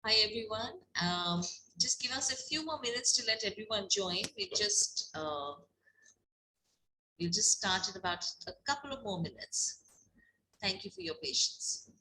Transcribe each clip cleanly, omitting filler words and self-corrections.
Hi everyone. Just give us a few more minutes to let everyone join. We'll just start in about a couple of more minutes. Thank you for your patience.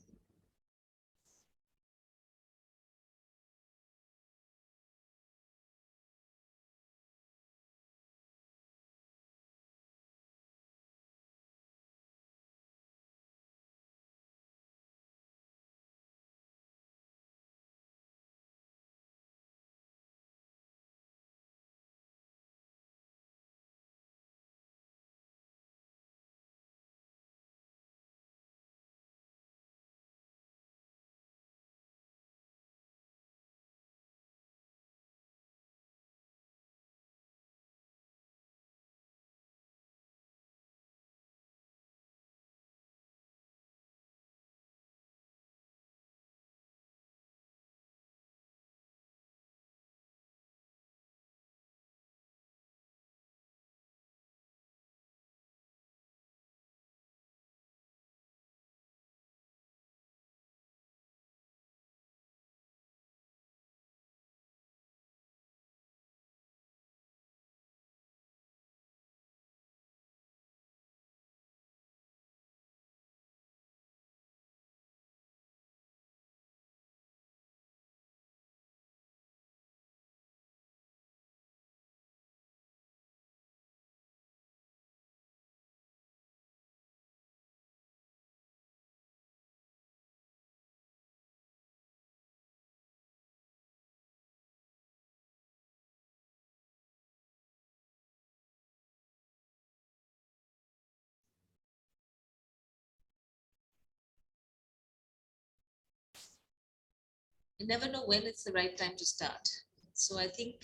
You never know when it's the right time to start. So I think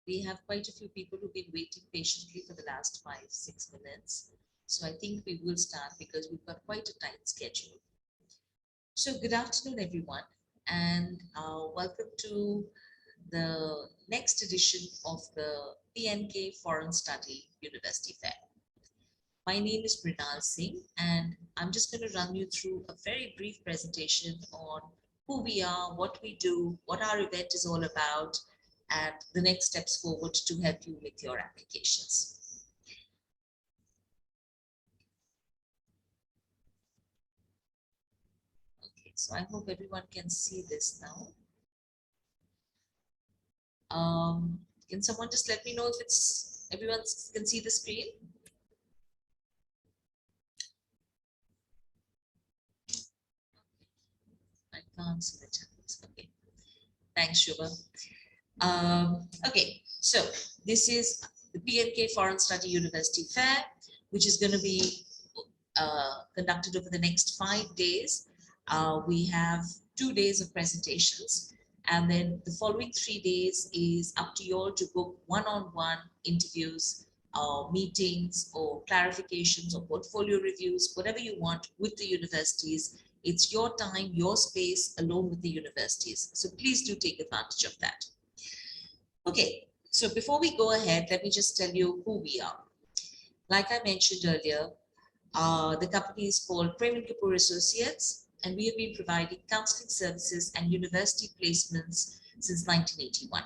we have quite a few people who've been waiting patiently for the last 5-6 minutes. So I think we will start because we've got quite a tight schedule. So good afternoon, everyone, and welcome to the next edition of the PNK Foreign Study University Fair. My name is Mrinal Singh, and I'm just going to run you through a very brief presentation on who we are, what we do, what our event is all about, and the next steps forward to help you with your applications. Okay, so I hope everyone can see this now. Can someone just let me know if everyone can see the screen? I can't see the channels. Okay, thanks, Shubha. Okay, so this is the PNK Foreign Study University Fair, which is going to be conducted over the next 5 days. We have 2 days of presentations, and then the following 3 days is up to you all to book one-on-one interviews, meetings, or clarifications, or portfolio reviews, whatever you want with the universities. It's your time, your space, alone with the universities. So please do take advantage of that. Okay, so before we go ahead, let me just tell you who we are. Like I mentioned earlier, the company is called Prem N Kapur Associates, and we have been providing counseling services and university placements since 1981.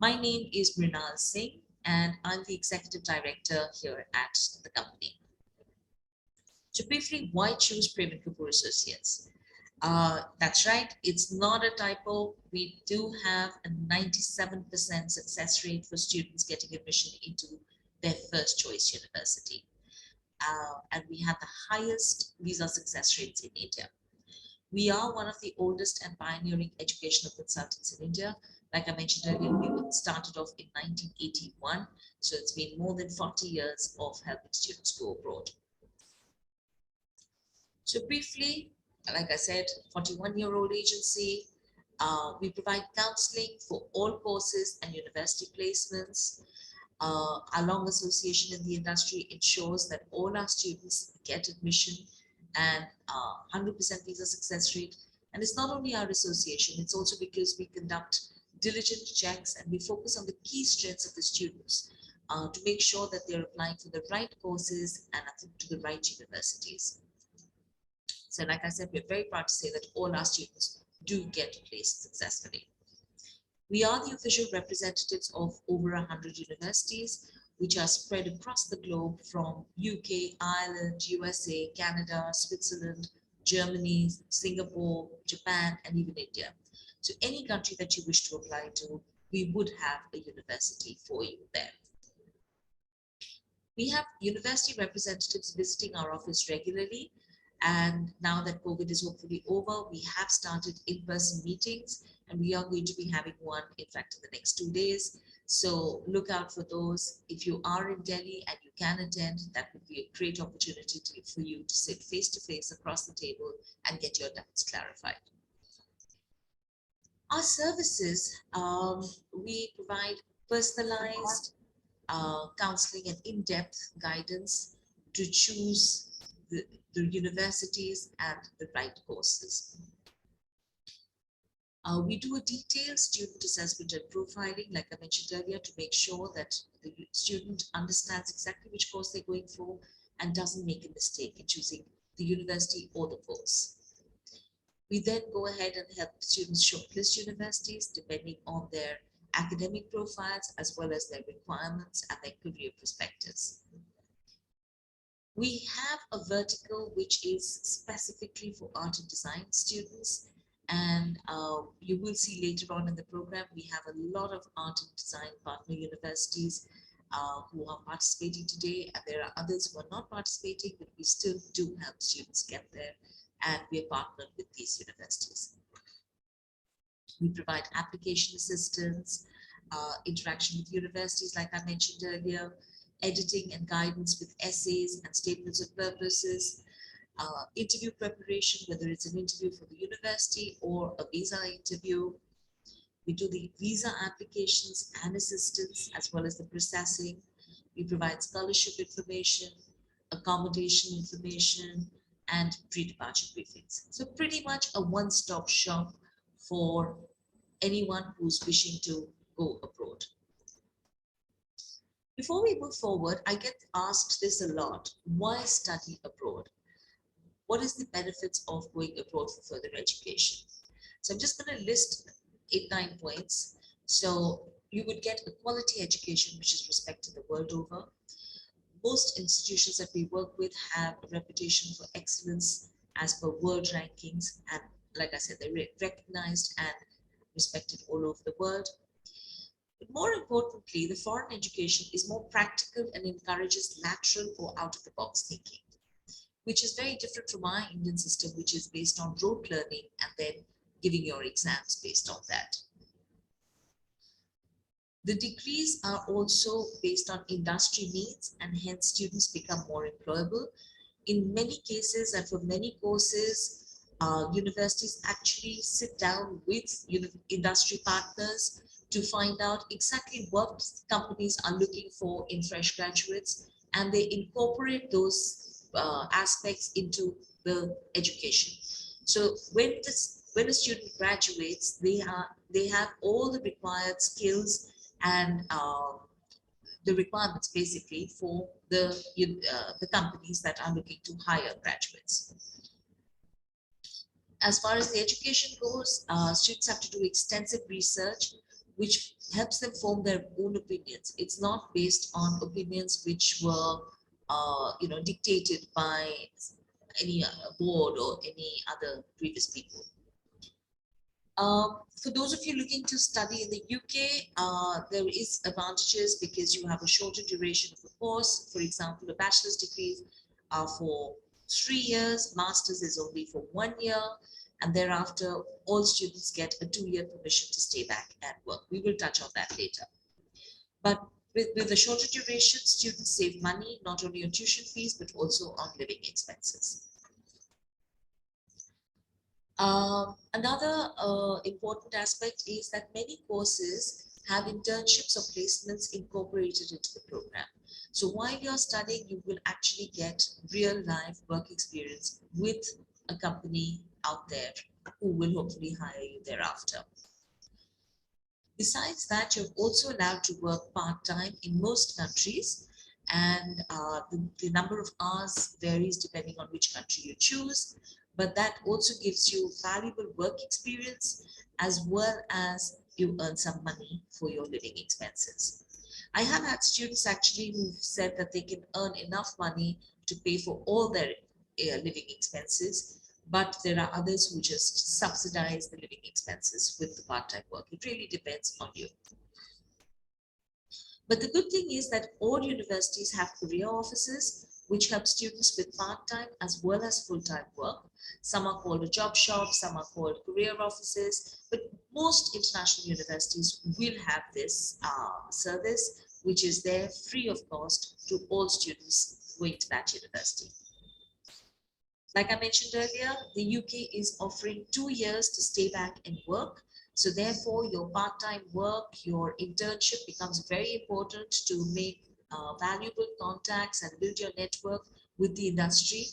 My name is Mrinal Singh, and I'm the Executive Director here at the company. So briefly, why choose Prem N Kapur Associates? That's right, it's not a typo. We do have a 97% success rate for students getting admission into their first choice university. And we have the highest visa success rates in India. We are one of the oldest and pioneering educational consultants in India. Like I mentioned earlier, we started off in 1981, so it's been more than 40 years of helping students go abroad. So briefly, like I said, 41-year-old agency. We provide counseling for all courses and university placements. Our long association in the industry ensures that all our students get admission and 100% visa success rate. And it's not only our association, it's also because we conduct diligent checks and we focus on the key strengths of the students to make sure that they're applying for the right courses and to the right universities. So like I said, we're very proud to say that all our students do get placed successfully. We are the official representatives of over 100 universities, which are spread across the globe from UK, Ireland, USA, Canada, Switzerland, Germany, Singapore, Japan, and even India. So any country that you wish to apply to, we would have a university for you there. We have university representatives visiting our office regularly. And now that COVID is hopefully over, we have started in-person meetings, and we are going to be having one, in fact, in the next 2 days. So look out for those. If you are in Delhi and you can attend, that would be a great opportunity for you to sit face to face across the table and get your doubts clarified. Our services, we provide personalized counseling and in-depth guidance to choose the universities and the right courses. We do a detailed student assessment and profiling, like I mentioned earlier, to make sure that the student understands exactly which course they're going for and doesn't make a mistake in choosing the university or the course. We then go ahead and help students shortlist universities depending on their academic profiles as well as their requirements and their career perspectives. We have a vertical which is specifically for art and design students, and you will see later on in the program we have a lot of art and design partner universities who are participating today, and there are others who are not participating, but we still do help students get there, and we are partnered with these universities. We provide application assistance, interaction with universities, like I mentioned earlier, editing and guidance with essays and statements of purposes, interview preparation, whether it's an interview for the university or a visa interview. We do the visa applications and assistance as well as the processing. We provide scholarship information, accommodation information, and pre-departure briefings. So pretty much a one-stop shop for anyone who's wishing to go abroad. Before we move forward, I get asked this a lot. Why study abroad? What is the benefits of going abroad for further education? So I'm just going to list 8-9 points. So you would get a quality education which is respected the world over. Most institutions that we work with have a reputation for excellence as per world rankings, and like I said, they're recognized and respected all over the world. But more importantly, the foreign education is more practical and encourages lateral or out-of-the-box thinking, which is very different from our Indian system, which is based on rote learning and then giving your exams based on that. The degrees are also based on industry needs, and hence students become more employable. In many cases and for many courses, universities actually sit down with industry partners to find out exactly what companies are looking for in fresh graduates, and they incorporate those aspects into the education. So when a student graduates, they have all the required skills and the requirements basically for the companies that are looking to hire graduates. As far as the education goes, students have to do extensive research, which helps them form their own opinions. It's not based on opinions which were, dictated by any board or any other previous people. For those of you looking to study in the UK, there is advantages because you have a shorter duration of the course. For example, a bachelor's degree are for 3 years, master's is only for 1 year, and thereafter all students get a 2-year permission to stay back and work. We will touch on that later. But with a shorter duration, students save money not only on tuition fees but also on living expenses. Another important aspect is that many courses have internships or placements incorporated into the program. So while you're studying, you will actually get real life work experience with a company out there who will hopefully hire you thereafter. Besides that, you're also allowed to work part-time in most countries, and the number of hours varies depending on which country you choose. but that also gives you valuable work experience as well as you earn some money for your living expenses. I have had students actually who've said that they can earn enough money to pay for all their living expenses, but there are others who just subsidize the living expenses with the part-time work. It really depends on you. But the good thing is that all universities have career offices which help students with part-time as well as full-time work. Some are called a job shop, some are called career offices, but most international universities will have this service, which is there free of cost to all students going to that university. Like I mentioned earlier, the UK is offering 2 years to stay back and work. So therefore, your part-time work, your internship becomes very important to make valuable contacts and build your network with the industry.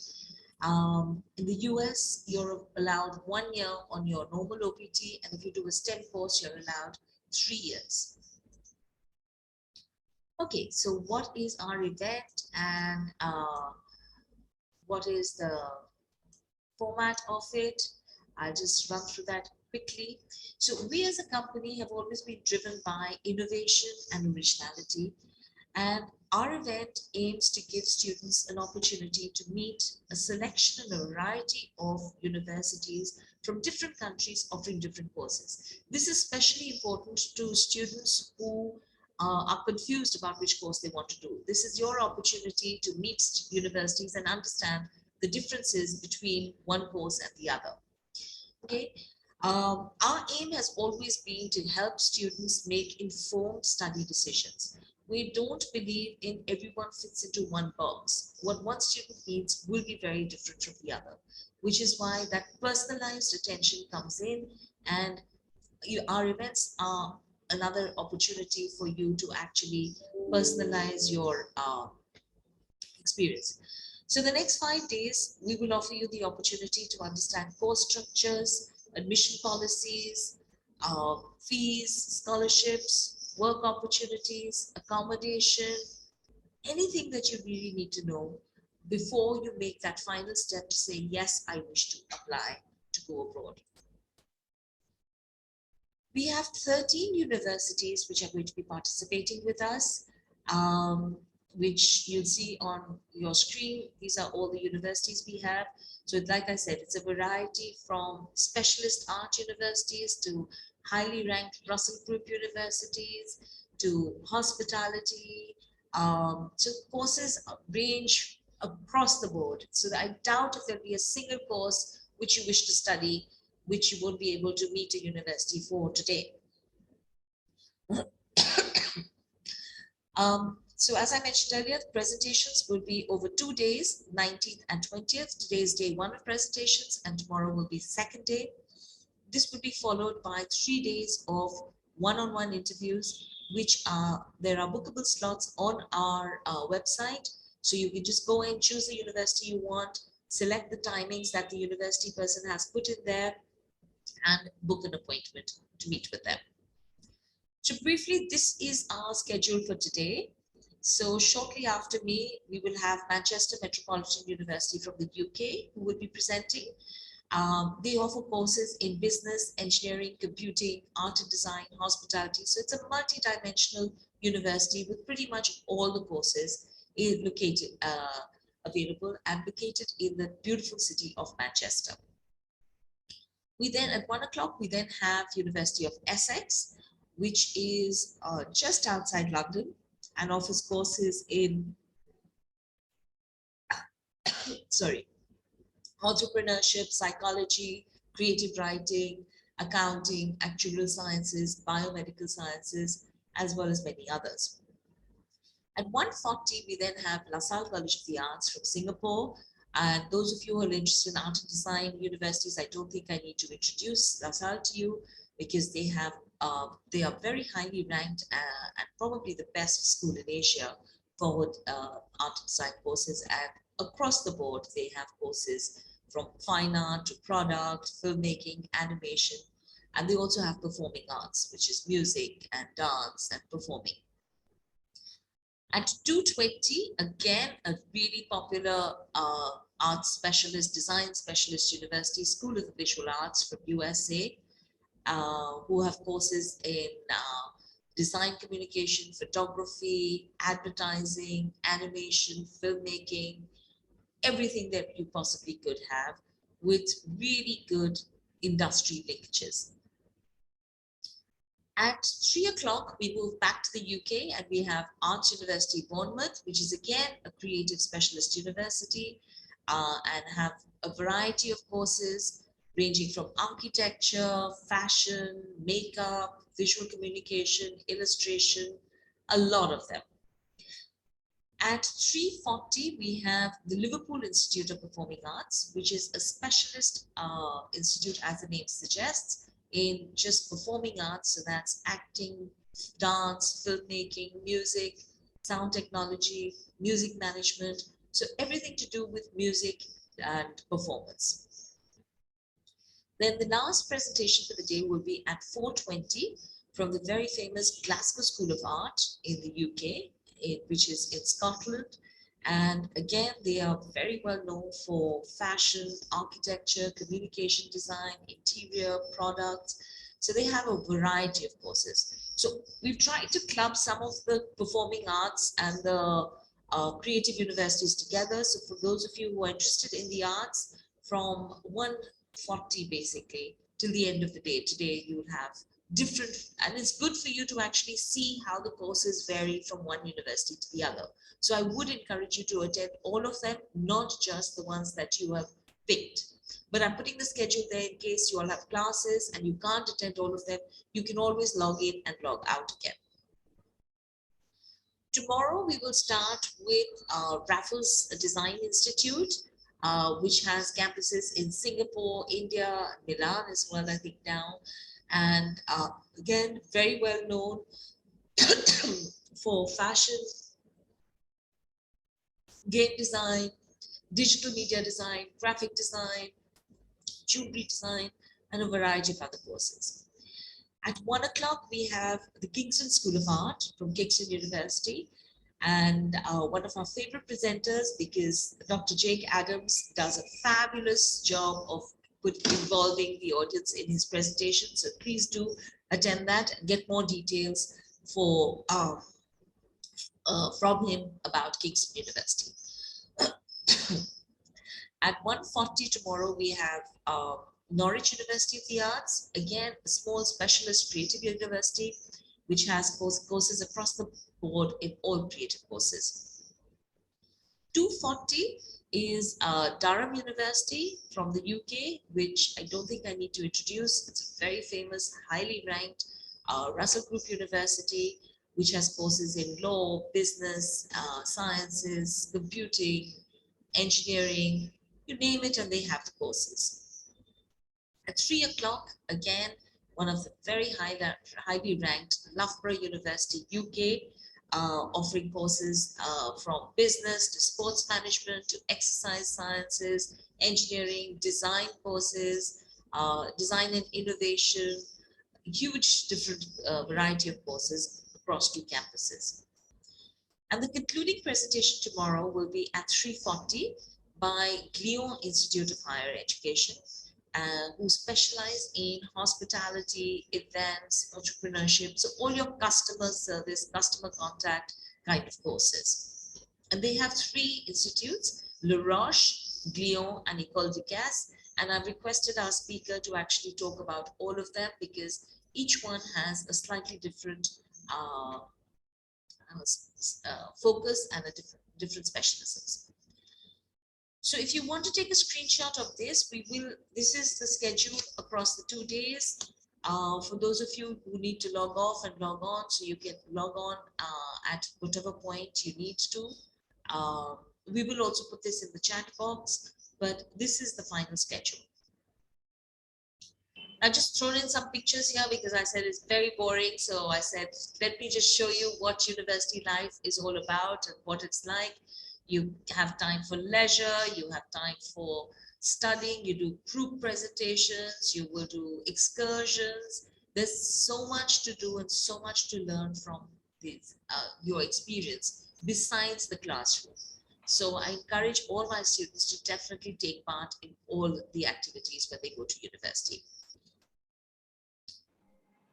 In the US, you're allowed 1 year on your normal OPT, and if you do a STEM course, you're allowed 3 years. Okay, so what is our event and what is the format of it? I'll just run through that quickly. So we as a company have always been driven by innovation and originality, and our event aims to give students an opportunity to meet a selection and a variety of universities from different countries offering different courses. This is especially important to students who are confused about which course they want to do. This is your opportunity to meet universities and understand the differences between one course and the other. Okay. Our aim has always been to help students make informed study decisions. We don't believe in everyone fits into one box. What one student needs will be very different from the other, which is why that personalized attention comes in, and our events are another opportunity for you to actually personalize your experience. So the next 5 days, we will offer you the opportunity to understand course structures, admission policies, fees, scholarships, work opportunities, accommodation, anything that you really need to know before you make that final step to say, yes, I wish to apply to go abroad. We have 13 universities which are going to be participating with us, which you'll see on your screen. These are all the universities we have. So like I said, it's a variety from specialist art universities to highly ranked Russell Group universities to hospitality. So courses range across the board. So I doubt if there'll be a single course which you wish to study which you won't be able to meet a university for today. So as I mentioned earlier, the presentations will be over 2 days, 19th and 20th. Today is day 1 of presentations and tomorrow will be the second day. This will be followed by 3 days of one-on-one interviews, there are bookable slots on our website. So you can just go and choose the university you want, select the timings that the university person has put in there, and book an appointment to meet with them. So briefly, this is our schedule for today. So shortly after me, we will have Manchester Metropolitan University from the UK who will be presenting. They offer courses in business, engineering, computing, art and design, hospitality. So it's a multi-dimensional university with pretty much all the courses located, available and located in the beautiful city of Manchester. We then, at 1 o'clock, we then have University of Essex, which is just outside London and offers courses in, entrepreneurship, psychology, creative writing, accounting, actuarial sciences, biomedical sciences, as well as many others. At 1:40, we then have LASALLE College of the Arts from Singapore. And those of you who are interested in art and design universities, I don't think I need to introduce LASALLE to you because they are very highly ranked and probably the best school in Asia for art and design courses. And across the board, they have courses from fine art to product, filmmaking, animation, and they also have performing arts, which is music and dance and performing. At 2:20, again, a really popular Arts Specialist, Design Specialist University, School of Visual Arts from USA, who have courses in design communication, photography, advertising, animation, filmmaking, everything that you possibly could have with really good industry linkages. At 3 o'clock, we move back to the UK and we have Arts University Bournemouth, which is again a creative specialist university and have a variety of courses ranging from architecture, fashion, makeup, visual communication, illustration, a lot of them. At 3:40, we have the Liverpool Institute of Performing Arts, which is a specialist institute, as the name suggests, in just performing arts. So that's acting, dance, filmmaking, music, sound technology, music management. So everything to do with music and performance. Then the last presentation for the day will be at 4:20 from the very famous Glasgow School of Art in the UK, which is in Scotland. And again, they are very well known for fashion, architecture, communication design, interior, products. So they have a variety of courses. So we've tried to club some of the performing arts and the creative universities together. So for those of you who are interested in the arts, from 1:40 basically till the end of the day, today you'll have different, and it's good for you to actually see how the courses vary from one university to the other. So I would encourage you to attend all of them, not just the ones that you have picked. But I'm putting the schedule there in case you all have classes and you can't attend all of them. You can always log in and log out again. Tomorrow we will start with Raffles Design Institute, which has campuses in Singapore, India, Milan as well, I think now. And again, very well known for fashion, game design, digital media design, graphic design, jewelry design, and a variety of other courses. At 1 o'clock, we have the Kingston School of Art from Kingston University. And one of our favorite presenters, because Dr. Jake Adams does a fabulous job of involving the audience in his presentation. So please do attend that and get more details from him about Kingston University. At 1:40 tomorrow, we have Norwich University of the Arts, again, a small specialist creative university, which has courses across the board in all creative courses. 2:40 is Durham University from the UK, which I don't think I need to introduce. It's a very famous, highly ranked Russell Group University, which has courses in law, business, sciences, computing, engineering, you name it, and they have the courses. At 3 o'clock, again, one of the very highly ranked Loughborough University, UK, offering courses from business to sports management to exercise sciences, engineering, design courses, design and innovation, huge different variety of courses across 2 campuses. And the concluding presentation tomorrow will be at 3:40 by Lyon Institute of Higher Education, who specialize in hospitality, events, entrepreneurship, so all your customer service, customer contact kind of courses. And they have 3 institutes, Le Roche, Lyon, and École de Caisse. And I've requested our speaker to actually talk about all of them because each one has a slightly different focus and a different specialisms. So if you want to take a screenshot of this, this is the schedule across the 2 days. For those of you who need to log off and log on, so you can log on at whatever point you need to. We will also put this in the chat box, but this is the final schedule. I just thrown in some pictures here because I said it's very boring. So I said, let me just show you what university life is all about and what it's like. You have time for leisure, you have time for studying, you do group presentations, you will do excursions. There's so much to do and so much to learn from this, your experience besides the classroom. So I encourage all my students to definitely take part in all the activities when they go to university.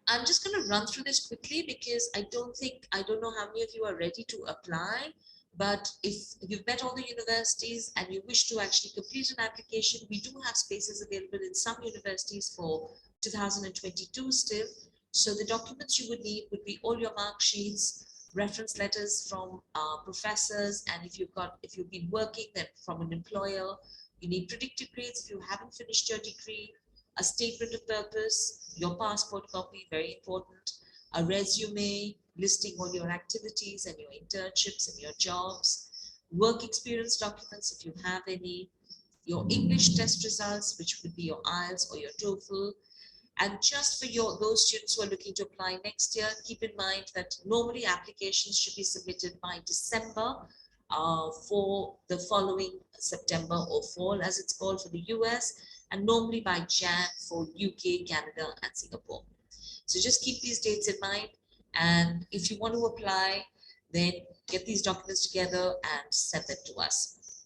I'm just going to run through this quickly because I don't know how many of you are ready to apply, but if you've met all the universities and you wish to actually complete an application, we do have spaces available in some universities for 2022 still. So the documents you would need would be all your mark sheets, reference letters from professors, and if you've been working, then from an employer. You need predicted grades if you haven't finished your degree, a statement of purpose, your passport copy, very important, a resume listing all your activities and your internships and your jobs, work experience documents if you have any, your English test results, which would be your IELTS or your TOEFL. And just for those students who are looking to apply next year, keep in mind that normally applications should be submitted by December for the following September or fall, as it's called for the US, and normally by Jan for UK, Canada, and Singapore. So just keep these dates in mind. And if you want to apply, then get these documents together and send them to us.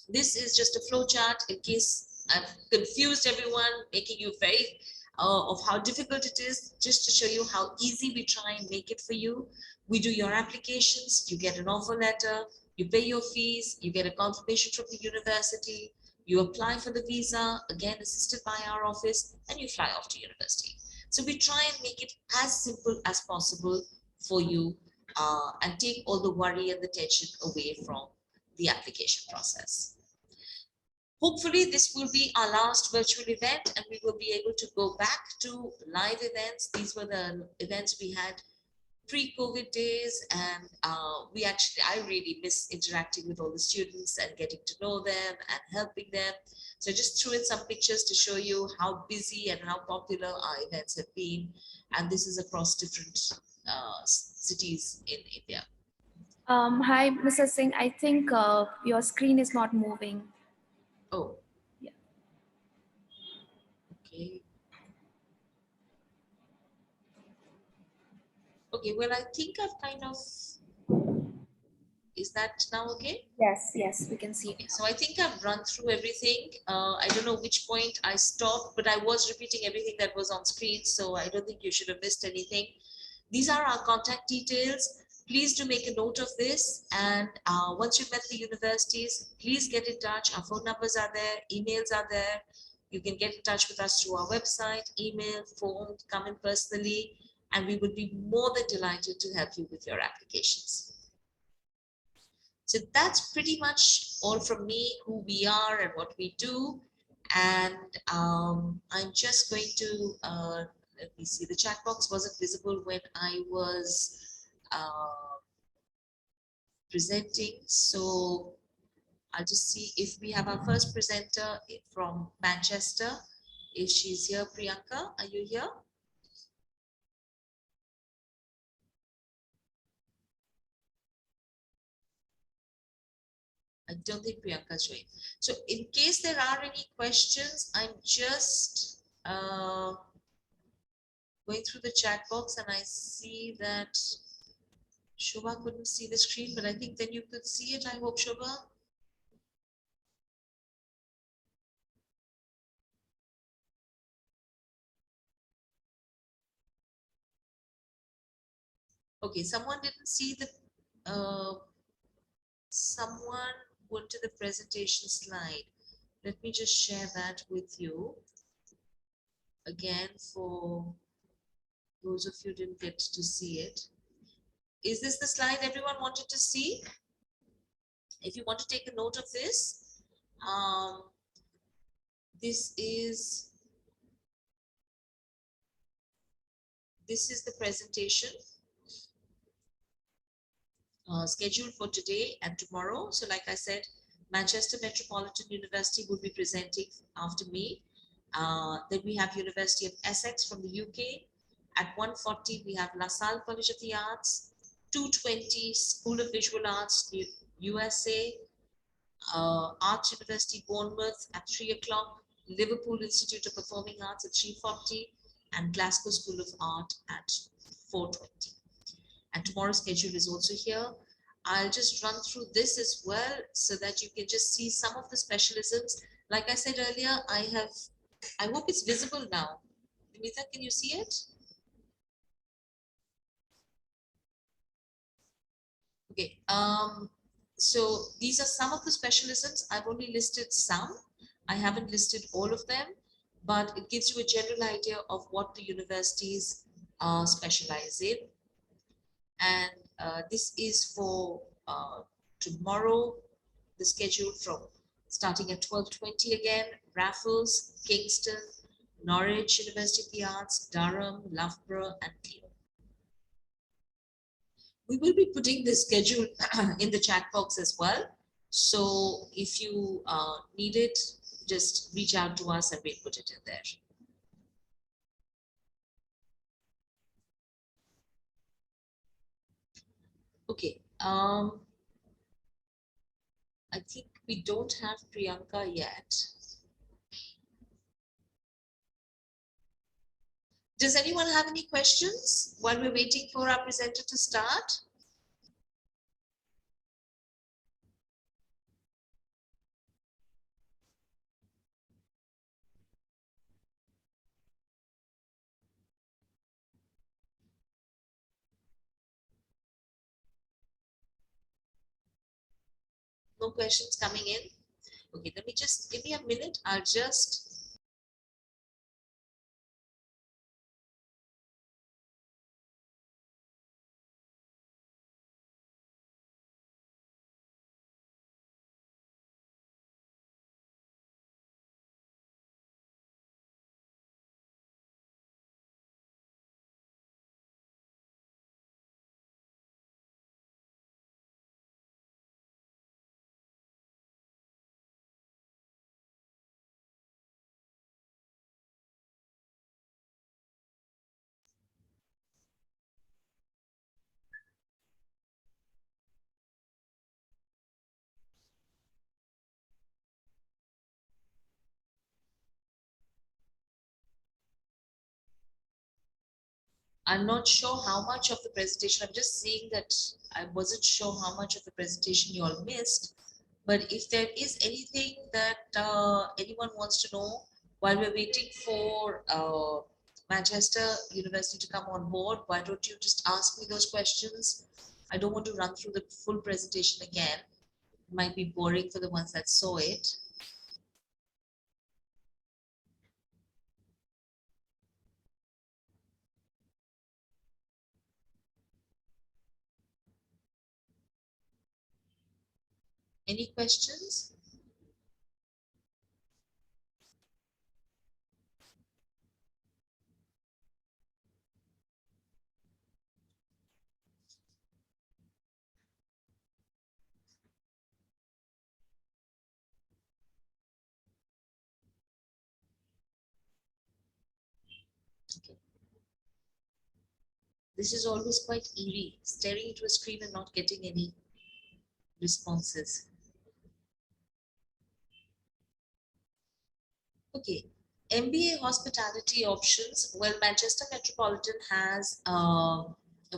This is just a flow chart in case I've confused everyone, making you very of how difficult it is, just to show you how easy we try and make it for you. We do your applications, you get an offer letter, you pay your fees, you get a confirmation from the university, you apply for the visa, again assisted by our office, and you fly off to university. So we try and make it as simple as possible for you and take all the worry and the tension away from the application process. Hopefully this will be our last virtual event and we will be able to go back to live events. These were the events we had pre-COVID days, and I really miss interacting with all the students and getting to know them and helping them. So I just threw in some pictures to show you how busy and how popular our events have been. And this is across different cities in India. Hi, Mrs. Singh. I think your screen is not moving. Oh. Yeah. Okay. Okay, well, I think I've kind of, is that now okay? Yes, we can see Okay, it. so I think I've run through everything. I don't know which point I stopped, but I was repeating everything that was on screen, so I don't think you should have missed anything. These are our contact details. Please do make a note of this, and once you've met the universities, please get in touch. Our phone numbers are there, emails are there. You can get in touch with us through our website, email, phone, come in personally, and we would be more than delighted to help you with your applications. So that's pretty much all from me, who we are and what we do. And I'm just going to, let me see, the chat box wasn't visible when I was presenting. So I'll just see if we have our first presenter from Manchester. If she's here, Priyanka, are you here? I don't think Priyanka's joined. So in case there are any questions, I'm just going through the chat box and I see that Shobha couldn't see the screen, but I think then you could see it. I hope, Shobha. Okay, someone didn't see the, someone went to the presentation slide. Let me just share that with you again for those of you who didn't get to see it. Is this the slide everyone wanted to see? If you want to take a note of this, this is the presentation scheduled for today and tomorrow. So like I said, Manchester Metropolitan University will be presenting after me. Then we have University of Essex from the UK. At 1:40, we have LaSalle College of the Arts. 2:20, School of Visual Arts, U.S.A. Arts University, Bournemouth at 3 o'clock. Liverpool Institute of Performing Arts at 3:40. And Glasgow School of Art at 4:20. And tomorrow's schedule is also here. I'll just run through this as well so that you can just see some of the specialisms. Like I said earlier, I hope it's visible now. Vinitha, can you see it? Okay. So these are some of the specialisms. I've only listed some. I haven't listed all of them, but it gives you a general idea of what the universities specialize in. And this is for tomorrow, the schedule from starting at 12:20 again, Raffles, Kingston, Norwich University of the Arts, Durham, Loughborough, and Clio. We will be putting the schedule in the chat box as well. So if you need it, just reach out to us and we'll put it in there. Okay. I think we don't have Priyanka yet. Does anyone have any questions while we're waiting for our presenter to start? No questions coming in? Okay, let me just give me a minute. I'll just I'm not sure how much of the presentation, I'm just seeing that I wasn't sure how much of the presentation you all missed. But if there is anything that anyone wants to know while we're waiting for Manchester University to come on board, why don't you just ask me those questions? I don't want to run through the full presentation again. It might be boring for the ones that saw it. Any questions? Okay. This is always quite eerie, staring into a screen and not getting any responses. Okay, MBA hospitality options. Well, Manchester Metropolitan has a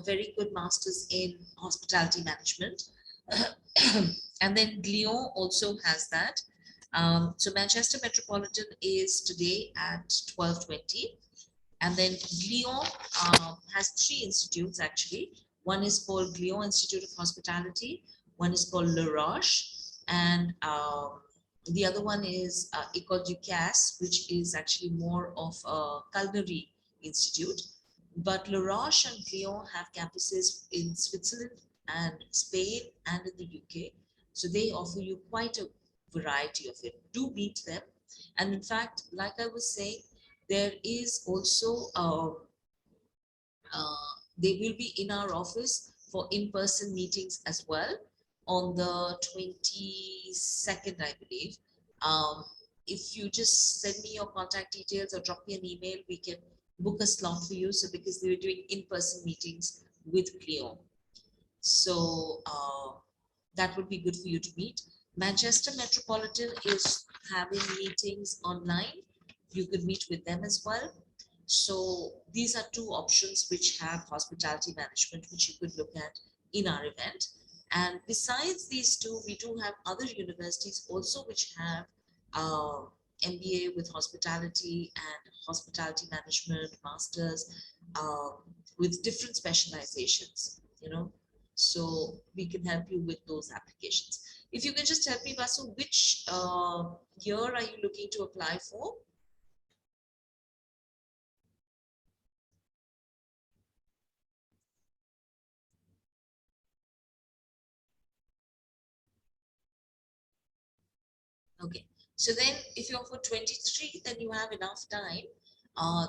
very good master's in hospitality management. And then Lyon also has that. So Manchester Metropolitan is today at 12:20. And then Lyon has three institutes actually. One is called Lyon Institute of Hospitality. One is called Le Roche. And the other one is École du Casse, which is actually more of a culinary institute. But La Roche and Lyon have campuses in Switzerland and Spain and in the UK. So they offer you quite a variety of it. Do meet them. And in fact, like I was saying, there is also they will be in our office for in-person meetings as well on the 22nd, I believe. If you just send me your contact details or drop me an email, we can book a slot for you. So because they were doing in-person meetings with Clio. So that would be good for you to meet. Manchester Metropolitan is having meetings online. You could meet with them as well. So these are two options which have hospitality management, which you could look at in our event. And besides these two, we do have other universities also which have MBA with hospitality and hospitality management, masters um, with different specializations, you know. So we can help you with those applications. If you can just help me, Vasu, which year are you looking to apply for? Okay, so then if you're for 23, then you have enough time.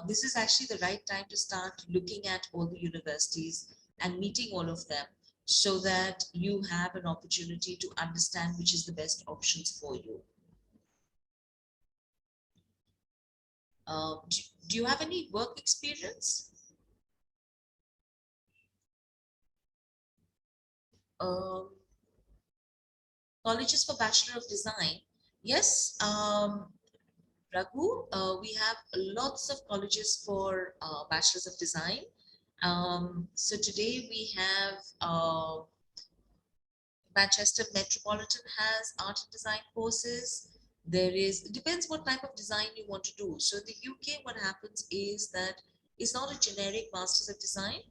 This is actually the right time to start looking at all the universities and meeting all of them so that you have an opportunity to understand which is the best options for you. Do you have any work experience? Um, Colleges for Bachelor of Design. Yes, Raghu, we have lots of colleges for Bachelors of Design. So today we have Manchester Metropolitan has art and design courses. There is, it depends what type of design you want to do. So in the UK, what happens is that it's not a generic Masters of Design.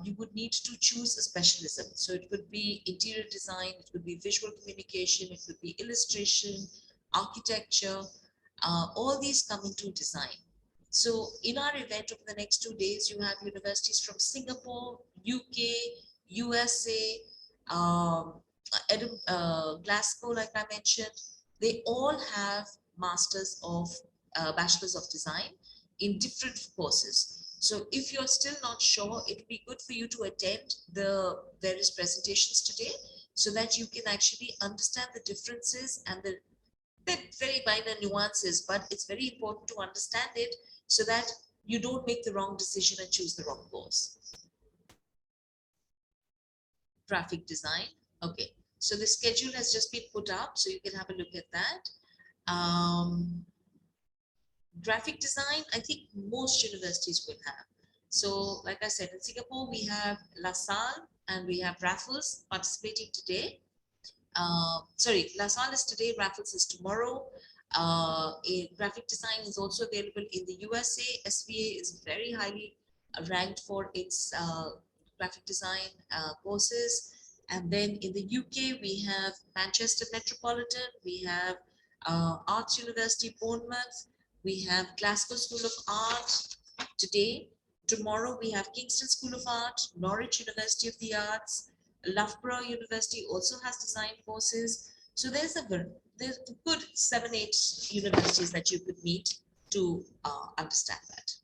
You would need to choose a specialism. So it could be interior design, it could be visual communication, it could be illustration, architecture. All these come into design. So in our event over the next 2 days, you have universities from Singapore, UK, USA, Glasgow, like I mentioned. They all have masters of bachelors of design in different courses. So if you're still not sure, it would be good for you to attend the various presentations today so that you can actually understand the differences and the very minor nuances, but it's very important to understand it so that you don't make the wrong decision and choose the wrong course. Graphic design. Okay, so the schedule has just been put up, so you can have a look at that. Graphic design, I think most universities will have. So, like I said, in Singapore, we have LaSalle and we have Raffles participating today. Sorry, LaSalle is today, Raffles is tomorrow. Graphic design is also available in the USA. SVA is very highly ranked for its graphic design courses. And then in the UK, we have Manchester Metropolitan, we have Arts University Bournemouth, we have Glasgow School of Art today. Tomorrow, we have Kingston School of Art, Norwich University of the Arts, Loughborough University also has design courses. So there's a good 7-8 universities that you could meet to understand that.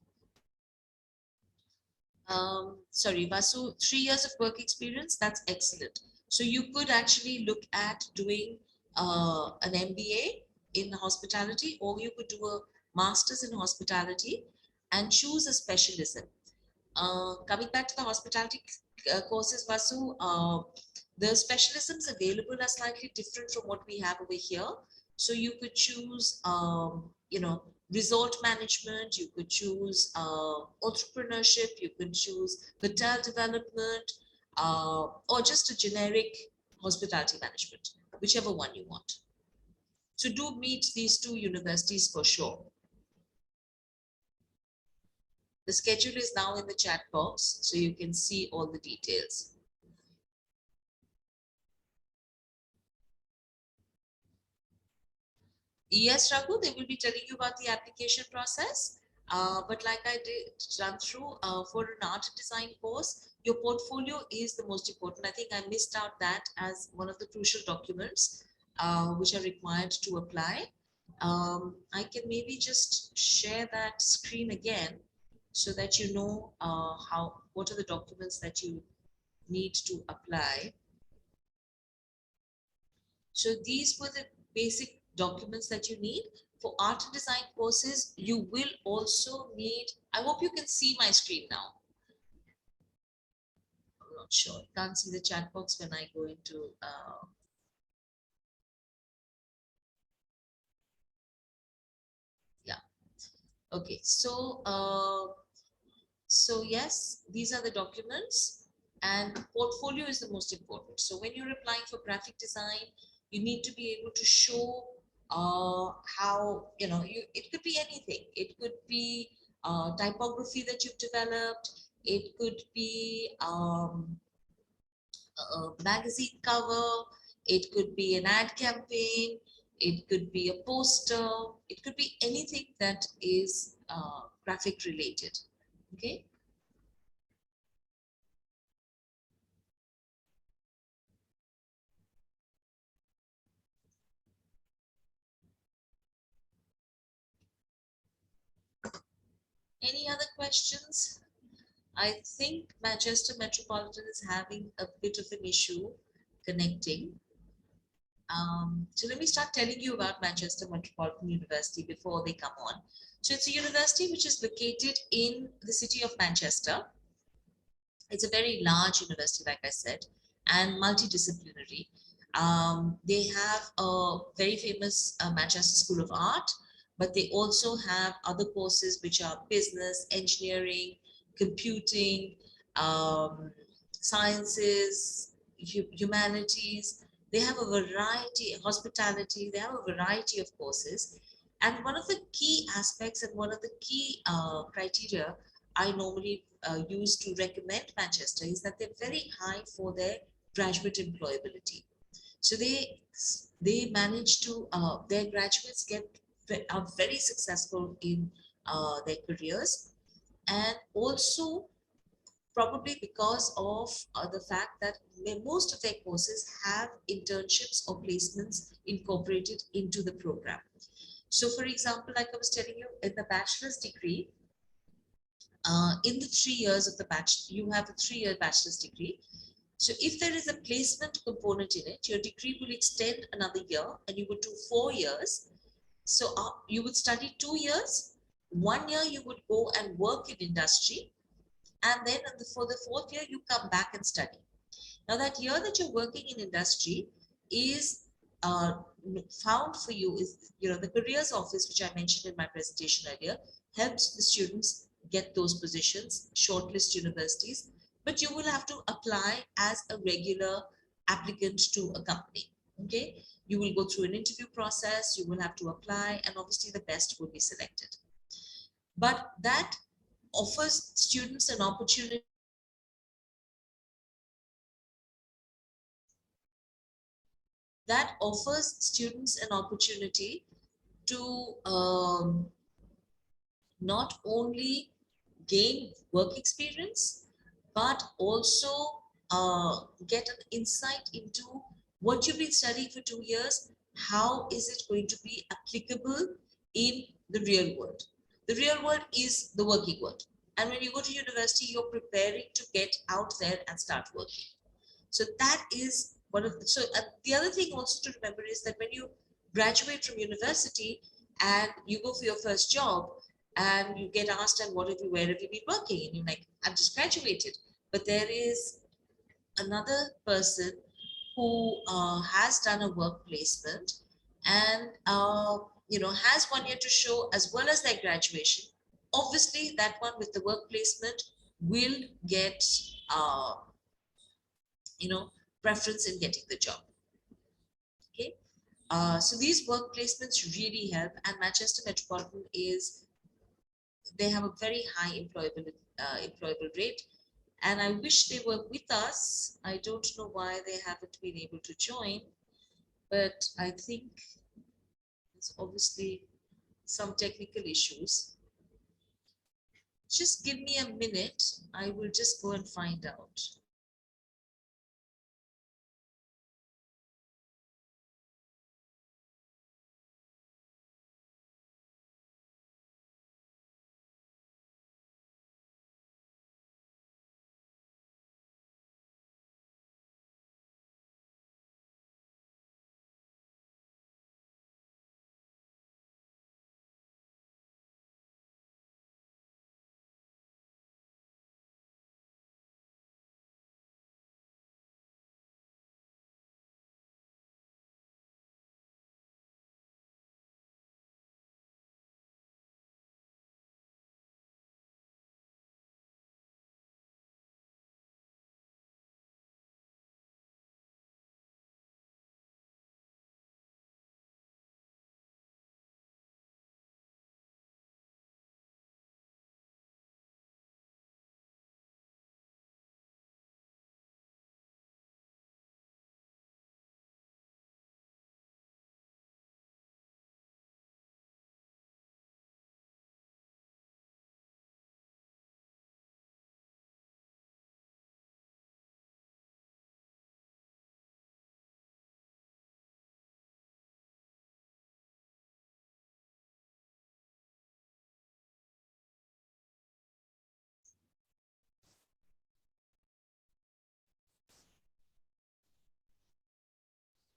Sorry, Vasu, 3 years of work experience, that's excellent. So you could actually look at doing an MBA in hospitality, or you could do a master's in hospitality and choose a specialism. Coming back to the hospitality courses, Vasu, the specialisms available are slightly different from what we have over here. So you could choose, resort management, you could choose entrepreneurship, you could choose hotel development, or just a generic hospitality management, whichever one you want. So do meet these two universities for sure. The schedule is now in the chat box, so you can see all the details. Yes, Raghu, they will be telling you about the application process. But like I did run through for an art design course, your portfolio is the most important. I think I missed out that as one of the crucial documents which are required to apply. I can maybe just share that screen again so that you know what are the documents that you need to apply. So these were the basic documents that you need. For art and design courses, you will also need, I hope you can see my screen now. I'm not sure. Can't see the chat box when I go into, yeah. Okay, so yes, these are the documents. and portfolio is the most important. So when you're applying for graphic design, you need to be able to show how, it could be anything. It could be typography that you've developed. It could be a magazine cover. It could be an ad campaign. It could be a poster. It could be anything that is graphic related. Okay. Any other questions? I think Manchester Metropolitan is having a bit of an issue connecting. So let me start telling you about Manchester Metropolitan University before they come on. So it's a university which is located in the city of Manchester. It's a very large university, like I said, and multidisciplinary. They have a very famous Manchester School of Art, but they also have other courses which are business, engineering, computing, sciences, humanities. They have a variety, hospitality, they have a variety of courses. And one of the key aspects and one of the key criteria I normally use to recommend Manchester is that they're very high for their graduate employability. So they manage to their graduates are very successful in their careers, and also probably because of the fact that most of their courses have internships or placements incorporated into the program. So, for example, like I was telling you, in the bachelor's degree, in the 3 years of the batch, you have a 3-year bachelor's degree. So if there is a placement component in it, your degree will extend another year and you would do 4 years. So you would study 2 years, 1 year you would go and work in industry, and then for the 4th year, you come back and study. Now that year that you're working in industry is found for you is, the careers office, which I mentioned in my presentation earlier, helps the students get those positions, shortlist universities, but you will have to apply as a regular applicant to a company. Okay, you will go through an interview process, you will have to apply, and obviously the best will be selected. But that offers students an opportunity to not only gain work experience, but also get an insight into what you've been studying for 2 years. How is it going to be applicable in the real world? The real world is the working world. And when you go to university, you're preparing to get out there and start working. So that is one of the, the other thing also to remember is that when you graduate from university and you go for your first job and you get asked, and where have you been working? And you're like, I've just graduated. But there is another person who has done a work placement and has 1 year to show as well as their graduation. Obviously, that one with the work placement will get preference in getting the job. Okay, so these work placements really help, and Manchester Metropolitan they have a very high employable rate, and I wish they were with us. I don't know why they haven't been able to join, but I think it's obviously some technical issues. Just give me a minute. I will just go and find out.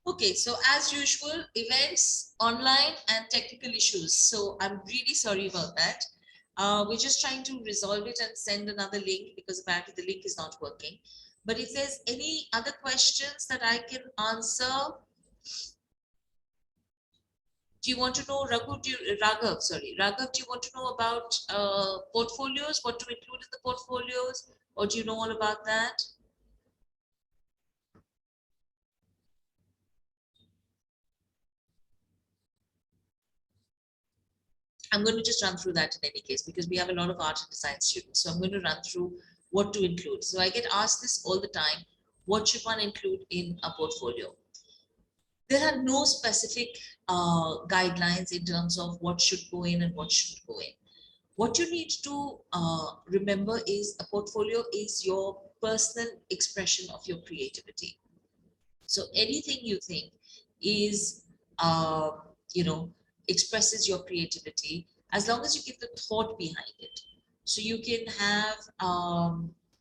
Okay, so as usual, events, online and technical issues. So I'm really sorry about that. We're just trying to resolve it and send another link because apparently the link is not working. But if there's any other questions that I can answer, do you want to know, Raghav, do you want to know about portfolios, what to include in the portfolios, or do you know all about that? I'm going to just run through that in any case because we have a lot of art and design students. So I'm going to run through what to include. So I get asked this all the time. What should one include in a portfolio? There are no specific guidelines in terms of what should go in and what shouldn't go in. What you need to remember is a portfolio is your personal expression of your creativity. So anything you think is, uh, you know, expresses your creativity, as long as you give the thought behind it. So you can have,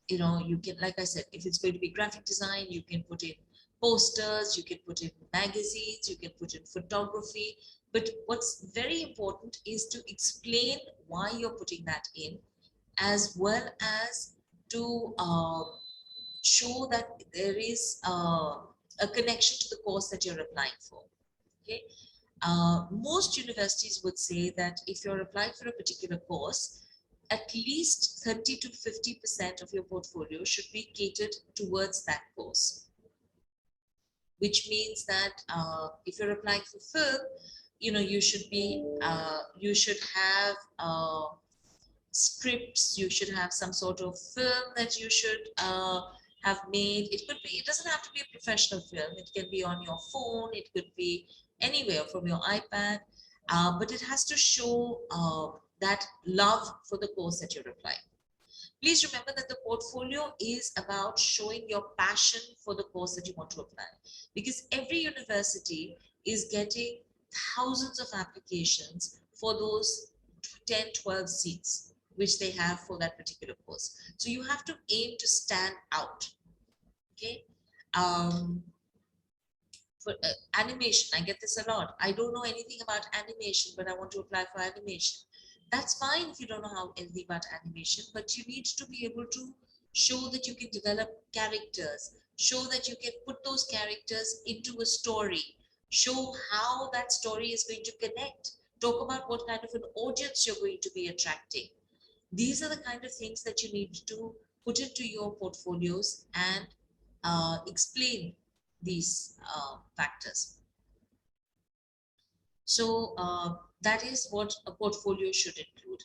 you can, like I said, if it's going to be graphic design, you can put in posters, you can put in magazines, you can put in photography. But what's very important is to explain why you're putting that in, as well as to show that there is a connection to the course that you're applying for. Okay. Most universities would say that if you're applying for a particular course, at least 30 to 50% of your portfolio should be catered towards that course. Which means that if you're applying for film, you should be, you should have scripts, you should have some sort of film that you should have made. It could be, it doesn't have to be a professional film, it can be on your phone, it could be anywhere from your iPad, but it has to show that love for the course that you're applying. Please remember that the portfolio is about showing your passion for the course that you want to apply, because every university is getting thousands of applications for those 10, 12 seats which they have for that particular course. So you have to aim to stand out. Okay. For animation, I get this a lot. I don't know anything about animation, but I want to apply for animation. That's fine if you don't know how anything about animation, but you need to be able to show that you can develop characters, show that you can put those characters into a story, show how that story is going to connect, talk about what kind of an audience you're going to be attracting. These are the kind of things that you need to put into your portfolios and explain these factors. So that is what a portfolio should include.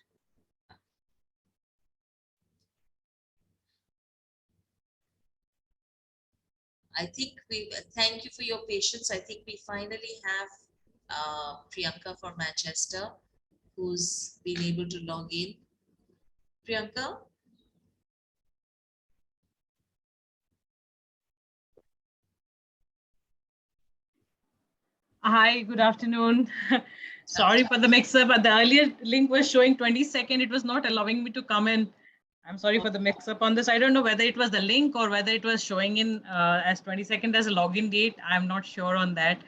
I think thank you for your patience. I think we finally have Priyanka from Manchester who's been able to log in. Priyanka? Hi, good afternoon. Sorry for the mix-up. The earlier link was showing 22nd. It was not allowing me to come in. I'm sorry for the mix-up on this. I don't know whether it was the link or whether it was showing in as 22nd as a login date. I'm not sure on that.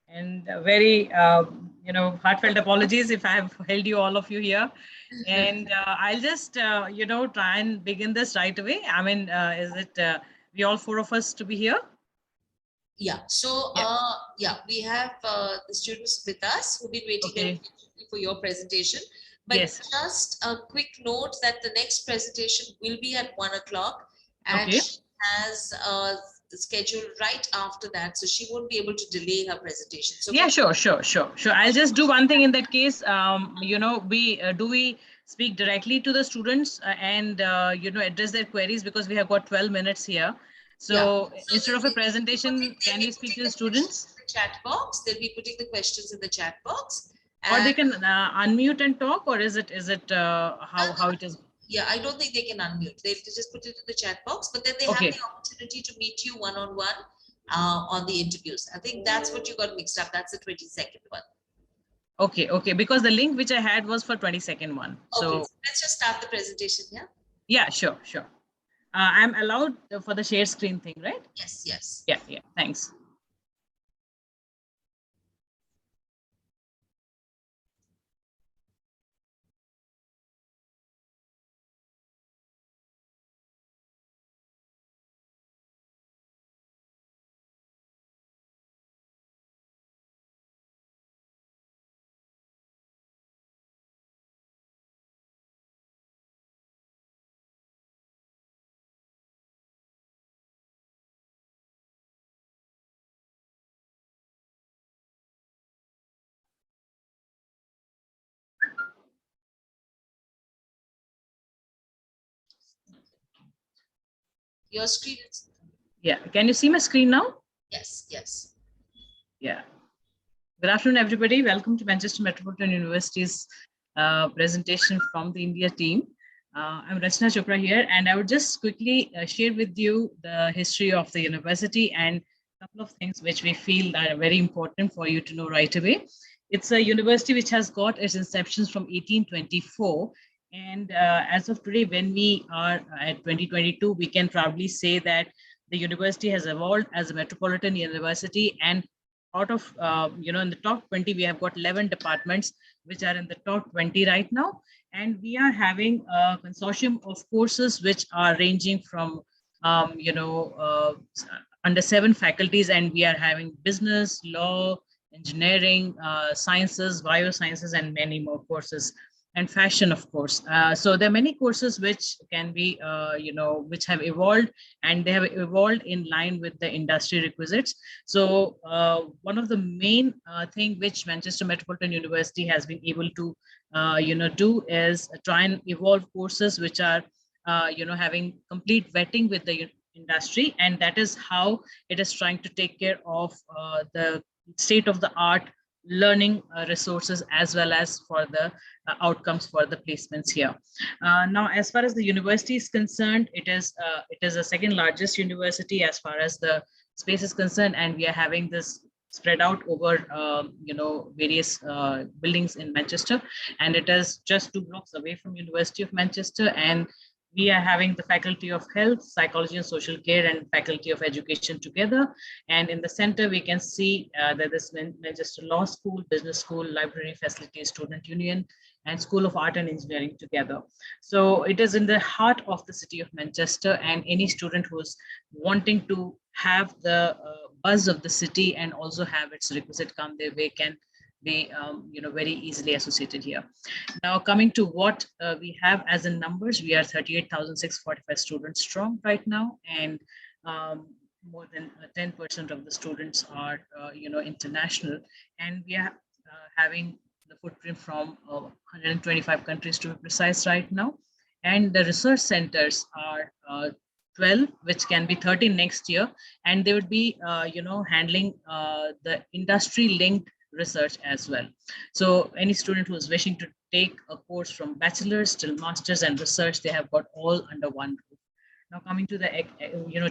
And very, heartfelt apologies if I have held you, all of you here. And I'll just, try and begin this right away. I mean, is it we all four of us to be here? Yeah, so we have the students with us who've been waiting very patiently for your presentation. But just a quick note that the next presentation will be at 1 o'clock, and she has a schedule right after that, so she won't be able to delay her presentation. So yeah, sure. I'll just do one thing in that case. We speak directly to the students and address their queries, because we have got 12 minutes here. So instead of a presentation, can we speak to the students? The chat box. They'll be putting the questions in the chat box. Or they can unmute and talk, or is it how it is? Yeah, I don't think they can unmute. They just put it in the chat box, but then they have the opportunity to meet you one-on-one on the interviews. I think that's what you got mixed up. That's the 22nd one. Okay, because the link which I had was for 22nd one. So let's just start the presentation here. Yeah, sure. I'm allowed for the share screen thing, right? Yes. Yeah, thanks. Your screen is, Yeah, can you see my screen now? yes, yes. Yeah. Good afternoon, everybody. Welcome to Manchester Metropolitan University's presentation from the India team. I'm Rachna Chopra here, and I would just quickly share with you the history of the university and a couple of things which we feel are very important for you to know right away. It's a university which has got its inceptions from 1824. And as of today, when we are at 2022, we can proudly say that the university has evolved as a metropolitan university, and out of in the top 20 we have got 11 departments which are in the top 20 right now, and we are having a consortium of courses which are ranging from under 7 faculties, and we are having business, law, engineering, sciences, biosciences, and many more courses, and fashion, of course. So there are many courses which can be which have evolved, and they have evolved in line with the industry requisites. So one of the main thing which Manchester Metropolitan University has been able to do is try and evolve courses which are having complete vetting with the industry, and that is how it is trying to take care of the state of the art learning resources, as well as for the outcomes for the placements here. Now, as far as the university is concerned, it is the second largest university as far as the space is concerned, and we are having this spread out over various buildings in Manchester, and it is just 2 blocks away from University of Manchester. And we are having the Faculty of Health, Psychology and Social Care, and Faculty of Education together. And in the center, we can see that this Manchester Law School, Business School, Library Facilities, Student Union, and School of Art and Engineering together. So it is in the heart of the city of Manchester, and any student who's wanting to have the buzz of the city and also have its requisite come their way can be very easily associated here. Now, coming to what we have as in numbers, we are 38,645 students strong right now, and more than 10% of the students are international, and we are having the footprint from 125 countries to be precise right now. And the research centers are 12, which can be 13 next year, and they would be handling the industry linked research as well. So any student who is wishing to take a course from bachelor's till master's and research, they have got all under one roof. Now, coming to the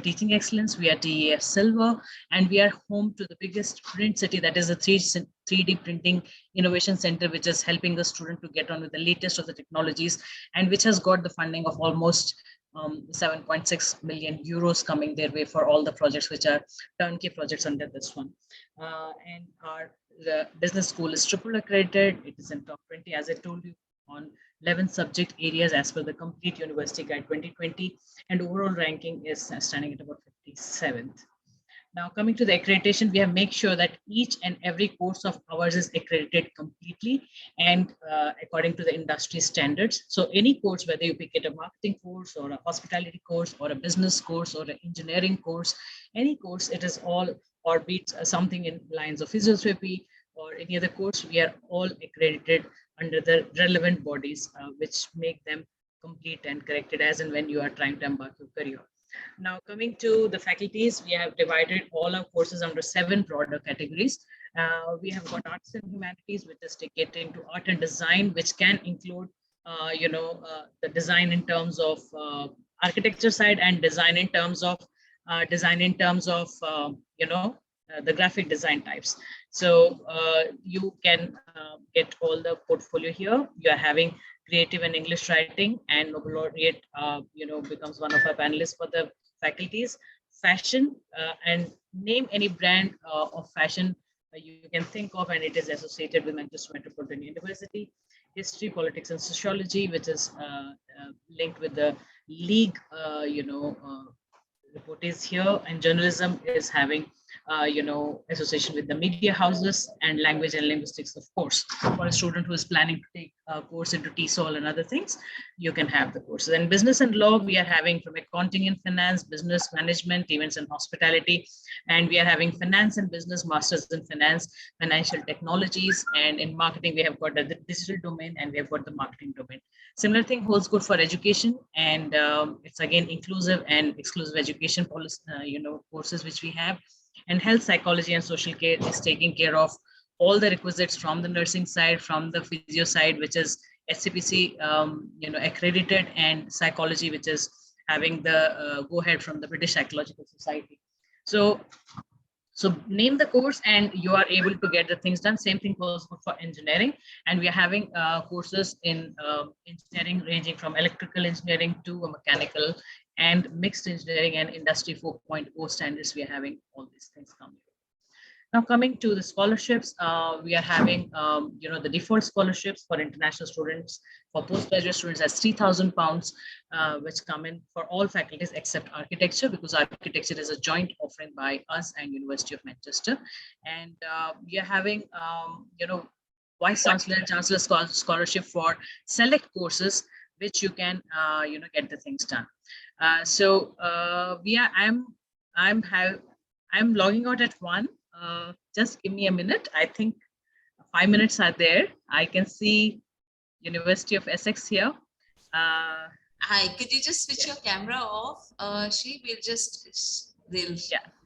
teaching excellence, we are TEF Silver, and we are home to the biggest print city, that is a 3D printing innovation center, which is helping the student to get on with the latest of the technologies, and which has got the funding of almost 7.6 million euros coming their way for all the projects which are turnkey projects under this one. And the business school is triple accredited. It is in top 20, as I told you, on 11 subject areas as per the complete University Guide 2020, and overall ranking is standing at about 57th. Now, coming to the accreditation, we have made sure that each and every course of ours is accredited completely and according to the industry standards. So any course, whether you pick it a marketing course or a hospitality course or a business course or an engineering course, any course, it is all, or be it something in lines of physiotherapy or any other course, we are all accredited under the relevant bodies, which make them complete and corrected as and when you are trying to embark your career. Now, coming to the faculties, we have divided all our courses under 7 broader categories. We have got arts and humanities, which is catering to art and design, which can include, the design in terms of architecture side, and design in terms of the graphic design types. So you can get all the portfolio here. You are having creative and English writing, and Nobel laureate becomes one of our panelists for the faculties. Fashion, and name any brand of fashion you can think of, and it is associated with Manchester Metropolitan University. History, politics, and sociology, which is linked with the league report is here, and journalism is having association with the media houses, and language and linguistics, of course, for a student who is planning to take course into TESOL and other things, you can have the courses. And business and law, we are having from accounting and finance, business management, events and hospitality. And we are having finance and business, masters in finance, financial technologies. And in marketing, we have got the digital domain and we have got the marketing domain. Similar thing holds good for education. And it's again, inclusive and exclusive education policy, courses which we have. And health, psychology and social care is taking care of all the requisites from the nursing side, from the physio side, which is SCPC, accredited, and psychology, which is having the go-ahead from the British Psychological Society. So name the course and you are able to get the things done. Same thing goes for engineering. And we are having courses in engineering ranging from electrical engineering to mechanical and mixed engineering and industry 4.0 standards. We are having all these things coming. Now coming to the scholarships, we are having, the default scholarships for international students, for postgraduate students as £3,000, which come in for all faculties except architecture, because architecture is a joint offering by us and University of Manchester. And we are having, Vice Chancellor and Chancellor scholarship for select courses, which you can, get the things done. I'm logging out at 1. Just give me a minute. I think 5 minutes are there. I can see University of Essex here. Hi, could you just switch your camera off? Yeah,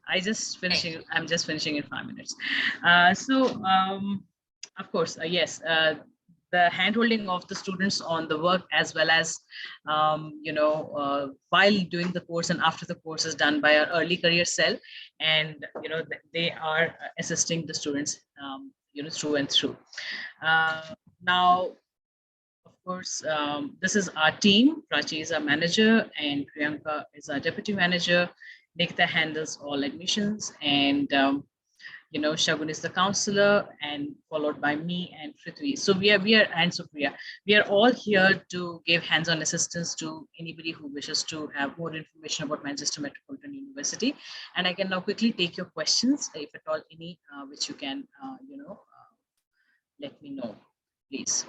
I'm just finishing in 5 minutes. Of course, yes, the handholding of the students on the work, as well as, while doing the course and after the course is done by our early career cell. And, they are assisting the students, through and through. Now, of course, this is our team. Prachi is our manager and Priyanka is our deputy manager. Nikita handles all admissions, and Shagun is the counselor, and followed by me and Prithvi. So we are and Supriya. We are all here to give hands-on assistance to anybody who wishes to have more information about Manchester Metropolitan University. And I can now quickly take your questions, if at all any, which you can, let me know, please.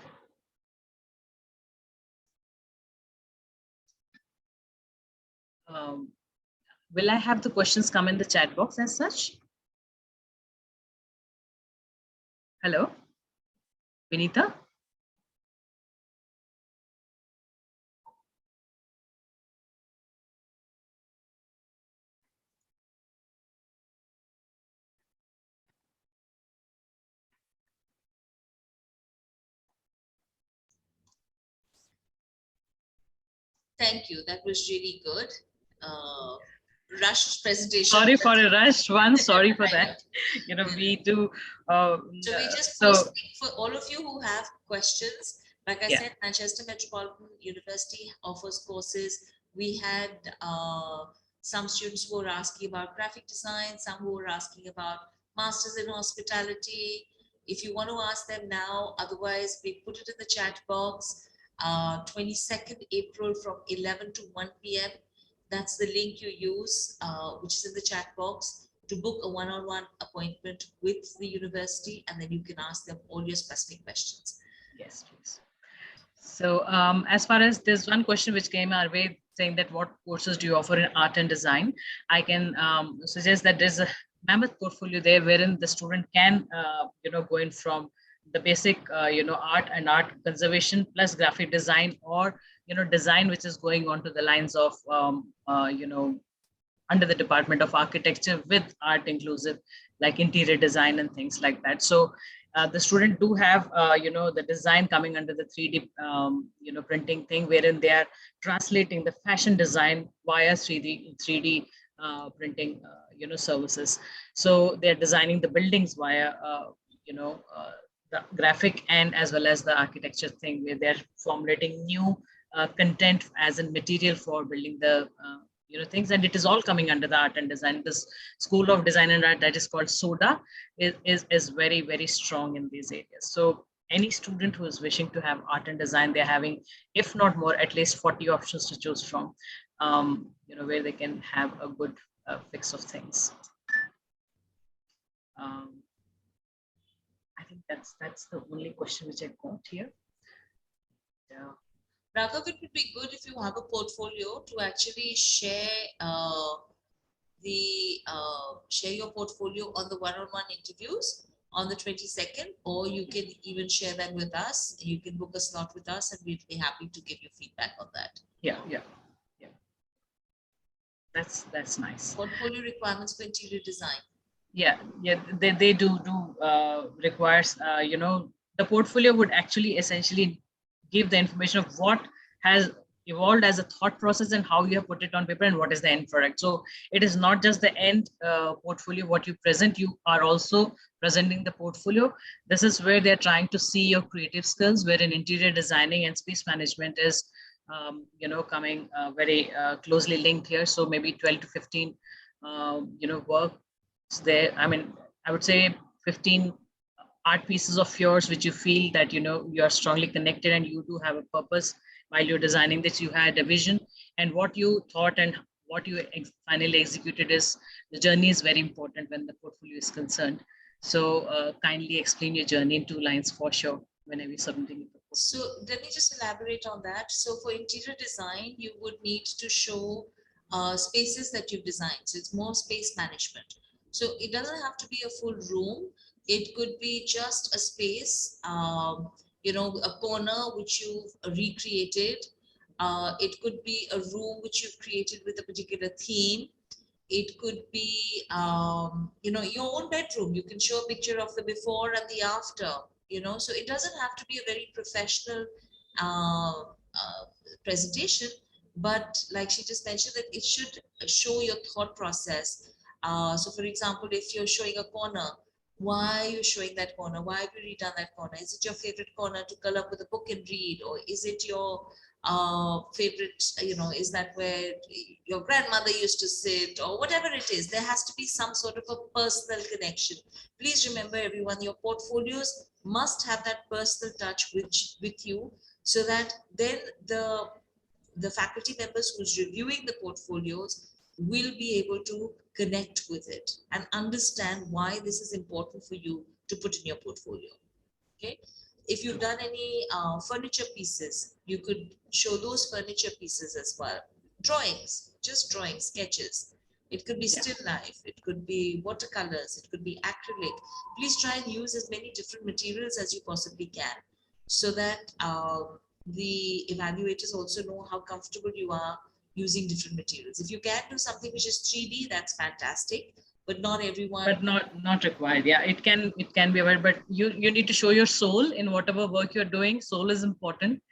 Will I have the questions come in the chat box as such? Hello, Vinita? Thank you. That was really good. Rushed presentation. Sorry for a rushed one. Sorry for that. We do. So we just posting for all of you who have questions. Like I said, Manchester Metropolitan University offers courses. We had some students who were asking about graphic design, some who were asking about masters in hospitality. If you want to ask them now, otherwise we put it in the chat box. 22nd April from 11 to 1 p.m. That's the link you use, which is in the chat box, to book a one-on-one appointment with the university, and then you can ask them all your specific questions. Yes, please. So as far as there's one question which came our way saying that what courses do you offer in art and design? I can suggest that there's a mammoth portfolio there wherein the student can, go in from the basic, art and art conservation plus graphic design, or, design which is going on to the lines of, under the Department of Architecture with art inclusive, like interior design and things like that. So the student do have, the design coming under the 3D, printing thing, wherein they are translating the fashion design via 3D printing, services. So they're designing the buildings via, the graphic and as well as the architecture thing, where they're formulating new content as in material for building the things, and it is all coming under the art and design. This School of Design and Art, that is called SODA, is very, very strong in these areas. So any student who is wishing to have art and design, they're having, if not more, at least 40 options to choose from, where they can have a good fix of things. I think that's the only question which I got here. Yeah. Raghav, it would be good if you have a portfolio to actually share share your portfolio on the one-on-one interviews on the 22nd, or you can even share them with us. You can book a slot with us and we'd be happy to give you feedback on that. Yeah. That's nice. Portfolio requirements for interior design. Yeah, they do requires, the portfolio would actually essentially give the information of what has evolved as a thought process and how you have put it on paper and what is the end product. So it is not just the end portfolio, what you present, you are also presenting the portfolio. This is where they're trying to see your creative skills, where in interior designing and space management is, coming very closely linked here. So maybe 12 to 15, work there. I mean, I would say 15 art pieces of yours which you feel that you are strongly connected and you do have a purpose while you're designing this. You had a vision, and what you thought and what you finally executed is the journey is very important when the portfolio is concerned. So kindly explain your journey in 2 lines for sure whenever you're submitting it. So let me just elaborate on that. So for interior design, you would need to show spaces that you've designed. So it's more space management. So it doesn't have to be a full room. It could be just a space, a corner which you've recreated. It could be a room which you've created with a particular theme. It could be, your own bedroom. You can show a picture of the before and the after, so it doesn't have to be a very professional presentation, but like she just mentioned, that it should show your thought process. So for example, if you're showing a corner, why are you showing that corner? Why have you redone that corner? Is it your favorite corner to curl up with a book and read? Or is it your favorite, is that where your grandmother used to sit, or whatever it is? There has to be some sort of a personal connection. Please remember, everyone, your portfolios must have that personal touch with you, so that then the faculty members who's reviewing the portfolios will be able to connect with it and understand why this is important for you to put in your portfolio. Okay. If you've done any furniture pieces, you could show those furniture pieces as well. Drawings, just drawings, sketches. It could be still life, it could be watercolors, it could be acrylic. Please try and use as many different materials as you possibly can, so that the evaluators also know how comfortable you are using different materials. If you can do something which is 3D, that's fantastic, but not everyone. But not required. Yeah, it can be aware, but you need to show your soul in whatever work you're doing. Soul is important,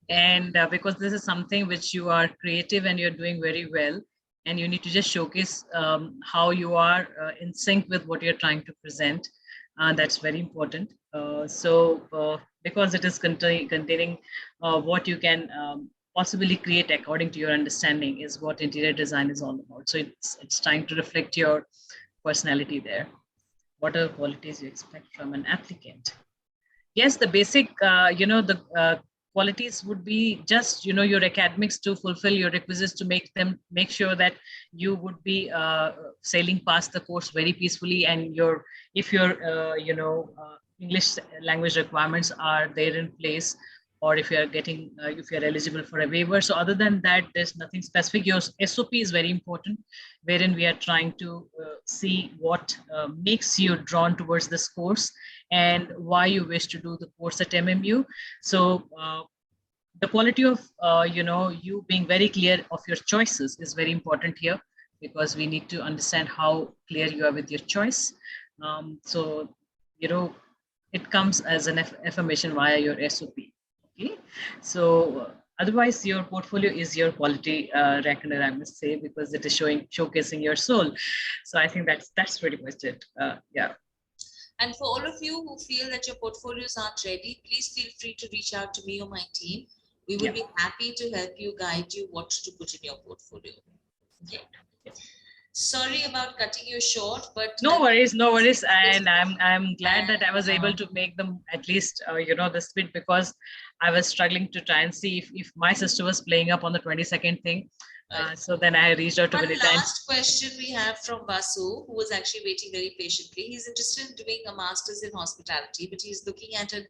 and because this is something which you are creative and you're doing very well, and you need to just showcase how you are in sync with what you're trying to present. That's very important. Because it is containing what you can possibly create according to your understanding is what interior design is all about. So it's trying to reflect your personality there. What are qualities you expect from an applicant? Yes, the basic, the qualities would be just, your academics to fulfill your requisites, to make sure that you would be sailing past the course very peacefully, and if your English language requirements are there in place, or if you're eligible for a waiver. So other than that, there's nothing specific. Your SOP is very important, wherein we are trying to see what makes you drawn towards this course and why you wish to do the course at MMU. So the quality of, you being very clear of your choices is very important here, because we need to understand how clear you are with your choice. It comes as an affirmation via your SOP. Okay, so otherwise your portfolio is your quality reckoner, I must say, because it is showcasing your soul. So I think that's pretty much it. Yeah. And for all of you who feel that your portfolios aren't ready, please feel free to reach out to me or my team. We would be happy to help you, guide you what to put in your portfolio. Okay. Sorry about cutting you short, but no worries. And I'm glad that I was able to make them at least, this bit, because I was struggling to try and see if my sister was playing up on the 22nd thing. So then I reached out to One last question we have from Vasu, who was actually waiting very patiently. He's interested in doing a master's in hospitality, but he's looking at an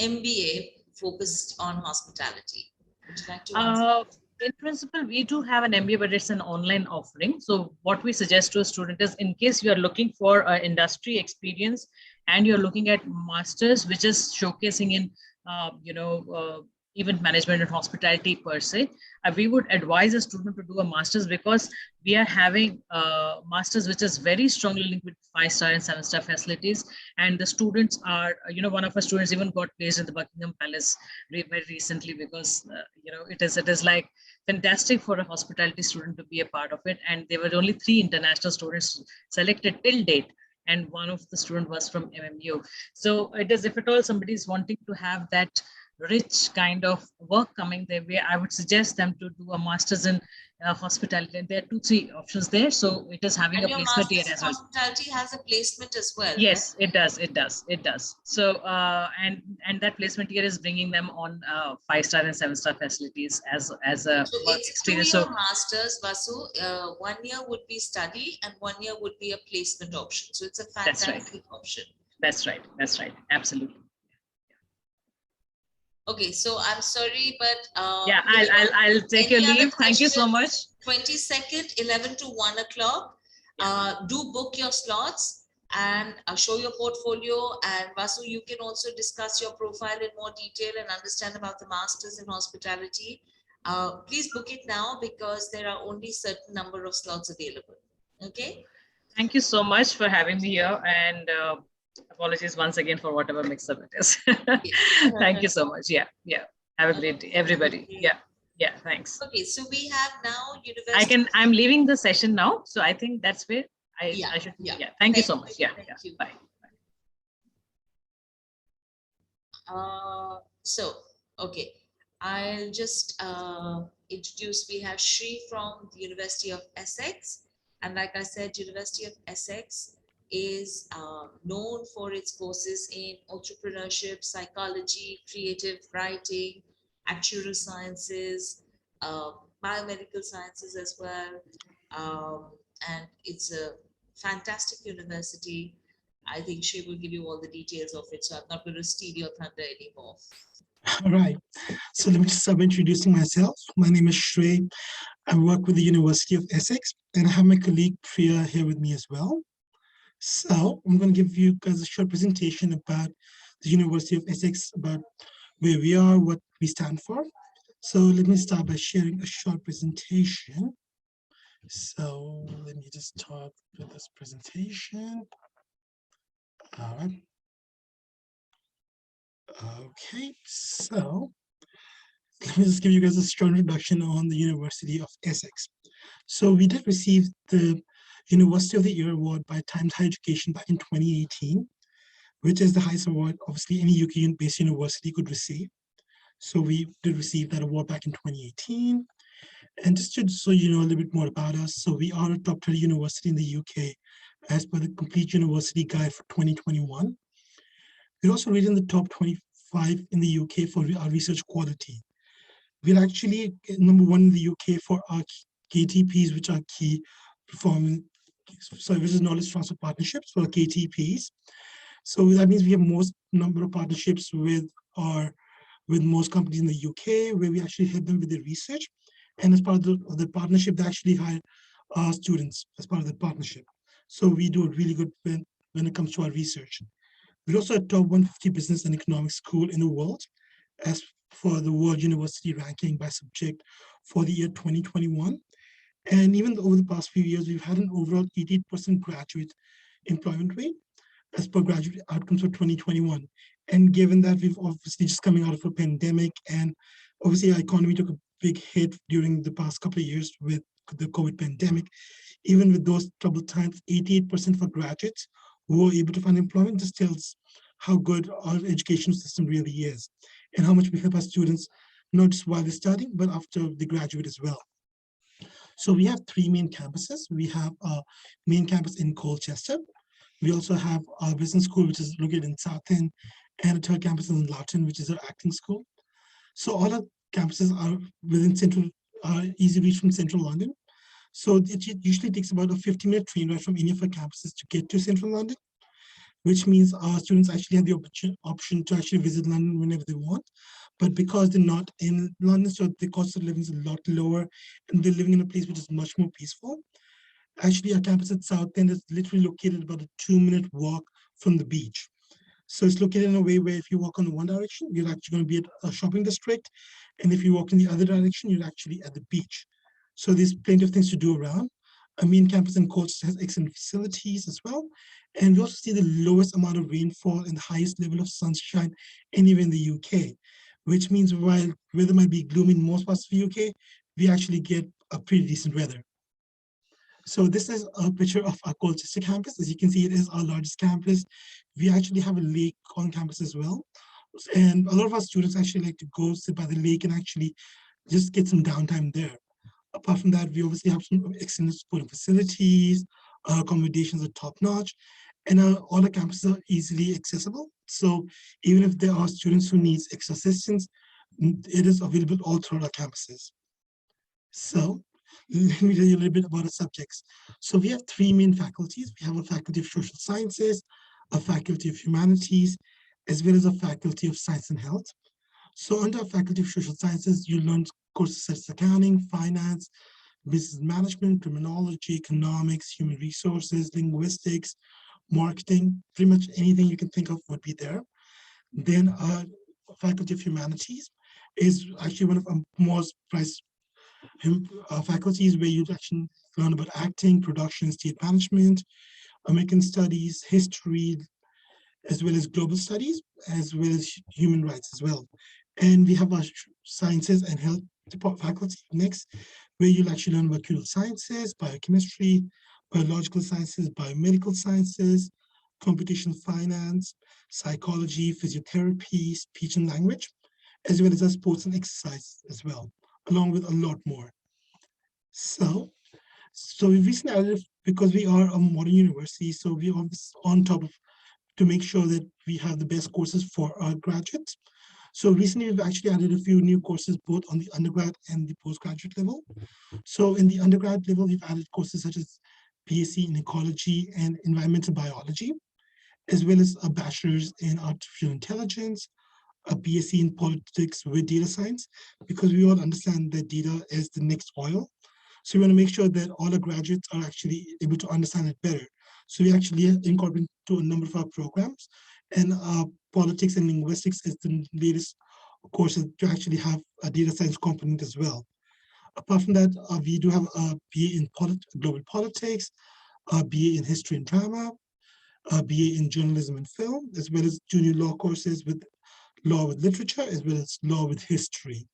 MBA focused on hospitality. Would you like to answer? In principle, we do have an MBA, but it's an online offering. So what we suggest to a student is, in case you are looking for industry experience and you're looking at masters, which is showcasing in, event management and hospitality per se, we would advise a student to do a master's, because we are having masters which is very strongly linked with 5-star and 7-star facilities. And the students are, one of our students even got placed in the Buckingham Palace very recently, because, it is like fantastic for a hospitality student to be a part of it. And there were only 3 international students selected till date, and one of the student was from MMU. So it is, if at all somebody is wanting to have that rich kind of work coming their way, I would suggest them to do a master's in hospitality. And there are 2-3 options there. So it is having And a your placement here master's as in well. hospitality has a placement as well. Yes, right? it does. So and that placement here is bringing them on 5-star and 7-star facilities as a So work it's experience. 2-year So masters, Vasu. 1 year would be study and 1 year would be a placement option. So it's a That's right. fantastic option. That's right. Absolutely. Okay, so I'm sorry, but Yeah, I'll take your any other leave. Thank you so much. 22nd, 11 to 1 o'clock. Do book your slots and show your portfolio. And Vasu, you can also discuss your profile in more detail and understand about the masters in hospitality. Please book it now, because there are only certain number of slots available. Okay. Thank you so much for having me here, and apologies once again for whatever mix-up it is. Thank you so much. Yeah. Have a great day, everybody. Yeah. Thanks. Okay, so we have now university. I'm leaving the session now, so I think that's where I should. Yeah. Thank you so much. Yeah. Thank you. Bye. So, okay, I'll just introduce, we have Shri from the University of Essex. And like I said, University of Essex is known for its courses in entrepreneurship, psychology, creative writing, actuarial sciences, biomedical sciences as well. And it's a fantastic university. I think she will give you all the details of it, so I'm not going to steal your thunder anymore. All right, so let me just start introducing myself. My name is Shrey. I work with the University of Essex, and I have my colleague Priya here with me as well. So I'm going to give you guys a short presentation about the University of Essex, about where we are, what we stand for. So let me start by sharing a short presentation. So let me just start with this presentation. All right. Okay, so let me just give you guys a strong introduction on the University of Essex. So we did receive the University of the Year award by Times Higher Education back in 2018, which is the highest award obviously any UK-based university could receive. So we did receive that award back in 2018. And just so you know a little bit more about us, so we are a top 20 university in the UK as per the Complete University Guide for 2021. We're also rated in the top 25 in the UK for our research quality. We're actually #1 in the UK for our KTPs, which are key performance services knowledge transfer partnerships, for KTPs. So that means we have most number of partnerships with most companies in the UK, where we actually help them with their research. And as part of the partnership, they actually hire our students as part of the partnership. So we do really good when it comes to our research. We're also a top 150 business and economics school in the world, as for the World University Ranking by subject for the year 2021. And even over the past few years, we've had an overall 88% graduate employment rate as per graduate outcomes for 2021. And given that we've obviously just coming out of a pandemic, and obviously our economy took a big hit during the past couple of years with the COVID pandemic, even with those troubled times, 88% for graduates who were able to find employment just tells how good our education system really is and how much we help our students, not just while they're studying, but after they graduate as well. So we have 3 main campuses. We have a main campus in Colchester. We also have our business school, which is located in Southend, and a 3rd campus in Loughton, which is our acting school. So all our campuses are within easy reach from central London. So it usually takes about a 50-minute train ride from any of our campuses to get to central London, which means our students actually have the option to actually visit London whenever they want. but because they're not in London, so the cost of living is a lot lower, and they're living in a place which is much more peaceful. Actually, our campus at South End is literally located about a 2-minute walk from the beach. So it's located in a way where if you walk on one direction, you're actually going to be at a shopping district. And if you walk in the other direction, you're actually at the beach. So there's plenty of things to do around. Our main campus in Colchester has excellent facilities as well. And we also see the lowest amount of rainfall and the highest level of sunshine anywhere in the UK, which means while weather might be gloomy in most parts of the UK, we actually get a pretty decent weather. So this is a picture of our Colchester campus. As you can see, it is our largest campus. We actually have a lake on campus as well. And a lot of our students actually like to go sit by the lake and actually just get some downtime there. Apart from that, we obviously have some excellent supporting facilities, our accommodations are top notch, and all the campuses are easily accessible. So even if there are students who need extra assistance, it is available all throughout our campuses. So let me tell you a little bit about the subjects. So we have 3 main faculties. We have a faculty of social sciences, a faculty of humanities, as well as a faculty of science and health. So under faculty of social sciences, you learn courses such as accounting, finance, business management, criminology, economics, human resources, linguistics, marketing, pretty much anything you can think of would be there. Then faculty of humanities is actually one of our most prized faculties, where you actually learn about acting, production, state management, American studies, history, as well as global studies, as well as human rights as well. And we have our sciences and health faculty next, where you'll actually learn about material sciences, biochemistry, biological sciences, biomedical sciences, computational finance, psychology, physiotherapy, speech and language, as well as our sports and exercise as well, along with a lot more. So we recently added, because we are a modern university, so we are on top of to make sure that we have the best courses for our graduates. So recently we've actually added a few new courses, both on the undergrad and the postgraduate level. So in the undergrad level, we've added courses such as BSc in ecology and environmental biology, as well as a bachelor's in artificial intelligence, a BSc in politics with data science, because we all understand that data is the next oil. So we want to make sure that all our graduates are actually able to understand it better. So we actually incorporate to a number of our programs, and politics and linguistics is the latest course to actually have a data science component as well. Apart from that, we do have a BA in global politics, a BA in history and drama, a BA in journalism and film, as well as junior law courses with law with literature, as well as law with history.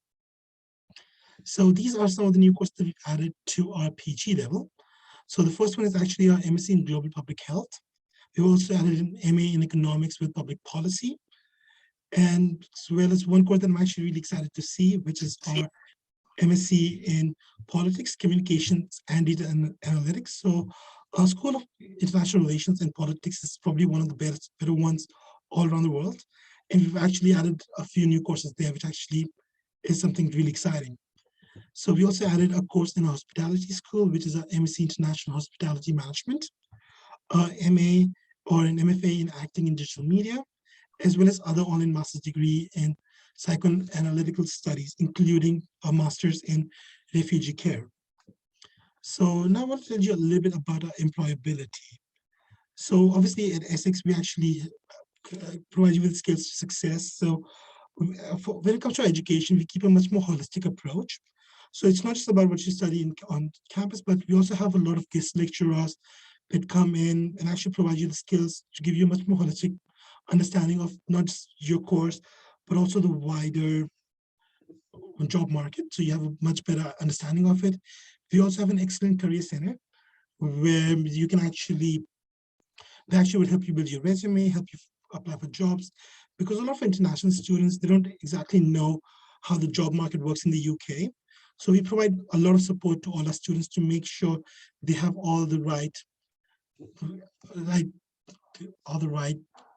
So these are some of the new courses that we've added to our PG level. So the first one is actually our MSc in Global Public Health. We've also added an MA in Economics with Public Policy, and as well as one course that I'm actually really excited to see, which is our MSc in Politics, Communications, and Data Analytics. So our School of International Relations and Politics is probably one of the better ones all around the world. And we've actually added a few new courses there, which actually is something really exciting. So we also added a course in hospitality school, which is our MSc International Hospitality Management, MA or an MFA in Acting and Digital Media, as well as other online master's degree in psychoanalytical studies, including a master's in refugee care. So now I want to tell you a little bit about our employability. So obviously at Essex, we actually provide you with skills to success. So when it comes to education, we keep a much more holistic approach. So it's not just about what you study on campus, but we also have a lot of guest lecturers that come in and actually provide you the skills to give you a much more holistic understanding of not just your course, but also the wider job market. So you have a much better understanding of it. We also have an excellent career center where you can actually, they actually will help you build your resume, help you apply for jobs, because a lot of international students, they don't exactly know how the job market works in the UK. So we provide a lot of support to all our students to make sure they have all the right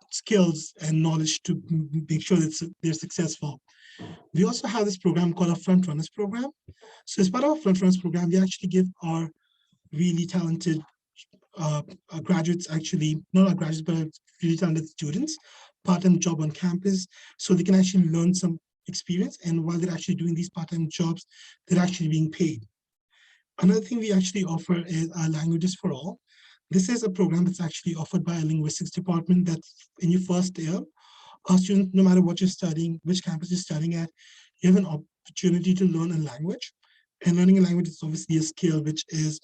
skills and knowledge to make sure that they're successful. We also have this program called a Front Runners program. So as part of our Front Runners program, we actually give our really talented graduates, actually, not our graduates, but really talented students, part-time job on campus, so they can actually learn some experience, and while they're actually doing these part-time jobs, they're actually being paid. Another thing we actually offer is Languages for All. This is a program that's actually offered by a linguistics department that in your first year, a student, no matter what you're studying, which campus you're studying at, you have an opportunity to learn a language. And learning a language is obviously a skill which is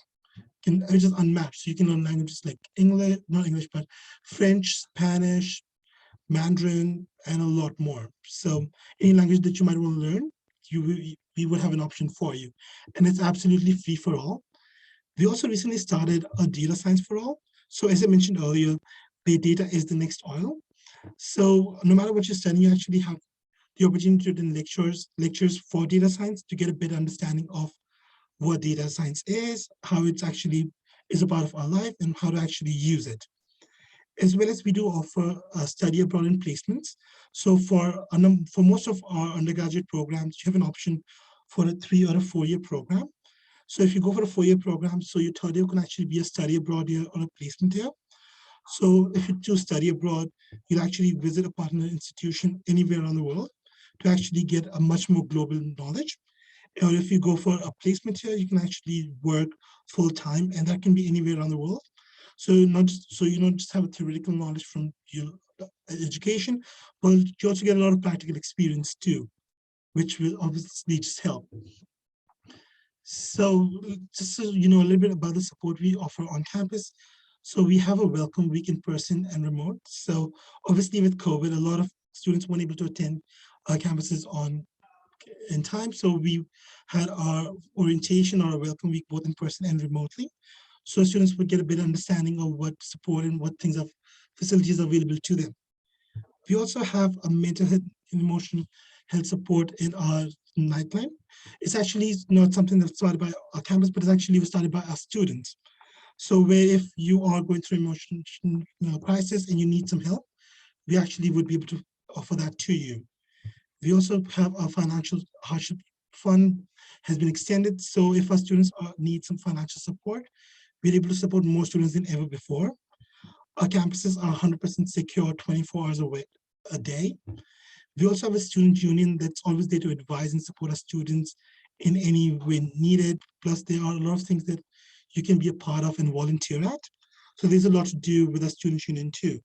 unmatched. So you can learn languages like English, not English, but French, Spanish, Mandarin, and a lot more. So any language that you might want to learn, we would have an option for you. And it's absolutely free for all. We also recently started a data science for all. So as I mentioned earlier, the data is the next oil. So no matter what you're studying, you actually have the opportunity to attend lectures for data science to get a better understanding of what data science is, how it's actually is a part of our life, and how to actually use it. As well as we do offer study abroad and placements. So for most of our undergraduate programs, you have an option for a 3 or a 4 year program. So if you go for a 4 year program, so your third year can actually be a study abroad year or a placement year. So if you choose study abroad, you'll actually visit a partner institution anywhere around the world to actually get a much more global knowledge. Or if you go for a placement here, you can actually work full time, and that can be anywhere around the world. So you don't just have a theoretical knowledge from your education, but you also get a lot of practical experience too, which will obviously just help. So just so you know a little bit about the support we offer on campus. So we have a welcome week in person and remote. So obviously with COVID, a lot of students weren't able to attend our campuses in time. So we had our orientation or our welcome week both in person and remotely. So students would get a better understanding of what support and what things of facilities are available to them. We also have a mental health and emotional health support in our nightline. It's actually not something that's started by our campus, but it's actually started by our students. So where if you are going through emotional crisis and you need some help, we actually would be able to offer that to you. We also have our financial hardship fund has been extended. So if our students need some financial support, we're able to support more students than ever before. Our campuses are 100% secure 24 hours a day. We also have a student union that's always there to advise and support our students in any way needed. Plus, there are a lot of things that you can be a part of and volunteer at. So there's a lot to do with our student union too.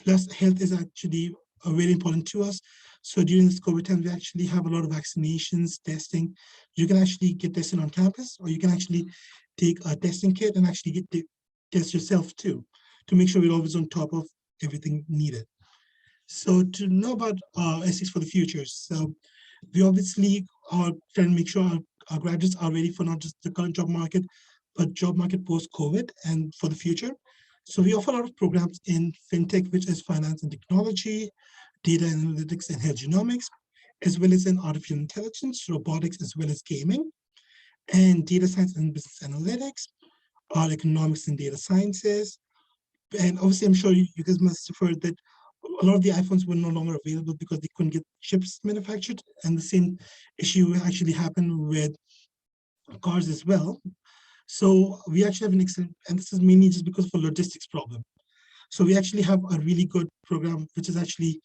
Plus, health is actually very important to us. So during this COVID time, we actually have a lot of vaccinations, testing. You can actually get tested on campus, or you can actually take a testing kit and actually test yourself too, to make sure we're always on top of everything needed. So to know about Essex for the future, so we obviously are trying to make sure our graduates are ready for not just the current job market, but job market post-COVID and for the future. So we offer a lot of programs in fintech, which is finance and technology, data analytics and health genomics, as well as in artificial intelligence, robotics, as well as gaming, and data science and business analytics, our economics and data sciences. And obviously, I'm sure you guys must have heard that a lot of the iPhones were no longer available because they couldn't get chips manufactured. And the same issue actually happened with cars as well. So we actually have an excellent, and this is mainly just because of a logistics problem. So we actually have a really good program, which is actually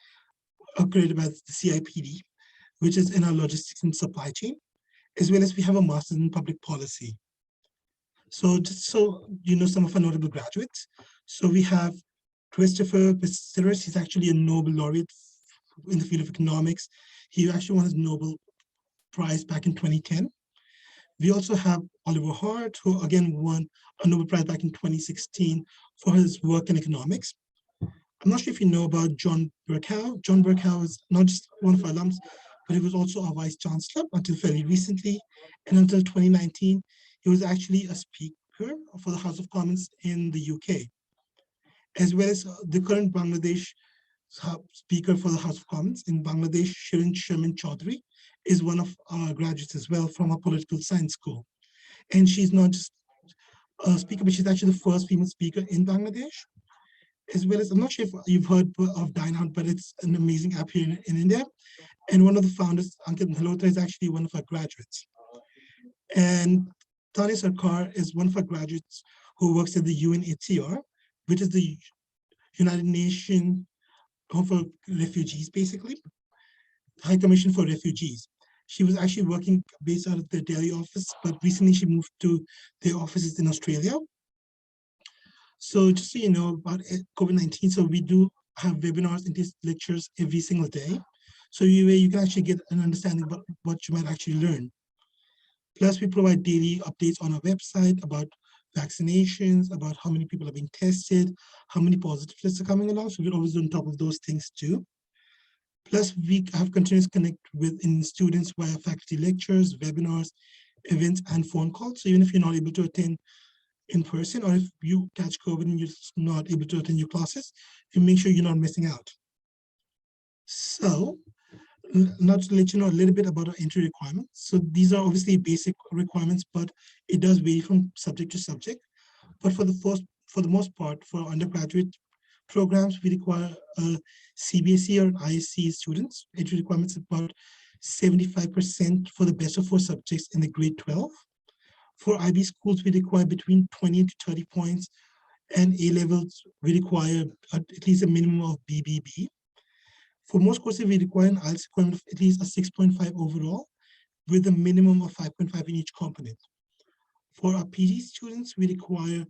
created by the CIPD, which is in our logistics and supply chain, as well as we have a master's in public policy. So just so you know some of our notable graduates. So we have Christopher Pissiris. He's actually a Nobel laureate in the field of economics. He actually won his Nobel Prize back in 2010. We also have Oliver Hart, who again won a Nobel Prize back in 2016 for his work in economics. I'm not sure if you know about John Bercow. John Bercow is not just one of our alums, but he was also our vice chancellor until fairly recently. And until 2019, he was actually a speaker for the House of Commons in the UK, as well as the current Bangladesh speaker for the House of Commons in Bangladesh, Shirin Sherman Chaudhry, is one of our graduates as well from our political science school. And she's not just a speaker, but she's actually the first female speaker in Bangladesh. As well as, I'm not sure if you've heard of Dine Out, but it's an amazing app here in India. And one of the founders, Ankit Malhotra, is actually one of our graduates. And Tanya Sarkar is one of our graduates who works at the UNHCR, which is the United Nations Home for Refugees, basically. High Commission for Refugees. She was actually working based out of the Delhi office, but recently she moved to their offices in Australia. So just so you know about COVID-19, so we do have webinars and these lectures every single day. So you can actually get an understanding about what you might actually learn. Plus, we provide daily updates on our website about vaccinations, about how many people are being tested, how many positive tests are coming along. So we're always on top of those things too. Plus, we have continuous connect with students via faculty lectures, webinars, events, and phone calls. So even if you're not able to attend in person, or if you catch COVID and you're not able to attend your classes, you make sure you're not missing out. So now to let you know a little bit about our entry requirements. So these are obviously basic requirements, but it does vary from subject to subject. But for the most part, for undergraduate programs, we require CBSE or ISC students. Entry requirements about 75% for the best of 4 subjects in the grade 12. For IB schools, we require between 20 to 30 points, and A levels, we require at least a minimum of BBB. For most courses, we require an IELTS requirement of at least a 6.5 overall, with a minimum of 5.5 in each component. For our PG students, we require,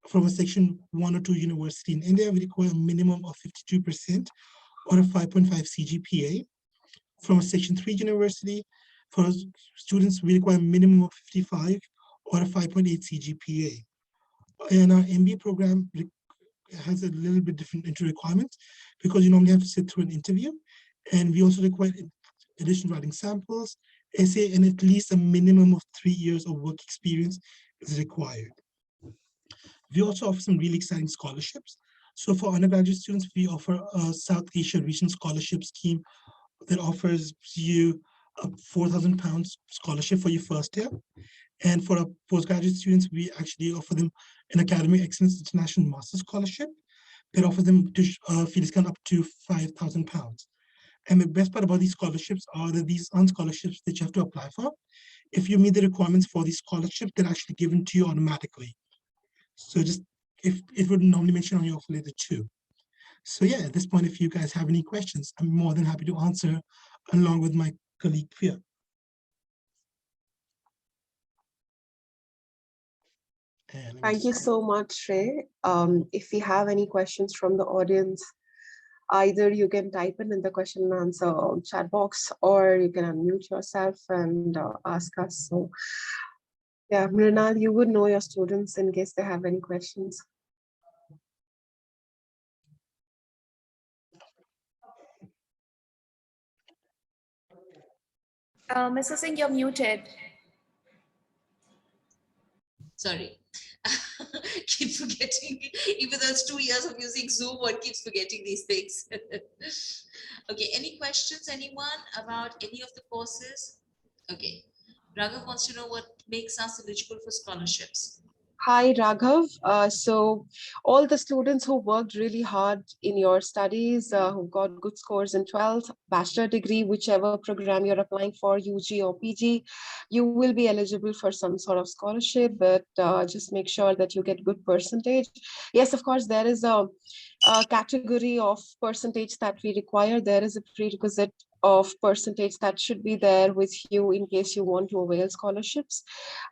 from a section 1 or 2 university in India, we require a minimum of 52% or a 5.5 CGPA. From a section 3 university, for students, we require a minimum of 55 or a 5.8 CGPA. And our MBA program has a little bit different entry requirements because you normally have to sit through an interview. And we also require additional writing samples, essay, and at least a minimum of 3 years of work experience is required. We also offer some really exciting scholarships. So for undergraduate students, we offer a South Asia Regional Scholarship Scheme that offers you a £4,000 scholarship for your first year. And for our postgraduate students, we actually offer them an Academic Excellence International Master Scholarship that offers them to fee discount up to £5,000. And the best part about these scholarships are that these aren't scholarships that you have to apply for. If you meet the requirements for these scholarships, they're actually given to you automatically. So just if it would normally mention on your offer letter too. So yeah, at this point, if you guys have any questions, I'm more than happy to answer along with my colleague Priya. Thank you so much, Ray. If we have any questions from the audience, either you can type in the question and answer chat box, or you can unmute yourself and ask us. So yeah, Mrinal, you would know your students in case they have any questions. Mr. Singh, you're muted. Sorry. Keep forgetting, even though it's 2 years of using Zoom, one keeps forgetting these things. Okay, any questions, anyone, about any of the courses? Okay, Raghav wants to know what makes us eligible for scholarships. Hi, Raghav. So all the students who worked really hard in your studies, who got good scores in 12th, bachelor degree, whichever program you're applying for, UG or PG, you will be eligible for some sort of scholarship, but just make sure that you get good percentage. Yes, of course, there is a category of percentage that we require. There is a prerequisite of percentage that should be there with you in case you want to avail scholarships.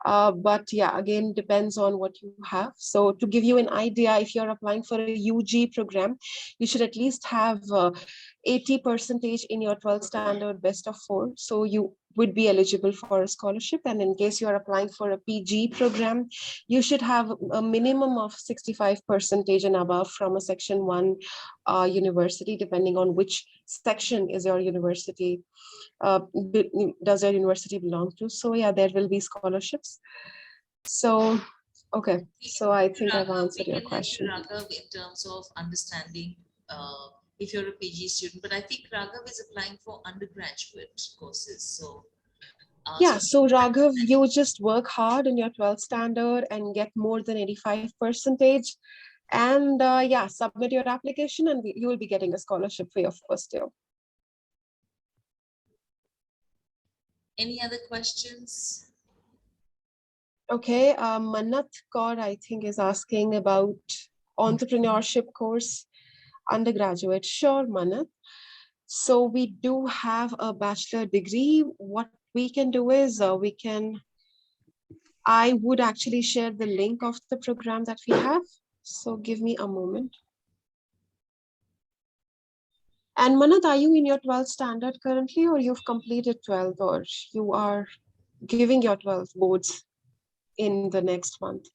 But yeah, again, depends on what you have. So to give you an idea, if you're applying for a UG program, you should at least have 80% in your 12th standard best of 4. So you would be eligible for a scholarship. And in case you're applying for a PG program, you should have a minimum of 65% and above from a section 1 university, depending on which section is your university, does your university belong to. So yeah, there will be scholarships. So, okay, so I think I've answered your question. Raghav, in terms of understanding if you're a PG student, but I think Raghav is applying for undergraduate courses. So yeah, so Raghav, you just work hard in your 12th standard and get more than 85%. And yeah, submit your application and you will be getting a scholarship for your first year. Any other questions? Okay, Manat Kaur, I think, is asking about entrepreneurship course, undergraduate. Sure, Manat. So we do have a bachelor degree. What we can do is I would actually share the link of the program that we have. So give me a moment. And Manat, are you in your 12th standard currently, or you've completed 12th, or you are giving your 12th boards in the next month?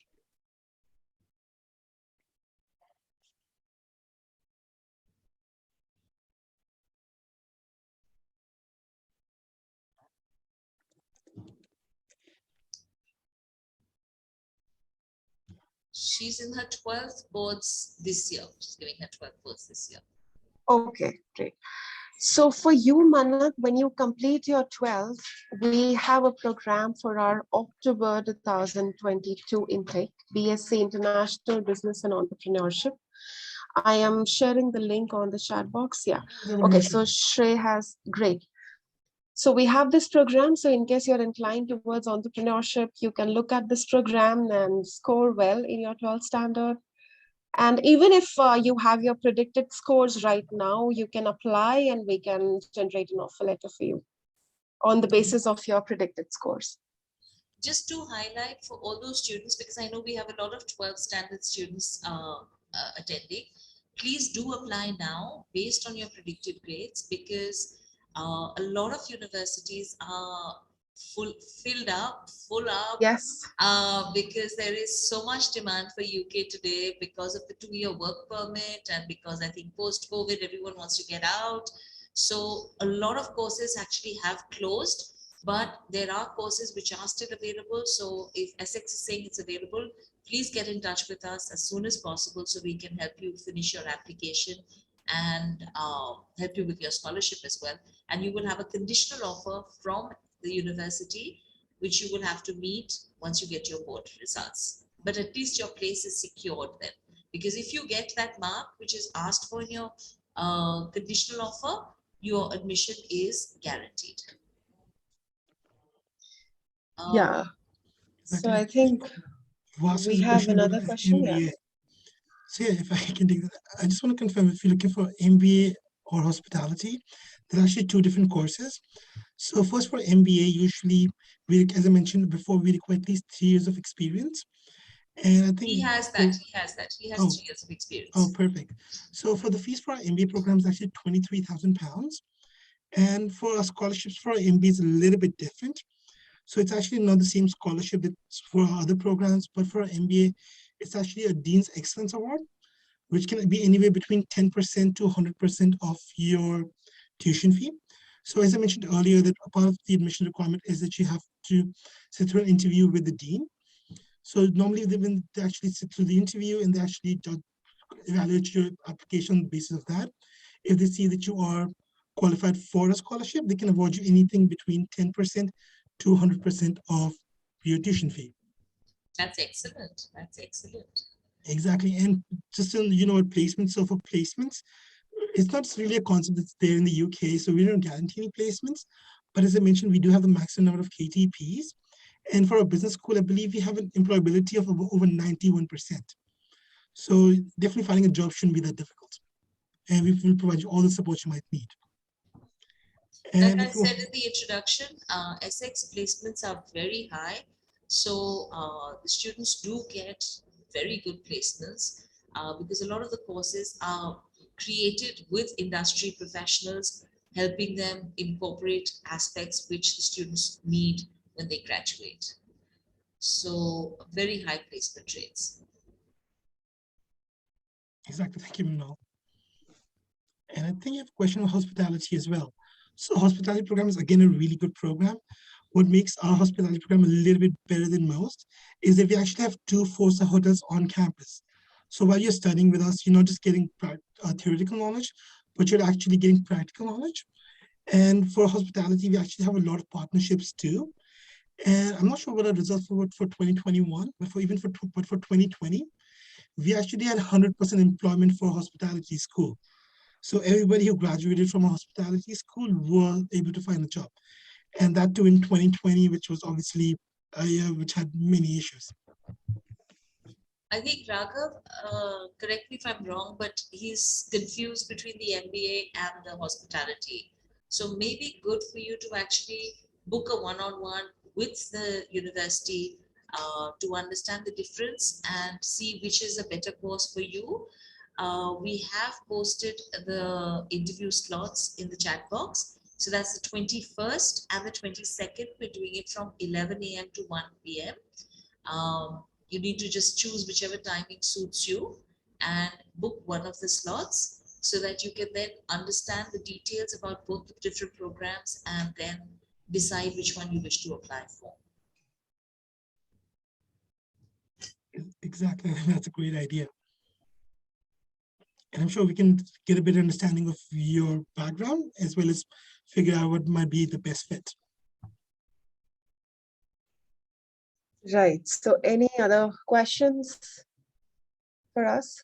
She's in her 12th boards this year. She's giving her 12th boards this year. Okay, great. So for you, Manat, when you complete your 12th, we have a program for our October 2022 intake, BSc International Business and Entrepreneurship. I am sharing the link on the chat box. Yeah. Okay, so Shrey has, great. So we have this program. So in case you're inclined towards entrepreneurship, you can look at this program and score well in your 12th standard. And even if you have your predicted scores right now, you can apply and we can generate an offer letter for you on the basis of your predicted scores. Just to highlight for all those students, because I know we have a lot of 12th standard students attending, please do apply now based on your predicted grades, because a lot of universities are full up. Yes. Because there is so much demand for UK today because of the 2-year work permit, and because I think post-COVID everyone wants to get out. So a lot of courses actually have closed, but there are courses which are still available. So if Essex is saying it's available, please get in touch with us as soon as possible so we can help you finish your application and help you with your scholarship as well. And you will have a conditional offer from the university, which you will have to meet once you get your board results. But at least your place is secured then. Because if you get that mark, which is asked for in your conditional offer, your admission is guaranteed. Yeah. So I think we have another question. Yeah. So yeah, if I can take that, I just want to confirm, if you're looking for MBA or hospitality, there are actually two different courses. So first, for MBA, usually we, as I mentioned before, we require at least 3 years of experience. And I think he has that. He has 3 years of experience. Oh, perfect. So for the fees for our MBA program is actually £23,000. And for our scholarships for our MBA is a little bit different. So it's actually not the same scholarship that's for our other programs, but for our MBA, it's actually a Dean's Excellence Award, which can be anywhere between 10% to 100% of your tuition fee. So as I mentioned earlier, that a part of the admission requirement is that you have to sit through an interview with the dean. So normally when they actually sit through the interview and they actually evaluate your application on the basis of that. If they see that you are qualified for a scholarship, they can award you anything between 10% to 100% of your tuition fee. That's excellent. That's excellent. Exactly. And just in, placements. So for placements, it's not really a concept that's there in the UK. So we don't guarantee any placements. But as I mentioned, we do have the maximum number of KTPs. And for a business school, I believe we have an employability of over 91%. So definitely finding a job shouldn't be that difficult. And we will provide you all the support you might need. And like I said in the introduction, Essex placements are very high. So the students do get very good placements because a lot of the courses are created with industry professionals, helping them incorporate aspects which the students need when they graduate. So very high placement rates. Exactly, thank you, Minal. And I think you have a question on hospitality as well. So hospitality program is again a really good program. What makes our hospitality program a little bit better than most is that we actually have 2 4-star hotels on campus. So while you're studying with us, you're not just getting theoretical knowledge, but you're actually getting practical knowledge. And for hospitality, we actually have a lot of partnerships too. And I'm not sure what our results were for 2021, but for 2020, we actually had 100% employment for hospitality school. So everybody who graduated from a hospitality school was able to find a job. And that too in 2020, which was obviously a year which had many issues. I think Raghav, correct me if I'm wrong, but he's confused between the MBA and the hospitality. So maybe good for you to actually book a one-on-one with the university to understand the difference and see which is a better course for you. We have posted the interview slots in the chat box. So that's the 21st and the 22nd. We're doing it from 11 a.m. to 1 p.m. You need to just choose whichever timing suits you and book one of the slots so that you can then understand the details about both the different programs and then decide which one you wish to apply for. Exactly, I think that's a great idea. And I'm sure we can get a better understanding of your background as well as figure out what might be the best fit. Right. So any other questions for us?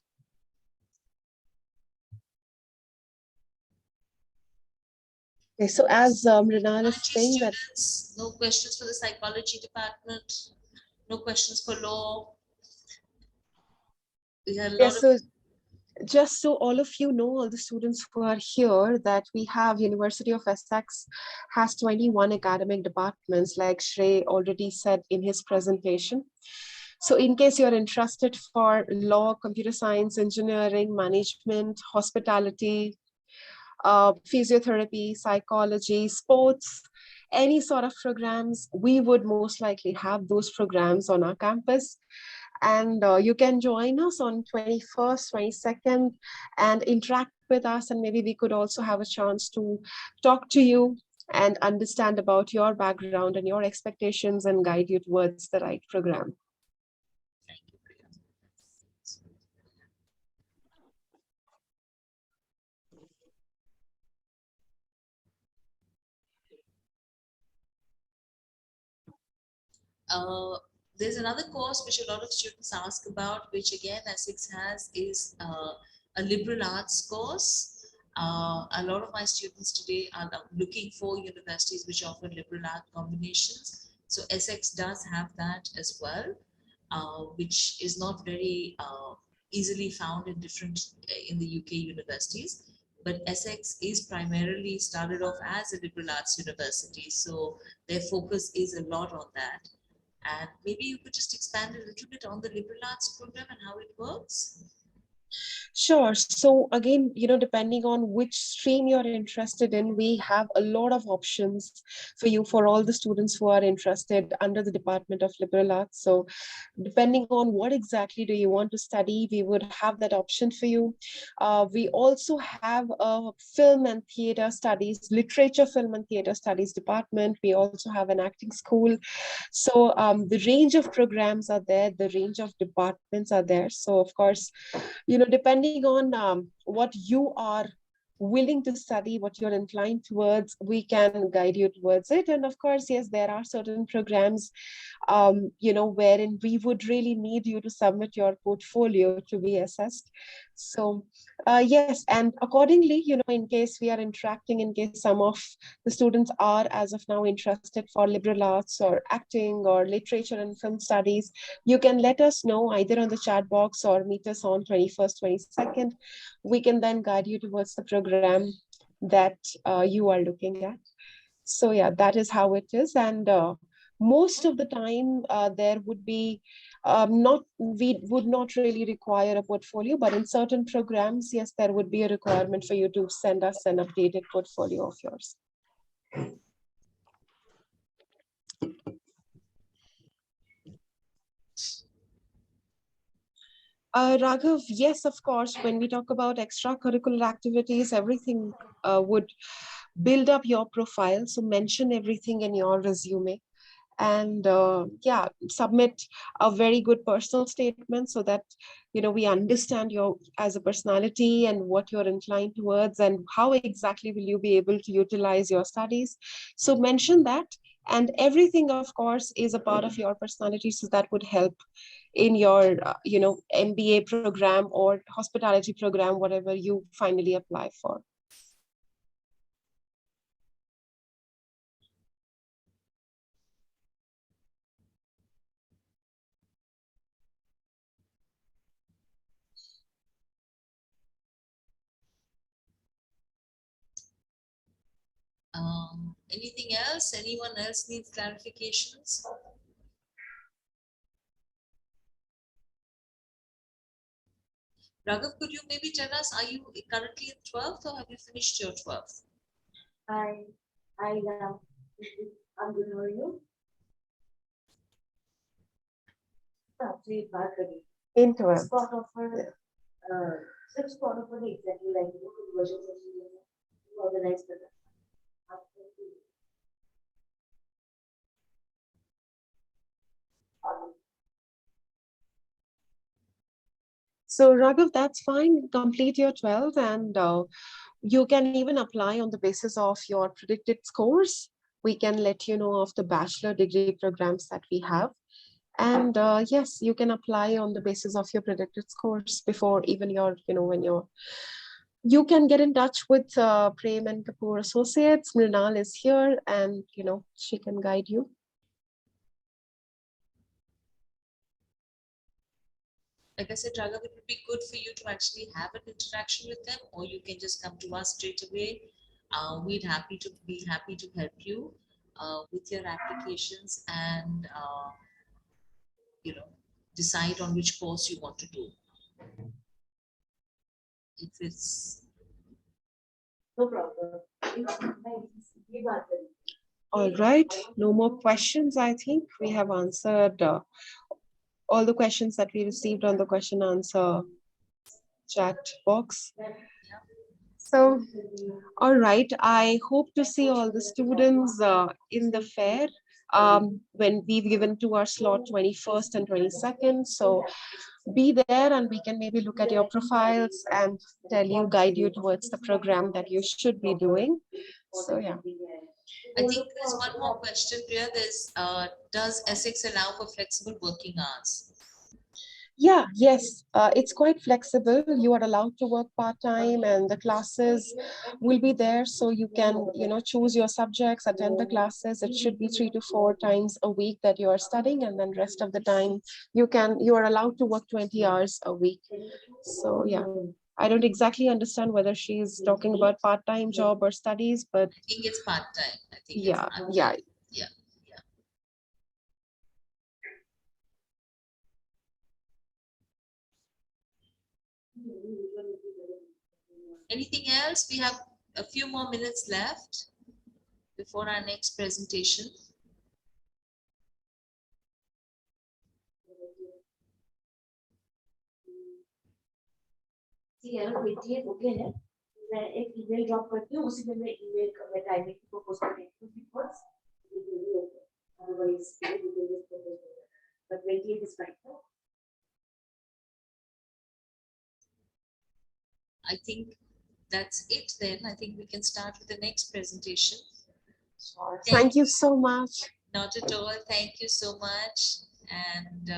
Okay, so as Mrinal is Psychology saying that, students, no questions for the psychology department, no questions for law. We had a lot yes, of so just so all of you know, all the students who are here, that we have University of Essex has 21 academic departments, like Shrey already said in his presentation. So in case you're interested for law, computer science, engineering, management, hospitality, physiotherapy, psychology, sports, any sort of programs, we would most likely have those programs on our campus. And you can join us on 21st, 22nd and interact with us. And maybe we could also have a chance to talk to you and understand about your background and your expectations and guide you towards the right program. There's another course which a lot of students ask about, which again Essex has, is a liberal arts course. A lot of my students today are looking for universities which offer liberal art combinations. So Essex does have that as well, which is not very easily found in different in the UK universities. But Essex is primarily started off as a liberal arts university, so their focus is a lot on that. And maybe you could just expand a little bit on the liberal arts program and how it works. Sure. So again, depending on which stream you're interested in, we have a lot of options for you, for all the students who are interested under the Department of Liberal Arts. So depending on what exactly do you want to study, we would have that option for you. We also have a film and theater studies, literature, film and theater studies department. We also have an acting school. So the range of programs are there, the range of departments are there. So of course, depending on what you are willing to study, what you're inclined towards, we can guide you towards it. And of course, yes, there are certain programs, wherein we would really need you to submit your portfolio to be assessed. So yes, and accordingly, in case we are interacting, in case some of the students are as of now interested for liberal arts or acting or literature and film studies, you can let us know either on the chat box or meet us on 21st, 22nd. We can then guide you towards the program that you are looking at. So yeah, that is how it is. And most of the time there would be we would not really require a portfolio, but in certain programs, yes, there would be a requirement for you to send us an updated portfolio of yours. Raghav, yes, of course, when we talk about extracurricular activities, everything would build up your profile. So mention everything in your resume. And yeah, submit a very good personal statement so that we understand you as a personality and what you're inclined towards and how exactly will you be able to utilize your studies. So mention that, and everything of course is a part of your personality, so that would help in your MBA program or hospitality program, whatever you finally apply for. Anything else? Anyone else needs clarifications? Raghav, could you maybe tell us, are you currently in 12th or have you finished your 12th? I am. I'm good. How are you? In 12. Spot offer. Such spot offer exactly like conversion session organized for that. So Raghav, that's fine. Complete your 12th and you can even apply on the basis of your predicted scores. We can let you know of the bachelor degree programs that we have. And yes, you can apply on the basis of your predicted scores before even your, when you can get in touch with Prem and Kapur Associates. Mrinal is here and, she can guide you. Like I said, Raghav, it would be good for you to actually have an interaction with them, or you can just come to us straight away. We'd be happy to help you with your applications and decide on which course you want to do. If it's No problem. All right, no more questions. I think we have answered all the questions that we received on the question answer chat box. So, all right, I hope to see all the students in the fair when we've given to our slot 21st and 22nd. So be there and we can maybe look at your profiles and guide you towards the program that you should be doing. So yeah. I think there's one more question, Priya. Does Essex allow for flexible working hours? Yeah, yes, it's quite flexible. You are allowed to work part-time and the classes will be there. So you can, choose your subjects, attend the classes. It should be 3 to 4 times a week that you are studying. And then rest of the time you are allowed to work 20 hours a week. So yeah, I don't exactly understand whether she's talking about part-time job or studies, but I think it's part-time. I think yeah, it's part-time. yeah. Yeah. Anything else? We have a few more minutes left before our next presentation. See, BTS okay है. मैं एक email drop करती हूँ. उसी में मैं email मैं timing को post करेंगी because it will be okay. Otherwise, it will be just but 28 is fine. I think that's it then. I think we can start with the next presentation. Thank you so much. Not at all. Thank you so much. And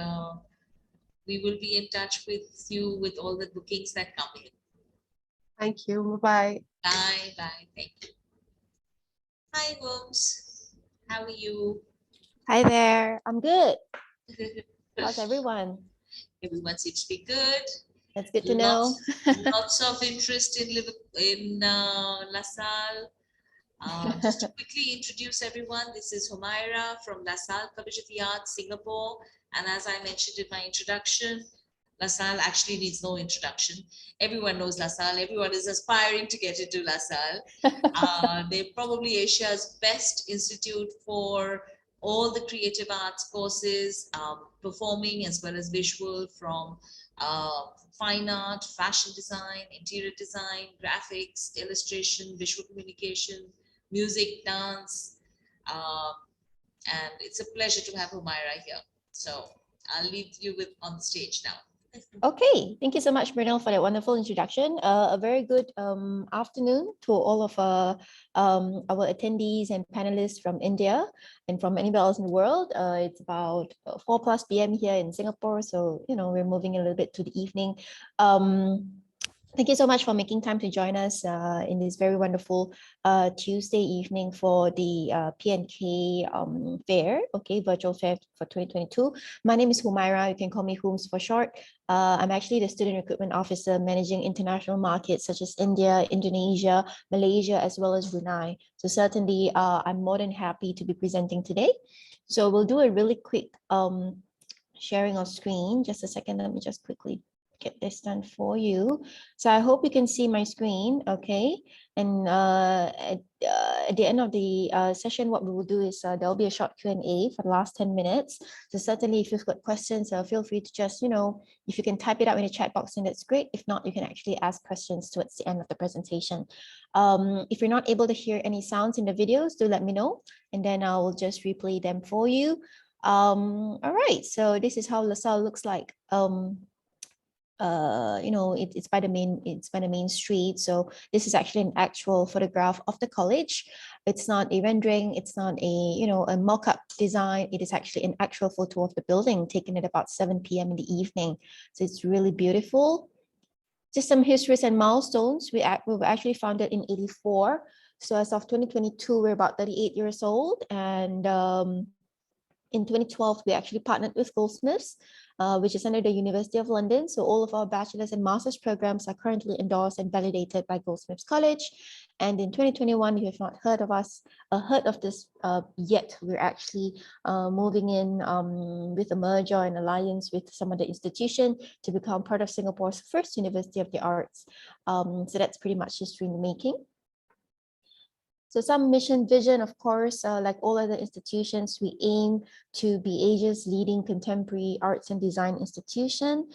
we will be in touch with you with all the bookings that come in. Thank you. Bye-bye. Bye. Bye. Thank you. Hi, Holmes. How are you? Hi there. I'm good. How's everyone? Everyone seems to be good. That's good to know. Lots of interest in LASALLE. Just to quickly introduce everyone, this is Humaira from LASALLE College of the Arts, Singapore. And as I mentioned in my introduction, LASALLE actually needs no introduction. Everyone knows LASALLE. Everyone is aspiring to get into LASALLE. They're probably Asia's best institute for all the creative arts courses, performing as well as visual, from fine art, fashion design, interior design, graphics, illustration, visual communication, music, dance. And it's a pleasure to have Humaira here. So I'll leave you on the stage now. Okay, thank you so much, Brunel, for that wonderful introduction. A very good afternoon to all of our attendees and panelists from India and from anywhere else in the world. It's about 4+ p.m. here in Singapore, so we're moving a little bit to the evening. Thank you so much for making time to join us in this very wonderful Tuesday evening for the PNK fair, okay, virtual fair for 2022. My name is Humaira. You can call me Hooms for short. I'm actually the Student Recruitment Officer managing international markets such as India, Indonesia, Malaysia, as well as Brunei. So certainly I'm more than happy to be presenting today. So we'll do a really quick sharing of screen. Just a second, let me just quickly get this done for you. So I hope you can see my screen, okay? And at the end of the session, what we will do is there'll be a short Q&A for the last 10 minutes. So certainly if you've got questions, feel free to just, if you can type it out in the chat box, then that's great. If not, you can actually ask questions towards the end of the presentation. If you're not able to hear any sounds in the videos, do let me know, and then I will just replay them for you. All right, so this is how LaSalle looks like. It's by the main street. So this is actually an actual photograph of the college. It's not a rendering, it's not a mock-up design. It is actually an actual photo of the building taken at about 7 p.m. in the evening. So it's really beautiful. Just some histories and milestones. We were actually founded in 84. So as of 2022, we're about 38 years old. And in 2012, we actually partnered with Goldsmiths, which is under the University of London. So all of our bachelor's and master's programs are currently endorsed and validated by Goldsmiths College. And in 2021, you have not heard of this yet. We're actually moving in with a merger and alliance with some other institution to become part of Singapore's first University of the Arts. So that's pretty much history in the making. So some mission vision, of course, like all other institutions, we aim to be Asia's leading contemporary arts and design institution.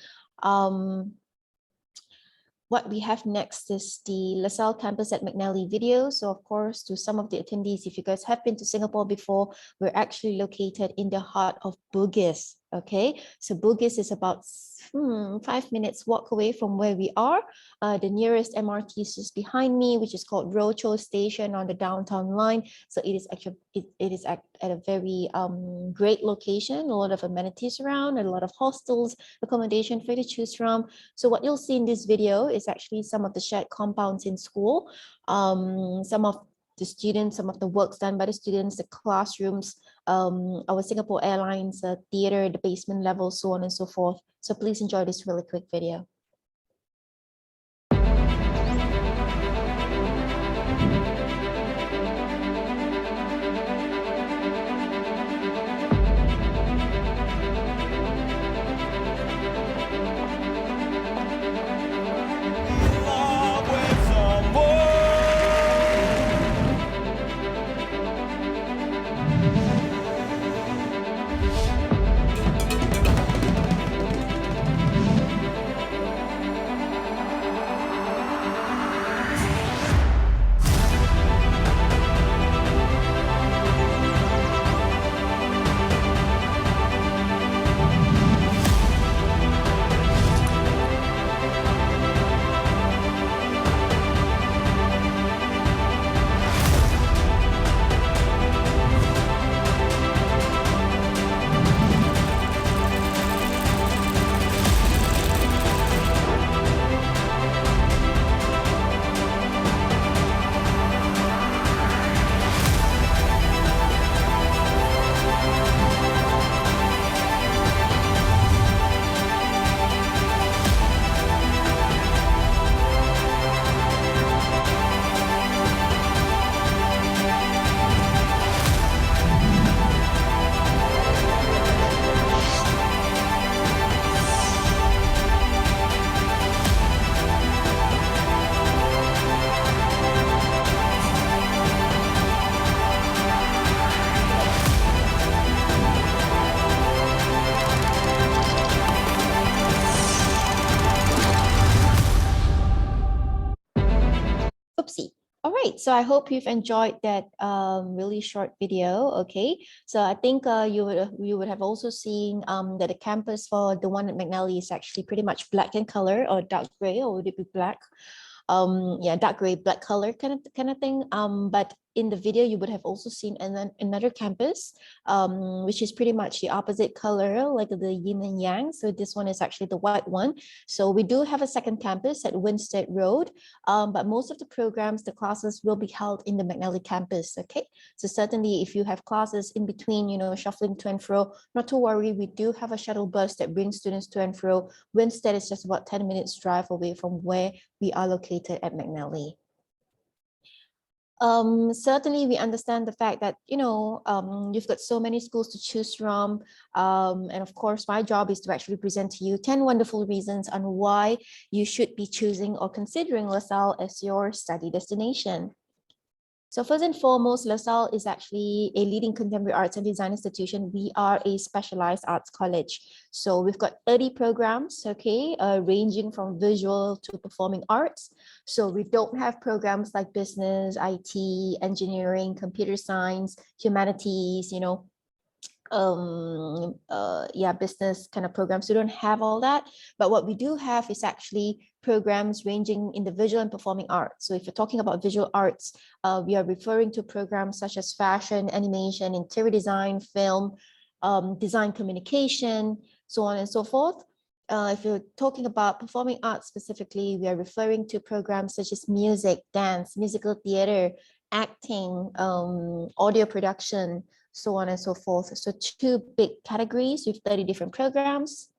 What we have next is the LaSalle campus at McNally video. So of course, to some of the attendees, if you guys have been to Singapore before, we're actually located in the heart of Bugis. Okay, so Bugis is about 5 minutes walk away from where we are. The nearest MRT is just behind me, which is called Rochor Station on the downtown line. So it is actually it is at a very great location, a lot of amenities around, a lot of hostels, accommodation for you to choose from. So what you'll see in this video is actually some of the shared compounds in school, some of the students, some of the works done by the students, the classrooms, our Singapore Airlines theater, the basement level, so on and so forth. So please enjoy this really quick video. Oopsie. All right, so I hope you've enjoyed that really short video. Okay, so I think you would have also seen that the campus for the one at McNally is actually pretty much black in color, or dark gray, or would it be black? yeah, dark gray, black color kind of thing. But in the video, you would have also seen another campus, which is pretty much the opposite color, like the yin and yang. So this one is actually the white one. So we do have a second campus at Winstead Road, but most of the programs, the classes will be held in the McNally campus, okay? So certainly if you have classes in between, you know, shuffling to and fro, not to worry, we do have a shuttle bus that brings students to and fro. Winstead is just about 10 minutes drive away from where we are located at McNally. Certainly we understand the fact that, you know, you've got so many schools to choose from. And of course, my job is to actually present to you 10 wonderful reasons on why you should be choosing or considering LaSalle as your study destination. So first and foremost, LaSalle is actually a leading contemporary arts and design institution. We are a specialized arts college. So we've got 30 programs, okay, ranging from visual to performing arts. So we don't have programs like business, IT, engineering, computer science, humanities, you know, yeah, business kind of programs. We don't have all that, but what we do have is actually programs ranging in the visual and performing arts. So if you're talking about visual arts, we are referring to programs such as fashion, animation, interior design, film, design communication, so on and so forth. If you're talking about performing arts specifically, we are referring to programs such as music, dance, musical theater, acting, audio production, so on and so forth. So 2 big categories with 30 different programs.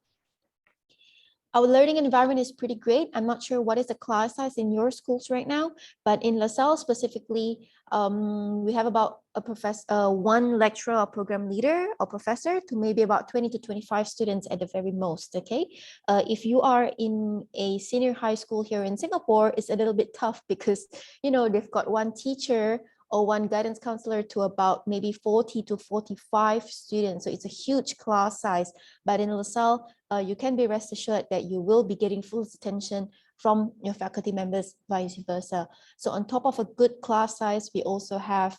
Our learning environment is pretty great. I'm not sure what is the class size in your schools right now, but in LaSalle specifically, we have about a professor, 1 lecturer or program leader or professor to maybe about 20 to 25 students at the very most, okay? If you are in a senior high school here in Singapore, it's a little bit tough because, you know, they've got 1 teacher or 1 guidance counselor to about maybe 40 to 45 students. So it's a huge class size. But in LaSalle, you can be rest assured that you will be getting full attention from your faculty members, vice versa. So on top of a good class size, we also have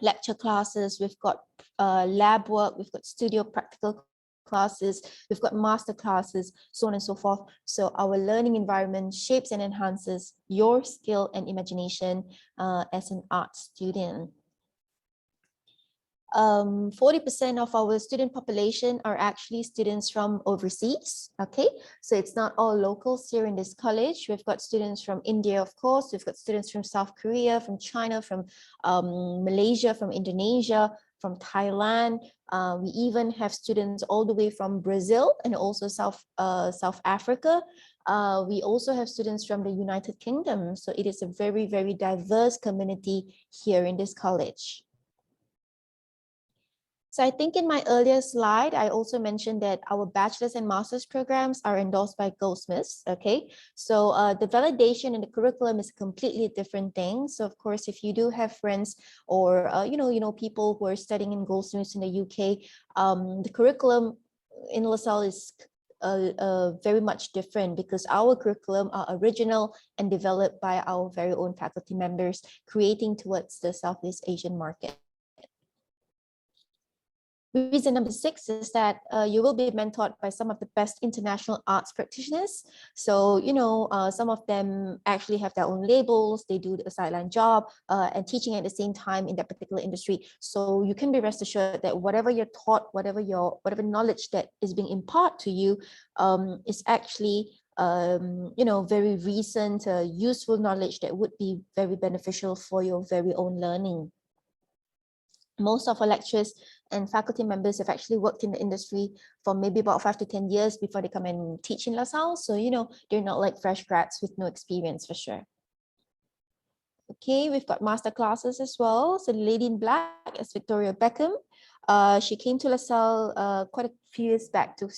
lecture classes, we've got lab work, we've got studio practical classes, we've got master classes, so on and so forth. So our learning environment shapes and enhances your skill and imagination as an art student. 40% of our student population are actually students from overseas, okay? So it's not all locals here in this college. We've got students from India, of course. We've got students from South Korea, from China, from Malaysia, from Indonesia, from Thailand. We even have students all the way from Brazil and also South Africa. We also have students from the United Kingdom. So it is a very, very diverse community here in this college. So I think in my earlier slide, I also mentioned that our bachelor's and master's programs are endorsed by Goldsmiths, okay? So the validation in the curriculum is a completely different thing. So of course, if you do have friends or, you know, people who are studying in Goldsmiths in the UK, the curriculum in LaSalle is very much different because our curriculum are original and developed by our very own faculty members, creating towards the Southeast Asian market. Reason number 6 is that you will be mentored by some of the best international arts practitioners. So, you know, some of them actually have their own labels, they do a sideline job and teaching at the same time in that particular industry. So you can be rest assured that whatever you're taught, whatever knowledge that is being imparted to you is actually you know, very recent, useful knowledge that would be very beneficial for your very own learning. Most of our lecturers and faculty members have actually worked in the industry for maybe about 5 to 10 years before they come and teach in LaSalle. So, you know, they're not like fresh grads with no experience for sure. Okay, we've got master classes as well. So the lady in black is Victoria Beckham. She came to LaSalle quite a few years back to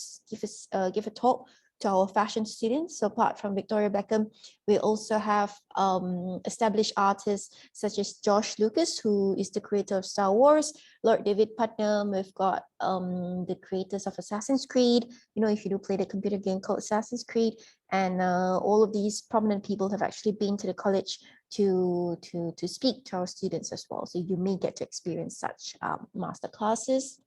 give a talk to our fashion students. So apart from Victoria Beckham, we also have established artists such as Josh Lucas, who is the creator of Star Wars, Lord David Putnam. We've got the creators of Assassin's Creed, you know, if you do play the computer game called Assassin's Creed, and all of these prominent people have actually been to the college to speak to our students as well. So you may get to experience such master classes.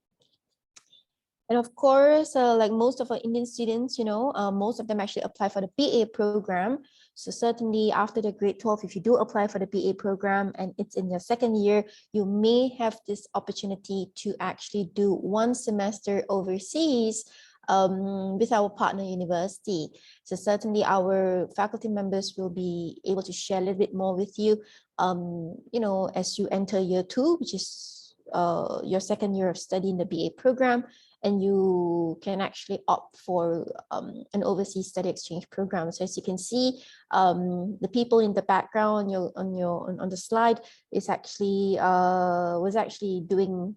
And of course, like most of our Indian students, most of them actually apply for the BA program. So certainly after the grade 12, if you do apply for the BA program and it's in your second year, you may have this opportunity to actually do 1 semester overseas with our partner university. So certainly our faculty members will be able to share a little bit more with you, as you enter year 2, which is your second year of study in the BA program, and you can actually opt for an overseas study exchange program. So as you can see, the people in the background on the slide is actually was actually doing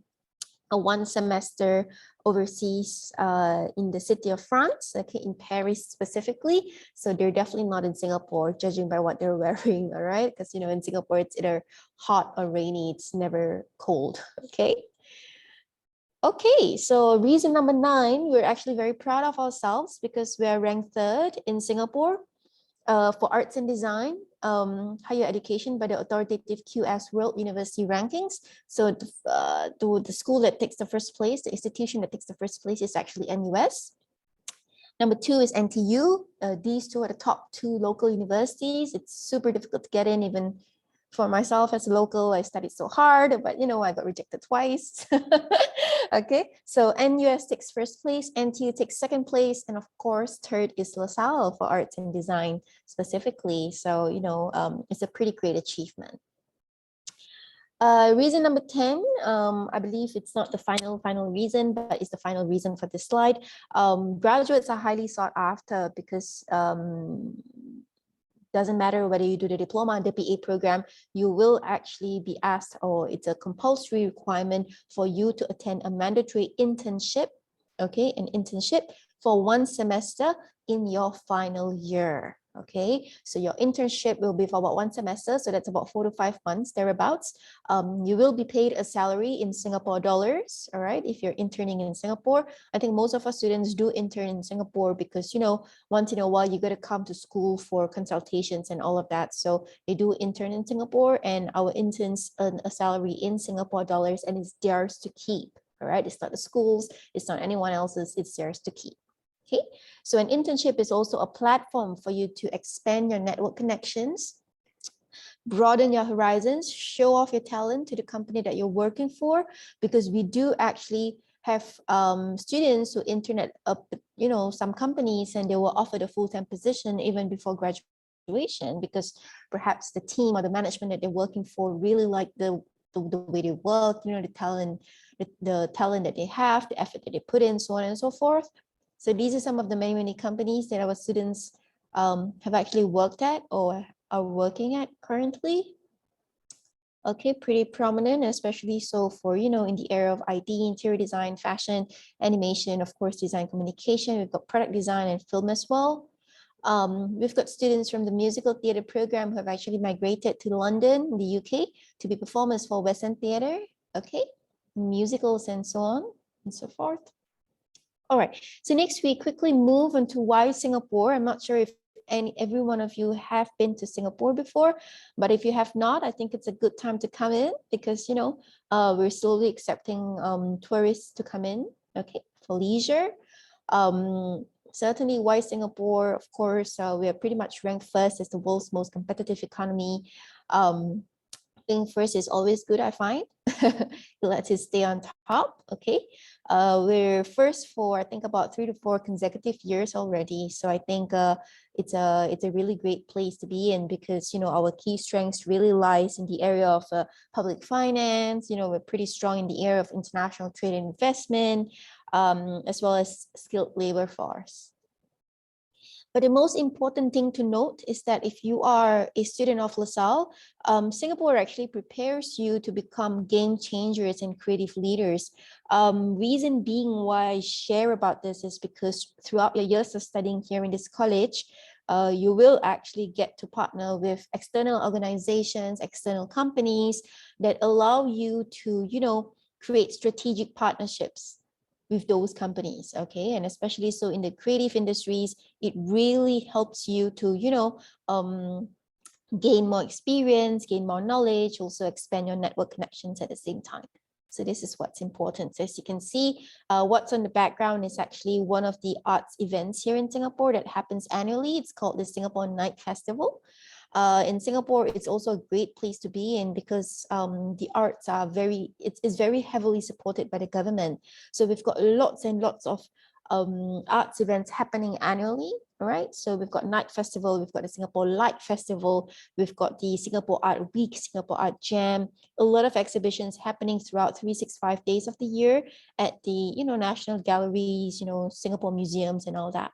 a 1 semester overseas in the city of France, okay, in Paris specifically. So they're definitely not in Singapore, judging by what they're wearing, all right? Because, in Singapore, it's either hot or rainy, it's never cold, okay? Okay, so reason number 9, we're actually very proud of ourselves because we are ranked 3rd in Singapore for arts and design, higher education by the authoritative QS World University Rankings. So the school that takes the first place, the institution that takes the first place is actually NUS. Number 2 is NTU. These 2 are the top 2 local universities. It's super difficult to get in, even for myself as a local. I studied so hard, but I got rejected twice. Okay, so NUS takes first place, NTU takes second place, and of course, 3rd is LASALLE for arts and design specifically. So, it's a pretty great achievement. Reason number 10, I believe it's not the final reason, but it's the final reason for this slide. Graduates are highly sought after because doesn't matter whether you do the diploma or the BA program, you will actually be asked, or it's a compulsory requirement for you to attend a mandatory internship, okay, an internship for 1 semester in your final year. Okay, so your internship will be for about 1 semester, so that's about 4 to 5 months thereabouts. You will be paid a salary in Singapore dollars, all right, if you're interning in Singapore. I think most of our students do intern in Singapore because, once in a while you got to come to school for consultations and all of that. So they do intern in Singapore, and our interns earn a salary in Singapore dollars, and it's theirs to keep, all right? It's not the school's, it's not anyone else's, it's theirs to keep. Okay, so an internship is also a platform for you to expand your network connections, broaden your horizons, show off your talent to the company that you're working for, because we do actually have students who intern at some companies, and they were offered a full-time position even before graduation, because perhaps the team or the management that they're working for really like the way they work, the talent that they have, the effort that they put in, so on and so forth. So these are some of the many companies that our students have actually worked at or are working at currently. Okay, pretty prominent, especially so for, in the area of IT, interior design, fashion, animation, of course, design communication. We've got product design and film as well. We've got students from the musical theatre program who have actually migrated to London, the UK, to be performers for West End Theatre, okay, musicals and so on and so forth. All right, so next we quickly move on to why Singapore. I'm not sure if every one of you have been to Singapore before, but if you have not, I think it's a good time to come in because, we're slowly accepting tourists to come in, okay, for leisure. Certainly why Singapore, of course, we are pretty much ranked first as the world's most competitive economy. Being first is always good, I find. It lets you stay on top, okay? We're first for, I think, about 3 to 4 consecutive years already. So I think it's a really great place to be in because, our key strengths really lies in the area of public finance. We're pretty strong in the area of international trade and investment, as well as skilled labor force. But the most important thing to note is that if you are a student of LaSalle, Singapore actually prepares you to become game changers and creative leaders. Reason being why I share about this is because throughout your years of studying here in this college, you will actually get to partner with external organizations, external companies that allow you to, create strategic partnerships with those companies, okay? And especially so in the creative industries, it really helps you to, gain more experience, gain more knowledge, also expand your network connections at the same time, So this is what's important. So as you can see, what's on the background is actually one of the arts events here in Singapore that happens annually. It's called the Singapore Night Festival. In Singapore, it's also a great place to be in because the arts are it's very heavily supported by the government. So we've got lots and lots of arts events happening annually. All right, so we've got Night Festival, we've got the Singapore Light Festival, we've got the Singapore Art Week, Singapore Art Jam, a lot of exhibitions happening throughout 365 days of the year at the, national galleries, Singapore museums and all that.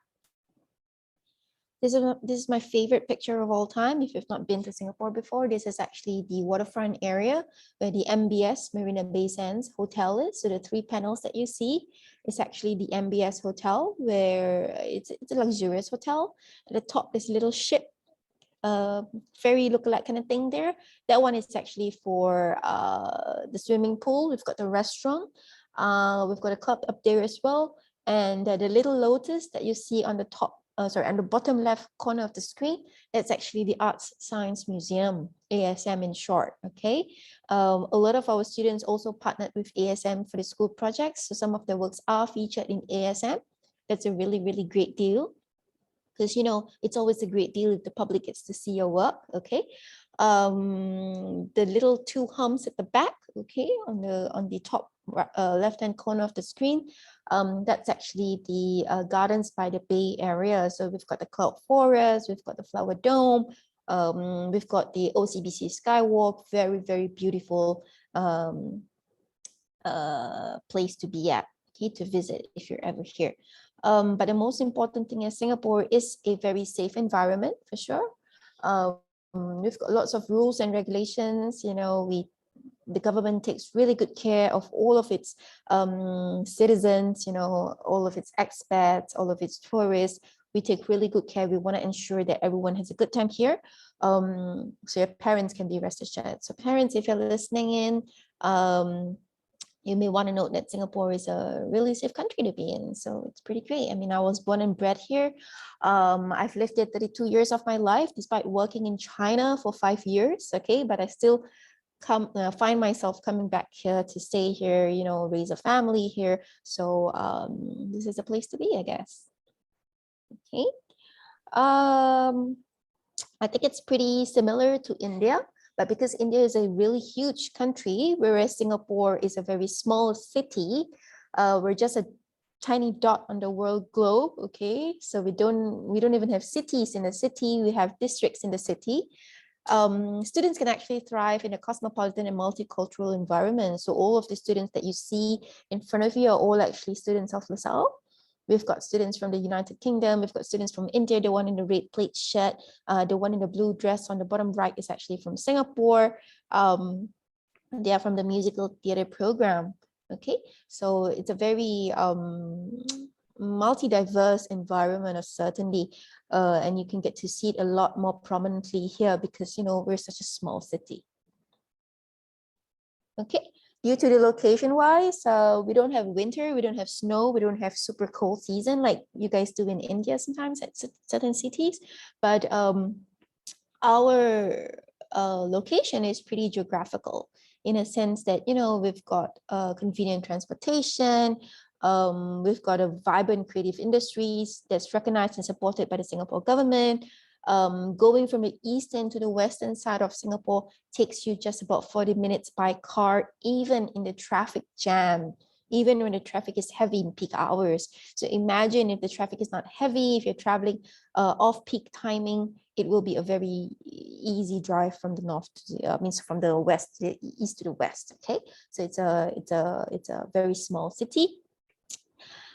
This is my favorite picture of all time. If you've not been to Singapore before, this is actually the waterfront area where the MBS, Marina Bay Sands Hotel is. So the 3 panels that you see is actually the MBS Hotel, where it's a luxurious hotel. At the top, this little ship, ferry lookalike kind of thing there. That one is actually for the swimming pool. We've got the restaurant. We've got a club up there as well. And the little lotus that you see on the top, on the bottom left corner of the screen, that's actually the Arts Science Museum, ASM in short, okay? A lot of our students also partnered with ASM for the school projects, so some of their works are featured in ASM. That's a really, really great deal, because, it's always a great deal if the public gets to see your work, okay? The little 2 humps at the back, okay, on the top left-hand corner of the screen, that's actually the Gardens by the Bay area. So we've got the Cloud Forest, we've got the Flower Dome, we've got the OCBC Skywalk, very, very beautiful place to be at, okay, to visit if you're ever here. But the most important thing in Singapore is a very safe environment, for sure. We've got lots of rules and regulations. The government takes really good care of all of its citizens, all of its expats, all of its tourists. We take really good care. We want to ensure that everyone has a good time here. So your parents can be rest assured. So parents, if you're listening in, you may want to note that Singapore is a really safe country to be in. So it's pretty great. I mean, I was born and bred here. I've lived here 32 years of my life, despite working in China for 5 years, okay? But I still find myself coming back here to stay here, raise a family here. So this is a place to be, I guess. Okay. I think it's pretty similar to India. But because India is a really huge country, whereas Singapore is a very small city, we're just a tiny dot on the world globe, okay? So we don't even have cities in the city, we have districts in the city. Students can actually thrive in a cosmopolitan and multicultural environment. So all of the students that you see in front of you are all actually students of LASALLE. We've got students from the United Kingdom. We've got students from India. The one in the red plaid shirt, the one in the blue dress on the bottom right is actually from Singapore. They are from the musical theatre program. Okay, so it's a very multi-diverse environment, of certainly, and you can get to see it a lot more prominently here because we're such a small city. Okay. Due to the location-wise, we don't have winter, we don't have snow, we don't have super cold season like you guys do in India sometimes at certain cities. But our location is pretty geographical in a sense that, we've got convenient transportation, we've got a vibrant creative industries that's recognized and supported by the Singapore government. Going from the eastern to the western side of Singapore takes you just about 40 minutes by car, even in the traffic jam, even when the traffic is heavy in peak hours. So imagine if the traffic is not heavy, if you're traveling off-peak timing, it will be a very easy drive from the north to the, from the west to the east to the west. Okay, so it's a very small city.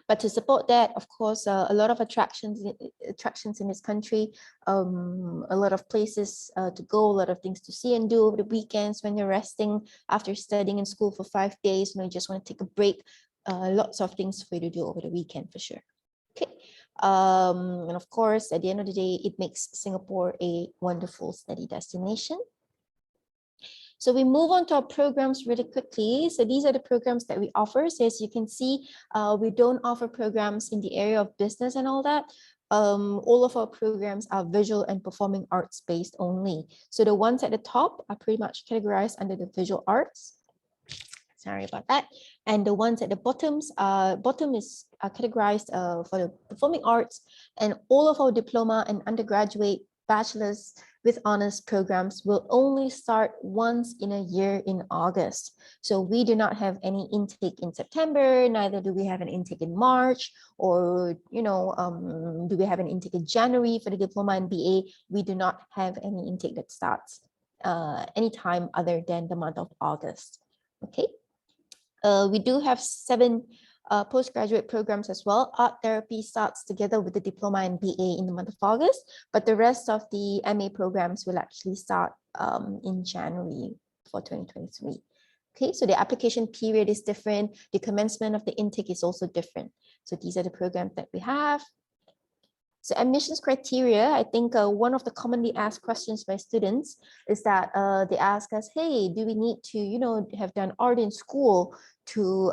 But to support that, of course, a lot of attractions in this country, a lot of places to go, a lot of things to see and do over the weekends when you're resting after studying in school for 5 days. You just want to take a break. Lots of things for you to do over the weekend for sure. Okay, and of course, at the end of the day, it makes Singapore a wonderful study destination. So we move on to our programs really quickly. So these are the programs that we offer. So as you can see, we don't offer programs in the area of business and all that. All of our programs are visual and performing arts based only. So the ones at the top are pretty much categorized under the visual arts. Sorry about that. And the ones at the bottom is categorized for the performing arts, and all of our diploma and undergraduate bachelor's with honors programs will only start once in a year in August. So we do not have any intake in September, neither do we have an intake in March, or do we have an intake in January for the diploma and BA. We do not have any intake that starts anytime other than the month of August. Okay. We do have 7 postgraduate programs as well. Art therapy starts together with the diploma and BA in the month of August, but the rest of the MA programs will actually start in January for 2023. Okay, so the application period is different. The commencement of the intake is also different. So these are the programs that we have. So admissions criteria, I think one of the commonly asked questions by students is that they ask us, hey, do we need to, have done art in school to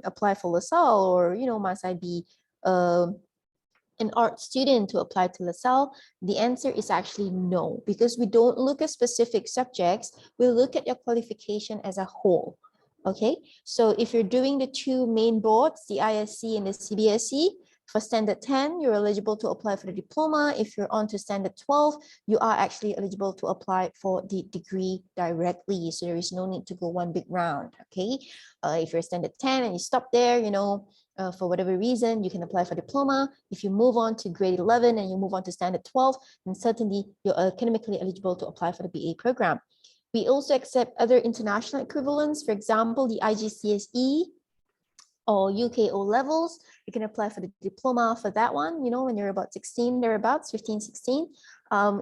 apply for LaSalle, or, must I be an art student to apply to LaSalle? The answer is actually no, because we don't look at specific subjects. We look at your qualification as a whole. Okay, so if you're doing the 2 main boards, the ISC and the CBSE, for standard 10, you're eligible to apply for the diploma. If you're on to standard 12, you are actually eligible to apply for the degree directly. So there is no need to go one big round. Okay, if you're standard 10 and you stop there, for whatever reason, you can apply for diploma. If you move on to grade 11 and you move on to standard 12, then certainly you're academically eligible to apply for the BA program. We also accept other international equivalents, for example, the IGCSE or UK O levels. You can apply for the diploma for that one, when you're about 16, thereabouts, 15, 16.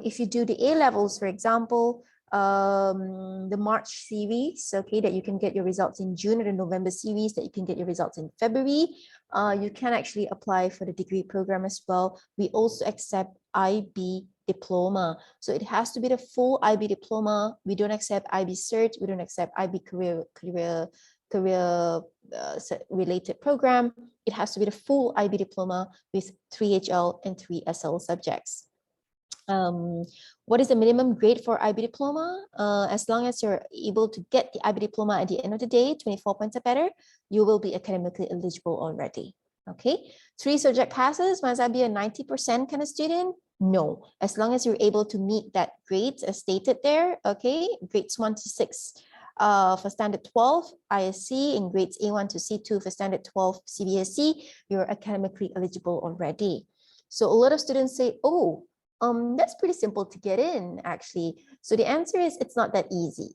If you do the A levels, for example, the March series, okay, that you can get your results in June, or the November series that you can get your results in February, you can actually apply for the degree program as well. We also accept IB diploma. So it has to be the full IB diploma. We don't accept IB cert. We don't accept IB career related program. It has to be the full IB diploma with 3 HL and 3 SL subjects. What is the minimum grade for IB diploma? As long as you're able to get the IB diploma at the end of the day, 24 points or better, you will be academically eligible already. Okay, 3 subject passes. Must I be a 90% kind of student? No, as long as you're able to meet that grades as stated there. Okay, grades 1 to 6 for standard 12 ISC, and grades A1 to C2 for standard 12 CBSE, you're academically eligible already. So a lot of students say, oh, that's pretty simple to get in, actually. So the answer is it's not that easy.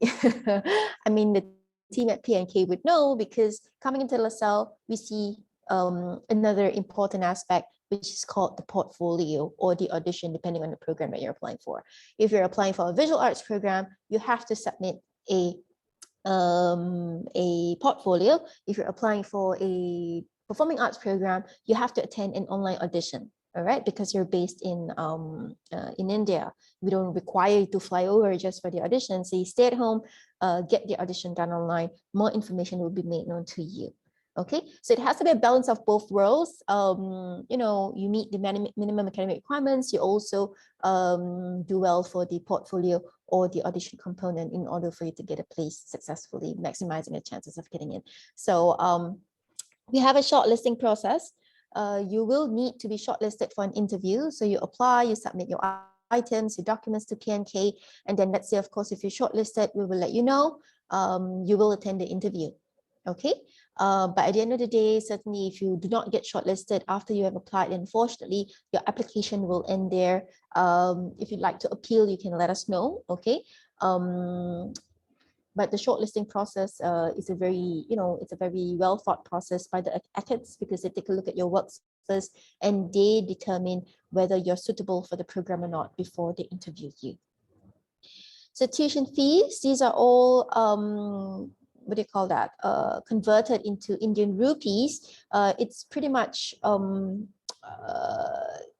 I mean, the team at PNK would know, because coming into LaSalle, we see another important aspect, which is called the portfolio or the audition, depending on the program that you're applying for. If you're applying for a visual arts program, you have to submit a portfolio. If you're applying for a performing arts program, you have to attend an online audition. All right, because you're based in India. We don't require you to fly over just for the audition. So you stay at home, get the audition done online. More information will be made known to you. Okay, so it has to be a balance of both worlds. You meet the minimum academic requirements. You also do well for the portfolio or the audition component in order for you to get a place successfully, maximizing the chances of getting in. So we have a shortlisting process. You will need to be shortlisted for an interview. So you apply, you submit your items, your documents to PNK, and then let's say, of course, if you're shortlisted, we will let you know. You will attend the interview. Okay, but at the end of the day, certainly if you do not get shortlisted after you have applied, unfortunately, your application will end there. If you'd like to appeal, you can let us know. Okay. But the shortlisting process is a very, it's a very well thought process by the ACADS, because they take a look at your works first and they determine whether you're suitable for the program or not before they interview you. So tuition fees, these are all, what do you call that? Converted into Indian rupees. It's pretty much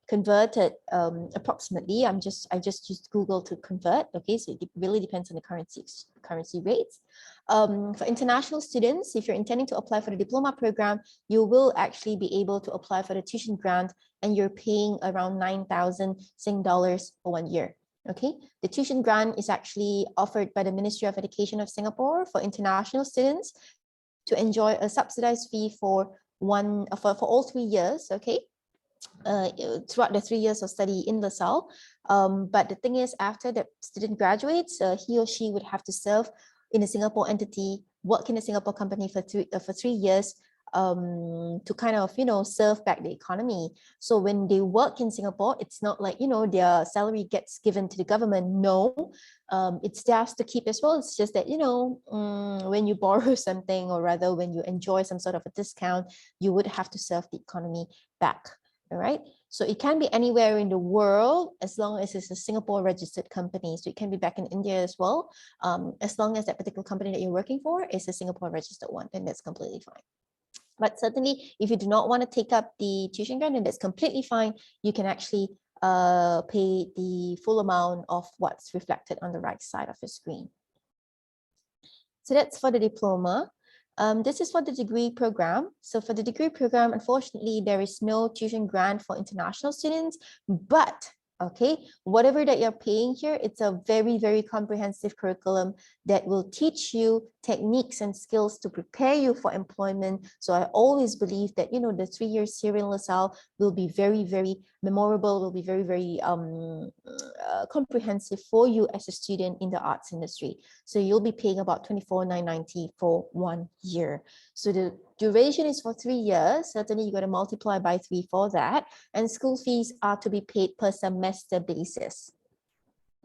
converted approximately. I just used Google to convert. Okay, so it really depends on the currency rates. For international students, if you're intending to apply for the diploma program, you will actually be able to apply for the tuition grant, and you're paying around 9,000 Sing dollars for 1 year. Okay, the tuition grant is actually offered by the Ministry of Education of Singapore for international students. to enjoy a subsidized fee for all 3 years, okay, throughout the 3 years of study in LaSalle. But the thing is, after the student graduates, he or she would have to serve in a Singapore entity, work in a Singapore company for 3 years, to kind of, serve back the economy. So when they work in Singapore, it's not like, their salary gets given to the government. No, it's theirs to keep as well. It's just that, when you borrow something, or rather when you enjoy some sort of a discount, you would have to serve the economy back. All right. So it can be anywhere in the world as long as it's a Singapore registered company. So it can be back in India as well. As long as that particular company that you're working for is a Singapore registered one, then that's completely fine. But certainly, if you do not want to take up the tuition grant, then that's completely fine. You can actually pay the full amount of what's reflected on the right side of your screen. So that's for the diploma. This is for the degree program. So for the degree program, unfortunately, there is no tuition grant for international students, but okay, whatever that you're paying here, it's a very, very comprehensive curriculum that will teach you techniques and skills to prepare you for employment. So I always believe that, the 3 years here in LaSalle will be very, very memorable, will be very, very comprehensive for you as a student in the arts industry. So you'll be paying about $24,990 for 1 year. So the duration is for 3 years. Certainly, you got to multiply by 3 for that. And school fees are to be paid per semester basis.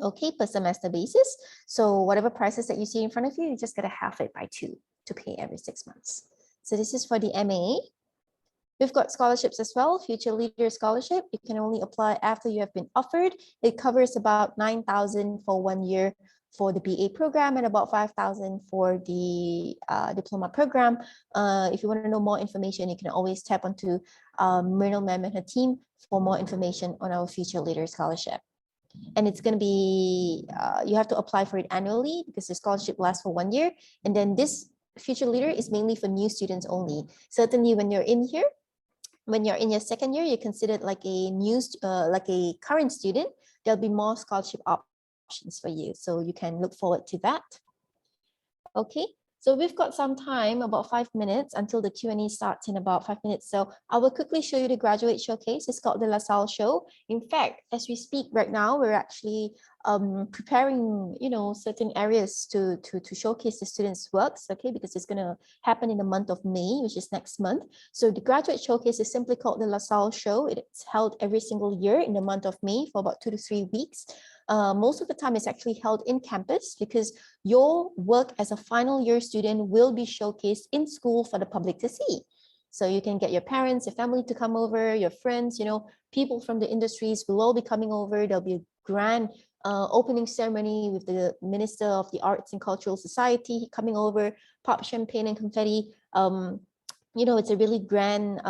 Okay, per semester basis. So whatever prices that you see in front of you, you just got to half it by 2 to pay every 6 months. So this is for the MA. We've got scholarships as well, Future Leader Scholarship. You can only apply after you have been offered. It covers about $9,000 for 1 year for the BA program and about $5,000 for the diploma program. If you want to know more information, you can always tap onto Myrtle Ma'am and her team for more information on our Future Leader Scholarship. And it's going to be, you have to apply for it annually because the scholarship lasts for 1 year. And then this Future Leader is mainly for new students only. Certainly when you're in here, when you're in your second year, you're considered like a current student, there'll be more scholarship options for you. So you can look forward to that. Okay, so we've got some time, about 5 minutes until the Q&A starts in about 5 minutes. So I will quickly show you the graduate showcase. It's called the LaSalle Show. In fact, as we speak right now, we're actually preparing, certain areas to showcase the students' works, okay, because it's going to happen in the month of May, which is next month. So the graduate showcase is simply called the LaSalle Show. It's held every single year in the month of May for about 2 to 3 weeks. Most of the time it's actually held in campus because your work as a final year student will be showcased in school for the public to see. So you can get your parents, your family to come over, your friends, people from the industries will all be coming over. There'll be a grand opening ceremony with the Minister of the Arts and Cultural Society coming over, pop champagne and confetti. It's a really grand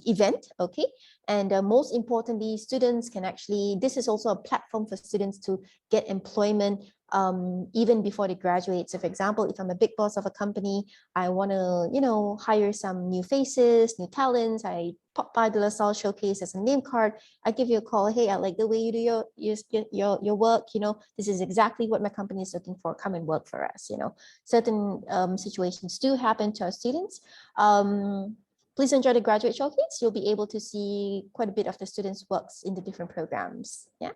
event, okay? And most importantly, students can actually, this is also a platform for students to get employment even before they graduate. So for example, if I'm a big boss of a company, I want to, hire some new faces, new talents, I pop by the LaSalle Showcase as a name card, I give you a call, hey, I like the way you do your work, this is exactly what my company is looking for, come and work for us, Certain situations do happen to our students. Please enjoy the graduate showcase. You'll be able to see quite a bit of the students' works in the different programs, yeah.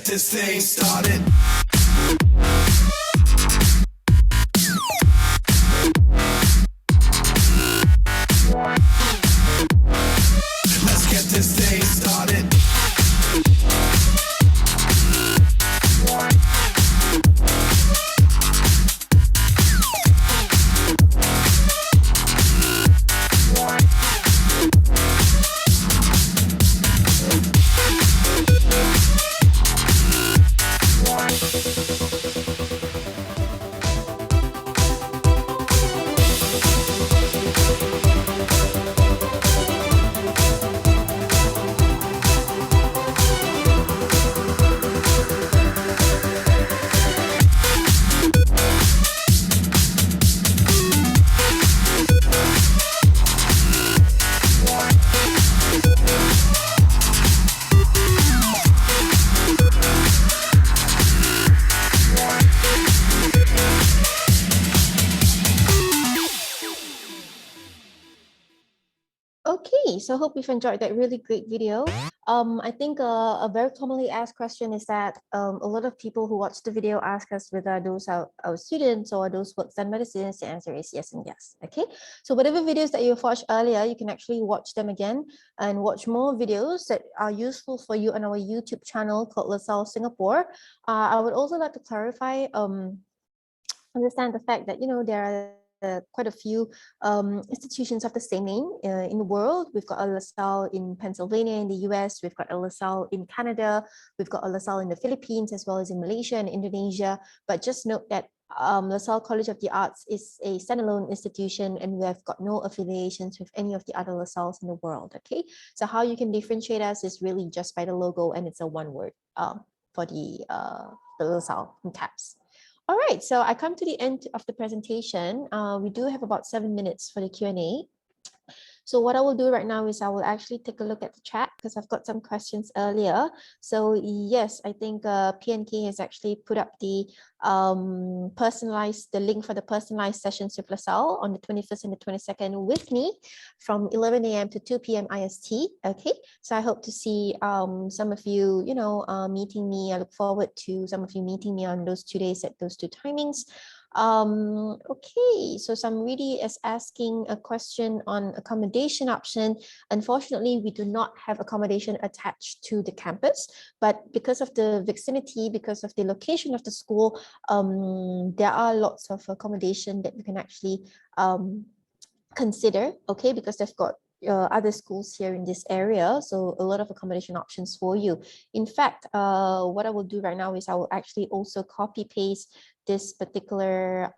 get this thing started. Let's get this thing started. Okay, so I hope you've enjoyed that really great video. I think a very commonly asked question is that a lot of people who watch the video ask us whether those are our students or those who study medicine. The answer is yes and yes. Okay, so whatever videos that you've watched earlier, you can actually watch them again and watch more videos that are useful for you on our YouTube channel called LASALLE Singapore. I would also like to clarify, understand the fact that, you know, there are quite a few institutions of the same name in the world. We've got a LaSalle in Pennsylvania in the US, we've got a LaSalle in Canada, we've got a LaSalle in the Philippines, as well as in Malaysia and Indonesia. But just note that LaSalle College of the Arts is a standalone institution and we have got no affiliations with any of the other LaSalles in the world, okay? So how you can differentiate us is really just by the logo, and it's a one word for the LaSalle in caps. All right, so I come to the end of the presentation. We do have about 7 minutes for the Q&A. So what I will do right now is I will actually take a look at the chat because I've got some questions earlier. So yes, I think PNK has actually put up the link for the personalized sessions with LaSalle on the 21st and the 22nd with me from 11 a.m. to 2 p.m. IST. Okay, so I hope to see some of you, you know, meeting me. I look forward to some of you meeting me on those 2 days at those 2 timings. Okay, so somebody is asking a question on accommodation option. Unfortunately, we do not have accommodation attached to the campus, but because of the vicinity, because of the location of the school, there are lots of accommodation that you can actually consider, okay, because they've got other schools here in this area, so a lot of accommodation options for you. In fact, what I will do right now is I will actually also copy paste this particular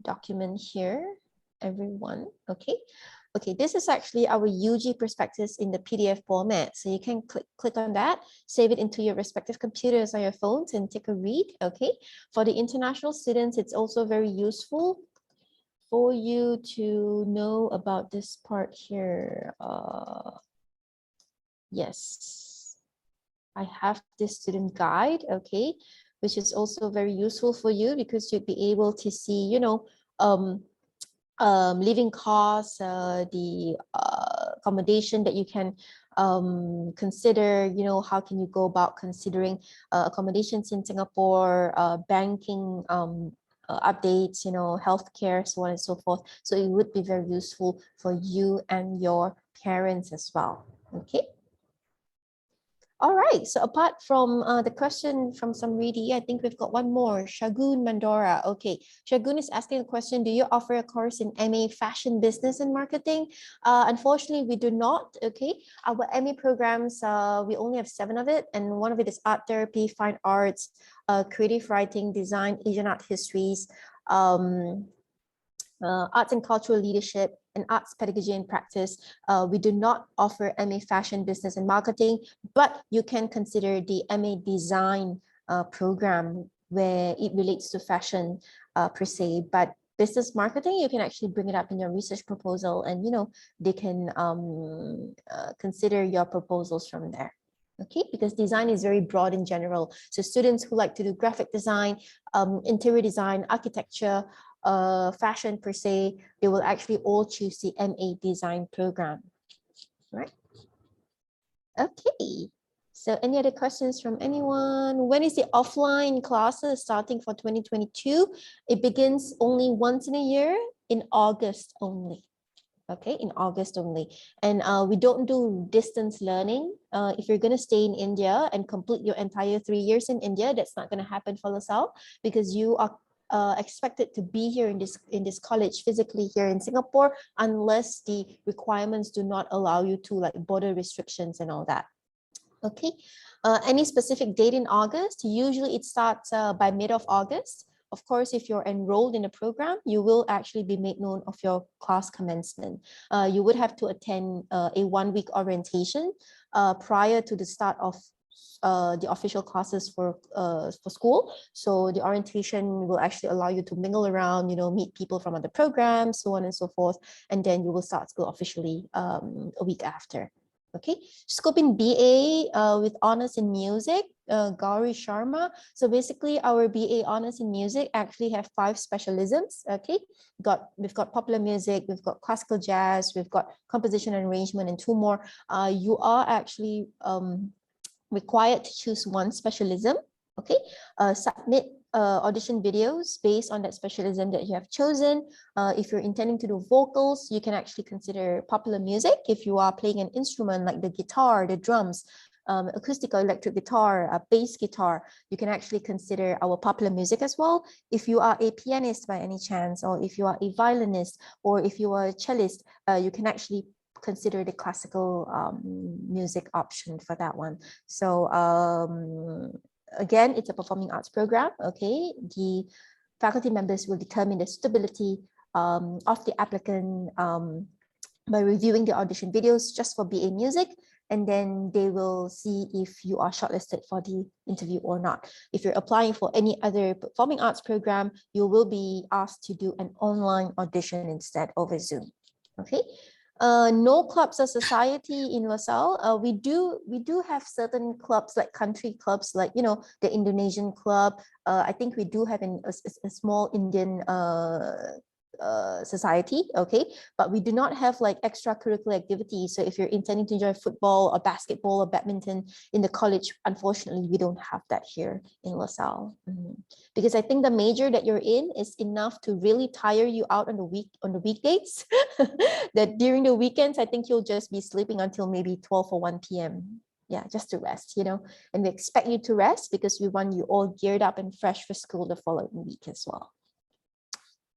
document here, everyone. Okay, this is actually our UG prospectus in the PDF format, so you can click on that, save it into your respective computers or your phones and take a read. Okay, for the international students, it's also very useful for you to know about this part here. Yes, I have this student guide, okay, which is also very useful for you because you'd be able to see, you know, living costs, the accommodation that you can consider, you know, how can you go about considering accommodations in Singapore, banking updates, you know, healthcare, so on and so forth. So it would be very useful for you and your parents as well. Okay. All right, so apart from the question from Samriti, I think we've got one more, Shagun Mandora. Okay, Shagun is asking a question, do you offer a course in MA Fashion Business and Marketing? Unfortunately, we do not, okay? Our MA programs, we only have 7 of it, and one of it is art therapy, fine arts, creative writing, design, Asian art histories, arts and cultural leadership, and arts pedagogy and practice. We do not offer MA Fashion Business and Marketing, but you can consider the MA Design program where it relates to fashion per se. But business marketing, you can actually bring it up in your research proposal, and you know they can consider your proposals from there. Okay, because design is very broad in general. So students who like to do graphic design, interior design, architecture, fashion per se, they will actually all choose the MA Design program, right? Okay, So any other questions from anyone? When is the offline classes starting for 2022? It begins only once in a year in August only. Okay, in August only. And we don't do distance learning. If you're going to stay in India and complete your entire 3 years in India, that's not going to happen for LaSalle, because you are expected to be here in this college physically here in Singapore, unless the requirements do not allow you to, like border restrictions and all that. Okay, any specific date in August? Usually it starts by mid of August. Of course, if you're enrolled in a program, you will actually be made known of your class commencement. You would have to attend a 1-week orientation prior to the start of the official classes for school. So the orientation will actually allow you to mingle around, meet people from other programs, so on and so forth. And then you will start school officially a week after. Okay, scope in BA with honors in music, Gauri Sharma. So basically our BA honors in music actually have 5 specialisms. Okay, we've got popular music, we've got classical jazz, we've got composition and arrangement, and 2 more. You are actually required to choose 1 specialism. Okay, submit audition videos based on that specialism that you have chosen. If you're intending to do vocals, you can actually consider popular music. If you are playing an instrument like the guitar, the drums, acoustic or electric guitar, bass guitar, you can actually consider our popular music as well. If you are a pianist by any chance, or if you are a violinist, or if you are a cellist, you can actually consider the classical music option for that one. So again, it's a performing arts program. Okay, the faculty members will determine the suitability of the applicant by reviewing the audition videos just for BA music, and then they will see if you are shortlisted for the interview or not. If you're applying for any other performing arts program, you will be asked to do an online audition instead over Zoom. Okay. No clubs or society in LaSalle. We do have certain clubs, like country clubs, like the Indonesian club. I think we do have a small Indian society. Okay, but we do not have like extracurricular activities. So if you're intending to join football or basketball or badminton in the college, unfortunately we don't have that here in LaSalle. Because I think the major that you're in is enough to really tire you out on the weekdays. That during the weekends, I think you'll just be sleeping until maybe 12 or 1 p.m. Yeah, just to rest, and we expect you to rest because we want you all geared up and fresh for school the following week as well.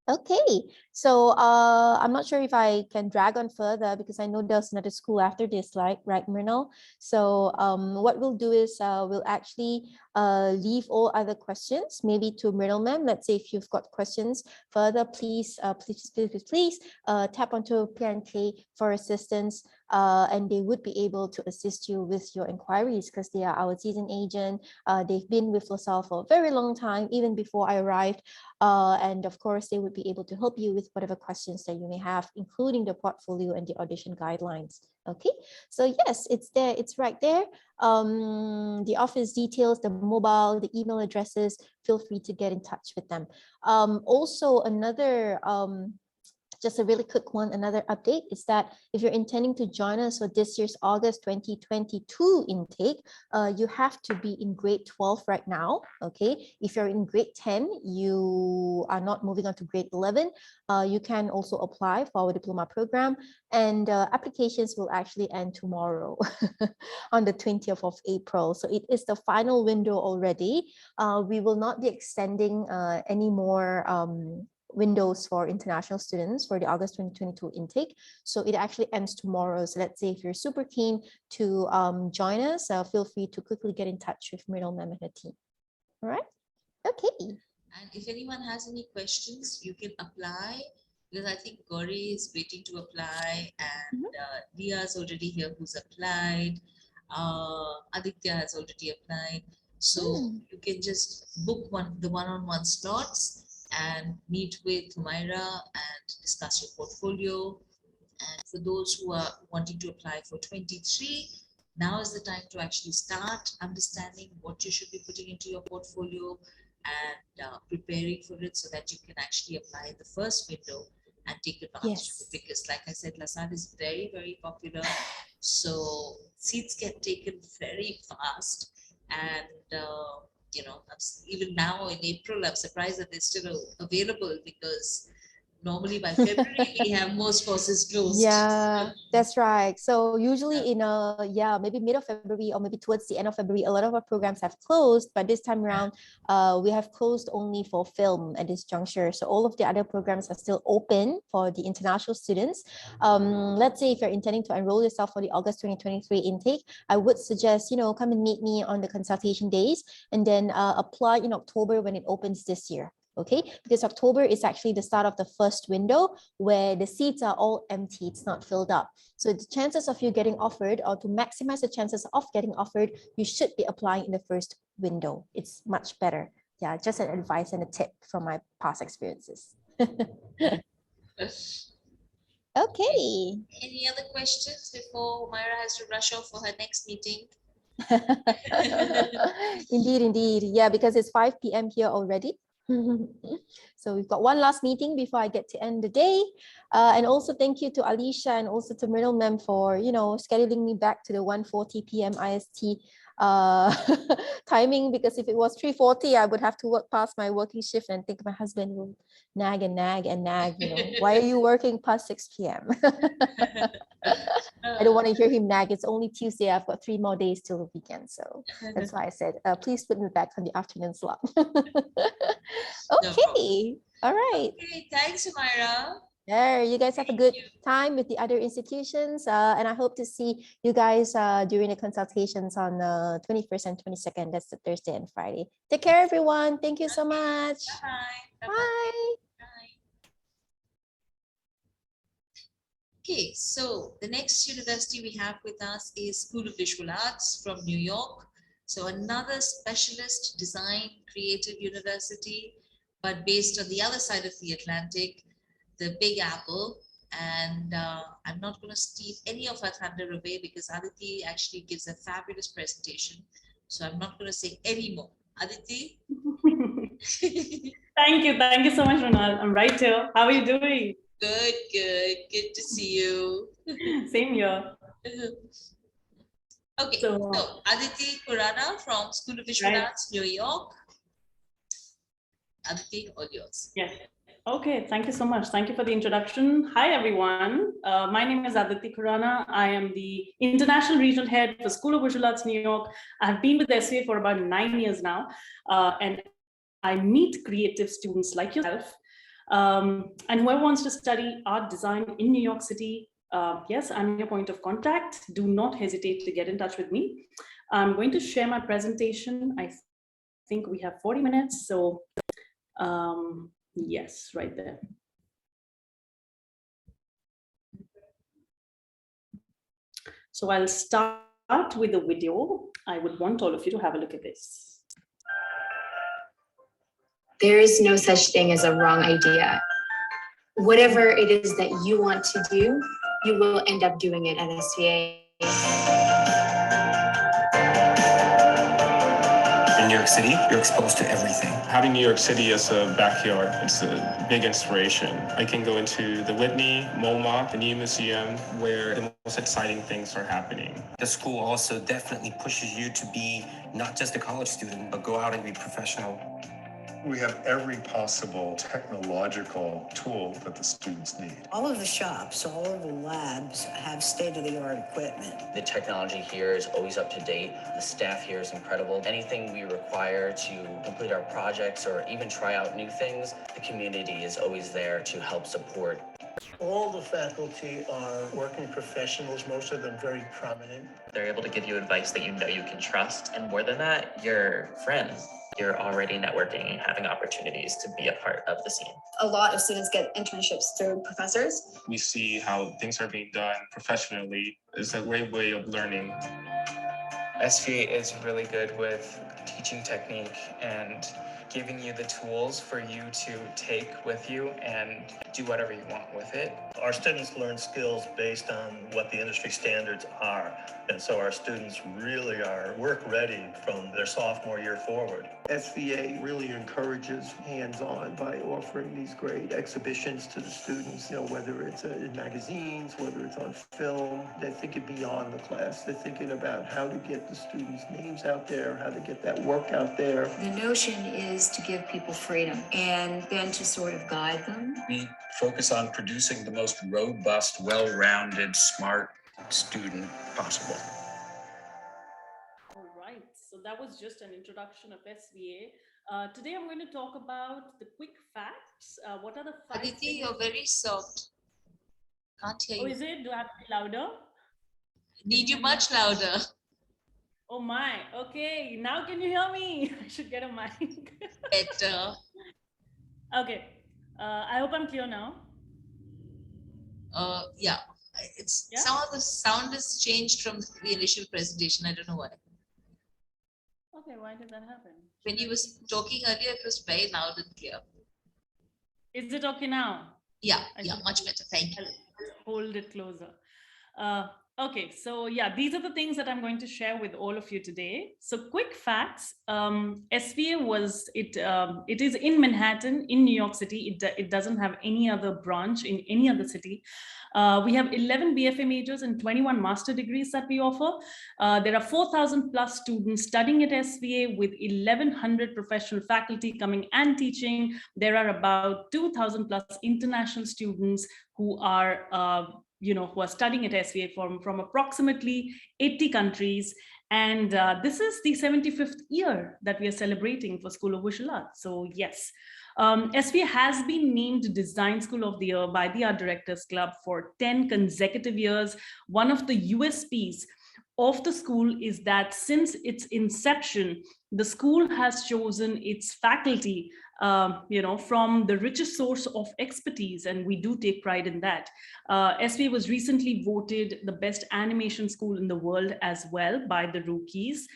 Okay, so I'm not sure if I can drag on further because I know there's another school after this, right, Mrinal? So what we'll do is we'll actually leave all other questions maybe to Mrinal ma'am. Let's say if you've got questions further, please tap onto PNK for assistance, and they would be able to assist you with your inquiries because they are our season agent. They've been with LaSalle for a very long time, even before I arrived. And of course, they would be able to help you with whatever questions that you may have, including the portfolio and the audition guidelines. Okay, so yes, it's there, it's right there. The office details, the mobile, the email addresses, feel free to get in touch with them. Also, another just a really quick one, another update is that if you're intending to join us for this year's August 2022 intake, you have to be in grade 12 right now, okay? If you're in grade 10, you are not moving on to grade 11, you can also apply for our diploma program, and applications will actually end tomorrow on the 20th of April. So it is the final window already. We will not be extending any more windows for international students for the August 2022 intake. So it actually ends tomorrow. So let's say if you're super keen to join us, feel free to quickly get in touch with Mrinal ma'am and her team. All right. Okay. And if anyone has any questions, you can apply, because I think Gauri is waiting to apply, and Dia is already here who's applied. Aditya has already applied. So you can just book the one-on-one slots and meet with Humaira and discuss your portfolio. And for those who are wanting to apply for 23, now is the time to actually start understanding what you should be putting into your portfolio and preparing for it so that you can actually apply in the first window and take advantage of it. Because like I said, LaSalle is very, very popular. So seats get taken very fast, and even now in April, I'm surprised that they're still available, because normally by February we have most courses closed. Yeah, that's right. So usually maybe mid of February or maybe towards the end of February, a lot of our programs have closed, but this time around, we have closed only for film at this juncture. So all of the other programs are still open for the international students. Let's say if you're intending to enroll yourself for the August 2023 intake, I would suggest, come and meet me on the consultation days, and then apply in October when it opens this year. Okay, because October is actually the start of the first window where the seats are all empty, it's not filled up. So the chances of you getting offered, or to maximize the chances of getting offered, you should be applying in the first window. It's much better. Yeah, just an advice and a tip from my past experiences. Okay. Any other questions before Myra has to rush off for her next meeting? Indeed. Yeah, because it's 5 p.m. here already. So we've got one last meeting before I get to end the day. And also thank you to Alicia and also to Myrtle Mem for, scheduling me back to the 1:40 p.m. IST timing, because if it was 3:40, I would have to work past my working shift, and think my husband will nag, why are you working past 6 p.m.? I don't want to hear him nag. It's only Tuesday. I've got 3 more days till the weekend. So that's why I said, please put me back on the afternoon slot. Okay. All right. Okay, thanks, Myra. There, you guys have a good time with the other institutions, and I hope to see you guys during the consultations on the 21st and 22nd. That's the Thursday and Friday. Take care, everyone. Thank you so much. Bye. Bye. Okay, so the next university we have with us is School of Visual Arts from New York. So another specialist design creative university, but based on the other side of the Atlantic, the Big Apple. And I'm not going to steal any of our thunder away, because Aditi actually gives a fabulous presentation. So I'm not going to say any more. Aditi? Thank you so much, Ronald. I'm right here. How are you doing? Good to see you. Same here. Okay, so Aditi Khurana from School of Visual Arts, New York. Aditi, all yours. Yes. Okay, thank you so much. Thank you for the introduction. Hi, everyone. My name is Aditi Khurana. I am the International Regional Head for School of Visual Arts, New York. I've been with SVA for about 9 years now, and I meet creative students like yourself, and whoever wants to study art design in New York City. Yes, I'm your point of contact. Do not hesitate to get in touch with me. I'm going to share my presentation. I think we have 40 minutes, so yes, right there. So I'll start with the video. I would want all of you to have a look at this. There is no such thing as a wrong idea. Whatever it is that you want to do, you will end up doing it at SVA. In New York City, you're exposed to everything. Having New York City as a backyard, it's a big inspiration. I can go into the Whitney, MoMA, the new museum, where the most exciting things are happening. The school also definitely pushes you to be not just a college student, but go out and be professional. We have every possible technological tool that the students need. All of the shops, all of the labs have state-of-the-art equipment. The technology here is always up to date. The staff here is incredible. Anything we require to complete our projects or even try out new things, the community is always there to help support. All the faculty are working professionals, most of them very prominent. They're able to give you advice that you know you can trust. And more than that, you're friends. You're already networking and having opportunities to be a part of the scene. A lot of students get internships through professors. We see how things are being done professionally. It's a great way of learning. SVA is really good with teaching technique and giving you the tools for you to take with you and do whatever you want with it. Our students learn skills based on what the industry standards are. And so our students really are work ready from their sophomore year forward. SVA really encourages hands-on by offering these great exhibitions to the students, whether it's in magazines, whether it's on film. They're thinking beyond the class. They're thinking about how to get the students' names out there, how to get that work out there. The notion is to give people freedom and then to sort of guide them. We focus on producing the most robust, well-rounded, smart student possible. All right, so that was just an introduction of SVA. Today I'm going to talk about the quick facts. What are the facts? Aditi, you're very soft. Can't hear you. Oh, is it? Do I have to be louder? Need you much louder. Oh my, okay. Now can you hear me? I should get a mic. Better. Okay. I hope I'm clear now. Yeah. Some of the sound has changed from the initial presentation. I don't know why. Okay, why did that happen? When you was talking earlier, it was very loud and clear. Is it okay now? Yeah, much better. Thank you. Hold it closer. Okay, so yeah, these are the things that I'm going to share with all of you today. So quick facts, SVA it is in Manhattan, in New York City. It doesn't have any other branch in any other city. We have 11 BFA majors and 21 master degrees that we offer. There are 4,000 plus students studying at SVA with 1,100 professional faculty coming and teaching. There are about 2,000 plus international students who are who are studying at SVA from approximately 80 countries. And this is the 75th year that we are celebrating for School of Visual Arts. So yes, SVA has been named Design School of the Year by the Art Directors Club for 10 consecutive years. One of the USPs of the school is that since its inception, the school has chosen its faculty from the richest source of expertise, and we do take pride in that. SVA was recently voted the best animation school in the world as well by the Rookies.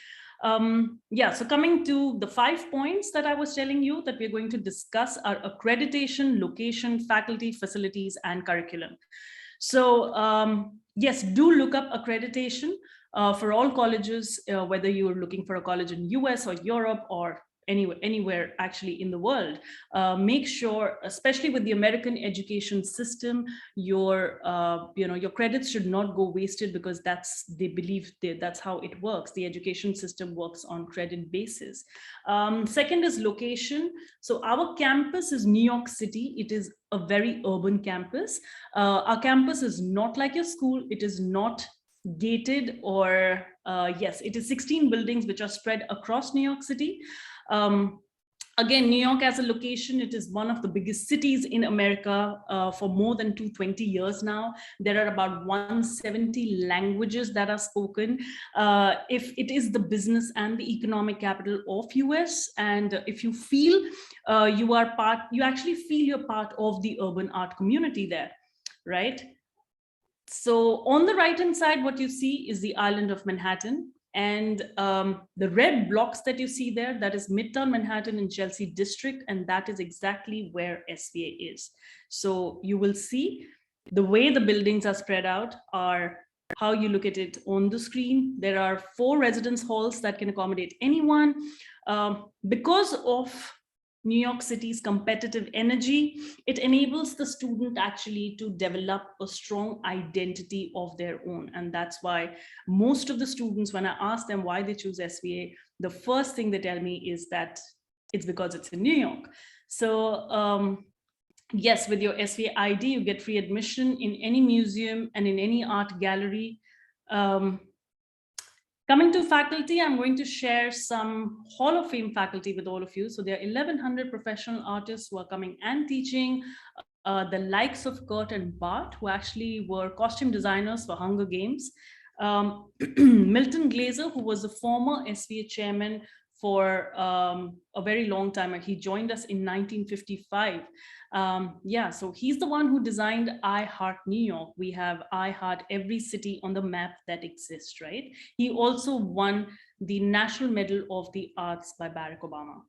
So coming to the 5 points that I was telling you that we're going to discuss are accreditation, location, faculty, facilities, and curriculum. So yes, do look up accreditation for all colleges, whether you're looking for a college in US or Europe or anywhere actually in the world. Make sure, especially with the American education system, your credits should not go wasted, because they believe that's how it works. The education system works on credit basis. Second is location. So our campus is New York City. It is a very urban campus. Our campus is not like your school. It is not gated, or yes, it is 16 buildings which are spread across New York City. Again, New York as a location, it is one of the biggest cities in America for more than 220 years now. There are about 170 languages that are spoken. If it is the business and the economic capital of US, and if you feel you actually feel you're part of the urban art community there, right? So on the right-hand side, what you see is the island of Manhattan. And the red blocks that you see there, that is Midtown Manhattan in Chelsea District, and that is exactly where SVA is. So you will see the way the buildings are spread out are how you look at it on the screen. There are 4 residence halls that can accommodate anyone. Because of New York City's competitive energy, it enables the student actually to develop a strong identity of their own. And that's why most of the students, when I ask them why they choose SVA, the first thing they tell me is that it's because it's in New York. So yes, with your SVA ID, you get free admission in any museum and in any art gallery. Coming to faculty, I'm going to share some Hall of Fame faculty with all of you. So there are 1,100 professional artists who are coming and teaching, the likes of Kurt and Bart, who actually were costume designers for Hunger Games. Milton Glaser, who was a former SVA chairman for a very long time. He joined us in 1955. So he's the one who designed I Heart New York. We have I Heart every city on the map that exists, right? He also won the National Medal of the Arts by Barack Obama.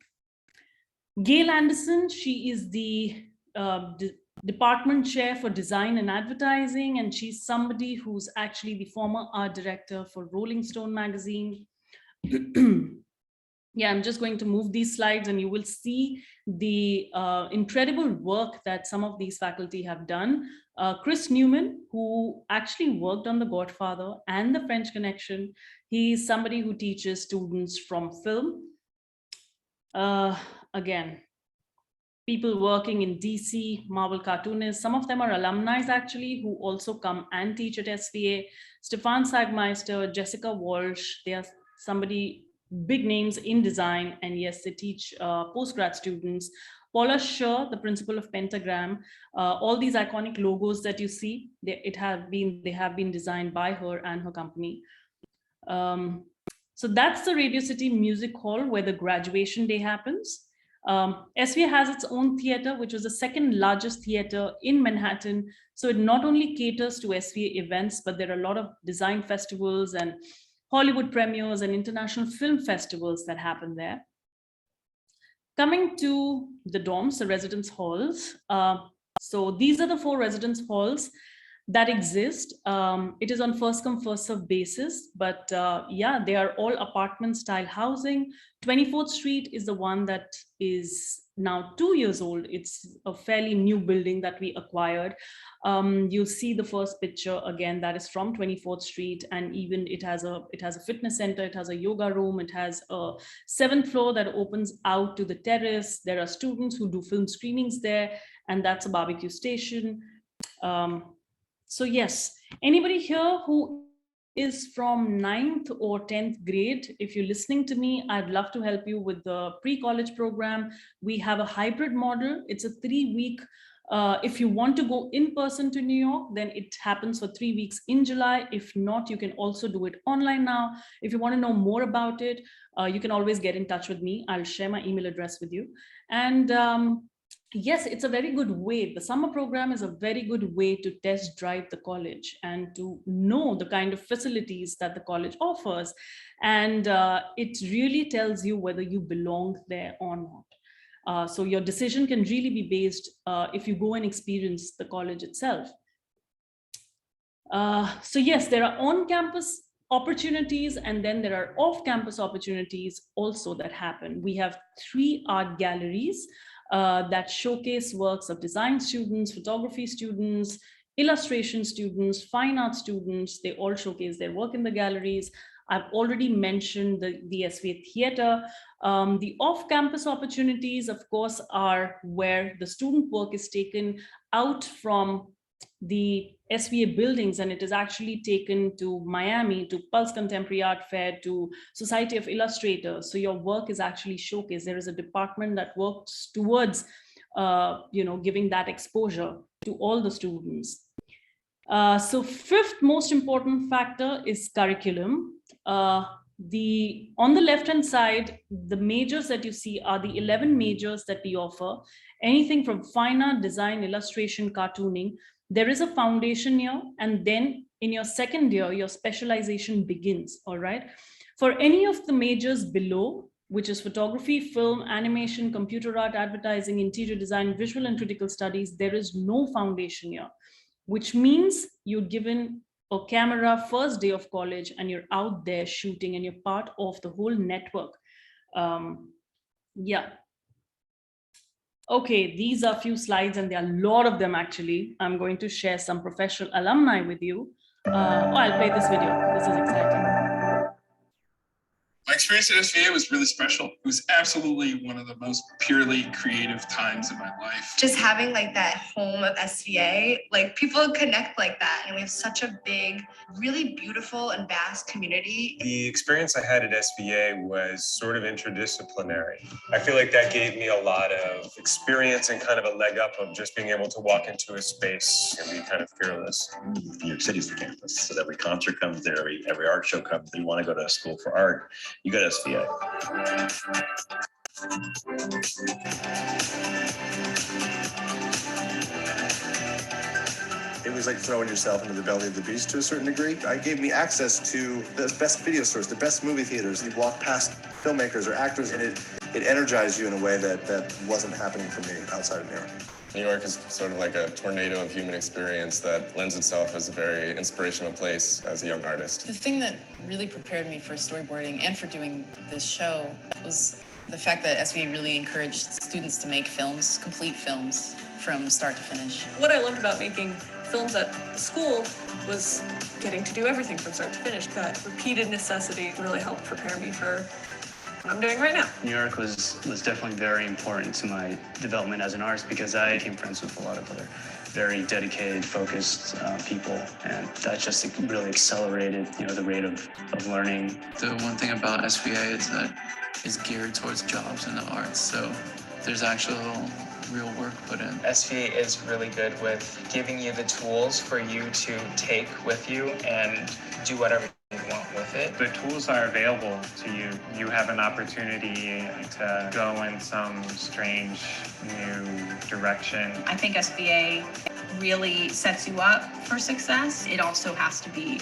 Gail Anderson, she is the department chair for design and advertising, and she's somebody who's actually the former art director for Rolling Stone magazine. Yeah, I'm just going to move these slides and you will see the incredible work that some of these faculty have done. Chris Newman, who actually worked on The Godfather and The French Connection. He's somebody who teaches students from film. Again, people working in DC, Marvel cartoonists. Some of them are alumni actually who also come and teach at SVA. Stefan Sagmeister, Jessica Walsh, they are somebody big names in design, and yes, they teach postgrad students. Paula Scher, the principal of Pentagram, all these iconic logos that you see, they have been designed by her and her company. So that's the Radio City Music Hall where the graduation day happens. SVA has its own theater, which was the second largest theater in Manhattan. So it not only caters to SVA events, but there are a lot of design festivals and Hollywood premieres and international film festivals that happen there. Coming to the dorms, the residence halls. So these are the 4 residence halls that exist. It is on first come first serve basis, but yeah, they are all apartment style housing. 24th Street is the one that is now 2 years old. It's a fairly new building that we acquired. You'll see the first picture again, that is from 24th Street, and even it has a fitness center, it has a yoga room, it has a 7th floor that opens out to the terrace. There are students who do film screenings there, and that's a barbecue station. So yes, anybody here who is from 9th or 10th grade, if you're listening to me, I'd love to help you with the pre-college program. We have a hybrid model. It's a 3-week. If you want to go in person to New York, then it happens for 3 weeks in July. If not, you can also do it online now. If you want to know more about it, you can always get in touch with me. I'll share my email address with you. And yes, it's a very good way. The summer program is a very good way to test drive the college and to know the kind of facilities that the college offers. And it really tells you whether you belong there or not. So your decision can really be based if you go and experience the college itself. So yes, there are on-campus opportunities, and then there are off-campus opportunities also that happen. We have 3 art galleries that showcase works of design students, photography students, illustration students, fine art students. They all showcase their work in the galleries. I've already mentioned the SVA Theatre. The off-campus opportunities, of course, are where the student work is taken out from the SVA buildings, and it is actually taken to Miami, to Pulse Contemporary Art Fair, to Society of Illustrators. So your work is actually showcased. There is a department that works towards giving that exposure to all the students. So 5th most important factor is curriculum. On the left-hand side, the majors that you see are the 11 majors that we offer. Anything from fine art, design, illustration, cartooning. There is a foundation year, and then in your 2nd year, your specialization begins, all right? For any of the majors below, which is photography, film, animation, computer art, advertising, interior design, visual and critical studies, there is no foundation year, which means you're given a camera first day of college and you're out there shooting and you're part of the whole network. Yeah. Okay, these are a few slides and there are a lot of them actually. I'm going to share some professional alumni with you. I'll play this video. This is exciting. My experience at SVA was really special. It was absolutely one of the most purely creative times of my life. Just having like that home of SVA, like people connect like that. And we have such a big, really beautiful and vast community. The experience I had at SVA was sort of interdisciplinary. I feel like that gave me a lot of experience and kind of a leg up of just being able to walk into a space and be kind of fearless. New York City's the campus, so every concert comes there, every art show comes there. You want to go to a school for art, you go to SVA. It was like throwing yourself into the belly of the beast to a certain degree. It gave me access to the best video stores, the best movie theaters. You walk past filmmakers or actors, and it it energized you in a way that wasn't happening for me outside of New York. New York is sort of like a tornado of human experience that lends itself as a very inspirational place as a young artist. The thing that really prepared me for storyboarding and for doing this show was the fact that SVA really encouraged students to make films, complete films, from start to finish. What I loved about making films at the school was getting to do everything from start to finish. That repeated necessity really helped prepare me for what I'm doing right now. New York was definitely very important to my development as an artist because I became friends with a lot of other very dedicated, focused people, and that just really accelerated, the rate of learning. The one thing about SVA is that it's geared towards jobs in the arts, so there's actual real work put in. SVA is really good with giving you the tools for you to take with you and do whatever you want with it. The tools are available to you. You have an opportunity to go in some strange new direction. I think SVA really sets you up for success. It also has to be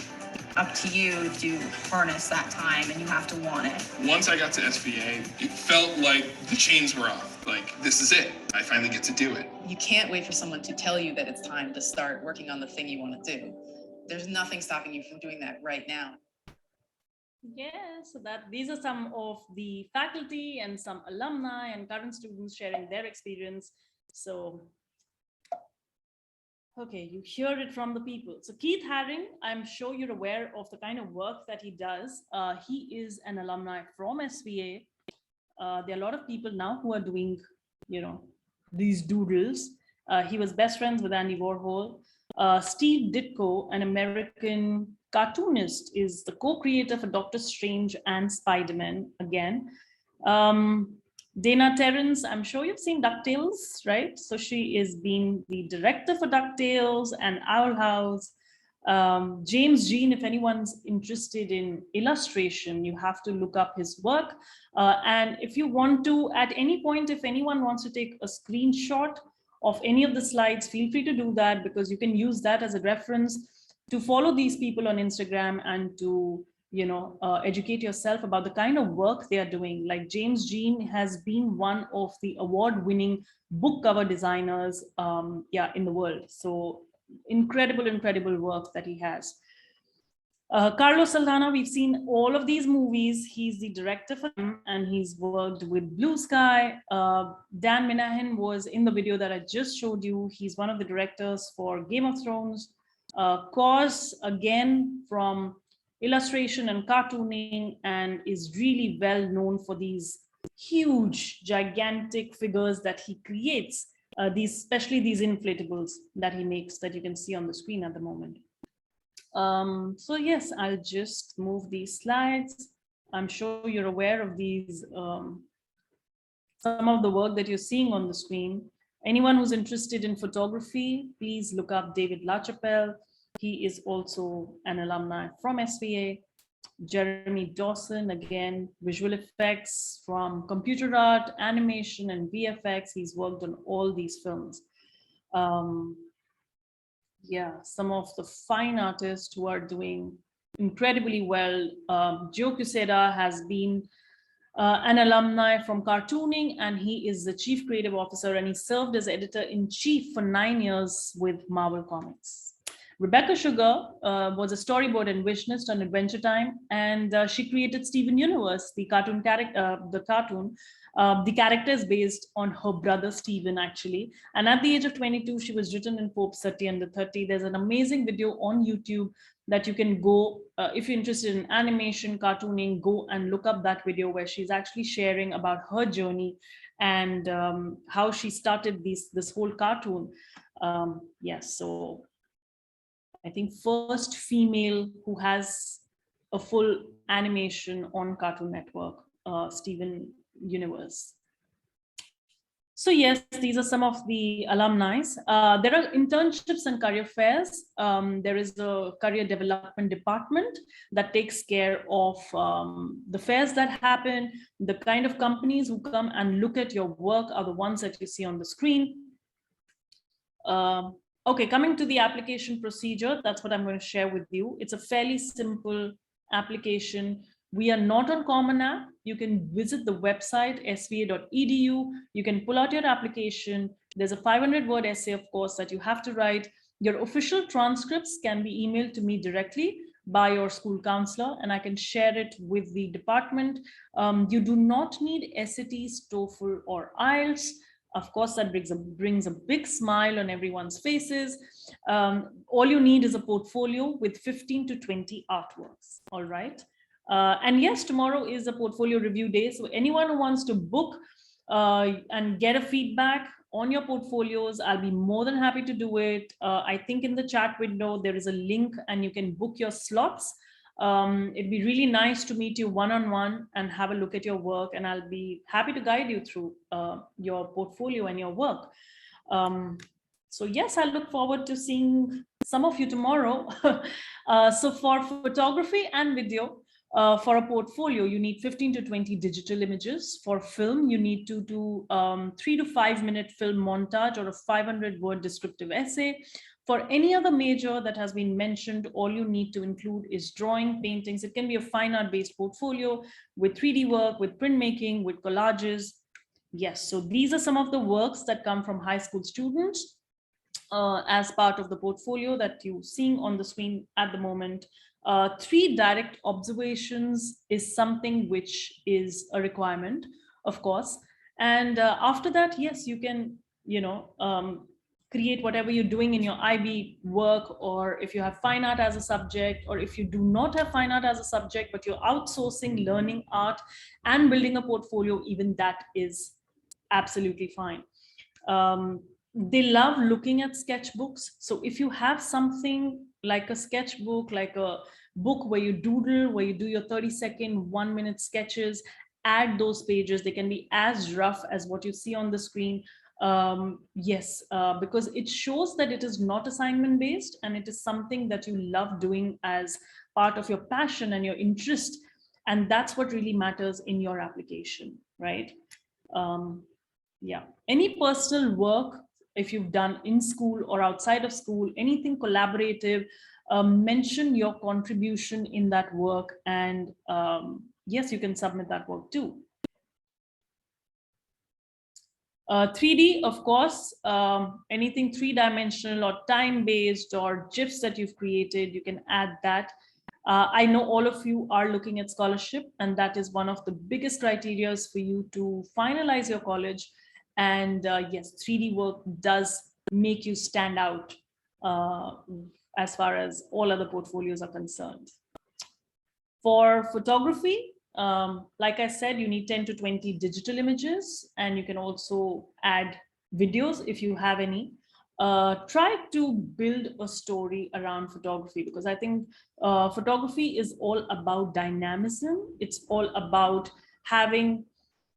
up to you to harness that time, and you have to want it. Once I got to SVA, it felt like the chains were off. Like, this is it. I finally get to do it. You can't wait for someone to tell you that it's time to start working on the thing you want to do. There's nothing stopping you from doing that right now. Yeah, so these are some of the faculty and some alumni and current students sharing their experience. So, okay, you hear it from the people. So Keith Haring, I'm sure you're aware of the kind of work that he does. He is an alumni from SVA. There are a lot of people now who are doing, these doodles. He was best friends with Andy Warhol. Steve Ditko, an American cartoonist, is the co-creator for Doctor Strange and Spider-Man again. Dana Terrence, I'm sure you've seen DuckTales, right? So she is being the director for DuckTales and Owl House. James Jean, if anyone's interested in illustration, you have to look up his work. And if you want to, at any point, if anyone wants to take a screenshot of any of the slides, feel free to do that, because you can use that as a reference to follow these people on Instagram and to educate yourself about the kind of work they are doing. Like James Jean has been one of the award-winning book cover designers in the world. So incredible work that he has. Carlos Saldana, we've seen all of these movies. He's the director for them, and he's worked with Blue Sky. Dan Minahan was in the video that I just showed you. He's one of the directors for Game of Thrones. Cause, again, from illustration and cartooning, and is really well known for these huge, gigantic figures that he creates, especially these inflatables that he makes that you can see on the screen at the moment. So yes, I'll just move these slides. I'm sure you're aware of these, some of the work that you're seeing on the screen. Anyone who's interested in photography, please look up David LaChapelle. He is also an alumni from SVA. Jeremy Dawson, again, visual effects from computer art, animation, and VFX. He's worked on all these films. Some of the fine artists who are doing incredibly well. Joe Quesada has been an alumni from cartooning, and he is the chief creative officer, and he served as editor-in-chief for 9 years with Marvel Comics. Rebecca Sugar was a storyboard and visionist on Adventure Time, and she created Steven Universe, the cartoon character. The character is based on her brother Steven, actually. And at the age of 22, she was written in Pope's 30 Under 30. There's an amazing video on YouTube that you can go, if you're interested in animation, cartooning, go and look up that video where she's actually sharing about her journey and how she started this whole cartoon. So I think first female who has a full animation on Cartoon Network, Steven Universe. So yes, these are some of the alumni. There are internships and career fairs. There is a career development department that takes care of the fairs that happen. The kind of companies who come and look at your work are the ones that you see on the screen. Okay, coming to the application procedure, that's what I'm going to share with you. It's a fairly simple application. We are not on Common App. You can visit the website sva.edu. You can pull out your application. There's a 500-word essay, of course, that you have to write. Your official transcripts can be emailed to me directly by your school counselor, and I can share it with the department. You do not need SATs, TOEFL, or IELTS. Of course, that brings a big smile on everyone's faces. All you need is a portfolio with 15 to 20 artworks, all right? And yes, tomorrow is a portfolio review day. So anyone who wants to book and get a feedback on your portfolios, I'll be more than happy to do it. I think in the chat window, there is a link and you can book your slots. It'd be really nice to meet you one-on-one and have a look at your work, and I'll be happy to guide you through your portfolio and your work. So yes, I look forward to seeing some of you tomorrow. So for photography and video, for a portfolio, you need 15 to 20 digital images. For film, you need to do 3 to 5 minute film montage or a 500-word descriptive essay. For any other major that has been mentioned, all you need to include is drawing, paintings. It can be a fine art-based portfolio with 3D work, with printmaking, with collages. Yes, so these are some of the works that come from high school students as part of the portfolio that you're seeing on the screen at the moment. 3 direct observations is something which is a requirement, of course. And after that, yes, you can, create whatever you're doing in your IB work, or if you have fine art as a subject, or if you do not have fine art as a subject, but you're outsourcing learning art and building a portfolio, even that is absolutely fine. They love looking at sketchbooks. So if you have something like a sketchbook, like a book where you doodle, where you do your 30-second, 1-minute sketches, add those pages. They can be as rough as what you see on the screen. Yes, because it shows that it is not assignment based and it is something that you love doing as part of your passion and your interest. And that's what really matters in your application, right? Yeah, any personal work, if you've done in school or outside of school, anything collaborative, mention your contribution in that work, and yes, you can submit that work too. 3D, of course, anything 3-dimensional or time-based or GIFs that you've created, you can add that. I know all of you are looking at scholarship, and that is one of the biggest criteria for you to finalize your college. And yes, 3D work does make you stand out as far as all other portfolios are concerned. For photography, like I said, you need 10 to 20 digital images, and you can also add videos if you have any. Try to build a story around photography, because I think photography is all about dynamism. It's all about having,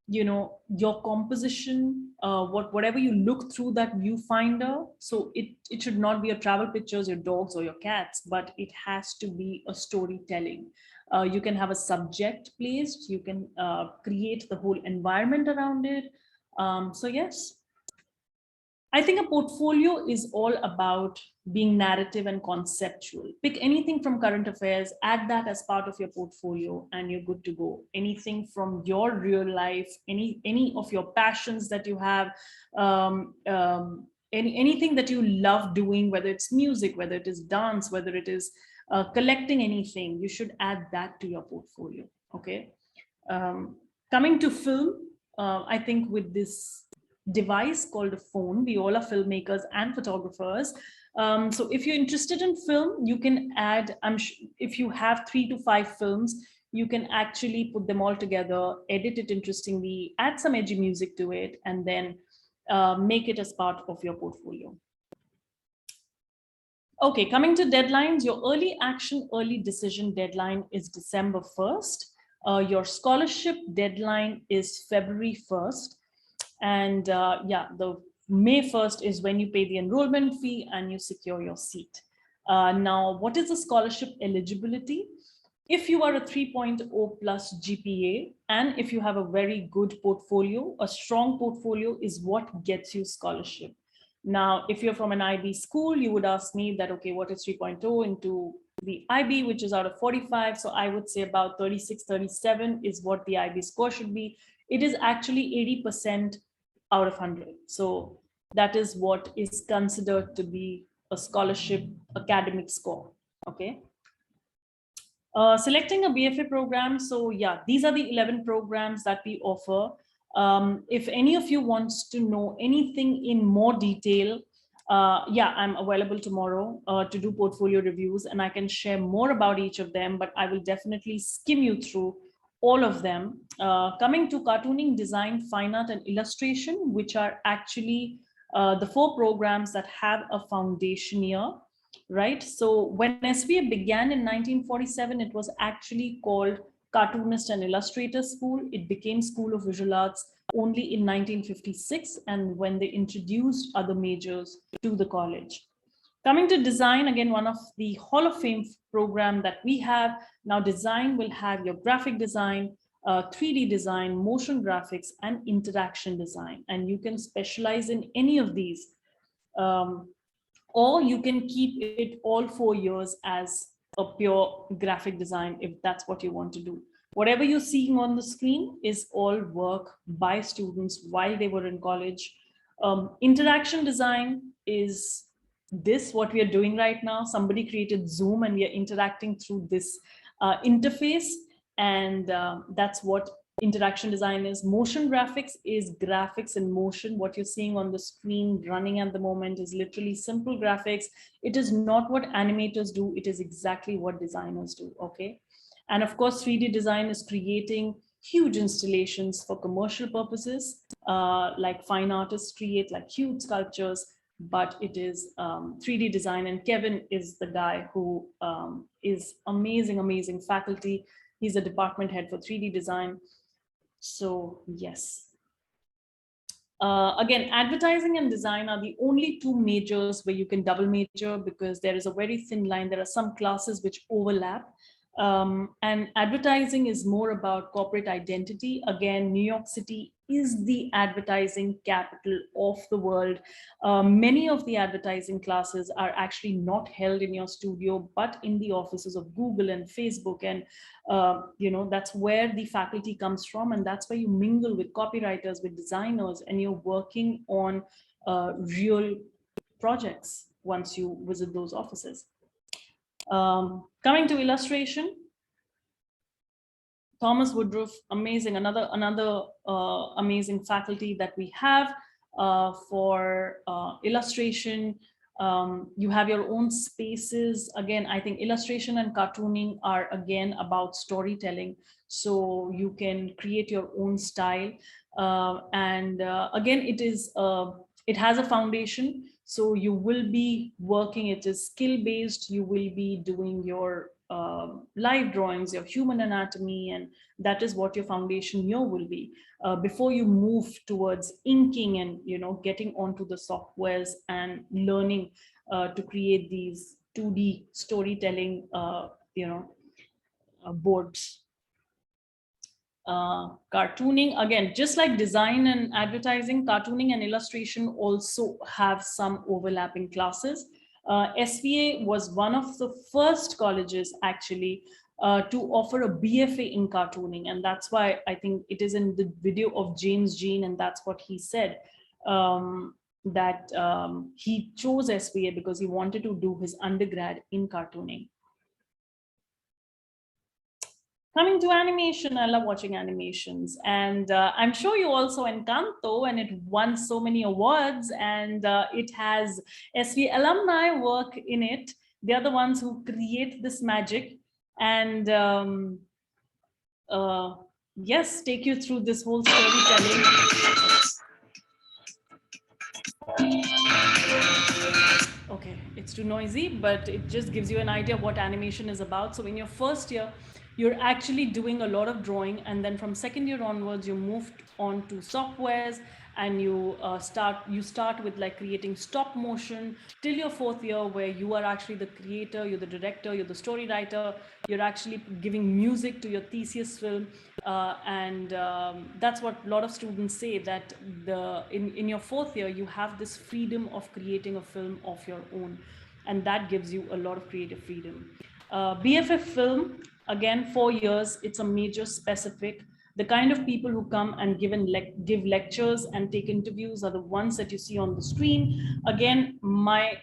your composition, whatever you look through that viewfinder. So it should not be your travel pictures, your dogs or your cats, but it has to be a storytelling. You can have a subject placed, you can create the whole environment around it. So yes, I think a portfolio is all about being narrative and conceptual. Pick anything from current affairs, add that as part of your portfolio, and you're good to go. Anything from your real life, any of your passions that you have, anything that you love doing, whether it's music, whether it is dance, whether it is collecting anything, you should add that to your portfolio, okay? Coming to film, I think with this device called a phone, we all are filmmakers and photographers. So if you're interested in film, you can add, if you have 3 to 5 films, you can actually put them all together, edit it interestingly, add some edgy music to it, and then make it as part of your portfolio. Okay, coming to deadlines, your early action, early decision deadline is December 1st. Your scholarship deadline is February 1st. And yeah, the May 1st is when you pay the enrollment fee and you secure your seat. Now, what is the scholarship eligibility? If you are a 3.0 plus GPA, and if you have a very good portfolio, a strong portfolio is what gets you scholarship. Now, if you're from an IB school, you would ask me that, okay, what is 3.0 into the IB, which is out of 45. So I would say about 36, 37 is what the IB score should be. It is actually 80% out of 100. So that is what is considered to be a scholarship academic score. Okay. Selecting a BFA program. So yeah, these are the 11 programs that we offer. If any of you wants to know anything in more detail, yeah, I'm available tomorrow to do portfolio reviews, and I can share more about each of them, but I will definitely skim you through all of them. Coming to cartooning, design, fine art, and illustration, which are actually the 4 programs that have a foundation year, right? So when SVA began in 1947, it was actually called Cartoonist and Illustrator School. It became School of Visual Arts only in 1956, and when they introduced other majors to the college. Coming to design, again, one of the Hall of Fame program that we have. Now design will have your graphic design, 3D design, motion graphics, and interaction design. And you can specialize in any of these. Or you can keep it all 4 years as a pure graphic design if that's what you want to do. Whatever you're seeing on the screen is all work by students while they were in college. Interaction design is this, what we are doing right now. Somebody created Zoom and we are interacting through this interface, and that's what interaction design is. Motion graphics is graphics in motion. What you're seeing on the screen running at the moment is literally simple graphics. It is not what animators do. It is exactly what designers do, okay? And of course, 3D design is creating huge installations for commercial purposes, like fine artists create like huge sculptures, but it is 3D design. And Kevin is the guy who is amazing, amazing faculty. He's a department head for 3D design. So yes. Again, advertising and design are the only 2 majors where you can double major, because there is a very thin line. There are some classes which overlap. And advertising is more about corporate identity. Again, New York City is the advertising capital of the world. Many of the advertising classes are actually not held in your studio, but in the offices of Google and Facebook. And, you know, that's where the faculty comes from. And that's where you mingle with copywriters, with designers, and you're working on real projects once you visit those offices. Coming to illustration, Thomas Woodruff, amazing, another amazing faculty that we have for illustration. You have your own spaces. Again, I think illustration and cartooning are again about storytelling. So you can create your own style. Again, it has a foundation. So you will be working, it is skill-based. You will be doing your live drawings, your human anatomy, and that is what your foundation year will be before you move towards inking and, you know, getting onto the softwares and learning to create these 2D storytelling, you know, boards. Cartooning, again, just like design and advertising, cartooning and illustration also have some overlapping classes. SVA was one of the first colleges actually to offer a BFA in cartooning, and that's why I think it is in the video of James Jean, and that's what he said, that he chose SVA because he wanted to do his undergrad in cartooning. Coming to animation, I love watching animations, and I'm sure you also Encanto, and it won so many awards, and it has SV alumni work in it. They're the ones who create this magic, and yes, take you through this whole storytelling. Okay, it's too noisy, but it just gives you an idea of what animation is about. So in your first year, you're actually doing a lot of drawing, and then from second year onwards, you move on to softwares, and you start with like creating stop motion till your fourth year, where you are actually the creator, you're the director, you're the story writer, you're actually giving music to your thesis film, and that's what a lot of students say, that in your fourth year you have this freedom of creating a film of your own, and that gives you a lot of creative freedom. BFF film, again, 4 years, it's a major specific. The kind of people who come and give lectures and take interviews are the ones that you see on the screen. Again, my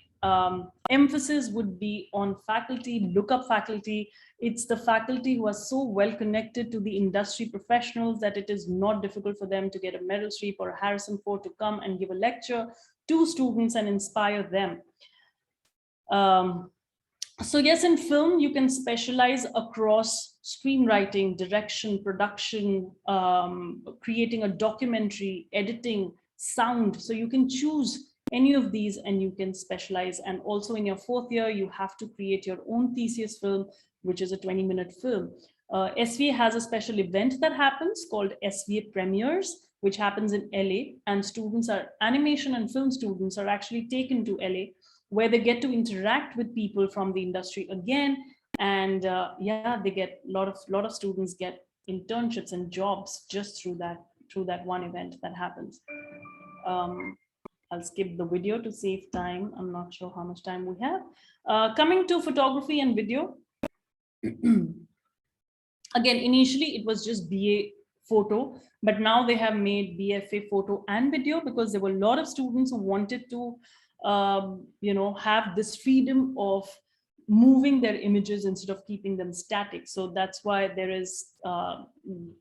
emphasis would be on faculty, look up faculty. It's the faculty who are so well connected to the industry professionals that it is not difficult for them to get a Meryl Streep or a Harrison Ford to come and give a lecture to students and inspire them. So yes, in film, you can specialize across screenwriting, direction, production, creating a documentary, editing, sound. So you can choose any of these and you can specialize. And also in your 4th year, you have to create your own thesis film, which is a 20-minute film. SVA has a special event that happens called SVA Premieres, which happens in LA, and students are, animation and film students are actually taken to LA, where they get to interact with people from the industry again. And yeah, they get a lot of students get internships and jobs just through that one event that happens. I'll skip the video to save time. I'm not sure how much time we have. Coming to photography and video. Again, initially it was just BA photo, but now they have made BFA photo and video because there were a lot of students who wanted to have this freedom of moving their images instead of keeping them static. So that's why there is,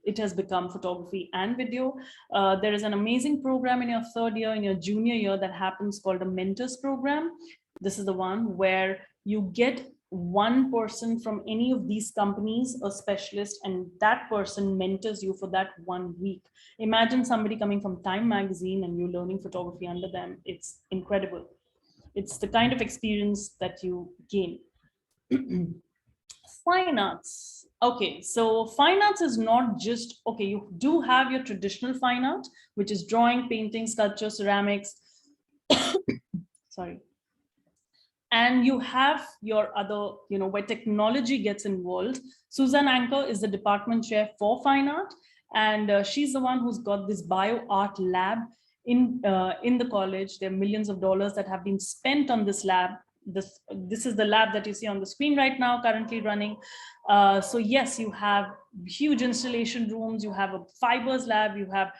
it has become photography and video. There is an amazing program in your 3rd year, in your junior year, that happens called a mentors program. This is the one where you get one person from any of these companies, a specialist, and that person mentors you for that 1 week. Imagine somebody coming from Time magazine and you learning photography under them. It's incredible. It's the kind of experience that you gain. Fine arts. Okay, so fine arts is not just, okay, you do have your traditional fine art, which is drawing, painting, sculpture, ceramics. Sorry. And you have your other, where technology gets involved. Susan Anker is the department chair for fine art. And she's the one who's got this bio art lab in the college. There are millions of dollars that have been spent on this lab. This is the lab that you see on the screen right now, currently running. So yes, you have huge installation rooms. You have a fibers lab. You have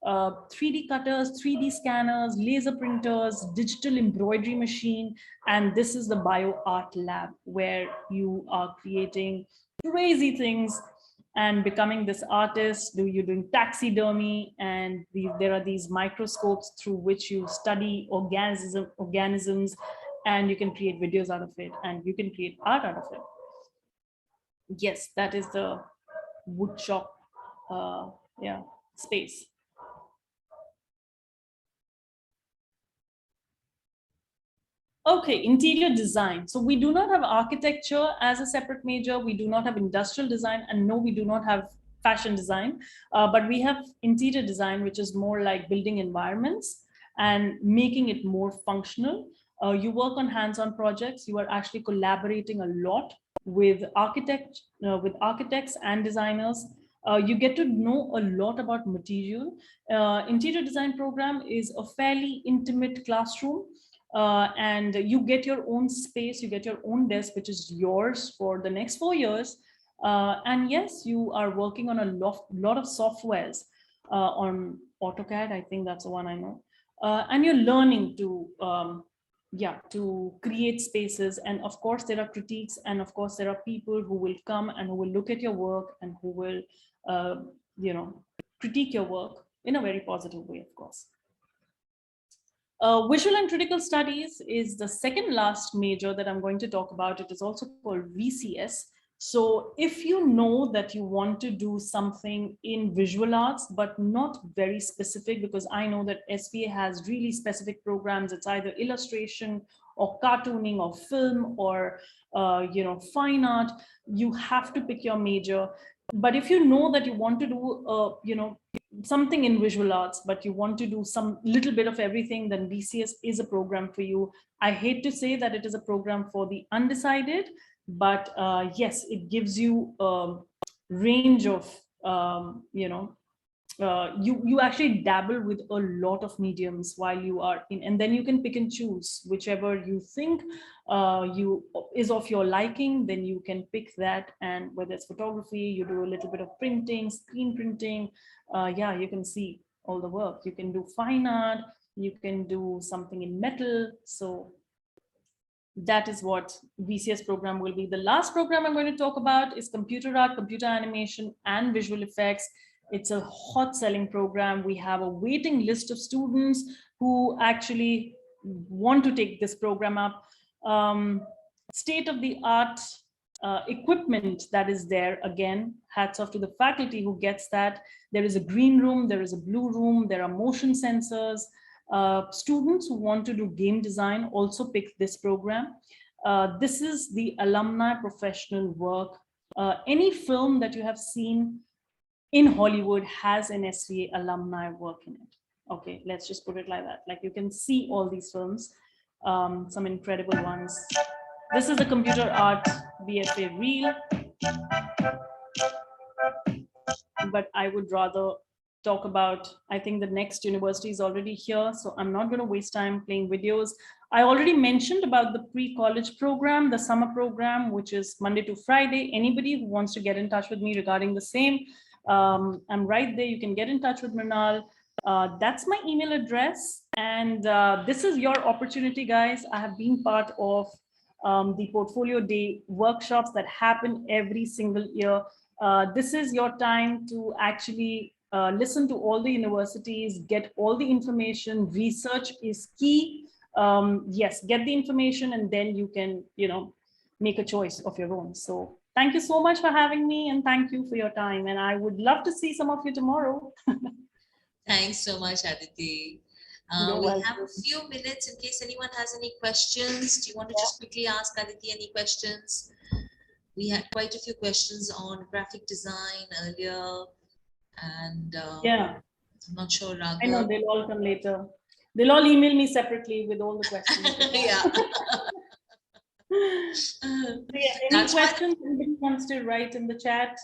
3D cutters, 3D scanners, laser printers, digital embroidery machine. And this is the bio art lab where you are creating crazy things and becoming this artist. You're doing taxidermy, and there are these microscopes through which you study organisms, and you can create videos out of it, and you can create art out of it. Yes, that is the woodshop space. Okay, interior design. So we do not have architecture as a separate major. We do not have industrial design, and no, we do not have fashion design, but we have interior design, which is more like building environments and making it more functional. You work on hands-on projects. You are actually collaborating a lot with architects and designers. You get to know a lot about material. Interior design program is a fairly intimate classroom. And you get your own space, you get your own desk, which is yours for the next 4 years. And yes, you are working on a lot of softwares on AutoCAD. I think that's the one I know. And you're learning to create spaces. And of course, there are critiques. And of course, there are people who will come and who will look at your work and who will, critique your work in a very positive way, of course. Visual and critical studies is the second last major that I'm going to talk about. It is also called VCS. So if you know that you want to do something in visual arts, but not very specific, because I know that SVA has really specific programs. It's either illustration or cartooning or film or, fine art. You have to pick your major. But if you know that you want to do, something in visual arts, but you want to do some little bit of everything, then VCS is a program for you. I hate to say that it is a program for the undecided, but yes, it gives you a range of, you actually dabble with a lot of mediums while you are in, and then you can pick and choose whichever you think is of your liking. Then you can pick that, and whether it's photography, you do a little bit of printing, screen printing. Yeah, you can see all the work. You can do fine art, you can do something in metal. So that is what VCS program will be. The last program I'm going to talk about is computer art, computer animation, and visual effects. It's a hot selling program. We have a waiting list of students who actually want to take this program up. State of the art equipment that is there. Again, hats off to the faculty who gets that. There is a green room, there is a blue room, there are motion sensors. Students who want to do game design also pick this program. This is the alumni professional work. Any film that you have seen in Hollywood has an SVA alumni work in it. Okay, let's just put it like that. Like you can see all these films, some incredible ones. This is the computer art BFA reel, but I would rather talk about, I think the next university is already here, so I'm not going to waste time playing videos. I already mentioned about the pre-college program, the summer program, which is Monday to Friday. Anybody who wants to get in touch with me regarding the same, I'm right there. You can get in touch with Mrinal. That's my email address. And this is your opportunity, guys. I have been part of the Portfolio Day workshops that happen every single year. This is your time to actually listen to all the universities, get all the information. Research is key. Yes, get the information, and then you can, make a choice of your own. So thank you so much for having me, and thank you for your time. And I would love to see some of you tomorrow. Thanks so much, Aditi. We have a few minutes in case anyone has any questions. Do you want to just quickly ask Aditi any questions? We had quite a few questions on graphic design earlier. And yeah, I'm not sure, Raghav. I know they'll all come later. They'll all email me separately with all the questions. Yeah. Any questions anybody wants to write in the chat?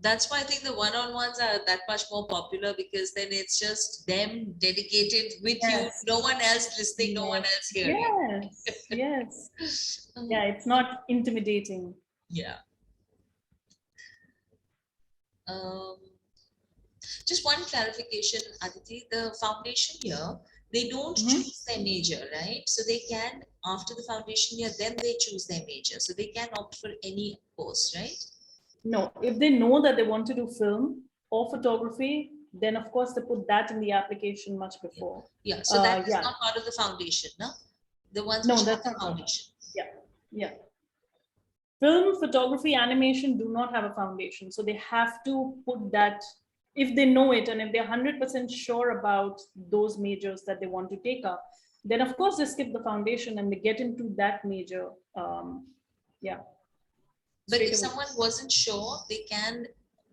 That's why I think the one-on-ones are that much more popular, because then it's just them dedicated with you, no one else listening, no one else hearing. Yes. Yeah, it's not intimidating. Yeah. Just one clarification, Aditi, the foundation year, they don't choose their major, right? So they can, after the foundation year, then they choose their major. So they can opt for any course, right? No, if they know that they want to do film or photography, then of course they put that in the application much before. Yeah, so that is not part of the foundation, no? The ones which have the foundation. Yeah. Film, photography, animation do not have a foundation. So they have to put that, if they know it and if they're 100% sure about those majors that they want to take up, then of course they skip the foundation and they get into that major. Yeah. But if someone wasn't sure, they can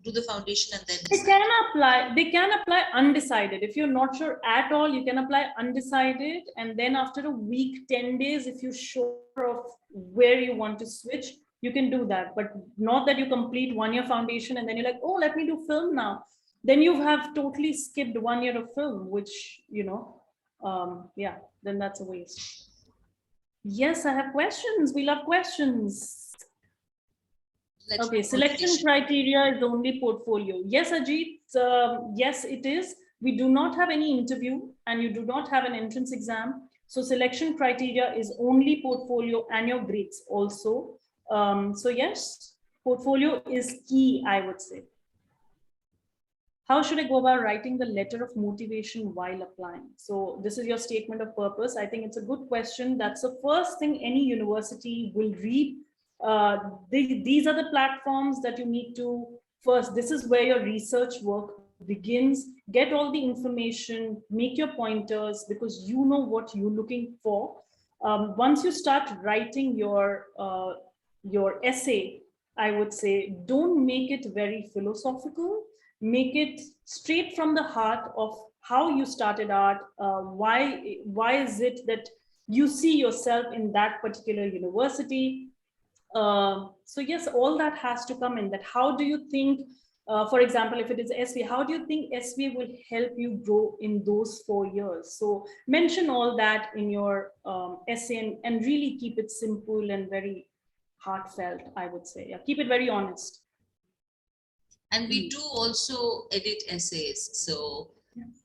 do the foundation and then decide. They can apply undecided. If you're not sure at all, you can apply undecided. And then after a week, 10 days, if you're sure of where you want to switch, you can do that. But not that you complete 1 year foundation and then you're like, oh, let me do film now. Then you have totally skipped 1 year of film, which, yeah, then that's a waste. Yes, I have questions. We love questions. Okay, selection criteria is only portfolio. Yes, Ajit, yes, it is. We do not have any interview and you do not have an entrance exam. So selection criteria is only portfolio and your grades also. So yes, portfolio is key, I would say. How should I go about writing the letter of motivation while applying? So this is your statement of purpose. I think it's a good question. That's the first thing any university will read. These are the platforms that you need to first. This is where your research work begins. Get all the information, make your pointers, because you know what you're looking for. Once you start writing your essay, I would say, don't make it very philosophical. Make it straight from the heart of how you started art. Why is it that you see yourself in that particular university? So yes, all that has to come in. That how do you think For example, if it is SVA, how do you think SVA will help you grow in those 4 years? So mention all that in your essay and really keep it simple and very heartfelt, I would say. Yeah, keep it very honest. And we do also edit essays. So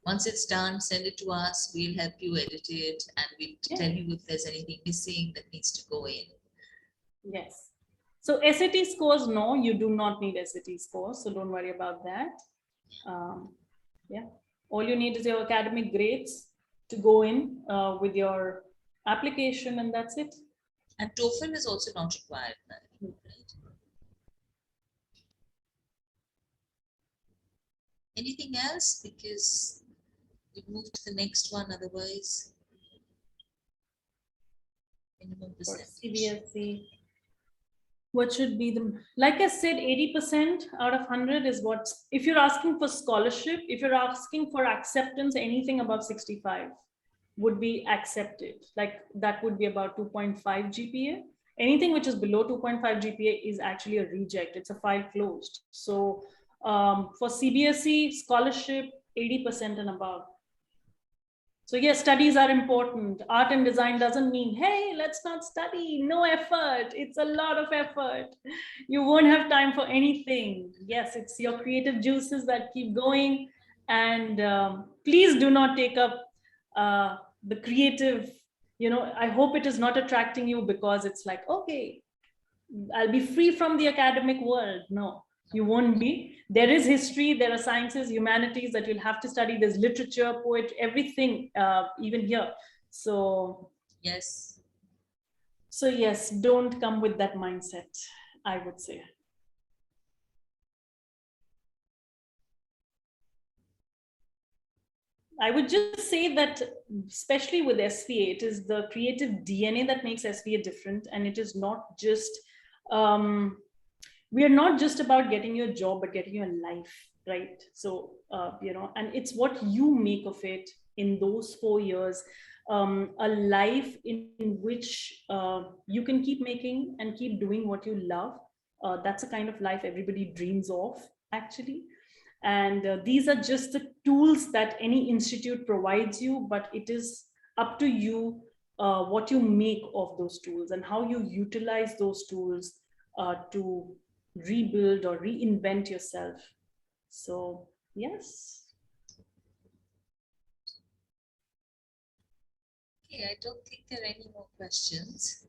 once it's done, send it to us. We'll help you edit it and we'll tell you if there's anything missing that needs to go in. Yes. So SAT scores, no, you do not need SAT scores. So don't worry about that. Yeah. All you need is your academic grades to go in with your application, and that's it. And TOEFL is also not required. Right? Anything else? Because we move to the next one otherwise. Minimum percentage. CBSE. What should be the, like I said, 80% out of 100 is what, if you're asking for scholarship, if you're asking for acceptance, anything above 65 would be accepted. Like that would be about 2.5 GPA. Anything which is below 2.5 GPA is actually a reject. It's a file closed. So for CBSE scholarship, 80% and above. So yes, studies are important. Art and design doesn't mean, hey, let's not study, no effort. It's a lot of effort. You won't have time for anything. Yes, it's your creative juices that keep going. And please do not take up the creative, I hope it is not attracting you because it's like, okay, I'll be free from the academic world. No. You won't be. There is history, there are sciences, humanities that you'll have to study. There's literature, poetry, everything, even here. So yes. So yes, don't come with that mindset, I would say. I would just say that, especially with SVA, it is the creative DNA that makes SVA different. And it is not just, we are not just about getting you a job, but getting you a life, right? So, and it's what you make of it in those 4 years, a life in which you can keep making and keep doing what you love. That's a kind of life everybody dreams of, actually. And these are just the tools that any institute provides you, but it is up to you what you make of those tools and how you utilize those tools to rebuild or reinvent yourself. So yes. Okay, I don't think there are any more questions.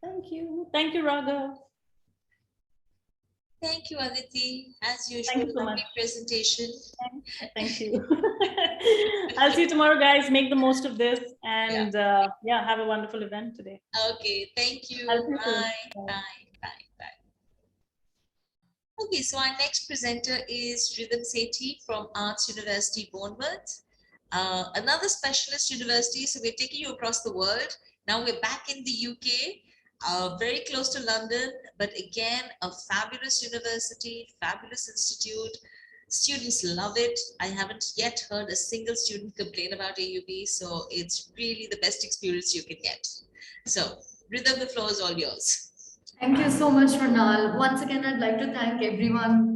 Thank you. Thank you, Raghav. Thank you, Aditi. As usual, Thank you so lovely much. presentation. Thank you. I'll see you tomorrow, guys. Make the most of this and yeah, have a wonderful event today. Okay, thank you. I'll see you soon. Bye. Bye. Okay, so our next presenter is Rhythm Sethi from Arts University, Bournemouth. Another specialist university, so we're taking you across the world. Now we're back in the UK, very close to London, but again, a fabulous university, fabulous institute. Students love it. I haven't yet heard a single student complain about AUB, so it's really the best experience you can get. So, Rhythm, the floor is all yours. Thank you so much, Ronal. Once again, I'd like to thank everyone,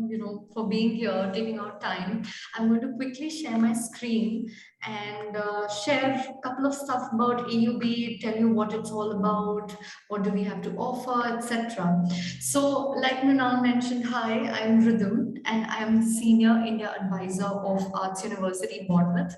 for being here, taking out time. I'm going to quickly share my screen and share a couple of stuff about AUB, tell you what it's all about, what do we have to offer, etc. So, like Ronal mentioned, hi, I'm Rhythm, and I'm the Senior India Advisor of Arts University, Bournemouth.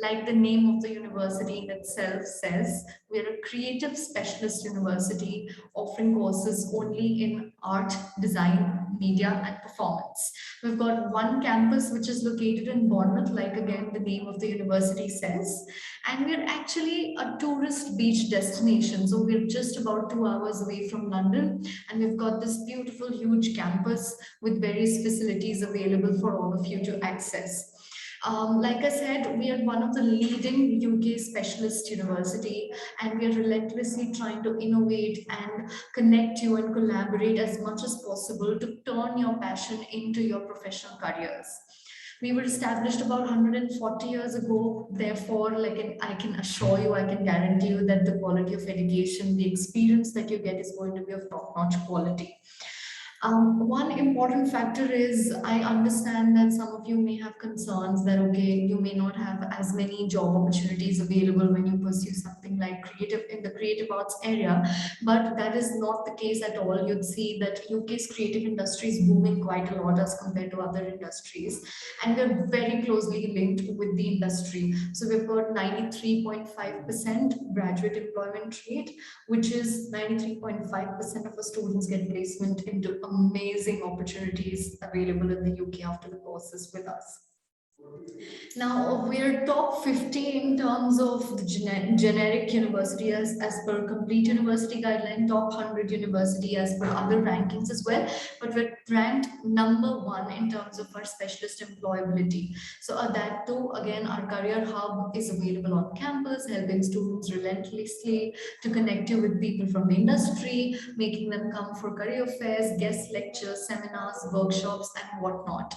Like the name of the university in itself says, we're a creative specialist university offering courses only in art, design, media, and performance. We've got one campus which is located in Bournemouth, like again the name of the university says, and we're actually a tourist beach destination. So we're just about 2 hours away from London, and we've got this beautiful, huge campus with various facilities available for all of you to access. Like I said, we are one of the leading UK specialist university, and we are relentlessly trying to innovate and connect you and collaborate as much as possible to turn your passion into your professional careers. We were established about 140 years ago. Therefore, I can assure you, I can guarantee you that the quality of education, the experience that you get is going to be of top-notch quality. One important factor is I understand that some of you may have concerns that, okay, you may not have as many job opportunities available when you pursue something like creative in the creative arts area, but that is not the case at all. You'd see that UK's creative industry is booming quite a lot as compared to other industries, and we're very closely linked with the industry. So we've got 93.5% graduate employment rate, which is 93.5% of our students get placement into amazing opportunities available in the UK after the courses with us. Now, we're top 50 in terms of the generic university as per complete university guideline, top 100 university as per other rankings as well, but we're ranked #1 in terms of our specialist employability. So that too, again, our career hub is available on campus, helping students relentlessly to connect you with people from the industry, making them come for career fairs, guest lectures, seminars, workshops, and whatnot.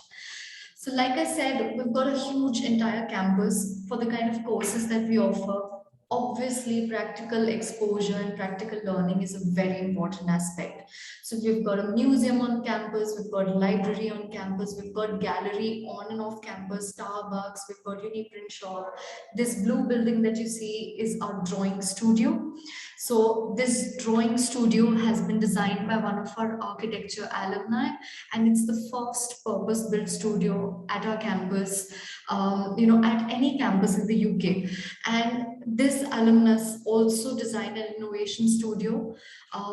So like I said, we've got a huge entire campus for the kind of courses that we offer. Obviously, practical exposure and practical learning is a very important aspect. So we've got a museum on campus, we've got a library on campus, we've got gallery on and off campus, Starbucks, we've got uni print shop. This blue building that you see is our drawing studio. So this drawing studio has been designed by one of our architecture alumni, and it's the first purpose-built studio at our campus, at any campus in the UK. And this alumnus also designed an innovation studio,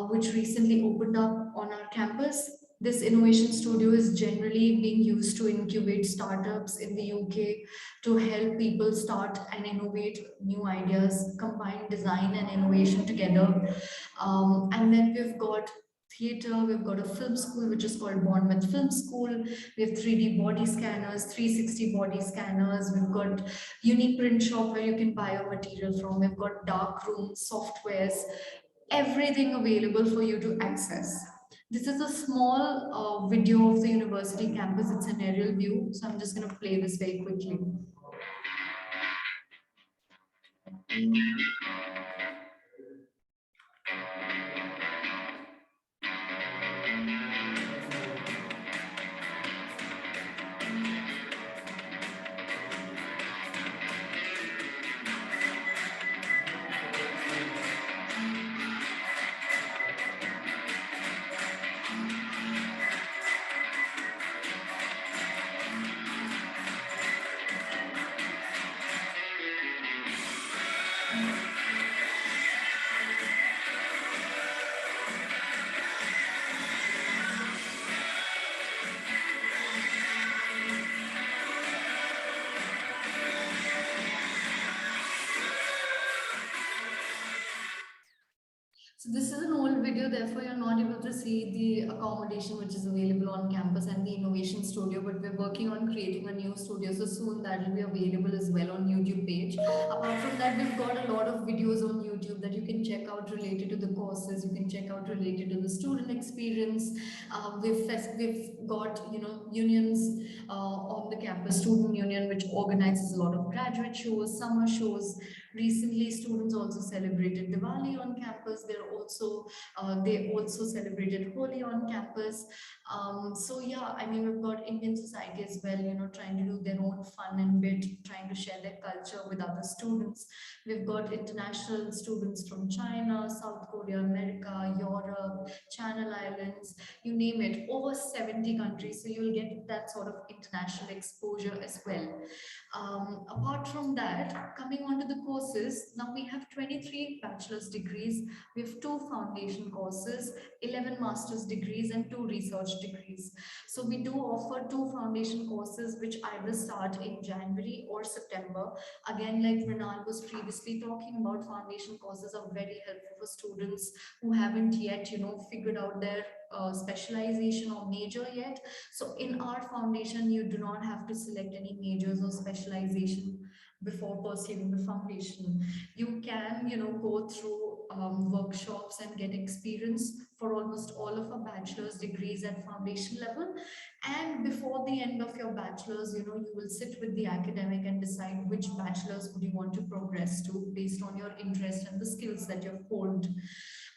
which recently opened up on our campus. This innovation studio is generally being used to incubate startups in the UK, to help people start and innovate new ideas, combine design and innovation together. And then we've got theater, we've got a film school which is called Bournemouth Film School. We have 3D body scanners, 360 body scanners. We've got unique print shop where you can buy your material from. We've got dark rooms, softwares, everything available for you to access. This is a small video of the university campus. It's an aerial view, so I'm just going to play this very quickly. So this is an old video, therefore you're not able to see the accommodation which is available on campus and the innovation studio, but we're working on creating a new studio, so soon that will be available as well on YouTube page. Apart from that, we've got a lot of videos on YouTube that you can check out related to the courses, you can check out related to the student experience. We've got unions on the campus, student union, which organizes a lot of graduate shows, summer shows. Recently, students also celebrated Diwali on campus. They also celebrated Holi on campus. So yeah, I mean, we've got Indian society as well, trying to do their own fun and bit, trying to share their culture with other students. We've got international students from China, South Korea, America, Europe, Channel Islands, you name it, over 70 countries. So you'll get that sort of international exposure as well. Apart from that, coming on to the courses, now we have 23 bachelor's degrees, we have 2 foundation courses, 11 master's degrees, and 2 research degrees. So we do offer 2 foundation courses which either start in January or September. Again, like Renal was previously talking about, foundation courses are very helpful for students who haven't yet, figured out their specialization or major yet. So in our foundation, you do not have to select any majors or specialization before pursuing the foundation. You can, go through workshops and get experience for almost all of our bachelor's degrees at foundation level. And before the end of your bachelor's, you will sit with the academic and decide which bachelor's would you want to progress to based on your interest and the skills that you've honed.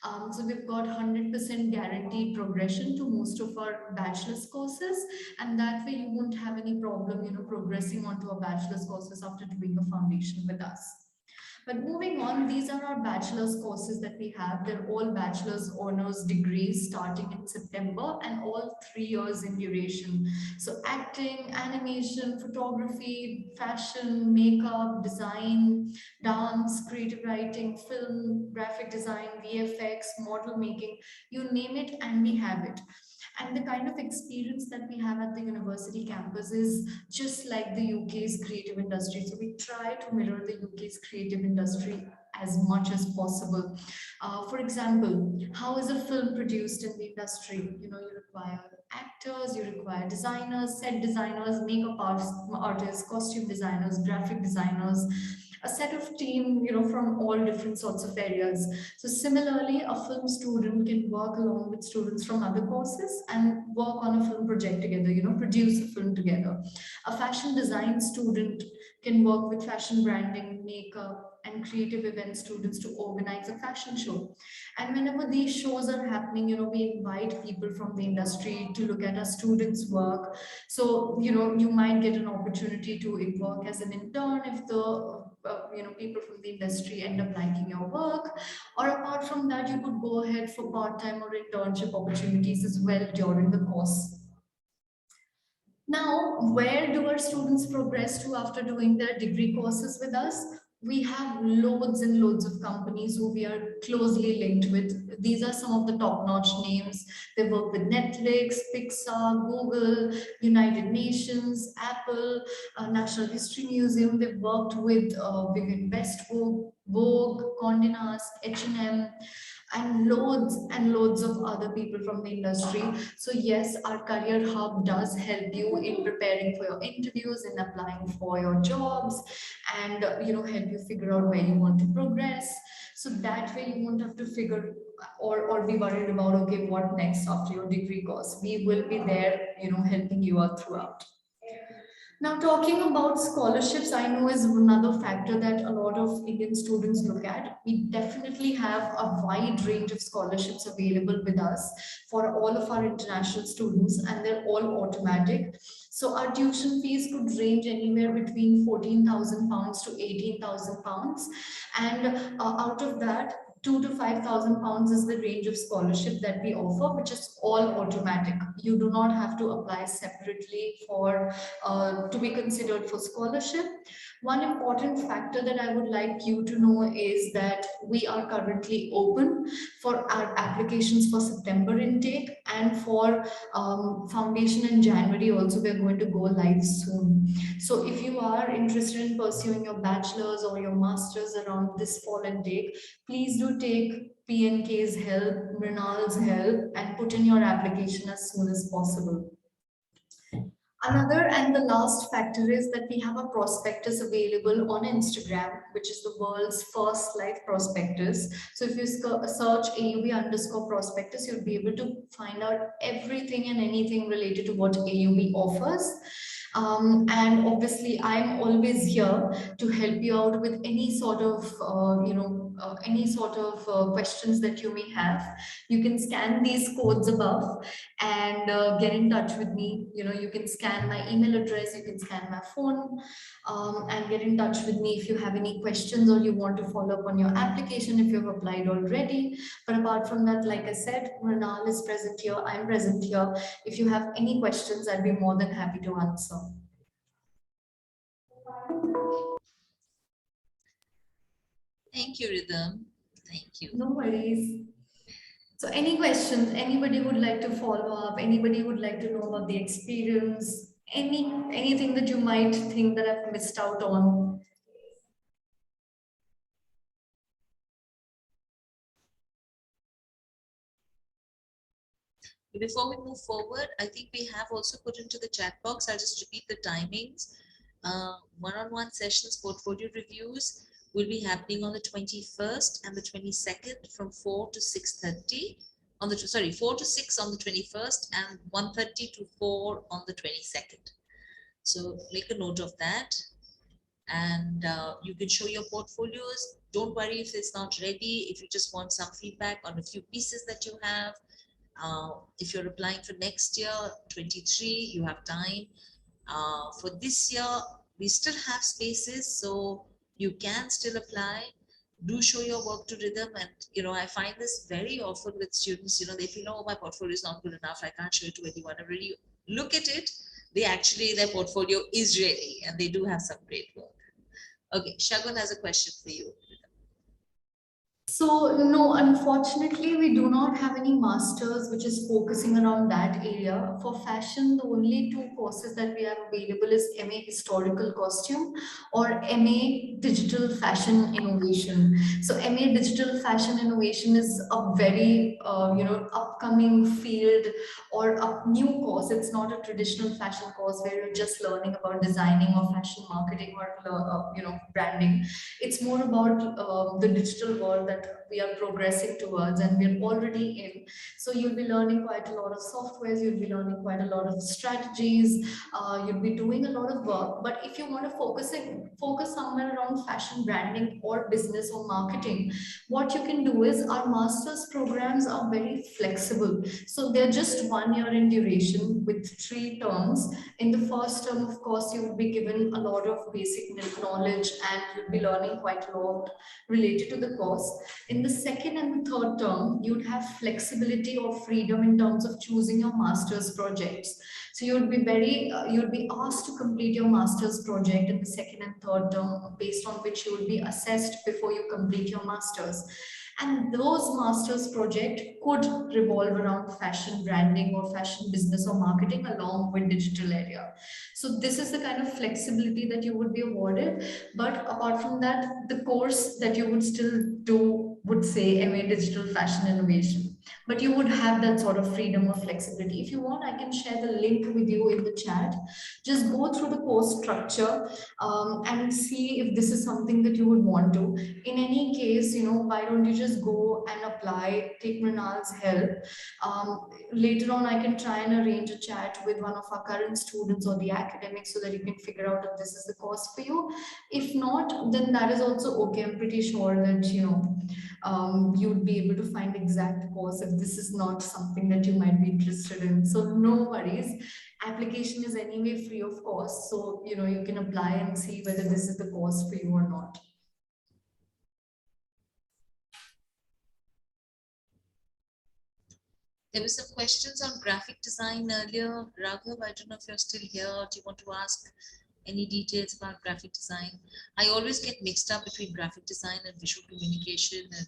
So we've got 100% guaranteed progression to most of our bachelor's courses, and that way you won't have any problem, progressing onto a bachelor's courses after doing a foundation with us. But moving on, these are our bachelor's courses that we have. They're all bachelor's honors degrees starting in September and all 3 years in duration. So acting, animation, photography, fashion, makeup, design, dance, creative writing, film, graphic design, VFX, model making, you name it and we have it. And the kind of experience that we have at the university campus is just like the UK's creative industry. So we try to mirror the UK's creative industry as much as possible. For example, how is a film produced in the industry? You require actors, you require designers, set designers, makeup artists, costume designers, graphic designers, a set of team, from all different sorts of areas. So similarly, a film student can work along with students from other courses and work on a film project together, produce a film together. A fashion design student can work with fashion branding, makeup, and creative event students to organize a fashion show. And whenever these shows are happening, we invite people from the industry to look at our students' work. So, you might get an opportunity to work as an intern if the people from the industry end up liking your work, or apart from that you could go ahead for part-time or internship opportunities as well during the course. Now, where do our students progress to after doing their degree courses with us? We have loads and loads of companies who we are closely linked with. These are some of the top-notch names. They work with Netflix, Pixar, Google, United Nations, Apple, National History Museum. They've worked with Vivienne Westwood, Vogue, Condé Nast, H&M, and loads of other people from the industry. So yes, our career hub does help you in preparing for your interviews, in applying for your jobs, and help you figure out where you want to progress. So that way you won't have to figure or be worried about, okay, what next after your degree course. We will be there, helping you out throughout. Now, talking about scholarships, I know is another factor that a lot of Indian students look at. We definitely have a wide range of scholarships available with us for all of our international students, and they're all automatic. So our tuition fees could range anywhere between £14,000 to £18,000. And out of that, £2,000 to £5,000 is the range of scholarship that we offer, which is all automatic. You do not have to apply separately for to be considered for scholarship. One important factor that I would like you to know is that we are currently open for our applications for September intake, and for foundation in January also we're going to go live soon. So if you are interested in pursuing your bachelor's or your master's around this fall intake, please do take PNK's help, Mrinal's help, and put in your application as soon as possible. Another and the last factor is that we have a prospectus available on Instagram, which is the world's first live prospectus. So if you search AUB_prospectus, you'll be able to find out everything and anything related to what AUB offers. And obviously, I'm always here to help you out with any sort of, questions that you may have. You can scan these codes above and get in touch with me. You can scan my email address, you can scan my phone, and get in touch with me if you have any questions or you want to follow up on your application if you've applied already. But apart from that, like I said, Mrinal is present here, I'm present here. If you have any questions, I'd be more than happy to answer. Thank you, Rhythm. Thank you. No worries. So any questions, anybody would like to follow up, anybody would like to know about the experience, anything that you might think that I've missed out on? Before we move forward, I think we have also put into the chat box, I'll just repeat the timings. One-on-one sessions, portfolio reviews will be happening on the 21st and the 22nd from 4 to 6:30 on the, 4 to 6 on the 21st and 1:30 to 4 on the 22nd. So make a note of that. And you can show your portfolios don't worry if it's not ready. If you just want some feedback on a few pieces that you have, if you're applying for next year, 23, you have time. For this year, we still have spaces, so you can still apply. Do show your work to Rhythm. And, I find this very often with students, they feel, oh, my portfolio is not good enough. I can't show it to anyone. And when you look at it, their portfolio is ready, and they do have some great work. Okay, Shagun has a question for you. So no, unfortunately, we do not have any masters which is focusing around that area. For fashion, the only two courses that we have available is MA Historical Costume or MA Digital Fashion Innovation. So MA Digital Fashion Innovation is a very upcoming field or a new course. It's not a traditional fashion course where you're just learning about designing or fashion marketing or branding. It's more about the digital world that we are progressing towards and we're already in. So you'll be learning quite a lot of softwares, you'll be learning quite a lot of strategies, you'll be doing a lot of work. But if you want to focus somewhere around fashion branding or business or marketing, what you can do is our master's programs are very flexible. So they're just 1 year in duration with 3 terms. In the first term, of course, you will be given a lot of basic knowledge and you'll be learning quite a lot related to the course. In the second and the third term, you'd have flexibility or freedom in terms of choosing your master's projects. So you'd be asked to complete your master's project in the second and third term, based on which you will be assessed before you complete your master's. And those master's project could revolve around fashion branding or fashion business or marketing along with digital area. So this is the kind of flexibility that you would be awarded. But apart from that, the course that you would still do would say MA Digital Fashion Innovation. But you would have that sort of freedom or flexibility. If you want, I can share the link with you in the chat. Just go through the course structure and see if this is something that you would want to. In any case, why don't you just go and apply, take Mrinal's help. Later on, I can try and arrange a chat with one of our current students or the academics so that you can figure out if this is the course for you. If not, then that is also okay. I'm pretty sure that, you'd be able to find exact course if this is not something that you might be interested in. So no worries. Application is anyway free of cost. So, you can apply and see whether this is the course for you or not. There were some questions on graphic design earlier. Raghav, I don't know if you're still here. Do you want to ask any details about graphic design? I always get mixed up between graphic design and visual communication and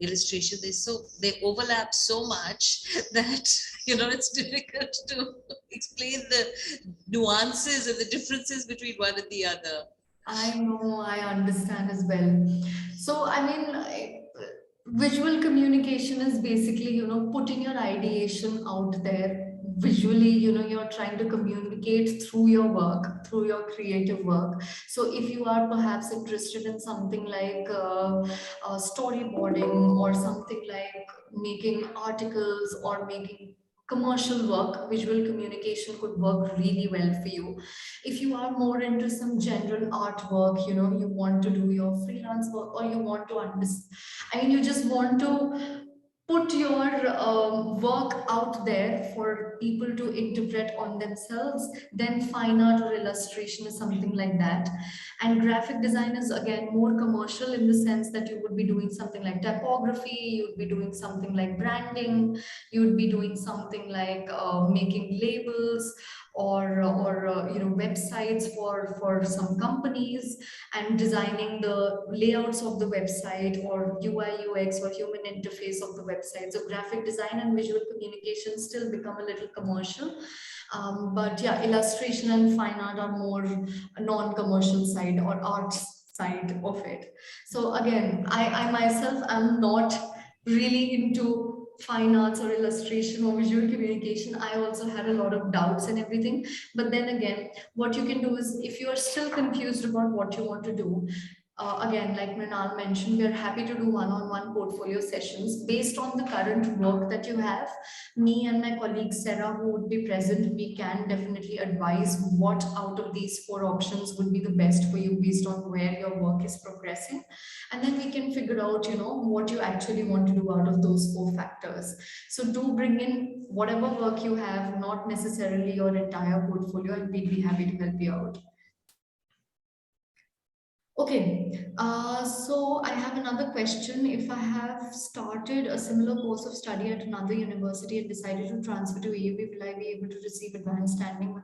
illustration. They overlap so much that it's difficult to explain the nuances and the differences between one and the other. I know, I understand as well. So I mean, visual communication is basically putting your ideation out there visually. You're trying to communicate through your work, through your creative work. So if you are perhaps interested in something like storyboarding or something like making articles or making commercial work, visual communication could work really well for you. If you are more into some general artwork, you want to do your freelance work, or you want to you just want to put your work out there for people to interpret on themselves, then fine art or illustration is something like that. And graphic design is again more commercial in the sense that you would be doing something like typography, you would be doing something like branding, you would be doing something like making labels or websites for some companies, and designing the layouts of the website or UI UX or human interface of the website. So graphic design and visual communication still become a little commercial, but yeah, illustration and fine art are more non-commercial side or arts side of it. So again, I myself am not really into fine arts or illustration or visual communication. I also had a lot of doubts and everything. But then again, what you can do is, if you are still confused about what you want to do, again, like Mrinal mentioned, we are happy to do one-on-one portfolio sessions based on the current work that you have. Me and my colleague Sarah, who would be present, we can definitely advise what out of these 4 options would be the best for you based on where your work is progressing. And then we can figure out, what you actually want to do out of those 4 factors. So do bring in whatever work you have, not necessarily your entire portfolio, and we'd be happy to help you out. Okay, so I have another question. If I have started a similar course of study at another university and decided to transfer to AUB, will I be able to receive advanced standing?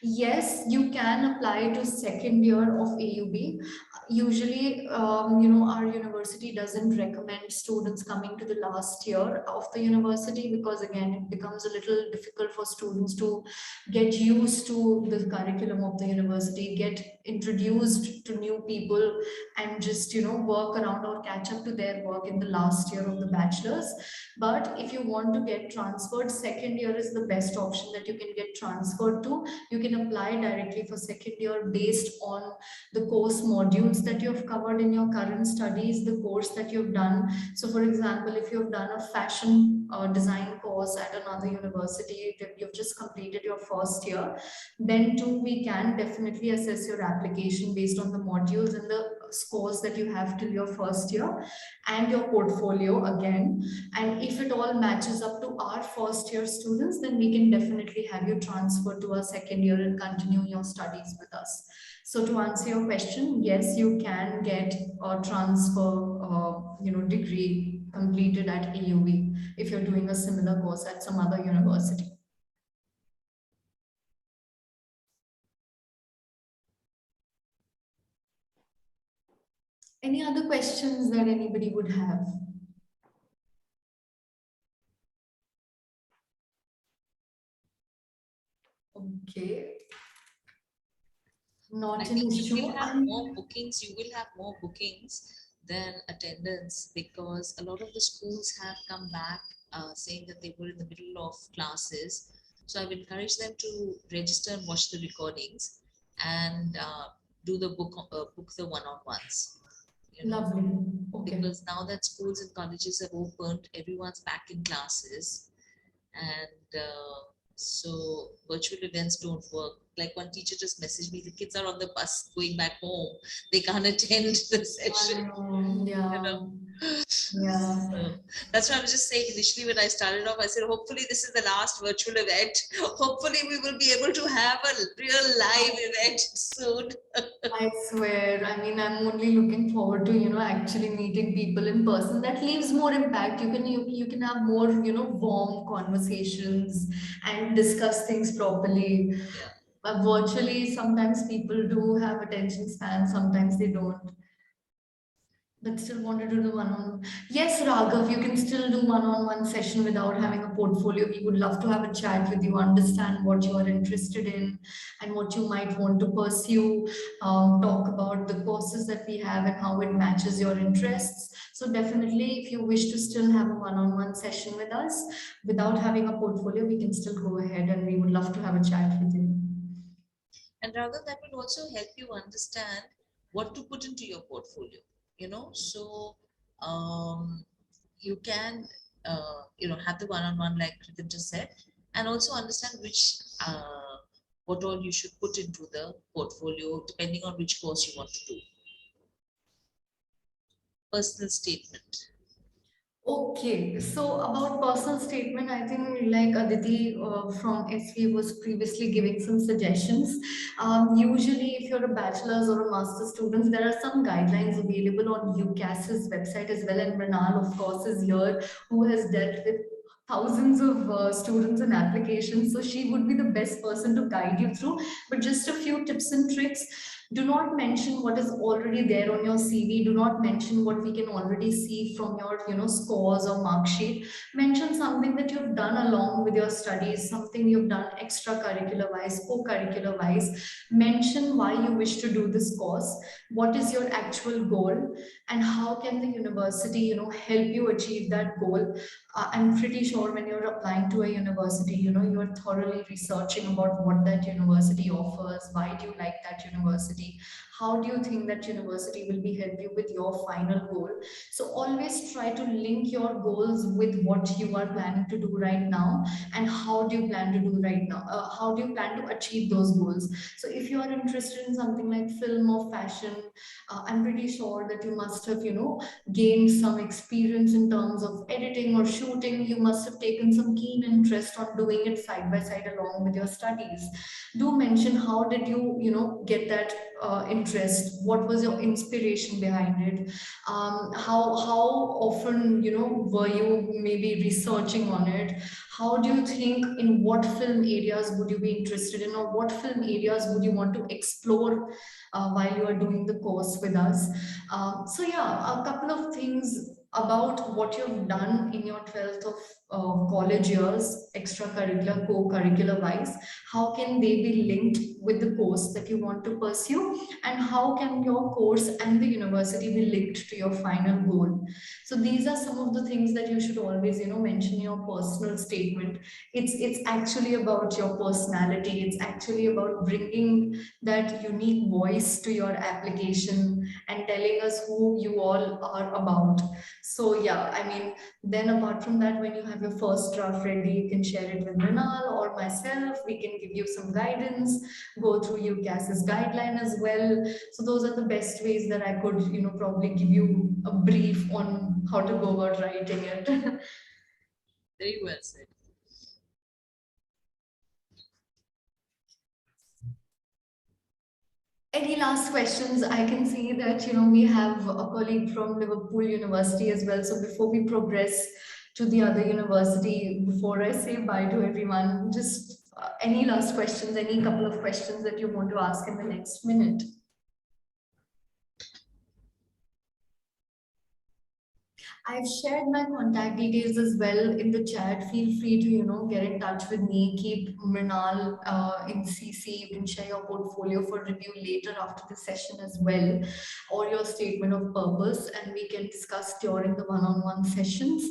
Yes, you can apply to second year of AUB. Usually, our university doesn't recommend students coming to the last year of the university because, again, it becomes a little difficult for students to get used to the curriculum of the university, get introduced to new people, and just, work around or catch up to their work in the last year of the bachelor's. But if you want to get transferred, second year is the best option that you can get transferred to. You can apply directly for second year based on the course modules that you have covered in your current studies, the course that you've done. So for example, if you've done a fashion design course at another university, you've just completed your first year, then too we can definitely assess your application based on the modules and the scores that you have till your first year and your portfolio again. And if it all matches up to our first year students, then we can definitely have you transfer to our second year and continue your studies with us. So to answer your question, yes, you can get a transfer, degree completed at AUV if you're doing a similar course at some other university. Any other questions that anybody would have? Okay. Not an issue. You will have more bookings. You will have more bookings than attendance because a lot of the schools have come back saying that they were in the middle of classes. So I've encouraged them to register and watch the recordings and do the book the one-on-ones. Lovely. Okay. Because now that schools and colleges have opened, everyone's back in classes, and so virtual events don't work. Like one teacher just messaged me, the kids are on the bus going back home. They can't attend the session. Yeah. Yeah. So that's why I was just saying initially when I started off, I said, hopefully this is the last virtual event. Hopefully we will be able to have a real live event soon. I swear, I mean, I'm only looking forward to, actually meeting people in person. That leaves more impact. You can have more, warm conversations and discuss things properly. Yeah. But virtually, sometimes people do have attention span, sometimes they don't. But still want to do the one-on-one. Yes, Raghav, you can still do one-on-one session without having a portfolio. We would love to have a chat with you, understand what you are interested in and what you might want to pursue, talk about the courses that we have and how it matches your interests. So definitely, if you wish to still have a one-on-one session with us without having a portfolio, we can still go ahead and we would love to have a chat with you. And rather, that will also help you understand what to put into your portfolio. So you can have the one-on-one like Kritin just said, and also understand which what all you should put into the portfolio depending on which course you want to do. Personal statement. Okay, so about personal statement, I think like Aditi from SV was previously giving some suggestions. Usually, if you're a bachelor's or a master's student, there are some guidelines available on U.S.A's website as well. And Mrinal, of course, is here who has dealt with thousands of students and applications. So she would be the best person to guide you through. But just a few tips and tricks. Do not mention what is already there on your CV. Do not mention what we can already see from your, scores or mark sheet. Mention something that you've done along with your studies, something you've done extracurricular wise, co-curricular wise. Mention why you wish to do this course, what is your actual goal, and how can the university, help you achieve that goal. I'm pretty sure when you're applying to a university, you're thoroughly researching about what that university offers, why do you like that university, how do you think that university will be help you with your final goal. So always try to link your goals with what you are planning to do right now, and how do you plan to do right now, how do you plan to achieve those goals. So if you are interested in something like film or fashion, I'm pretty sure that you must have, gained some experience in terms of editing or shooting. You must have taken some keen interest on doing it side by side along with your studies. Do mention how did you, get that interest? What was your inspiration behind it? How often, were you maybe researching on it? How do you think, in what film areas would you be interested in, or what film areas would you want to explore while you are doing the course with us? So yeah, a couple of things about what you've done in your 12th of college years, extracurricular, co-curricular wise. How can they be linked with the course that you want to pursue, and how can your course and the university be linked to your final goal? So these are some of the things that you should always, mention in your personal statement. It's actually about your personality. It's actually about bringing that unique voice to your application and telling us who you all are about. So yeah, I mean, then apart from that, when you have your first draft ready, you can share it with Mrinal or myself. We can give you some guidance, go through UCAS's guideline as well. So those are the best ways that I could, probably give you a brief on how to go about writing it. Very well said. Any last questions? I can see that, we have a colleague from Liverpool University as well. So before we progress to the other university, before I say bye to everyone, just any last questions, any couple of questions that you want to ask in the next minute? I've shared my contact details as well in the chat. Feel free to, get in touch with me. Keep Mrinal in CC. You can share your portfolio for review later after the session as well, or your statement of purpose, and we can discuss during the one-on-one sessions.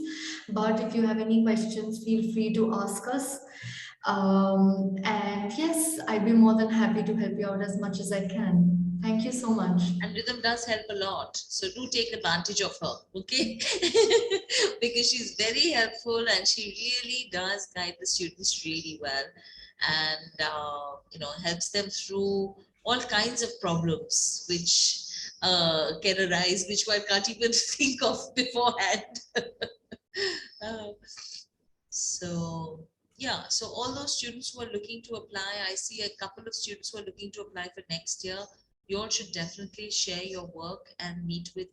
But if you have any questions, feel free to ask us. And yes, I'd be more than happy to help you out as much as I can. Thank you so much. And rhythm does help a lot. So do take advantage of her, okay? Because she's very helpful and she really does guide the students really well, and helps them through all kinds of problems which can arise, which one can't even think of beforehand. So yeah, so all those students who are looking to apply, I see a couple of students who are looking to apply for next year. You all should definitely share your work and meet with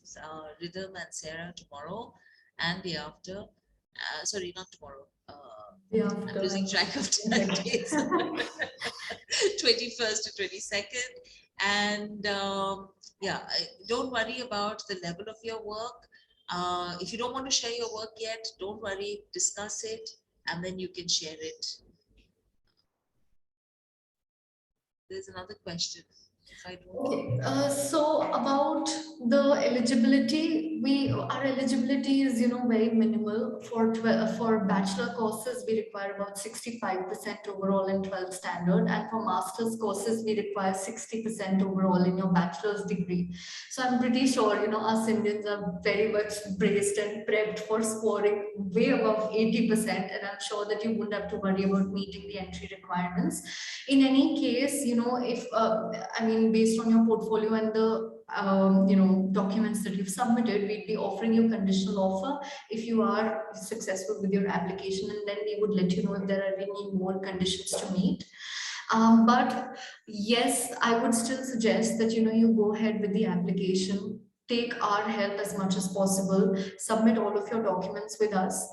Rhythm and Sarah tomorrow and the after. Sorry, not tomorrow. I'm losing track of days. 21st to 22nd. And yeah, don't worry about the level of your work. If you don't want to share your work yet, don't worry, discuss it, and then you can share it. There's another question. Okay, so about the eligibility, our eligibility is very minimal. For bachelor courses we require about 65% overall in 12th standard, and for master's courses we require 60% overall in your bachelor's degree. So I'm pretty sure us Indians are very much braced and prepped for scoring way above 80%, and I'm sure that you wouldn't have to worry about meeting the entry requirements. In any case, if based on your portfolio and the documents that you've submitted, we'd be offering you conditional offer if you are successful with your application, and then we would let you know if there are any more conditions to meet. But yes, I would still suggest that you go ahead with the application. Take our help as much as possible. Submit all of your documents with us.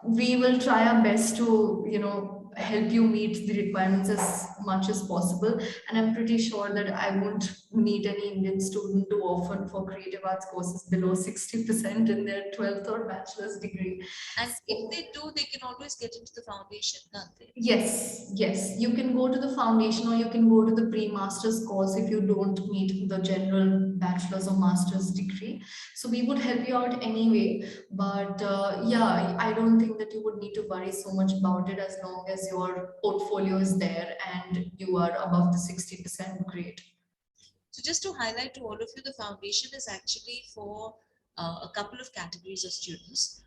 We will try our best to help you meet the requirements as much as possible, and I'm pretty sure that I won't meet any Indian student too often for creative arts courses below 60% in their 12th or bachelor's degree. And if they do, they can always get into the foundation, can't they? Yes, yes. You can go to the foundation or you can go to the pre-master's course if you don't meet the general bachelor's or master's degree. So we would help you out anyway. But yeah, I don't think that you would need to worry so much about it as long as your portfolio is there and you are above the 60% grade. So just to highlight to all of you, the foundation is actually for a couple of categories of students.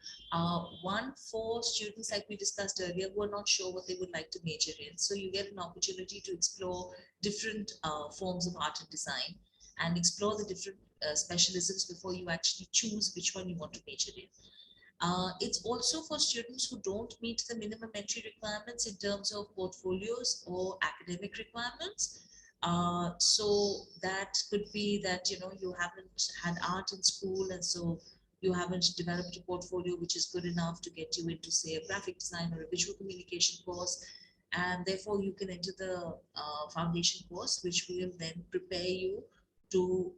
One for students like we discussed earlier who are not sure what they would like to major in. So you get an opportunity to explore different forms of art and design and explore the different specialisms before you actually choose which one you want to major in. It's also for students who don't meet the minimum entry requirements in terms of portfolios or academic requirements. So that could be that, you know, you haven't had art in school and so you haven't developed a portfolio which is good enough to get you into, say, a graphic design or a visual communication course. And therefore you can enter the foundation course, which will then prepare you to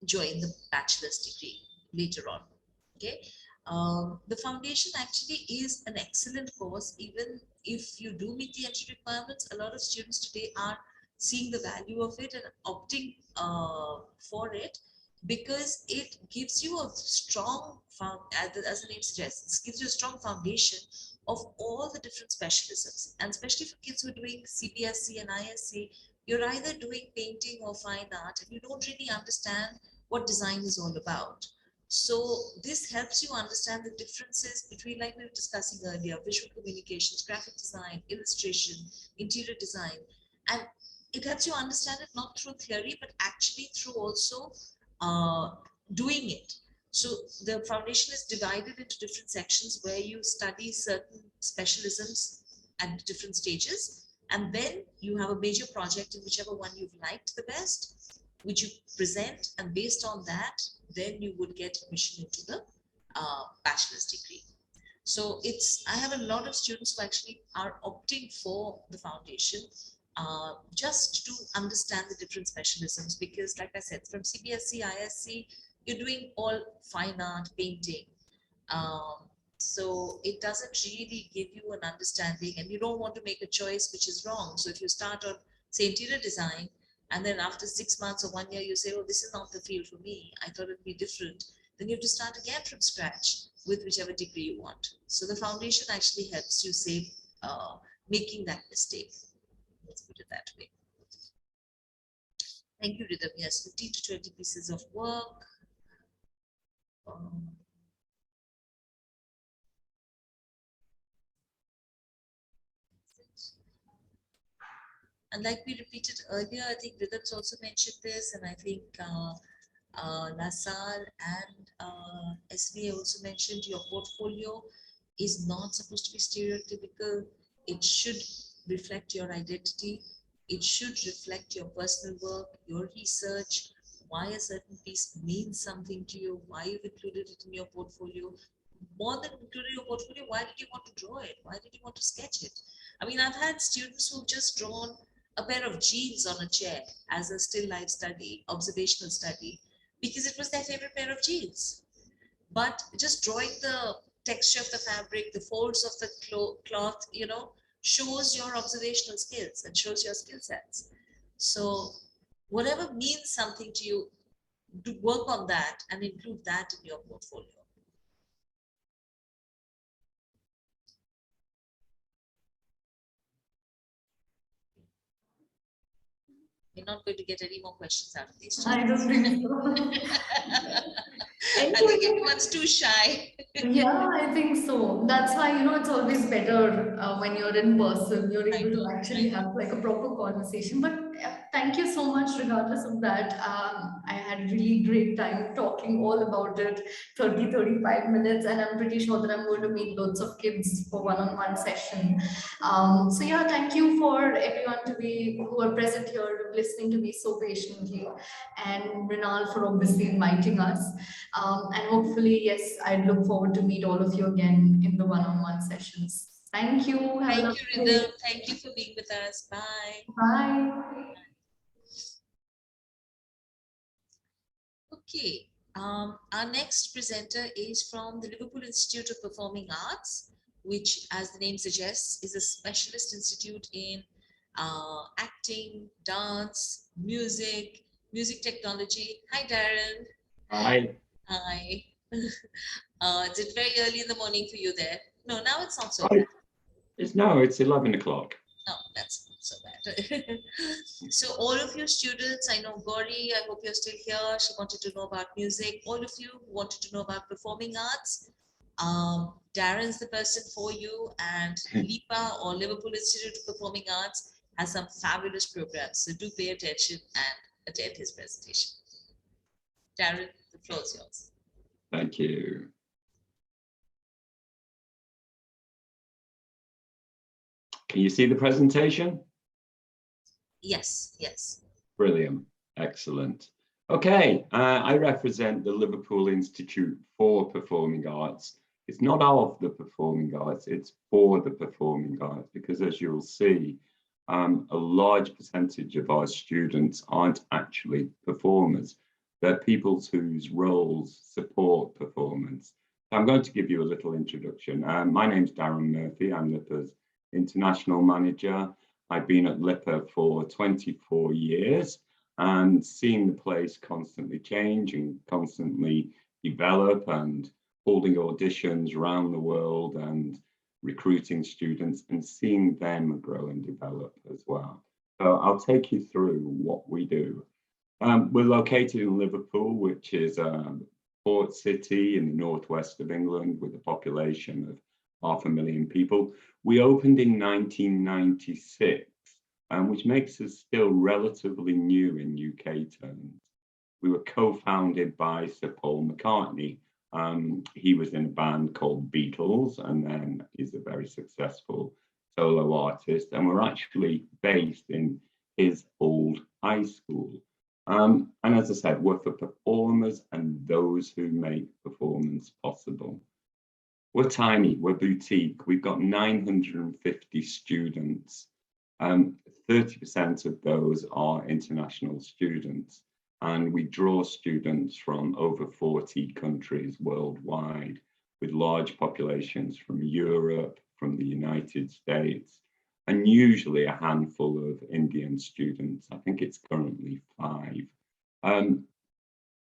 join the bachelor's degree later on. Okay. The foundation actually is an excellent course. Even if you do meet the entry requirements, a lot of students today are seeing the value of it and opting for it because it gives you a strong, as the name suggests, it gives you a strong foundation of all the different specialisms. And especially for kids who are doing CBSE and ISC, you're either doing painting or fine art and you don't really understand what design is all about. So this helps you understand the differences between, like we were discussing earlier, visual communications, graphic design, illustration, interior design, and it helps you understand it not through theory, but actually through also doing it. So the foundation is divided into different sections where you study certain specialisms at different stages. And then you have a major project in whichever one you've liked the best, which you present. And based on that, then you would get admission into the bachelor's degree. So I have a lot of students who actually are opting for the foundation just to understand the different specialisms, because like I said, from CBSE, ISC, you're doing all fine art, painting. So it doesn't really give you an understanding and you don't want to make a choice which is wrong. So if you start on, say, interior design, and then after 6 months or 1 year, you say, oh, this is not the field for me, I thought it'd be different. Then you have to start again from scratch with whichever degree you want. So the foundation actually helps you save making that mistake. Let's put it that way. Thank you, Rhythm. Yes, 15 to 20 pieces of work. And like we repeated earlier, I think Rhythm's also mentioned this, and I think LASALLE and SVA also mentioned your portfolio is not supposed to be stereotypical. It should reflect your identity. It should reflect your personal work, your research, why a certain piece means something to you, why you've included it in your portfolio. More than including your portfolio, why did you want to draw it? Why did you want to sketch it? I mean, I've had students who've just drawn a pair of jeans on a chair as a still life study, observational study, because it was their favorite pair of jeans. But just drawing the texture of the fabric, the folds of the cloth, you know, shows your observational skills and shows your skill sets. So whatever means something to you, do work on that and include that in your portfolio. You're not going to get any more questions out of these. I don't think so. I think everyone's too shy. Yeah, I think so. That's why, you know, it's always better when you're in person, you're able to actually have like a proper conversation. But thank you so much, regardless of that. I had a really great time talking all about it, 30, 35 minutes, and I'm pretty sure that I'm going to meet lots of kids for one-on-one session. So yeah, thank you for everyone who are present here, listening to me so patiently, and Mrinal for obviously inviting us. And hopefully, yes, I'd look forward to meet all of you again in the one-on-one sessions. Thank you. Have a lovely Thank you, day. Rhythm. Thank you for being with us. Bye. Bye. Okay, our next presenter is from the Liverpool Institute of Performing Arts, which, as the name suggests, is a specialist institute in acting, dance, music, music technology. Hi, Darren. Hi. Hi. Is it very early in the morning for you there? No, now it's not so Right. bad. It's 11 o'clock. No, that's not so bad. So all of you students, I know Gauri, I hope you're still here. She wanted to know about music. All of you who wanted to know about performing arts, Darren's the person for you, and LIPA or Liverpool Institute of Performing Arts has some fabulous programs. So do pay attention and attend his presentation. Darren, the floor is yours. Thank you. Can you see the presentation? Yes, yes. Brilliant, excellent. Okay, I represent the Liverpool Institute for Performing Arts. It's not of the performing arts, it's for the performing arts, because as you'll see, a large percentage of our students aren't actually performers. They're people whose roles support performance. I'm going to give you a little introduction. My name's Darren Murphy. I'm LIPA's international manager. I've been at LIPA for 24 years and seeing the place constantly change and constantly develop and holding auditions around the world and recruiting students and seeing them grow and develop as well. So I'll take you through what we do. We're located in Liverpool, which is a port city in the northwest of England with a population of 500,000 people. We opened in 1996, which makes us still relatively new in UK terms. We were co-founded by Sir Paul McCartney. He was in a band called Beatles, and then he's a very successful solo artist. And we're actually based in his old high school. And as I said, we're for performers and those who make performance possible. We're tiny, we're boutique. We've got 950 students. 30% of those are international students. And we draw students from over 40 countries worldwide, with large populations from Europe, from the United States, and usually a handful of Indian students. I think it's currently 5.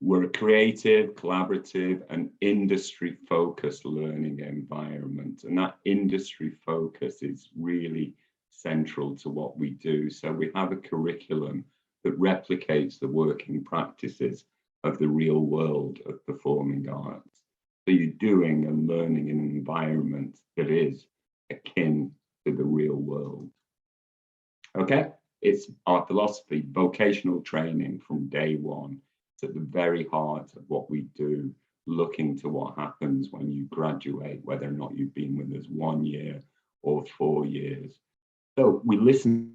We're a creative, collaborative, and industry-focused learning environment. And that industry focus is really central to what we do. So we have a curriculum that replicates the working practices of the real world of performing arts. So you're doing and learning in an environment that is akin to the real world. Okay, it's our philosophy, vocational training from day one. It's at the very heart of what we do, looking to what happens when you graduate, whether or not you've been with us 1 year or 4 years. So we listen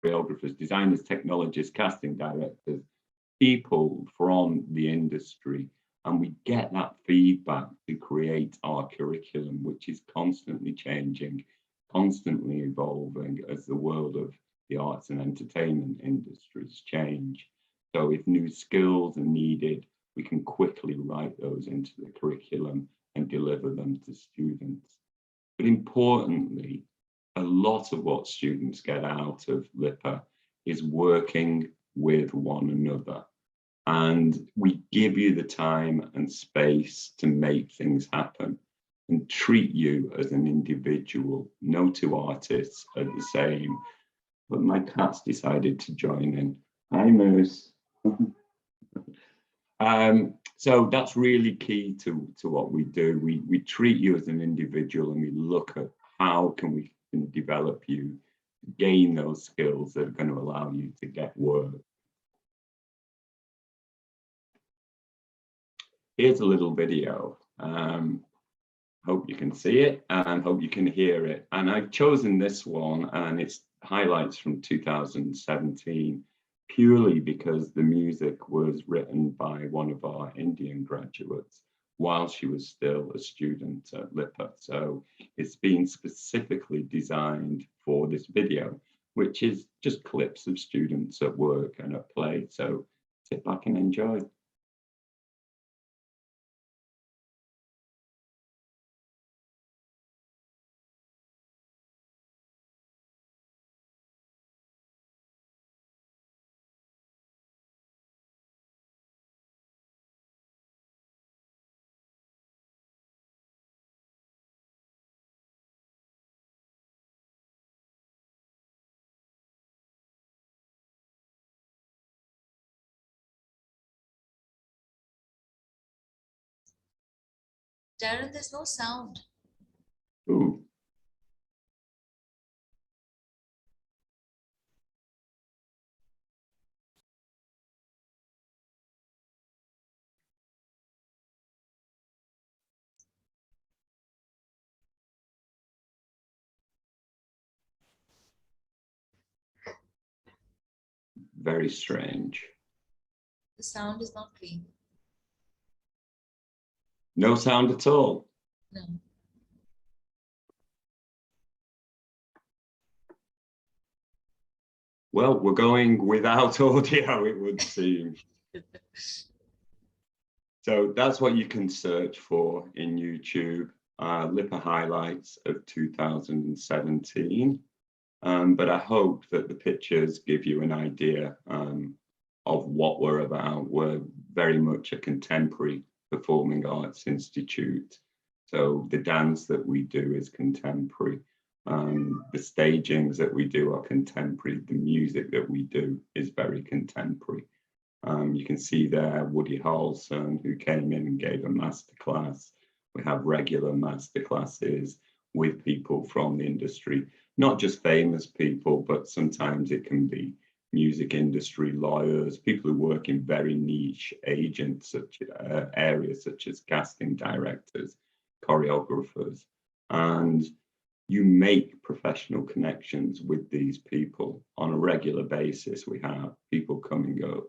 to choreographers, designers, technologists, casting directors, people from the industry, and we get that feedback to create our curriculum, which is constantly changing, constantly evolving as the world of the arts and entertainment industries change. So if new skills are needed, we can quickly write those into the curriculum and deliver them to students. But importantly, a lot of what students get out of LIPA is working with one another. And we give you the time and space to make things happen and treat you as an individual. No two artists are the same. But my cat's decided to join in. Hi, Moose. So that's really key to what we do. We treat you as an individual and we look at how can we develop you, gain those skills that are going to allow you to get work. Here's a little video. Hope you can see it and hope you can hear it. And I've chosen this one, and it's highlights from 2017, purely because the music was written by one of our Indian graduates while she was still a student at LIPA. So it's been specifically designed for this video, which is just clips of students at work and at play. So sit back and enjoy. Darren, there's no sound. Ooh. Very strange. The sound is not clean. No sound at all. No. Well, we're going without audio, it would seem. So that's what you can search for in YouTube, LIPA highlights of 2017. But I hope that the pictures give you an idea of what we're about. We're very much a contemporary performing arts institute. So the dance that we do is contemporary. The stagings that we do are contemporary. The music that we do is very contemporary. You can see there Woody Harrelson, who came in and gave a masterclass. We have regular masterclasses with people from the industry, not just famous people, but sometimes it can be music industry lawyers, people who work in very niche agents, areas such as casting directors, choreographers, and you make professional connections with these people on a regular basis. We have people coming up,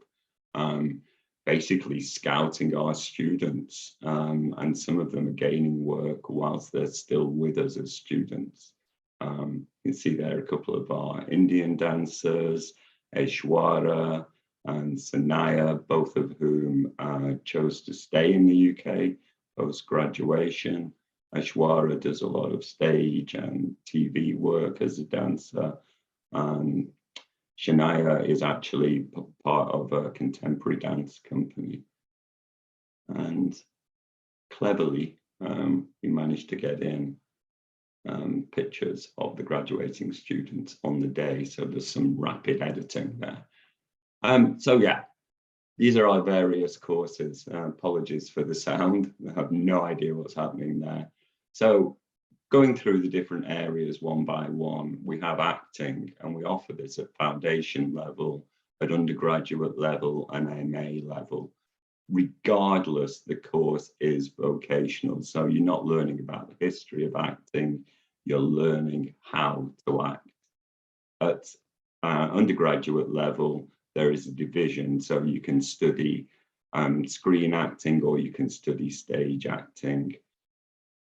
basically scouting our students, and some of them are gaining work whilst they're still with us as students. You can see there a couple of our Indian dancers, Aishwarya and Sanaya, both of whom chose to stay in the UK post-graduation. Aishwarya does a lot of stage and TV work as a dancer. Shania is actually part of a contemporary dance company. And cleverly, we managed to get in pictures of the graduating students on the day. So there's some rapid editing there. So yeah, these are our various courses. Apologies for the sound. I have no idea what's happening there. So going through the different areas one by one, we have acting, and we offer this at foundation level, at undergraduate level and MA level. Regardless, the course is vocational. So you're not learning about the history of acting, you're learning how to act. At undergraduate level, there is a division, so you can study screen acting or you can study stage acting.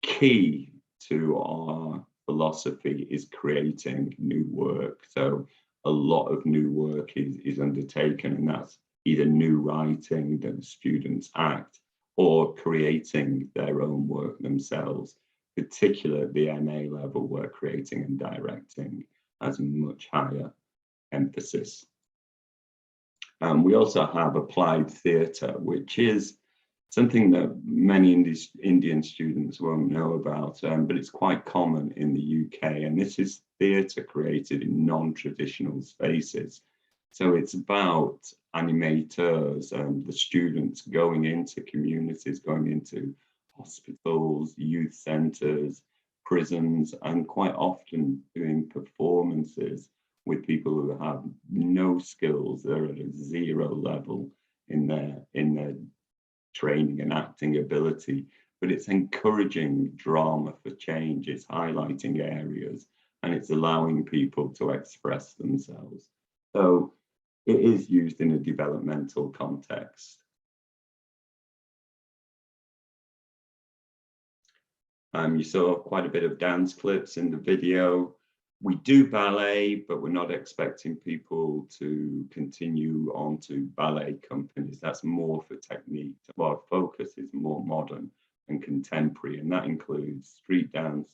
Key to our philosophy is creating new work. So a lot of new work is undertaken, and that's either new writing that the students act or creating their own work themselves, particularly at the MA level where creating and directing has a much higher emphasis. We also have applied theatre, which is something that many Indian students won't know about, but it's quite common in the UK. And this is theatre created in non-traditional spaces. So it's about animators and the students going into communities, going into hospitals, youth centres, prisons, and quite often doing performances with people who have no skills. They're at a zero level in their training and acting ability, but it's encouraging drama for change, it's highlighting areas, and it's allowing people to express themselves. So it is used in a developmental context. You saw quite a bit of dance clips in the video. We do ballet, but we're not expecting people to continue on to ballet companies. That's more for technique. Our focus is more modern and contemporary, and that includes street dance,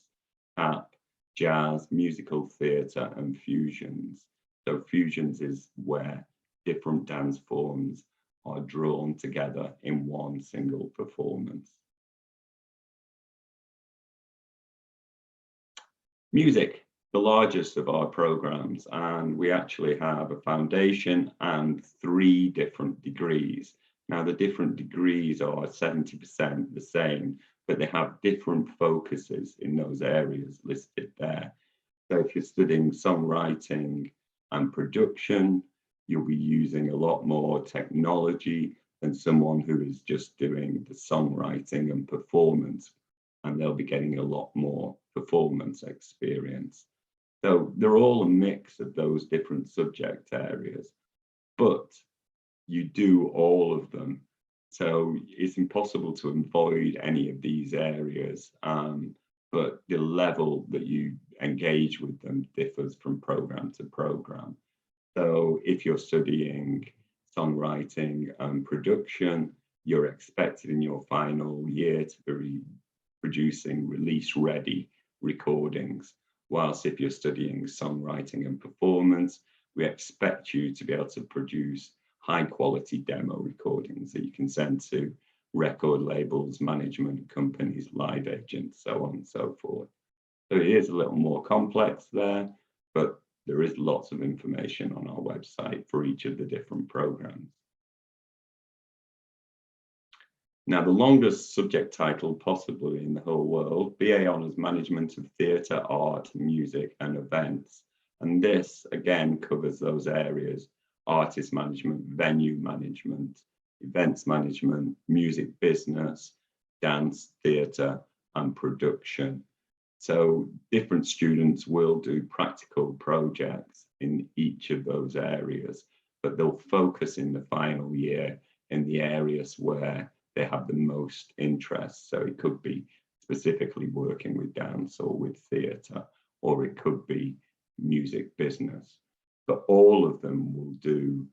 tap, jazz, musical theatre, and fusions. So fusions is where different dance forms are drawn together in one single performance. Music, the largest of our programs, and we actually have a foundation and 3 different degrees. Now, the different degrees are 70% the same, but they have different focuses in those areas listed there. So if you're studying songwriting and production, you'll be using a lot more technology than someone who is just doing the songwriting and performance, and they'll be getting a lot more performance experience. So they're all a mix of those different subject areas, but you do all of them. So it's impossible to avoid any of these areas, but the level that you engage with them differs from program to program. So if you're studying songwriting and production, you're expected in your final year to be producing release-ready recordings. Whilst if you're studying songwriting and performance, we expect you to be able to produce high-quality demo recordings that you can send to record labels, management companies, live agents, so on and so forth. So it is a little more complex there, but there is lots of information on our website for each of the different programs. Now, the longest subject title possibly in the whole world, BA Honours Management of Theatre, Art, Music and Events. And this, again, covers those areas: artist management, venue management, events management, music business, dance, theatre and production. So different students will do practical projects in each of those areas, but they'll focus in the final year in the areas where they have the most interest. So it could be specifically working with dance or with theatre, or it could be music business. But all of them will do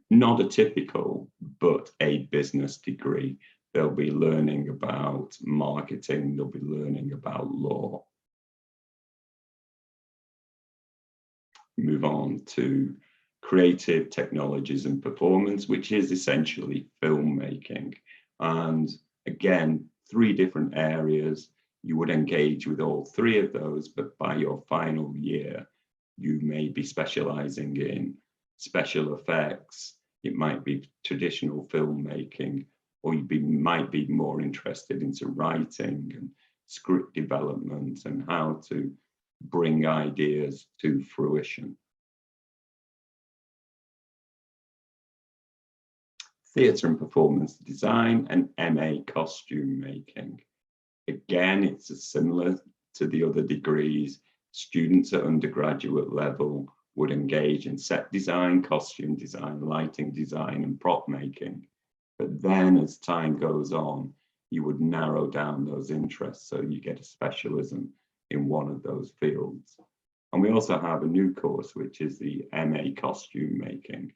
not a typical, but a business degree. They'll be learning about marketing, they'll be learning about law. Move on to creative technologies and performance, which is essentially filmmaking. And again, 3 different areas. You would engage with all 3 of those, but by your final year, you may be specializing in special effects. It might be traditional filmmaking, or you might be more interested into writing and script development and how to bring ideas to fruition. Theatre and performance design and MA costume making. Again, it's similar to the other degrees. Students at undergraduate level would engage in set design, costume design, lighting design, and prop making. But then as time goes on, you would narrow down those interests so you get a specialism in one of those fields. And we also have a new course, which is the MA costume making,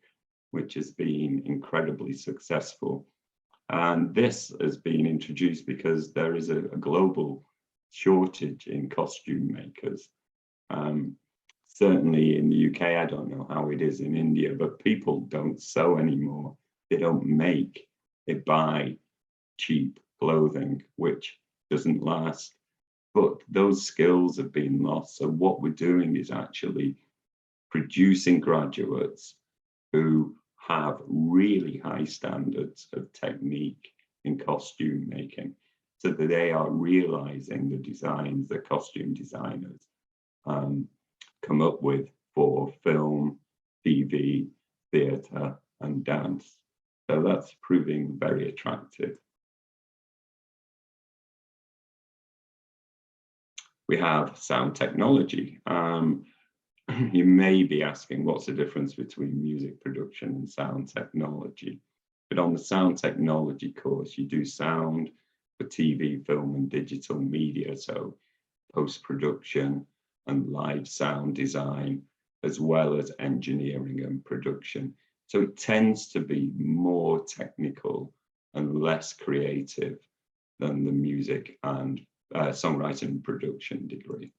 which has been incredibly successful. And this has been introduced because there is a global shortage in costume makers. Certainly in the UK, I don't know how it is in India, but people don't sew anymore. They don't make, they buy cheap clothing, which doesn't last. But those skills have been lost. So what we're doing is actually producing graduates who have really high standards of technique in costume making, so that they are realizing the designs that costume designers come up with for film, TV, theatre and dance. So that's proving very attractive. We have sound technology. You may be asking, what's the difference between music production and sound technology? But on the sound technology course, you do sound for TV, film and digital media, so post-production, and live sound design, as well as engineering and production. So it tends to be more technical and less creative than the music and songwriting and production degree.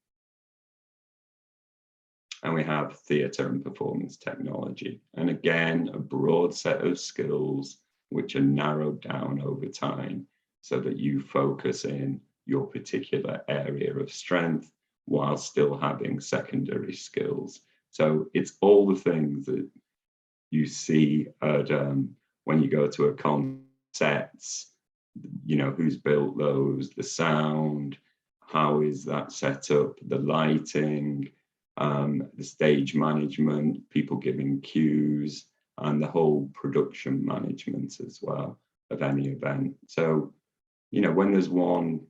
And we have theatre and performance technology. And again, a broad set of skills which are narrowed down over time so that you focus in your particular area of strength while still having secondary skills. So it's all the things that you see at when you go to a concert, you know, who's built those, the sound, how is that set up, the lighting, the stage management, people giving cues, and the whole production management as well of any event. So, you know, when there's one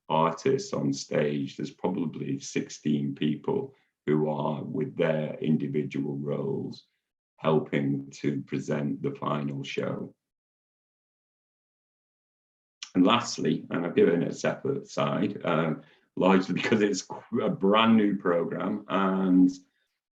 artist on stage, there's probably 16 people who are with their individual roles helping to present the final show. And lastly, and I've given it a separate side, largely because it's a brand new program, and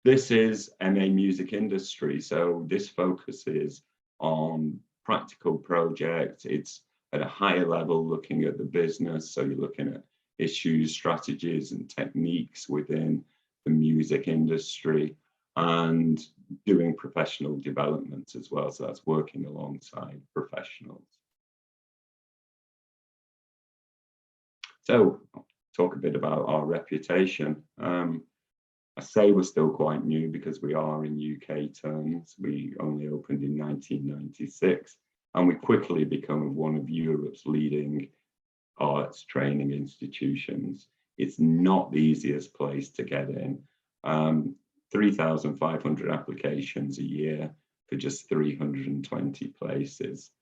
this is MA Music Industry. So this focuses on practical projects. It's at a higher level looking at the business. So you're looking at issues, strategies, and techniques within the music industry and doing professional development as well. So that's working alongside professionals. So I'll talk a bit about our reputation. I say we're still quite new because we are in UK terms. We only opened in 1996, and we quickly become one of Europe's leading arts training institutions. It's not the easiest place to get in. 3,500 applications a year for just 320 places.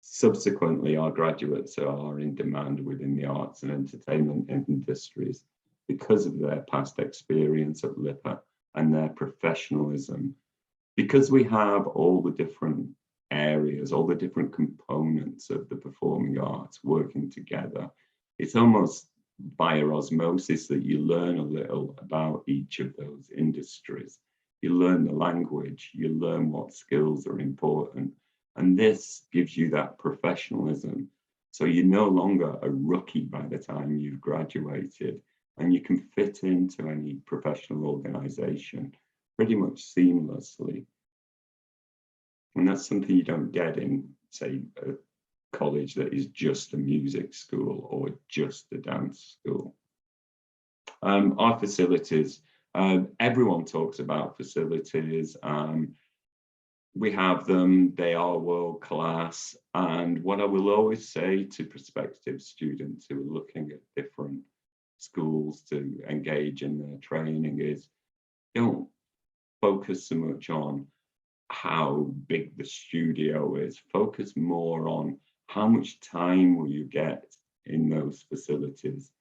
Subsequently, our graduates are in demand within the arts and entertainment industries because of their past experience at LIPA and their professionalism. Because we have all the different areas, all the different components of the performing arts working together, it's almost via osmosis that you learn a little about each of those industries. You learn the language, you learn what skills are important, and this gives you that professionalism. So you're no longer a rookie by the time you've graduated, and you can fit into any professional organization pretty much seamlessly. And that's something you don't get in, say, a college that is just a music school or just a dance school. Our facilities, everyone talks about facilities. We have them, they are world class. And what I will always say to prospective students who are looking at different schools to engage in their training is, don't focus so much on how big the studio is. Focus more on how much time will you get in those facilities.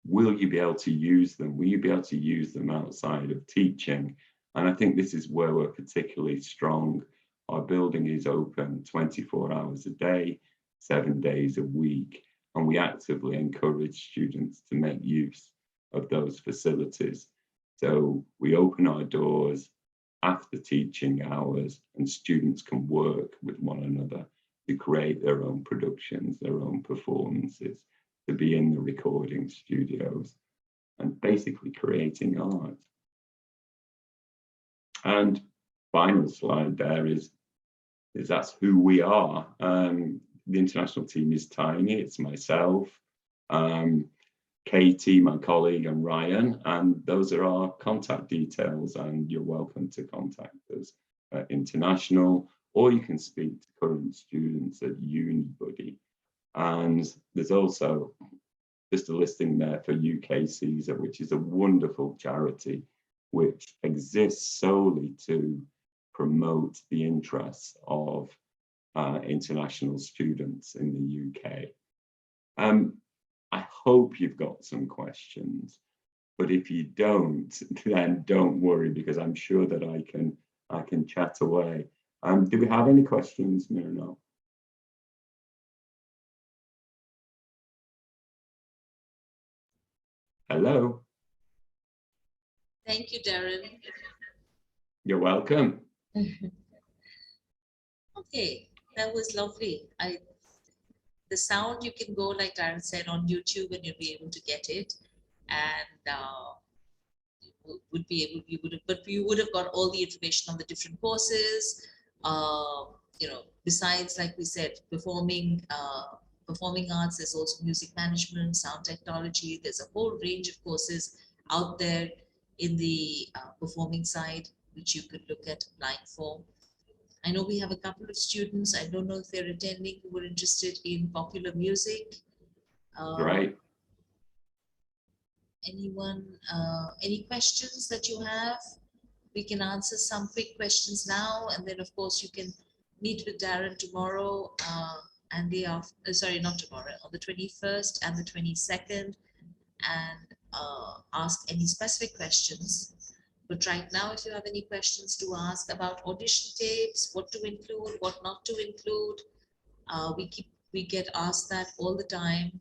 Will you be able to use them? Will you be able to use them outside of teaching? And I think this is where we're particularly strong. Our building is open 24 hours a day, 7 days a week, and we actively encourage students to make use of those facilities. So we open our doors after teaching hours, and students can work with one another to create their own productions, their own performances, to be in the recording studios and basically creating art. And final slide there is that's who we are. The international team is tiny. It's myself, Katie, my colleague, and Ryan, and those are our contact details, and you're welcome to contact us at International, or you can speak to current students at Unibuddy. And there's also just a listing there for UK CESA, which is a wonderful charity which exists solely to promote the interests of international students in the UK. I hope you've got some questions, but if you don't, then don't worry, because I'm sure that I can chat away. Do we have any questions, Myrna? Hello? Thank you, Darren. You're welcome. Okay, that was lovely. The sound, you can go, like Darren said, on YouTube and you'll be able to get it. And would be able, but you would have got all the information on the different courses. Besides, like we said, performing arts, there's also music management, sound technology. There's a whole range of courses out there in the performing side, which you could look at applying for. I know we have a couple of students, I don't know if they're attending, who were interested in popular music. Right. Anyone, any questions that you have? We can answer some quick questions now, and then of course you can meet with Darren tomorrow and the after, sorry, not tomorrow, on the 21st and the 22nd, and ask any specific questions. But right now, if you have any questions to ask about audition tapes, what to include, what not to include, we get asked that all the time.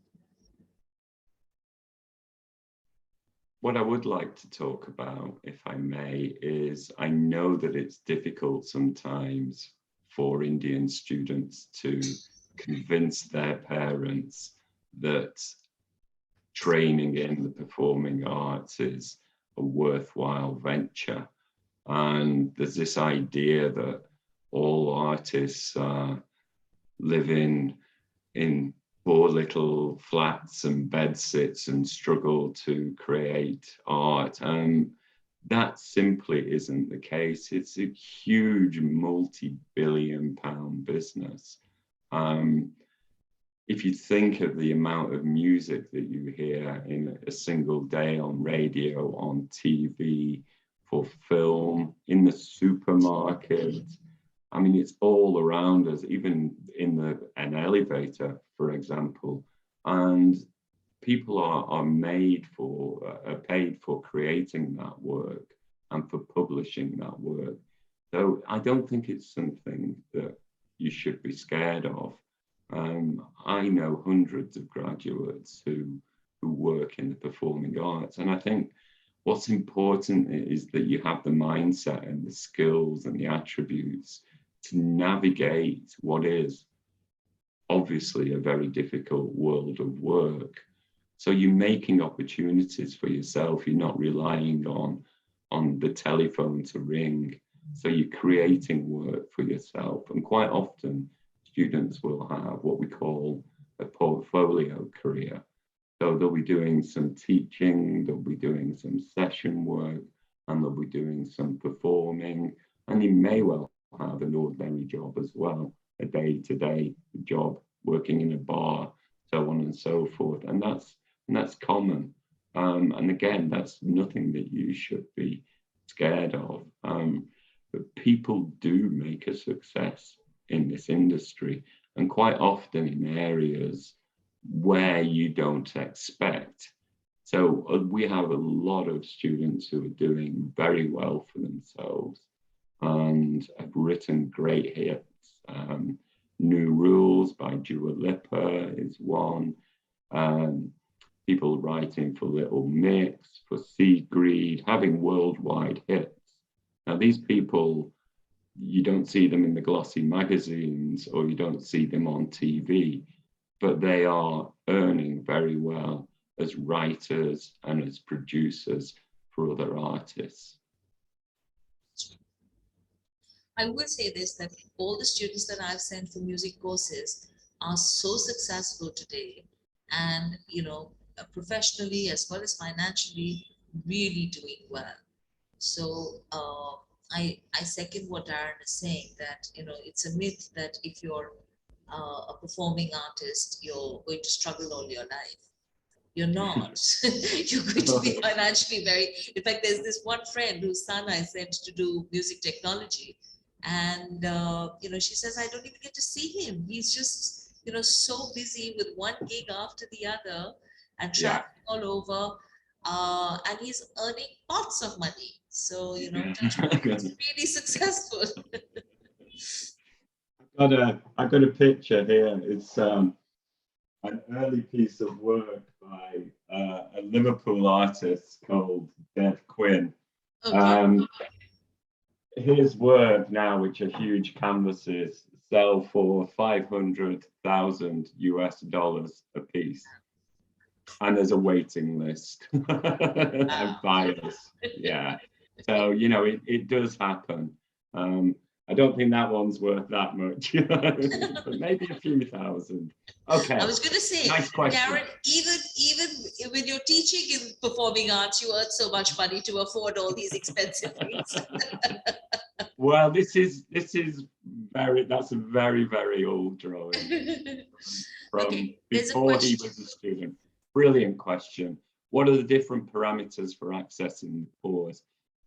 What I would like to talk about, if I may, is I know that it's difficult sometimes for Indian students to convince their parents that training in the performing arts is a worthwhile venture. And there's this idea that all artists live in poor little flats and bedsits and struggle to create art. That simply isn't the case. It's a huge multi-billion-pound business. If you think of the amount of music that you hear in a single day on radio, on TV, for film, in the supermarket, I mean, it's all around us, even in an elevator, for example. And people are paid for creating that work and for publishing that work. So I don't think it's something that you should be scared of. I know hundreds of graduates who work in the performing arts, and I think what's important is that you have the mindset and the skills and the attributes to navigate what is obviously a very difficult world of work. So you're making opportunities for yourself. You're not relying on the telephone to ring. So you're creating work for yourself. And quite often, students will have what we call a portfolio career. So they'll be doing some teaching, they'll be doing some session work, and they'll be doing some performing, and you may well have an ordinary job as well, a day-to-day job, working in a bar, so on and so forth. And that's common. And again, that's nothing that you should be scared of. But people do make a success in this industry, and quite often in areas where you don't expect. So we have a lot of students who are doing very well for themselves and have written great hits. New Rules by Dua Lipa is one. People writing for Little Mix, for Seagreed, having worldwide hits. Now these people, you don't see them in the glossy magazines or you don't see them on TV, but they are earning very well as writers and as producers for other artists. I will say this, that all the students that I've sent for music courses are so successful today, and professionally as well as financially, really doing well. So I second what Darren is saying, that it's a myth that if you're a performing artist, you're going to struggle all your life. You're not. You're going to be financially in fact, there's this one friend whose son I sent to do music technology, and she says, I don't even get to see him. He's just so busy with one gig after the other and traveling all over, and he's earning lots of money. So it's really successful. I've got a picture here. It's an early piece of work by a Liverpool artist called Dev Quinn. Okay. His work now, which are huge canvases, sell for $500,000 a piece. And there's a waiting list and buyers. Yeah. So, you know, it does happen. I don't think that one's worth that much, but maybe a few thousand. Okay. I was going to say, nice question. Karen, even when you're teaching in performing arts, you earn so much money to afford all these expensive things. Well, that's a very, very old drawing from Okay, before he was a student. Brilliant question. What are the different parameters for accessing the course?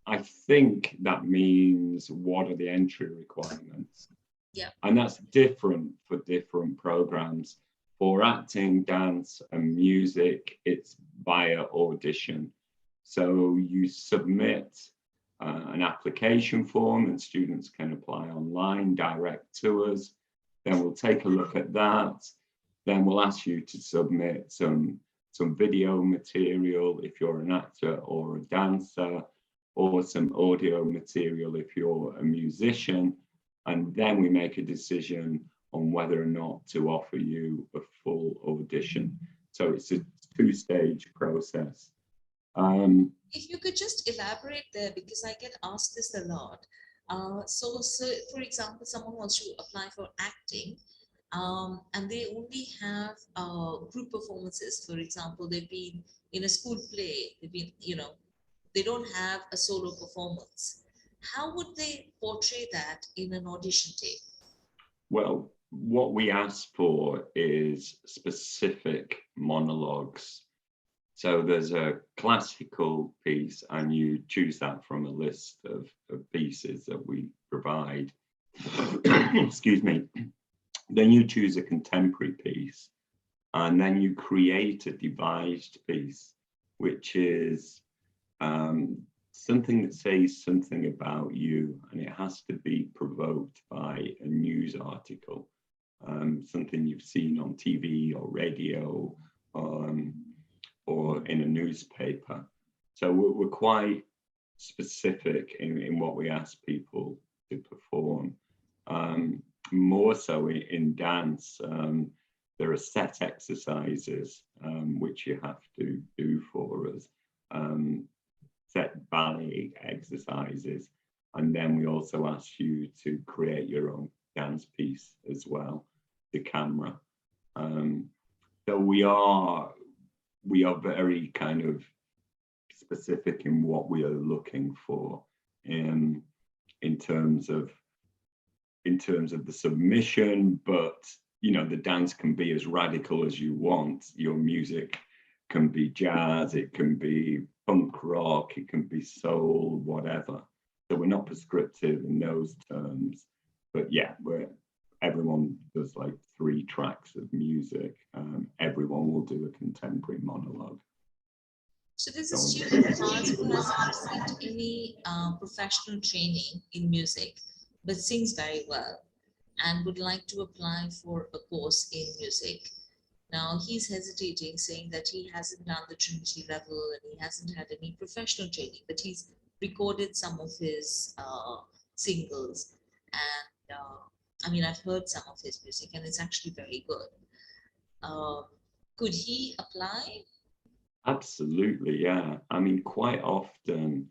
I think that means what are the entry requirements? Yeah. And that's different for different programs. For acting, dance, and music, it's via audition. So you submit an application form and students can apply online direct to us. Then we'll take a look at that. Then we'll ask you to submit some video material if you're an actor or a dancer, or some audio material if you're a musician. And then we make a decision on whether or not to offer you a full audition. So it's a two-stage process. If you could just elaborate there, because I get asked this a lot. So for example, someone wants to apply for acting, and they only have group performances. For example, they've been in a school play, they've been, they don't have a solo performance. How would they portray that in an audition tape? Well, what we ask for is specific monologues. So there's a classical piece and you choose that from a list of pieces that we provide. Excuse me. Then you choose a contemporary piece and then you create a devised piece, which is something that says something about you, and it has to be provoked by a news article, something you've seen on TV or radio, or in a newspaper. So we're quite specific in what we ask people to perform. More so in dance, there are set exercises which you have to do for us, set ballet exercises, and then we also ask you to create your own dance piece as well, the camera. So we are very kind of specific in what we are looking for in terms of the submission, but the dance can be as radical as you want. Your music can be jazz, it can be punk rock, it can be soul, whatever. So we're not prescriptive in those terms, but yeah, everyone does like 3 tracks of music. Everyone will do a contemporary monologue. So there's a student of ours who hasn't received any professional training in music, but sings very well and would like to apply for a course in music. Now he's hesitating, saying that he hasn't done the Trinity level and he hasn't had any professional training, but he's recorded some of his singles. And I mean, I've heard some of his music and it's actually very good. Could he apply? Absolutely, yeah. I mean, quite often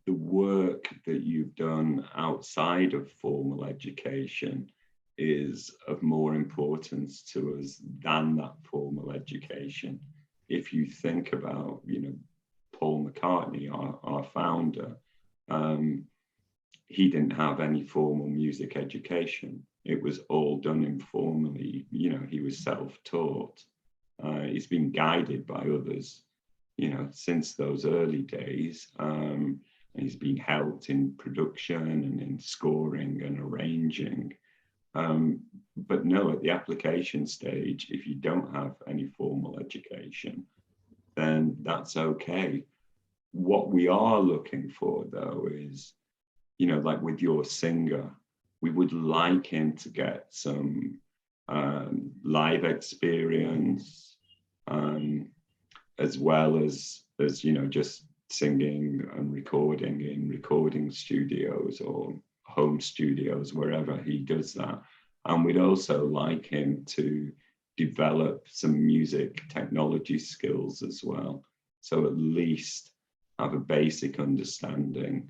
the work that you've done outside of formal education is of more importance to us than that formal education. If you think about, Paul McCartney, our founder, he didn't have any formal music education. It was all done informally. He was self-taught. He's been guided by others, since those early days. And he's been helped in production and in scoring and arranging. But no, at the application stage, if you don't have any formal education, then that's okay. What we are looking for, though, is, like with your singer, we would like him to get some live experience, as well as just singing and recording in recording studios or home studios, wherever he does that. And we'd also like him to develop some music technology skills as well. So at least have a basic understanding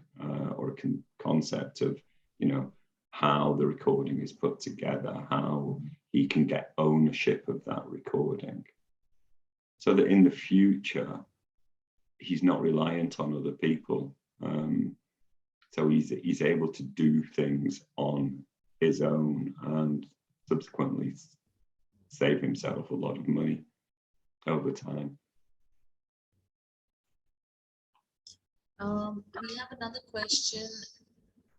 or a concept of, you know, how the recording is put together, how he can get ownership of that recording, so that in the future, he's not reliant on other people. So he's able to do things on his own and subsequently save himself a lot of money over time. We have another question.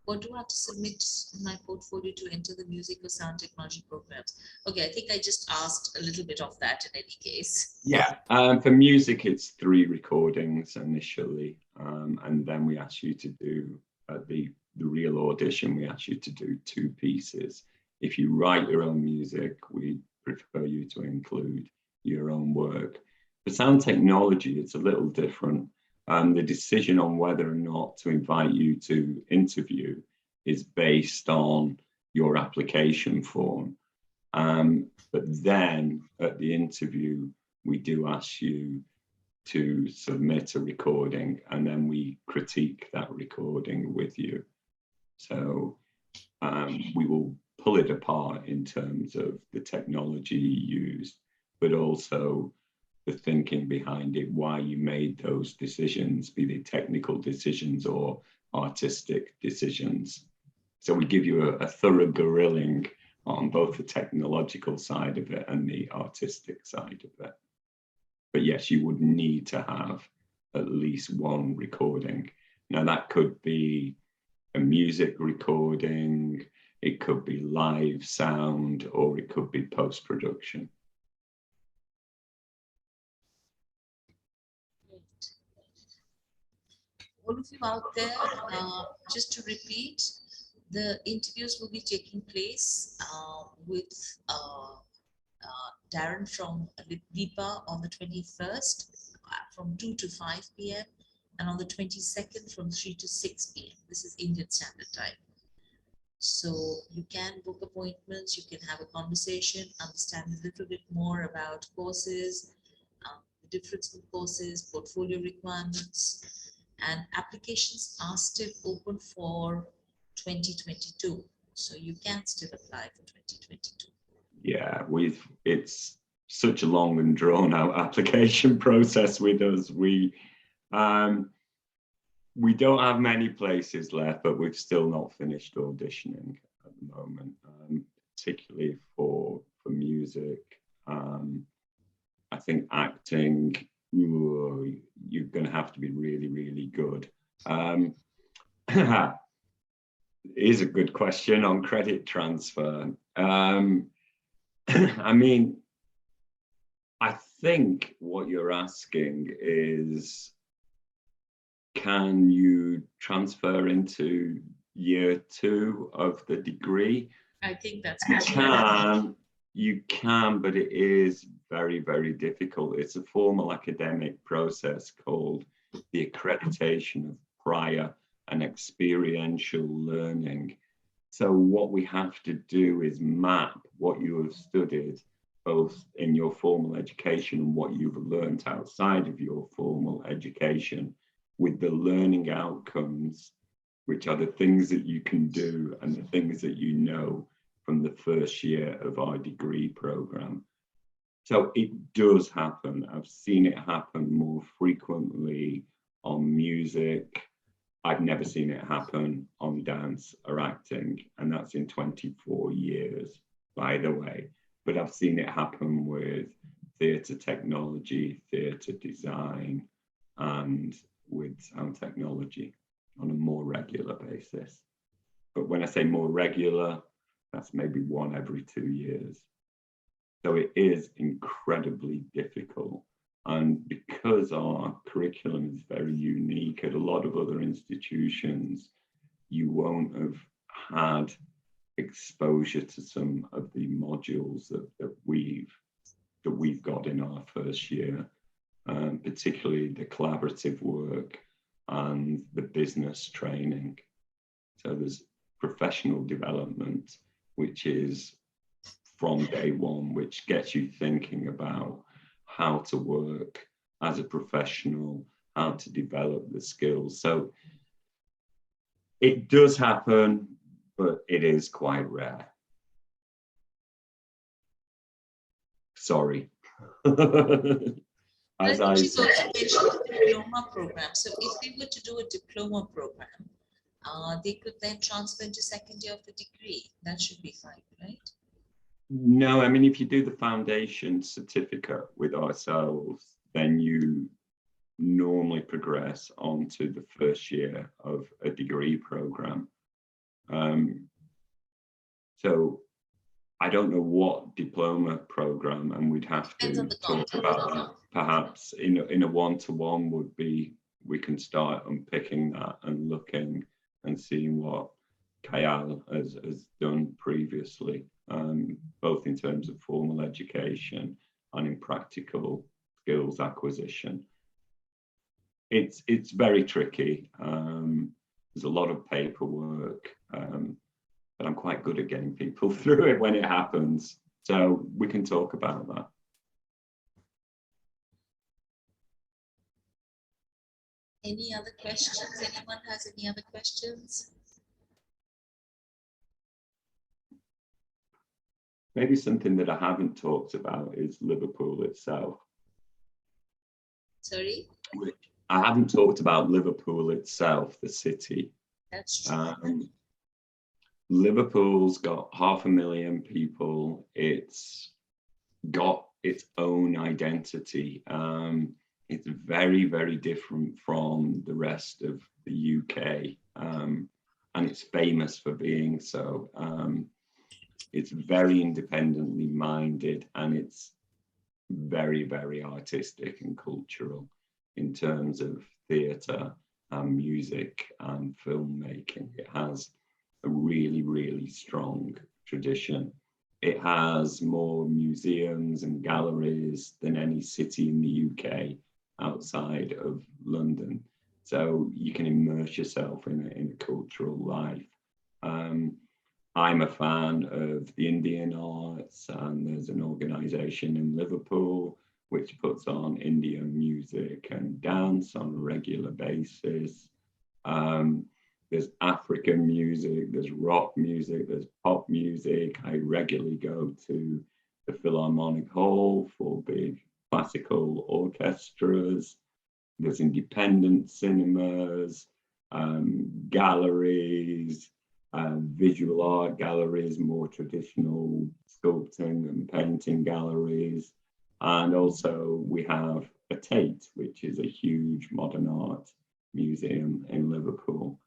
What do I have to submit in my portfolio to enter the music or sound technology programs? Okay, I think I just asked a little bit of that in any case. Yeah, for music, it's 3 recordings initially. And then we ask you to do, at the real audition, we ask you to do 2 pieces. If you write your own music, we prefer you to include your own work. For sound technology, it's a little different. The decision on whether or not to invite you to interview is based on your application form. But then at the interview, we do ask you to submit a recording, and then we critique that recording with you. So we will pull it apart in terms of the technology used, but also the thinking behind it, why you made those decisions, be they technical decisions or artistic decisions. So we give you a thorough grilling on both the technological side of it and the artistic side of it. But yes, you would need to have at least 1 recording. Now that could be a music recording, it could be live sound, or it could be post-production. All of you out there, just to repeat, the interviews will be taking place with Darren from LIPA on the 21st from 2 to 5 p.m. and on the 22nd from 3 to 6 p.m. This is Indian Standard Time. So you can book appointments, you can have a conversation, understand a little bit more about courses, the difference in courses, portfolio requirements, and applications are still open for 2022. So you can still apply for 2022. Yeah, it's such a long and drawn out application process with us. We don't have many places left, but we've still not finished auditioning at the moment, particularly for music. I think acting, you're going to have to be really, really good. Is a good question on credit transfer. I mean, I think what you're asking is, can you transfer into year 2 of the degree? I think that's You can, but it is very, very difficult. It's a formal academic process called the accreditation of prior and experiential learning. So what we have to do is map what you have studied, both in your formal education and what you've learned outside of your formal education, with the learning outcomes, which are the things that you can do and the things that you know from the first year of our degree program. So it does happen. I've seen it happen more frequently on music. I've never seen it happen on dance or acting, and that's in 24 years, by the way. But I've seen it happen with theatre technology, theatre design, and with sound technology on a more regular basis. But when I say more regular, that's maybe 1 every 2 years. So it is incredibly difficult. And because our curriculum is very unique at a lot of other institutions, you won't have had exposure to some of the modules that we've got in our first year, particularly the collaborative work and the business training. So there's professional development, which is from day one, which gets you thinking about how to work as a professional, how to develop the skills. So it does happen, but it is quite rare. Sorry. I As think I she's also said, mentioned the diploma program. So if they were to do a diploma program, they could then transfer into second year of the degree. That should be fine, right? no, I mean, if you do the foundation certificate with ourselves, then you normally progress onto the first year of a degree program. So I don't know what diploma program, and we'd have to talk about that. Perhaps in a one-to-one would be, we can start unpicking that and looking and seeing what Kayal has done previously, both in terms of formal education and in practical skills acquisition. It's very tricky. There's a lot of paperwork, but I'm quite good at getting people through it when it happens. So we can talk about that. Any other questions? Anyone has any other questions? Maybe something that I haven't talked about is Liverpool itself. Sorry? I haven't talked about Liverpool itself, the city. That's true. Liverpool's got 500,000 people. It's got its own identity. It's very, very different from the rest of the UK. And it's famous for being so. It's very independently minded, and it's very, very artistic and cultural in terms of theatre and music and filmmaking. It has a really, really strong tradition. It has more museums and galleries than any city in the UK outside of London. So you can immerse yourself in a cultural life. I'm a fan of the Indian arts, and there's an organisation in Liverpool which puts on Indian music and dance on a regular basis. There's African music, there's rock music, there's pop music. I regularly go to the Philharmonic Hall for big classical orchestras. There's independent cinemas, galleries, visual art galleries, more traditional sculpting and painting galleries. And also we have a Tate, which is a huge modern art museum in Liverpool.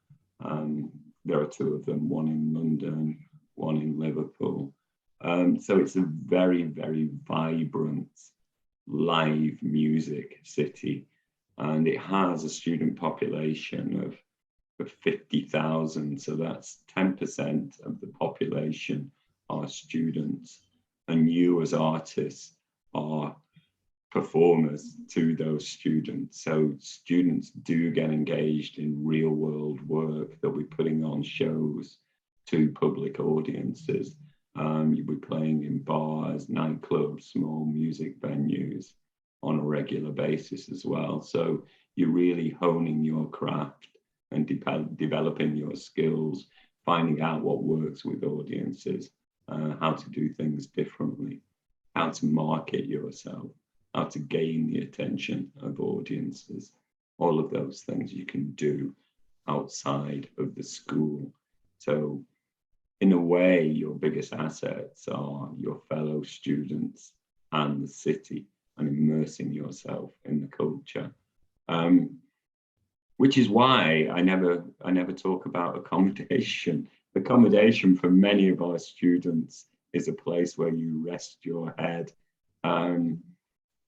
There are two of them, one in London, one in Liverpool. So it's a very, very vibrant live music city. And it has a student population of 50,000. So that's 10% of the population are students. And you as artists are performers to those students. So students do get engaged in real world work. They'll be putting on shows to public audiences. You'll be playing in bars, nightclubs, small music venues on a regular basis as well. So you're really honing your craft and developing your skills, finding out what works with audiences, how to do things differently, how to market yourself, how to gain the attention of audiences. All of those things you can do outside of the school. So in a way, your biggest assets are your fellow students and the city, and immersing yourself in the culture. Which is why I never talk about accommodation. Accommodation for many of our students is a place where you rest your head.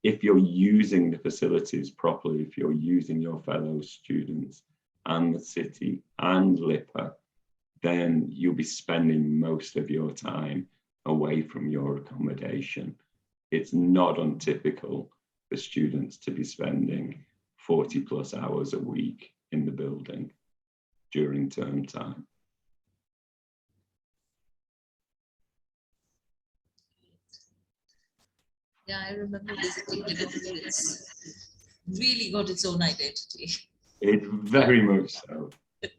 If you're using the facilities properly, if you're using your fellow students and the city and LIPA, then you'll be spending most of your time away from your accommodation. It's not untypical for students to be spending 40 plus hours a week in the building during term time. Yeah, I remember visiting Liverpool. It's really got its own identity. It's very much so.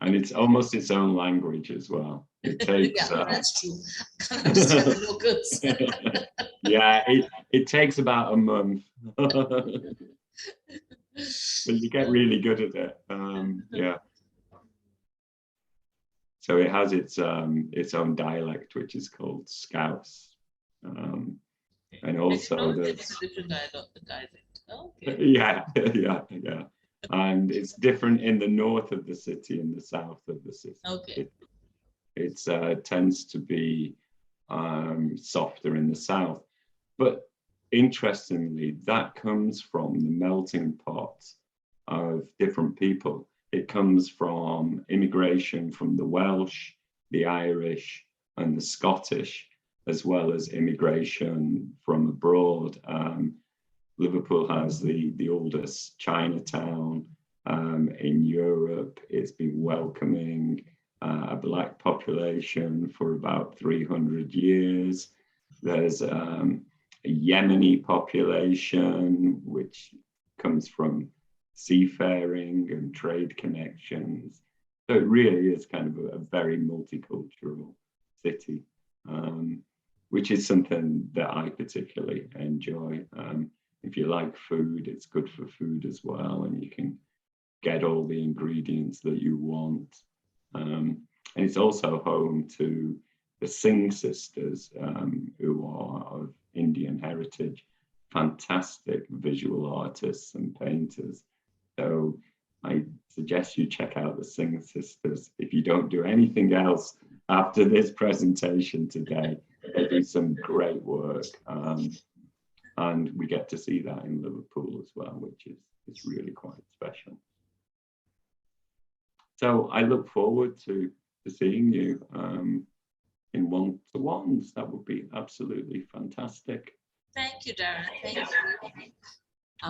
And it's almost its own language as well. It takes... Yeah, that's true. I can't understand the locals. Yeah, it takes about a month. But you get really good at it. Yeah. So it has its own dialect, which is called Scouse. And also there's a different dialect. Okay. Yeah. And it's different in the north of the city and the south of the city. Okay. It tends to be softer in the south. But interestingly, that comes from the melting pot of different people. It comes from immigration from the Welsh, the Irish, and the Scottish, as well as immigration from abroad. Liverpool has the oldest Chinatown in Europe. It's been welcoming a Black population for about 300 years. There's a Yemeni population, which comes from seafaring and trade connections. So it really is kind of a very multicultural city, which is something that I particularly enjoy. If you like food, it's good for food as well, and you can get all the ingredients that you want. And it's also home to the Singh sisters, who are of Indian heritage, fantastic visual artists and painters. So I suggest you check out the Singh sisters. If you don't do anything else after this presentation today, they do some great work. And we get to see that in Liverpool as well, which is really quite special. So I look forward to seeing you in one-to-ones. That would be absolutely fantastic. Thank you, Darren. Thank you.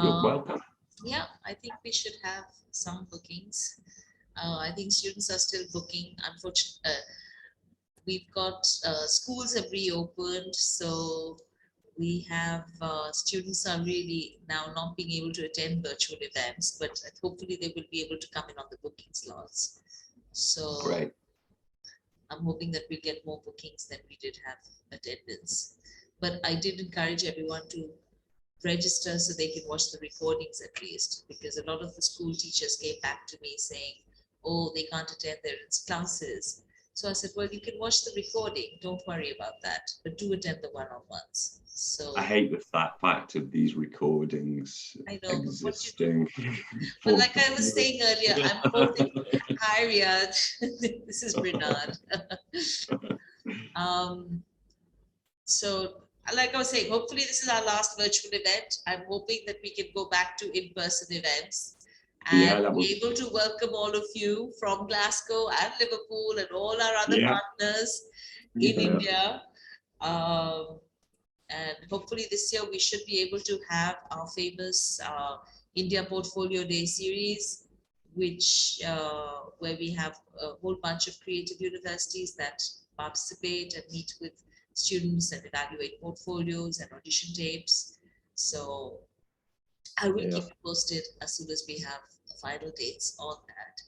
You're welcome. Yeah, I think we should have some bookings. I think students are still booking. Unfortunately, we've got schools have reopened, so we have students are really now not being able to attend virtual events, but hopefully they will be able to come in on the booking slots. So great. I'm hoping that we'll get more bookings than we did have attendance. But I did encourage everyone to register so they can watch the recordings at least, because a lot of the school teachers came back to me saying, oh, they can't attend their classes. So I said, well, you can watch the recording. Don't worry about that, but do attend the one-on-ones. So I hate the fact of these recordings existing. But like I was saying earlier, I'm hoping, hi Riyadh, this is Bernard. So like I was saying, hopefully this is our last virtual event. I'm hoping that we can go back to in-person events and be able to welcome all of you from Glasgow and Liverpool and all our other partners in India. And hopefully this year we should be able to have our famous India Portfolio Day series, which where we have a whole bunch of creative universities that participate and meet with students and evaluate portfolios and audition tapes. So I will keep you posted as soon as we have final dates on that.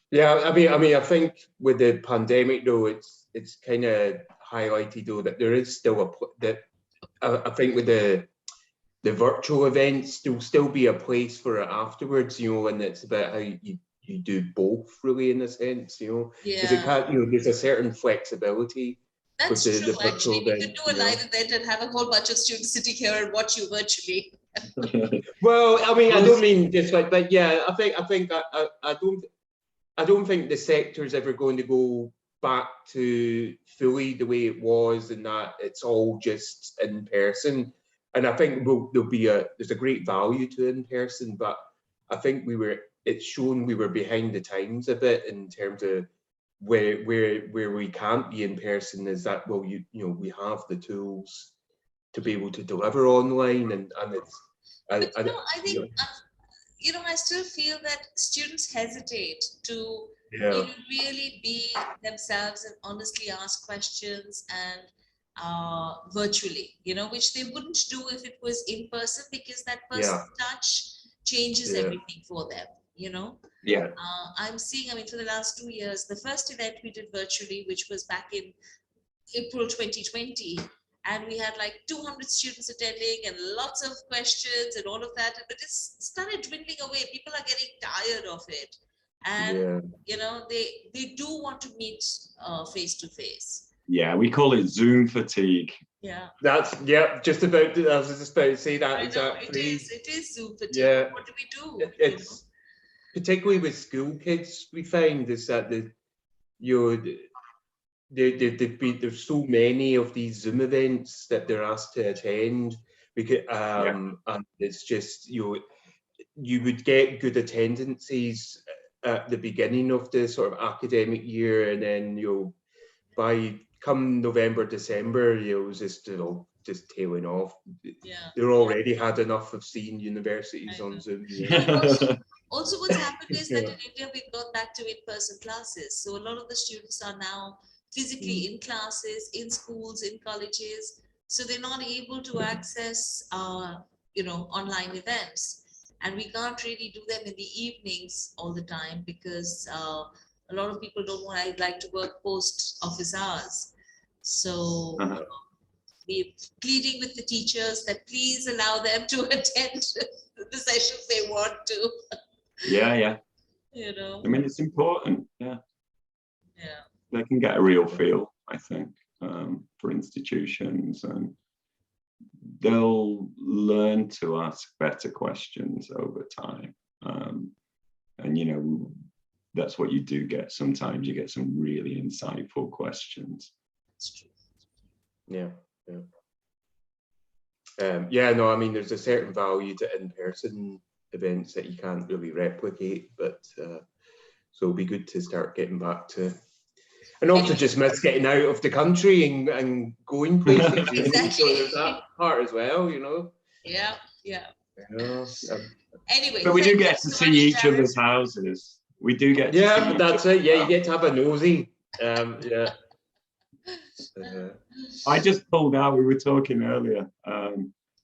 Yeah, I mean, I think with the pandemic though, it's kind of highlighted though that there is still I think with the virtual events, there'll still be a place for it afterwards, you know, and it's about how you do both really in a sense, you know, because it can't, you know, there's a certain flexibility. That's true, actually. We could do a live event and have a whole bunch of students sitting here and watch you virtually. Well, I mean, I don't mean just like, but yeah, I don't think the sector's ever going to go back to fully the way it was, and that it's all just in person. And I think there's a great value to in person, but I think it's shown we were behind the times a bit in terms of where we can't be in person. Is that, well, you know, we have the tools to be able to deliver online, and it's. I think you know, I still feel that students hesitate to Yeah. really be themselves and honestly ask questions and virtually, you know, which they wouldn't do if it was in person, because that personal touch changes everything for them, you know. Yeah. I'm seeing, I mean, for the last 2 years, the first event we did virtually, which was back in April 2020, and we had like 200 students attending and lots of questions and all of that, but it's started dwindling away. People are getting tired of it, and you know, they do want to meet face to face. Yeah, we call it Zoom fatigue. Yeah, that's just about. I was just about to say that exact phrase. It is Zoom fatigue. Yeah. What do we do? It's particularly with school kids. We find is that there's so many of these Zoom events that they're asked to attend, because and it's just you would get good attendances at the beginning of the sort of academic year, and then by come November, December, just tailing off. Yeah, they're already had enough of seeing universities on Zoom. Also, what's happened is that in India, we've gone back to in-person classes. So a lot of the students are now physically in classes, in schools, in colleges. So they're not able to access, you know, online events. And we can't really do them in the evenings all the time, because a lot of people don't want, I'd like to work post office hours. So we're pleading with the teachers that please allow them to attend the sessions they want to. Yeah. You know, I mean, it's important. Yeah. They can get a real feel, I think, for institutions, and they'll learn to ask better questions over time. And you know, that's what you do get. Sometimes you get some really insightful questions. That's true. No, I mean, there's a certain value to in-person events that you can't really replicate, but so it'll be good to start getting back to, and also just miss getting out of the country and going places. You know? So there's that part as well, you know. Yeah. Anyway, but we do get to see each other's houses. We do get to see but that's it. Yeah, you get to have a nosy. I just pulled out, we were talking earlier,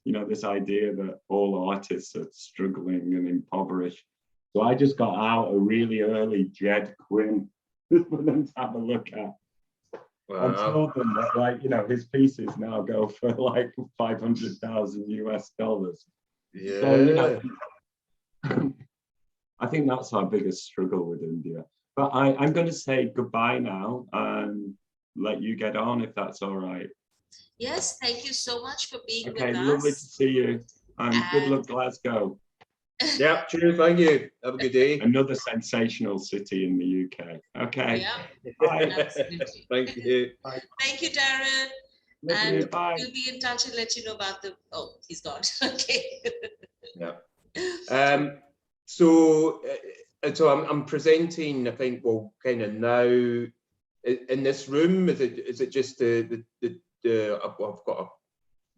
you know, this idea that all artists are struggling and impoverished. So I just got out a really early Jed Quinn for them to have a look at. Wow. I told them that, like, you know, his pieces now go for like $500,000 US. Yeah. So, you know, I think that's our biggest struggle with India. But I'm going to say goodbye now and let you get on, if that's all right. Yes, thank you so much for being with us. Okay, lovely to see you. And good luck, Glasgow. Yeah, cheers, thank you. Have a good day. Another sensational city in the UK. Okay. Yeah, bye. absolutely. Thank you. Bye. Thank you, Darren. Love you. Bye. We'll be in touch and let you know about the. Oh, he's gone. Okay. Yeah. So I'm presenting. I think, well, kind of now in this room. Is it just the I've got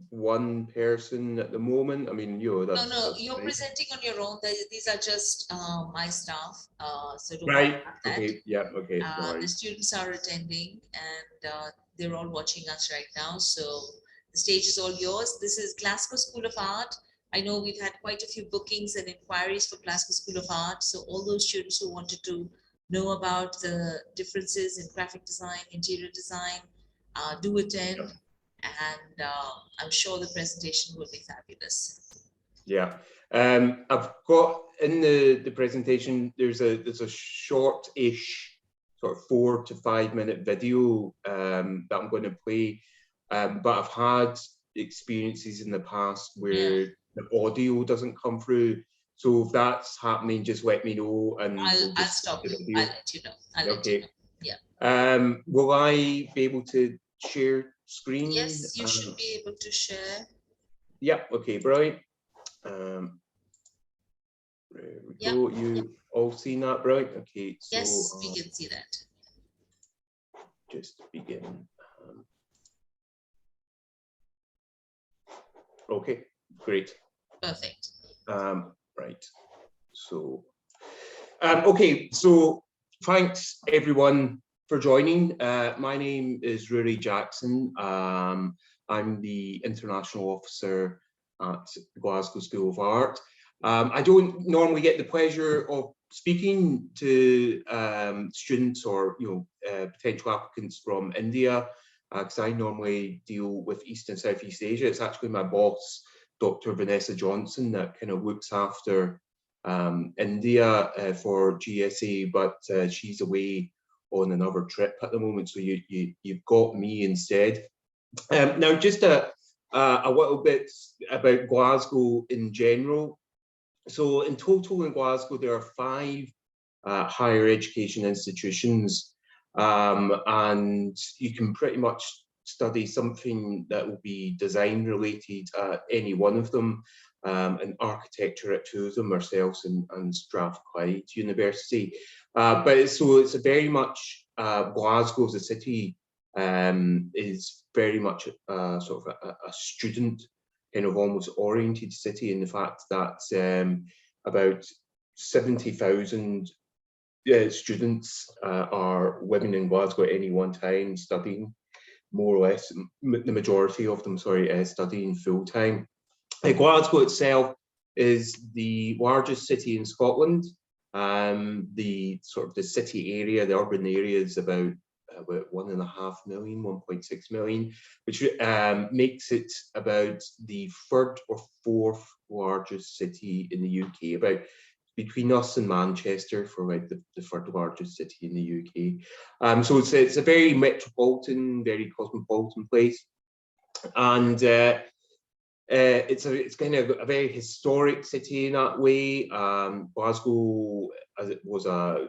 one person at the moment? I mean, that's, no, that's you're nice. Presenting on your own. These are just my staff. So don't right. worry about that. Okay. Yeah. Okay. The students are attending, and they're all watching us right now. So the stage is all yours. This is Glasgow School of Art. I know we've had quite a few bookings and inquiries for Glasgow School of Art. So all those students who wanted to know about the differences in graphic design, interior design, do attend. And I'm sure the presentation will be fabulous. Yeah. I've got in the presentation, there's a short-ish, sort of 4 to 5 minute video that I'm going to play. But I've had experiences in the past where the audio doesn't come through. So if that's happening, just let me know, and I'll stop you. I'll let you know. I'll let you know. Yeah. Will I be able to share screen? Yes, you should be able to share. Yeah. Okay. Brilliant. There we go. You all seen that, brilliant? Okay. So, yes, we can see that. Just begin. Okay. Great. Perfect. Right. So, okay, so thanks everyone for joining. My name is Rory Jackson. I'm the International Officer at the Glasgow School of Art. I don't normally get the pleasure of speaking to students or potential applicants from India, because I normally deal with East and Southeast Asia. It's actually my boss, Dr. Vanessa Johnson, that kind of looks after India for GSA, but she's away on another trip at the moment, so you've got me instead. Now, just a little bit about Glasgow in general. So in total in Glasgow, there are 5 higher education institutions, and you can pretty much study something that will be design related at any one of them, and architecture at 2 of them, ourselves and Strathclyde University. But it's a very much, Glasgow as a city is very much sort of a student kind of almost oriented city, in the fact that about 70,000 students are living in Glasgow at any one time, studying, more or less, the majority of them, sorry, studying full time. Glasgow itself is the largest city in Scotland. The city area, the urban area, is about 1.5 million, 1.6 million, which makes it about the 3rd or 4th largest city in the UK, about between us and Manchester for like the 3rd largest city in the UK. So it's a very metropolitan, very cosmopolitan place, and it's kind of a very historic city in that way. Glasgow, as it was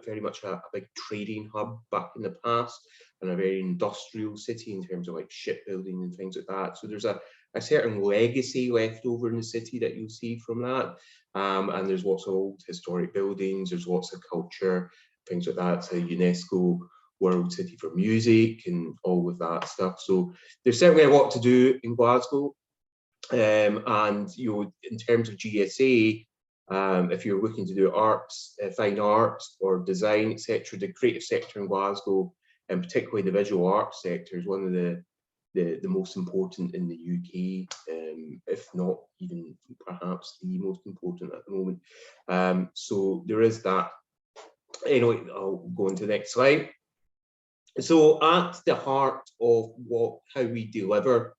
very much a big trading hub back in the past, and a very industrial city in terms of like shipbuilding and things like that. So there's a certain legacy left over in the city that you'll see from that. And there's lots of old historic buildings, there's lots of culture, things like that. It's a UNESCO World City for Music and all of that stuff. So there's certainly a lot to do in Glasgow. And in terms of GSA, if you're looking to do arts, fine arts or design, etc., the creative sector in Glasgow, and particularly the visual arts sector, is one of the most important in the UK, if not even perhaps the most important at the moment. So there is that. Anyway, I'll go on to the next slide. So at the heart of how we deliver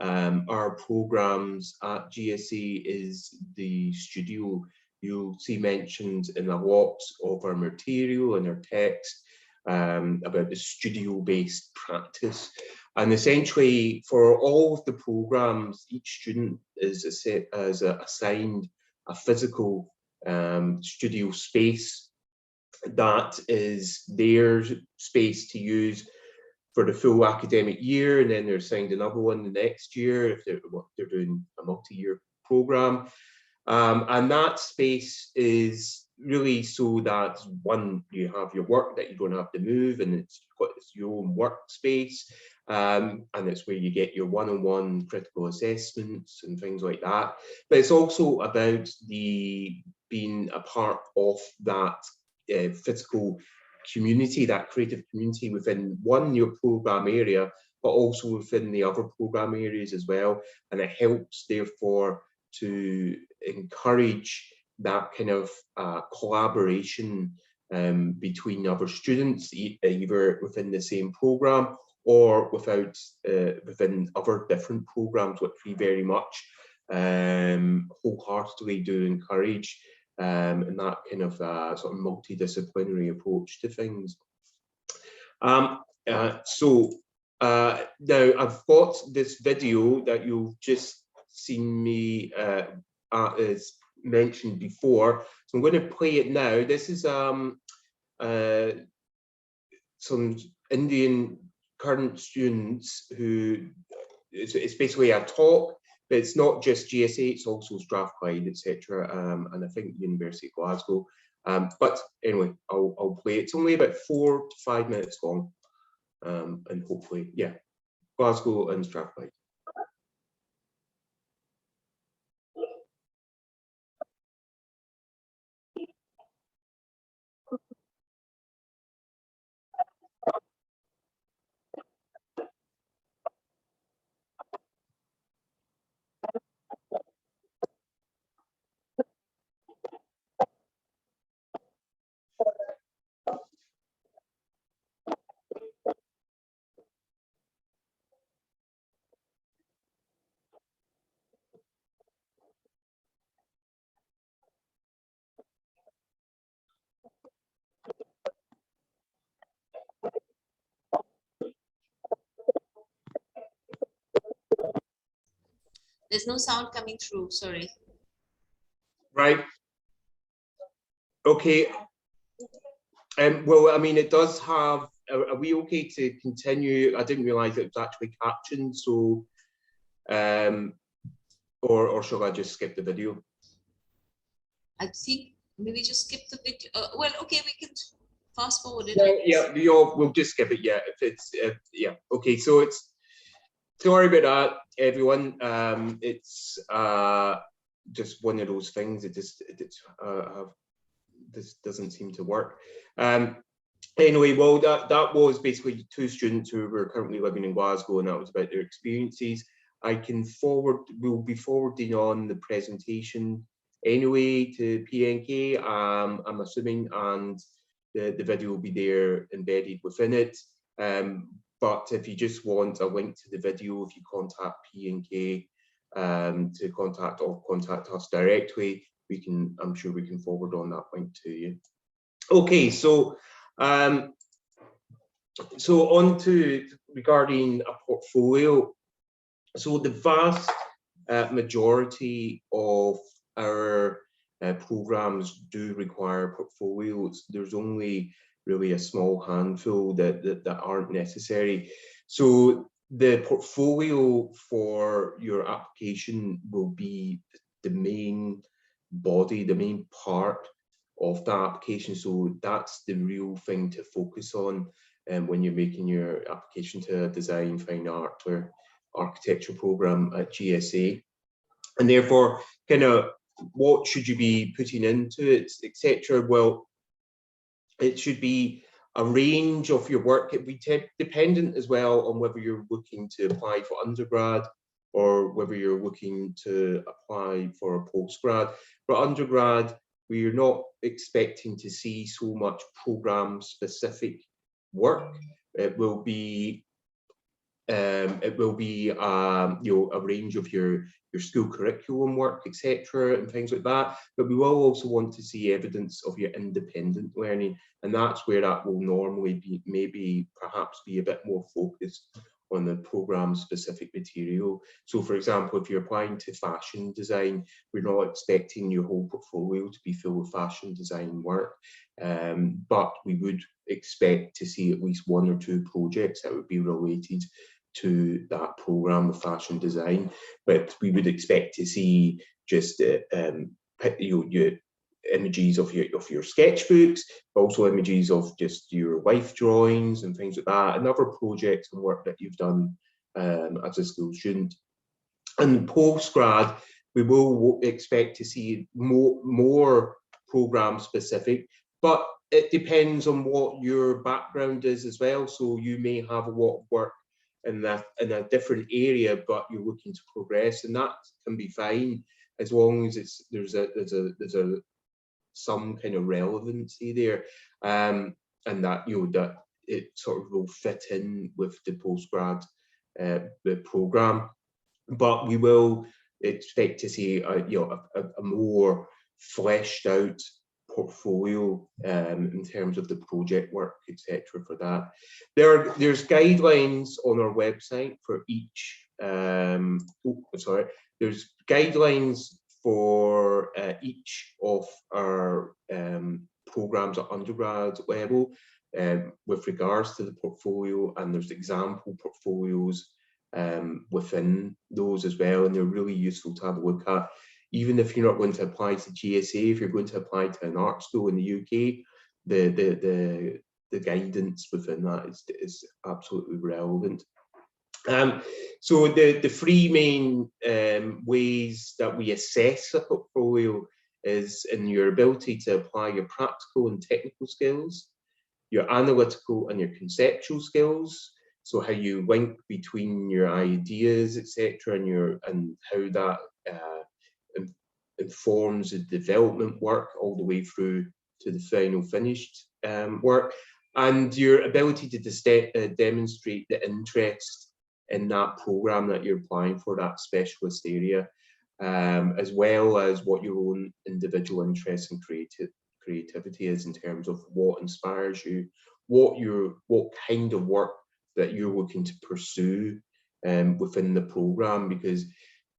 our programs at GSA is the studio. You'll see mentioned in a lot of our material and our text about the studio-based practice. And essentially, for all of the programs, each student is assigned a physical studio space that is their space to use for the full academic year, and then they're assigned another one the next year if they're doing a multi-year program. And that space is really so that, one, you have your work that you don't have to move, and it's your own workspace, and it's where you get your one-on-one critical assessments and things like that. But it's also about being a part of that physical community, that creative community within your program area, but also within the other program areas as well. And it helps, therefore, to encourage that kind of collaboration between other students, either within the same program or within other different programs, which we very much wholeheartedly do encourage, and that kind of sort of multidisciplinary approach to things. Now I've got this video that you've just seen me as mentioned before, so I'm going to play it now. This is some Indian current students who, it's basically a talk, but it's not just GSA, it's also Strathclyde, etc., and I think University of Glasgow. But anyway, I'll play it. It's only about 4 to 5 minutes long, and hopefully, yeah, Glasgow and Strathclyde. There's no sound coming through, sorry. Right. Okay. Well, I mean, it does have, are we okay to continue? I didn't realize it was actually captioned, so, or shall I just skip the video? I think maybe just skip the video. Well, okay, we can fast forward it. Yeah, we'll just skip it. Yeah, if it's yeah. Okay, so it's, sorry about that, everyone. It's just one of those things. This doesn't seem to work. Anyway, well, that was basically two students who were currently living in Glasgow, and that was about their experiences. I can we'll be forwarding on the presentation anyway to PNK, I'm assuming, and the video will be there embedded within it. But if you just want a link to the video, if you contact PNK to contact us directly, I'm sure we can forward on that link to you. Okay, so on to regarding a portfolio. So the vast majority of our programs do require portfolios. There's only really a small handful that aren't necessary. So the portfolio for your application will be the main body, the main part of that application. So that's the real thing to focus on when you're making your application to a design, fine art, or architecture program at GSA. And therefore, kind of what should you be putting into it, etc. Well, it should be a range of your work. It would be dependent as well on whether you're looking to apply for undergrad or whether you're looking to apply for a postgrad. For undergrad, we're not expecting to see so much program specific work. It will be you know, a range of your school curriculum work, etc., and things like that. But we will also want to see evidence of your independent learning, and that's where that will normally be, maybe perhaps be a bit more focused on the program specific material. So for example, if you're applying to fashion design, we're not expecting your whole portfolio to be full of fashion design work, but we would expect to see at least one or two projects that would be related to that program of fashion design. But we would expect to see just your images of your sketchbooks, but also images of just your life drawings and things like that, and other projects and work that you've done as a school student. And postgrad, we will expect to see more program specific, but it depends on what your background is as well. So you may have a lot of work in a different area, but you're looking to progress, and that can be fine as long as there's some kind of relevancy there, and that that it sort of will fit in with the postgrad the program. But we will expect to see a more fleshed out portfolio in terms of the project work, etc. for that. There's guidelines on our website for each. There's guidelines for each of our programs at undergrad level with regards to the portfolio, and there's example portfolios within those as well, and they're really useful to have a look at. Even if you're not going to apply to GSA, if you're going to apply to an art school in the UK, the guidance within that is absolutely relevant. So the three main ways that we assess a portfolio is in your ability to apply your practical and technical skills, your analytical and your conceptual skills. So how you link between your ideas, etc., and how that informs the development work all the way through to the final finished work, and your ability to demonstrate the interest in that program that you're applying for, that specialist area, as well as what your own individual interest and creativity is in terms of what inspires you, what kind of work that you're looking to pursue within the program. Because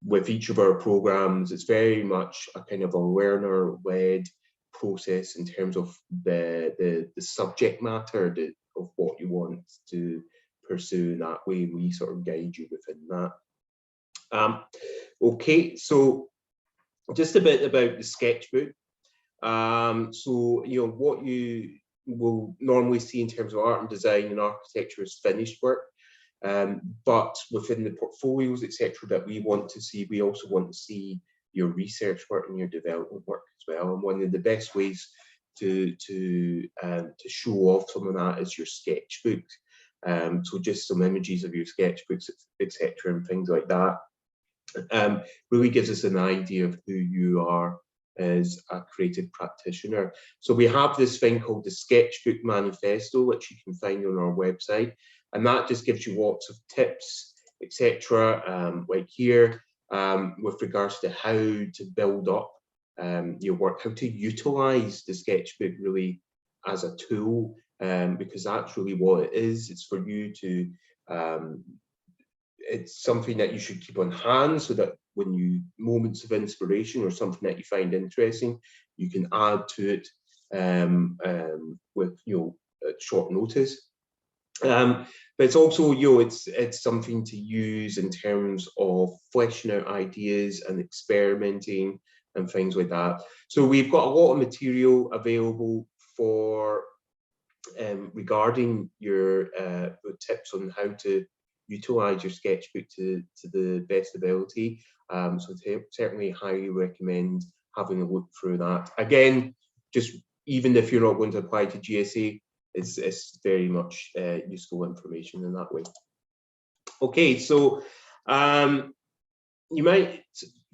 with each of our programs, it's very much a kind of a learner-led process in terms of the subject matter of what you want to pursue. In that way, we sort of guide you within that. Okay, so just a bit about the sketchbook. So, you know, what you will normally see in terms of art and design and architecture is finished work. But within the portfolios, etc., that we want to see, we also want to see your research work and your development work as well. And one of the best ways to show off some of that is your sketchbook. So just some images of your sketchbooks, etc., and things like that. Really gives us an idea of who you are as a creative practitioner. So we have this thing called the Sketchbook Manifesto, which you can find on our website, and that just gives you lots of tips, etc., like here, with regards to how to build up your work, how to utilize the sketchbook really as a tool, because that's really what it is. It's for you to it's something that you should keep on hand, so that when you moments of inspiration or something that you find interesting, you can add to it with, you know, at short notice. But it's also, you know, it's something to use in terms of fleshing out ideas and experimenting and things like that. So we've got a lot of material available for regarding your tips on how to utilize your sketchbook to the best ability. So certainly highly recommend having a look through that. Again, just even if you're not going to apply to GSA, it's very much useful information in that way. Okay, so you might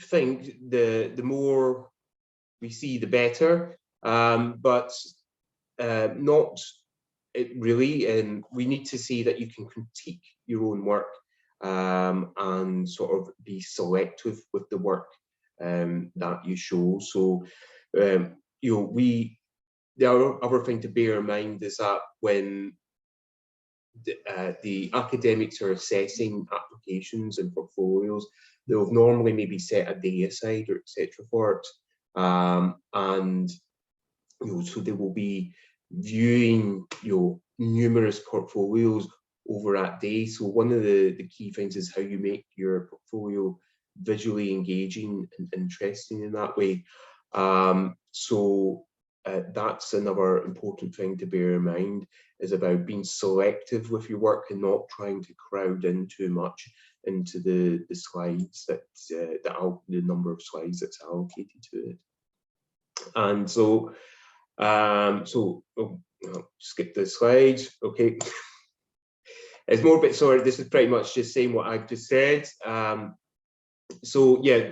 think the more we see, the better, but not it really. And we need to see that you can critique your own work and sort of be selective with the work that you show. So you know, the other thing to bear in mind is that when the academics are assessing applications and portfolios, they'll normally maybe set a day aside or etc. for it, and you know, so they will be viewing, you know, numerous portfolios over that day. So one of the key things is how you make your portfolio visually engaging and interesting in that way. That's another important thing to bear in mind, is about being selective with your work and not trying to crowd in too much into the slides that the number of slides that's allocated to it. And so skip the slides. Okay. It's more bit, sorry, this is pretty much just saying what I've just said. So yeah,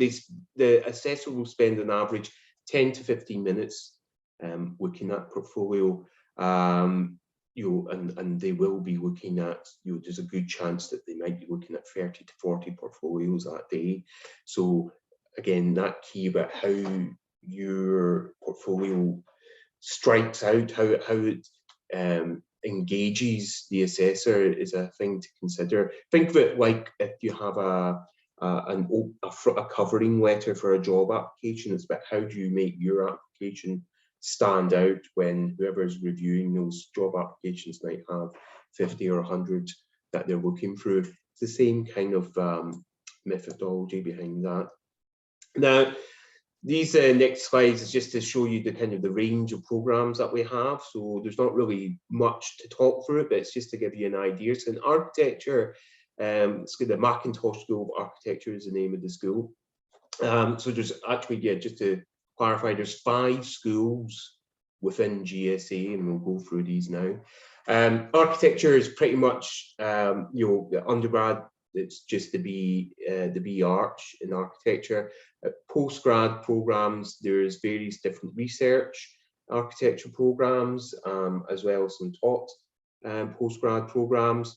the assessor will spend an average 10 to 15 minutes looking at portfolio, you know, and they will be looking at, you know, there's a good chance that they might be looking at 30 to 40 portfolios that day. So again, that key about how your portfolio strikes out, how it engages the assessor is a thing to consider. Think of it like if you have a covering letter for a job application. It's about how do you make your application stand out when whoever's reviewing those job applications might have 50 or 100 that they're looking through. It's the same kind of methodology behind that. Now, these next slides is just to show you the kind of the range of programs that we have. So there's not really much to talk through it, but it's just to give you an idea. So in architecture, it's the Macintosh School of Architecture is the name of the school. So there's actually, yeah, just to clarify, there's 5 schools within GSA, and we'll go through these now. Architecture is pretty much, you know, the undergrad. It's just the B Arch in architecture. Postgrad programs, there's various different research architecture programs, as well as some taught postgrad programs.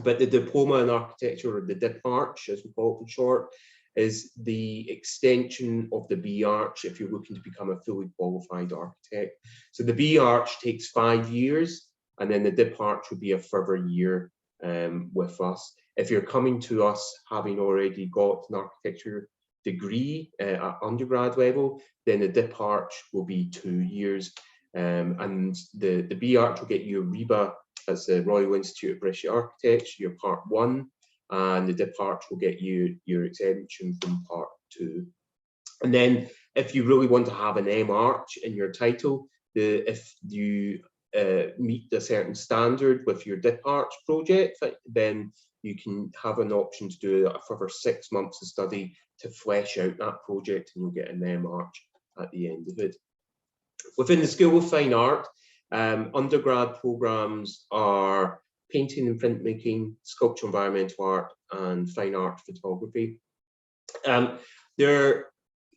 But the diploma in architecture, or the DIP Arch, as we call it for short, is the extension of the B Arch if you're looking to become a fully qualified architect. So the B Arch takes 5 years, and then the DIP Arch will be a further year with us. If you're coming to us having already got an architecture degree at undergrad level, then the dip arch will be 2 years. And the B arch will get you a REBA, that's the Royal Institute of British Architects, your part 1, and the dip arch will get you your exemption from part 2. And then if you really want to have an M arch in your title, if you meet a certain standard with your dip arch project, then you can have an option to do a further 6 months of study to flesh out that project, and you'll get an M arch at the end of it. Within the School of Fine Art, undergrad programs are painting and printmaking, sculpture, environmental art, and fine art photography. They're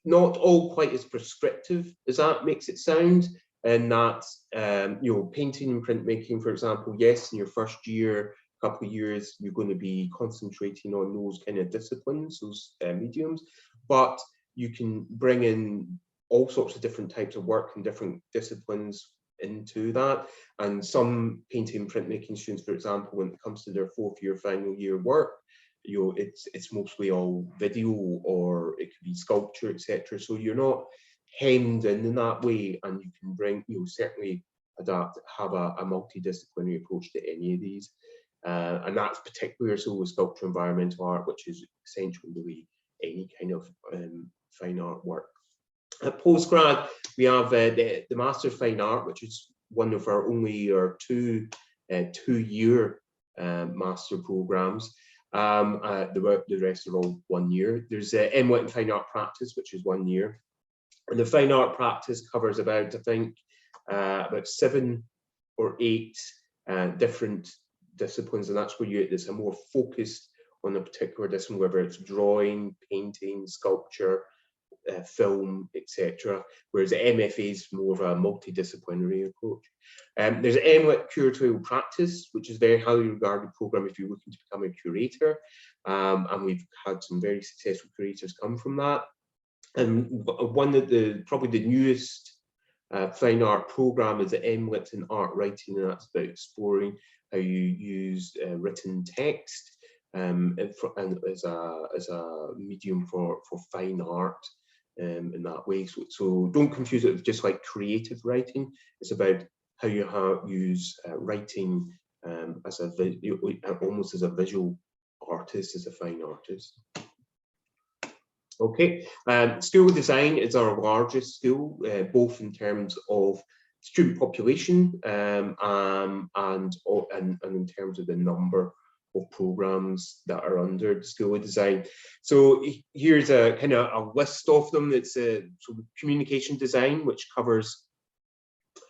not all quite as prescriptive as that makes it sound, and that you know, painting and printmaking, for example, yes, in your first year, couple of years, you're going to be concentrating on those kind of disciplines, those mediums, but you can bring in all sorts of different types of work and different disciplines into that. And some painting and printmaking students, for example, when it comes to their 4th year, final year work, you know, it's mostly all video, or it could be sculpture, etc. So you're not hemmed in that way, and you can bring, you know, certainly adapt, have a multidisciplinary approach to any of these. And that's particularly so with sculpture, environmental art, which is essentially really any kind of fine art work. At postgrad, we have the Master of Fine Art, which is one of our only two-year master programs. The rest are all 1 year. There's MWit in Fine Art Practice, which is 1 year. And the Fine Art Practice covers about, I think, about 7 or 8 different disciplines, and that's where it's a more focused on a particular discipline, whether it's drawing, painting, sculpture, film, etc. Whereas the MFA is more of a multidisciplinary approach. There's an MWit curatorial practice, which is a very highly regarded program if you're looking to become a curator, and we've had some very successful curators come from that. And one of probably the newest fine art program is the MLit in art writing, and that's about exploring how you use written text and as a medium for fine art in that way. So don't confuse it with just like creative writing. It's about how you use writing as almost as a visual artist, as a fine artist. Okay, School of Design is our largest school, both in terms of student population and in terms of the number of programs that are under the School of Design. So here's a kind of a list of them. It's so communication design, which covers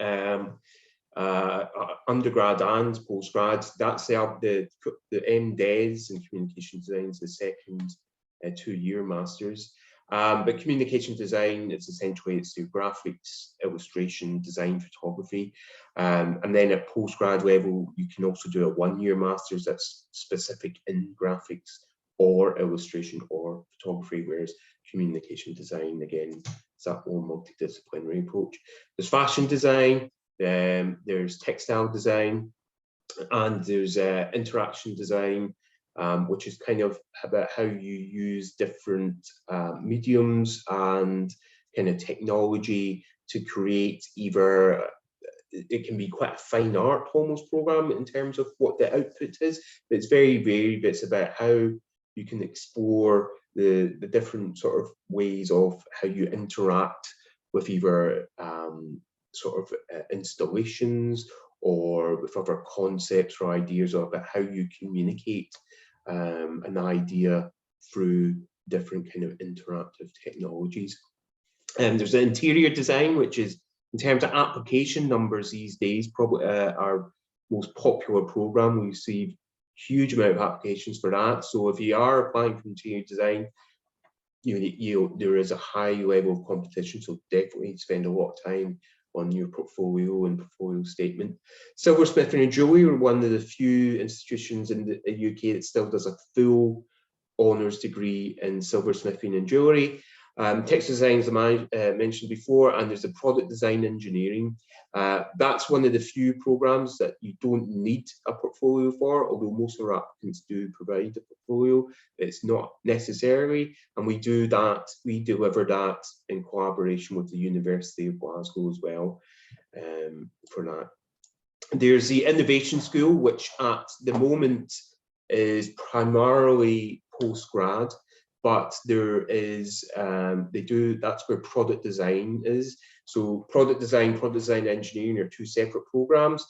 undergrad and postgrad. That's the MDes in communication design is the second 2-year masters. But communication design, it's your graphics, illustration, design, photography. And then at postgrad level, you can also do a 1-year master's that's specific in graphics or illustration or photography, whereas communication design, again, is that more multidisciplinary approach. There's fashion design, there's textile design, and there's interaction design, which is kind of about how you use different mediums and kind of technology to create either, it can be quite a fine art almost program in terms of what the output is, but it's very varied. It's about how you can explore the different sort of ways of how you interact with either installations or with other concepts or ideas about how you communicate an idea through different kind of interactive technologies. There's the interior design, which is, in terms of application numbers these days, probably our most popular program. We receive huge amount of applications for that. So if you are applying for interior design, there is a high level of competition. So definitely spend a lot of time on your portfolio and portfolio statement. Silversmithing and Jewellery are one of the few institutions in the UK that still does a full honours degree in silversmithing and jewellery. Text design, as I mentioned before, and there's the product design engineering. That's one of the few programs that you don't need a portfolio for, although most of our applicants do provide a portfolio. It's not necessary, and we do that, we deliver that in collaboration with the University of Glasgow as well for that. There's the Innovation School, which at the moment is primarily post-grad, but there is, that's where product design is. So product design engineering are two separate programs.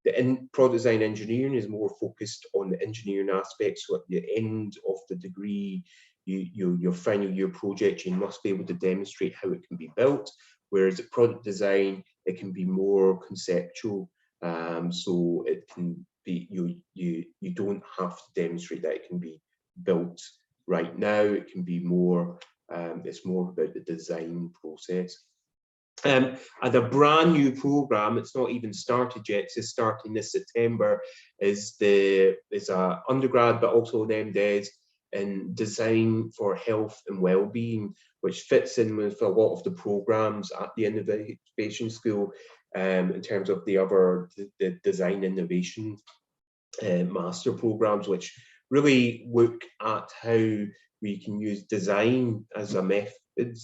The product design engineering is more focused on the engineering aspects. So at the end of the degree, your final year project, you must be able to demonstrate how it can be built. Whereas at product design, it can be more conceptual. So it can be, you don't have to demonstrate that it can be built right now. It can be more, it's more about the design process. And a brand new program, it's not even started yet, it's starting this September, is a undergrad but also an MDes in design for health and well-being, which fits in with a lot of the programs at the Innovation School in terms of the design innovation master programs, which really look at how we can use design as a method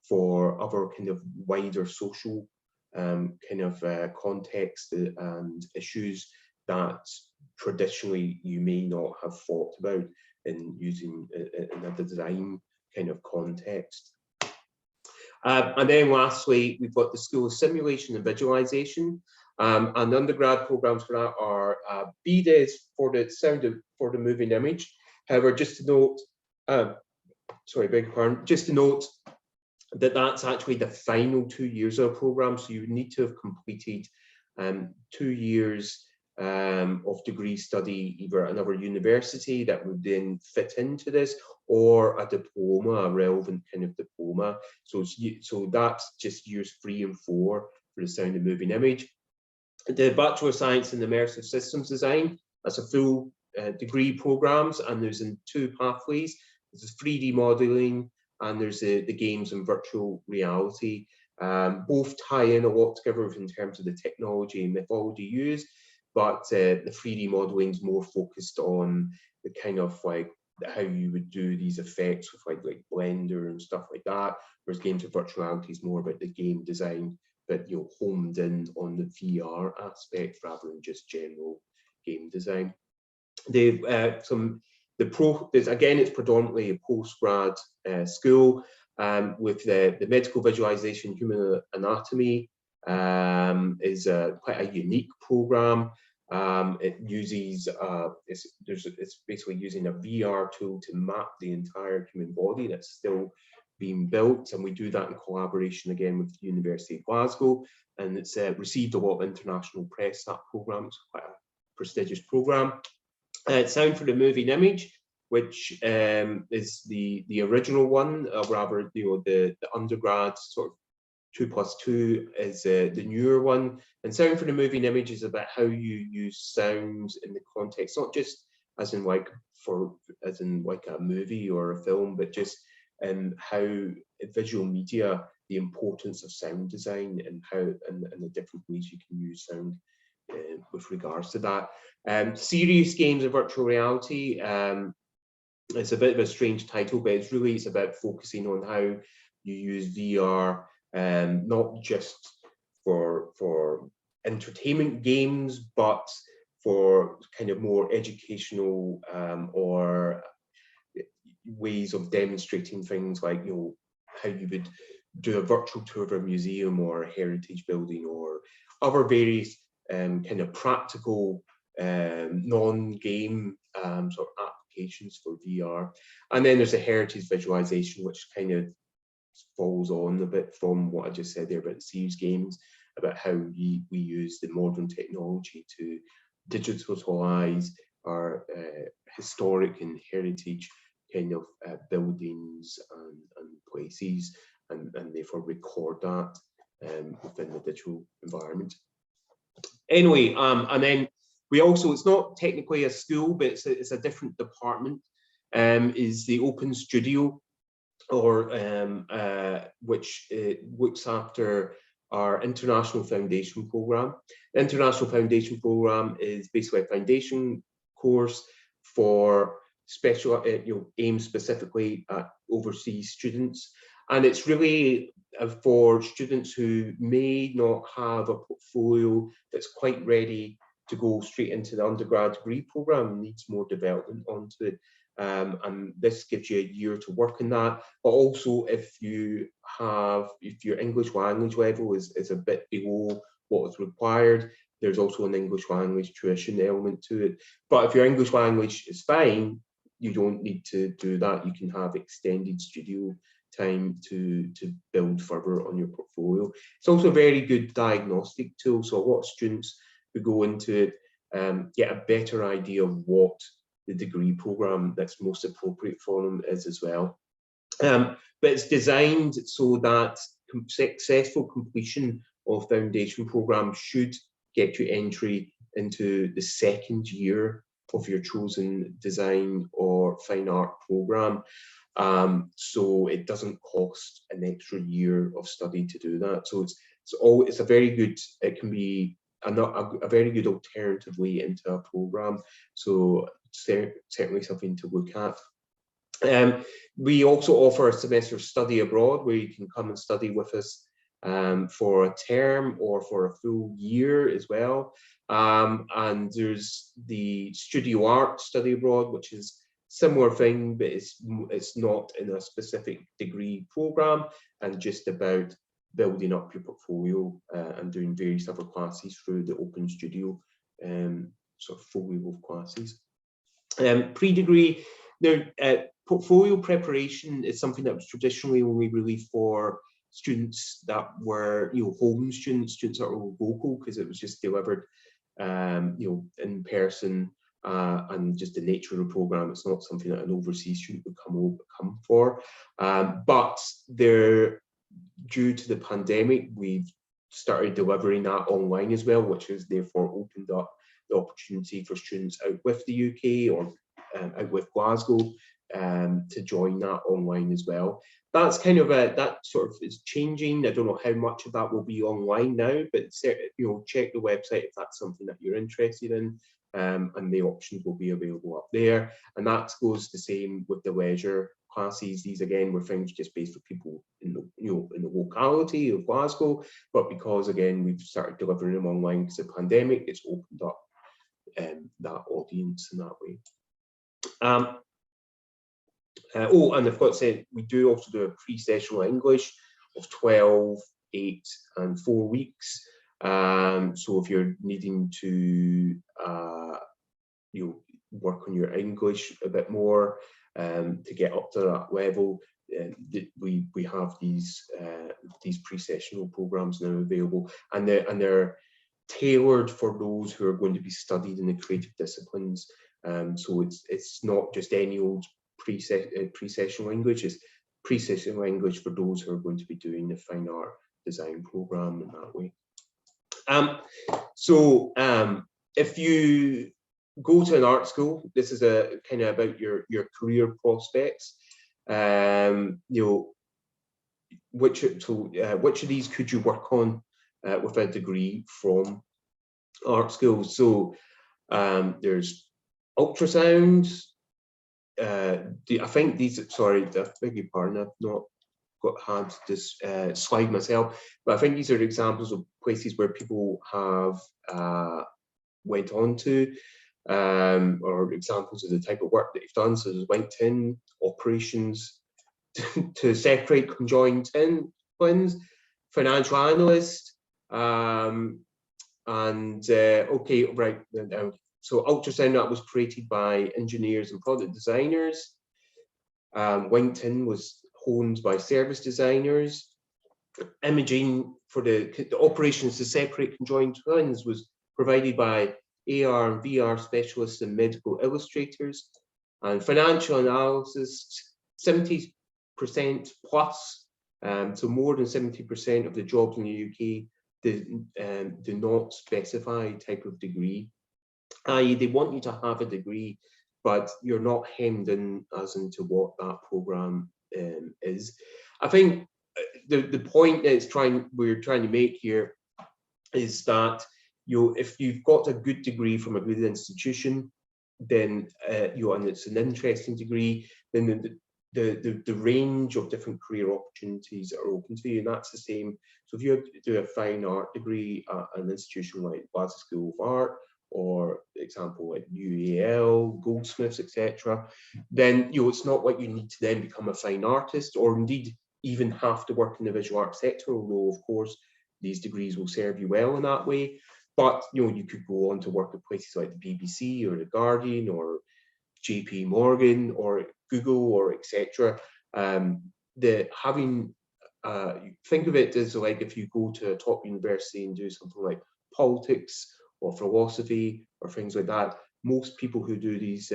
for other kind of wider social kind of context and issues that traditionally you may not have thought about in using in a design kind of context. And then lastly, we've got the School of Simulation and Visualization. And undergrad programs for that are BDes for the moving image. However, just to note, sorry, beg your pardon, just to note that that's actually the final 2 years of a program. So you need to have completed 2 years of degree study, either at another university that would then fit into this, or a diploma, a relevant kind of diploma. So that's just years 3 and 4 for the sound and moving image. The Bachelor of Science in Immersive Systems Design, that's a full degree programs, and there's in 2 pathways. There's 3D modeling, and there's the games and virtual reality. Both tie in a lot together in terms of the technology and methodology used, but the 3D modeling is more focused on the kind of like how you would do these effects with like Blender and stuff like that, whereas games of virtual reality is more about the game design, but you're homed in on the VR aspect rather than just general game design. They've again, it's predominantly a postgrad school with the medical visualization, human anatomy is quite a unique program. It uses it's basically using a VR tool to map the entire human body that's still being built, and we do that in collaboration again with the University of Glasgow, and it's received a lot of international press. That program is quite a prestigious program. Sound for the Moving Image, which is the original one, rather the undergrad sort of 2+2 is the newer one. And Sound for the Moving Image is about how you use sound in the context, not just as in like a movie or a film, but just how visual media, the importance of sound design and how and the different ways you can use sound with regards to that. Serious Games of Virtual Reality. It's a bit of a strange title, but it's about focusing on how you use VR, not just for entertainment games, but for kind of more educational or ways of demonstrating things like, you know, how you would do a virtual tour of a museum or a heritage building or other various kind of practical non-game sort of applications for VR. And then there's a heritage visualization, which kind of falls on a bit from what I just said there about the Series games, about how we use the modern technology to digitalize our historic and heritage kind of buildings and places, and therefore record that within the digital environment. Anyway, and then we also, it's not technically a school, but it's a different department, is the Open Studio. which looks after our International Foundation Programme. The International Foundation Programme is basically a foundation course for special, aimed specifically at overseas students. And it's really for students who may not have a portfolio that's quite ready to go straight into the undergrad degree programme, needs more development onto it. And this gives you a year to work on that. But also if your English language level is a bit below what is required, there's also an English language tuition element to it. But if your English language is fine, you don't need to do that. You can have extended studio time to build further on your portfolio. It's also a very good diagnostic tool. So a lot of students who go into it get a better idea of what the degree programme that's most appropriate for them is as well. But it's designed so that successful completion of foundation programme should get you entry into the second year of your chosen design or fine art programme. So it doesn't cost an extra year of study to do that. So it's a very good, it can be a very good alternative way into a programme. So certainly something to look at. We also offer a semester study abroad where you can come and study with us for a term or for a full year as well. And there's the studio art study abroad, which is similar thing, but it's not in a specific degree programme and just about building up your portfolio and doing various other classes through the Open Studio sort of folio of classes. Pre-degree, portfolio preparation is something that was traditionally only really for students that were, home students that were local, because it was just delivered, in person, and just the nature of the programme. It's not something that an overseas student would come for. But due to the pandemic, we've started delivering that online as well, which has therefore opened up the opportunity for students out with the UK or out with Glasgow to join that online as well. That's kind of that sort of is changing. I don't know how much of that will be online now, but check the website if that's something that you're interested in, and the options will be available up there. And that goes the same with the leisure classes. These again were things just based for people in the locality of Glasgow, but because again we've started delivering them online because of the pandemic, it's opened up that audience in that way. And I've got to say, we do also do a pre-sessional English of 12, 8 and 4 weeks. So if you're needing to work on your English a bit more to get up to that level, we have these pre-sessional programs now available, and they're tailored for those who are going to be studied in the creative disciplines. So it's not just any old pre-sessional English, it's pre-sessional English for those who are going to be doing the fine art design program in that way. If you go to an art school, this is a kind of about your career prospects. Which of these could you work on with a degree from art school? So there's ultrasound. I think these, sorry, I beg your pardon, I've not had this slide myself, but I think these are examples of places where people have went on to, or examples of the type of work that you've done. So there's LinkedIn operations to separate conjoined twins, financial analyst, okay, right. So ultrasound, that was created by engineers and product designers. LinkedIn was honed by service designers. Imaging for the operations to separate conjoined twins was provided by AR and VR specialists and medical illustrators. And financial analysis, 70% plus, so more than 70% of the jobs in the UK do not specify type of degree, i.e. they want you to have a degree, but you're not hemmed in as into what that programme is. I think the point that we're trying to make here is that if you've got a good degree from a good institution, then and it's an interesting degree, then the range of different career opportunities are open to you, and that's the same. So if you do a fine art degree at an institution like Glasgow School of Art, or example like UAL, Goldsmiths, etc., then it's not like you need to then become a fine artist, or indeed even have to work in the visual arts sector, although of course these degrees will serve you well in that way. But you could go on to work at places like the BBC or the Guardian or JP Morgan or Google or etc. Think of it as like if you go to a top university and do something like politics or philosophy or things like that, most people who do these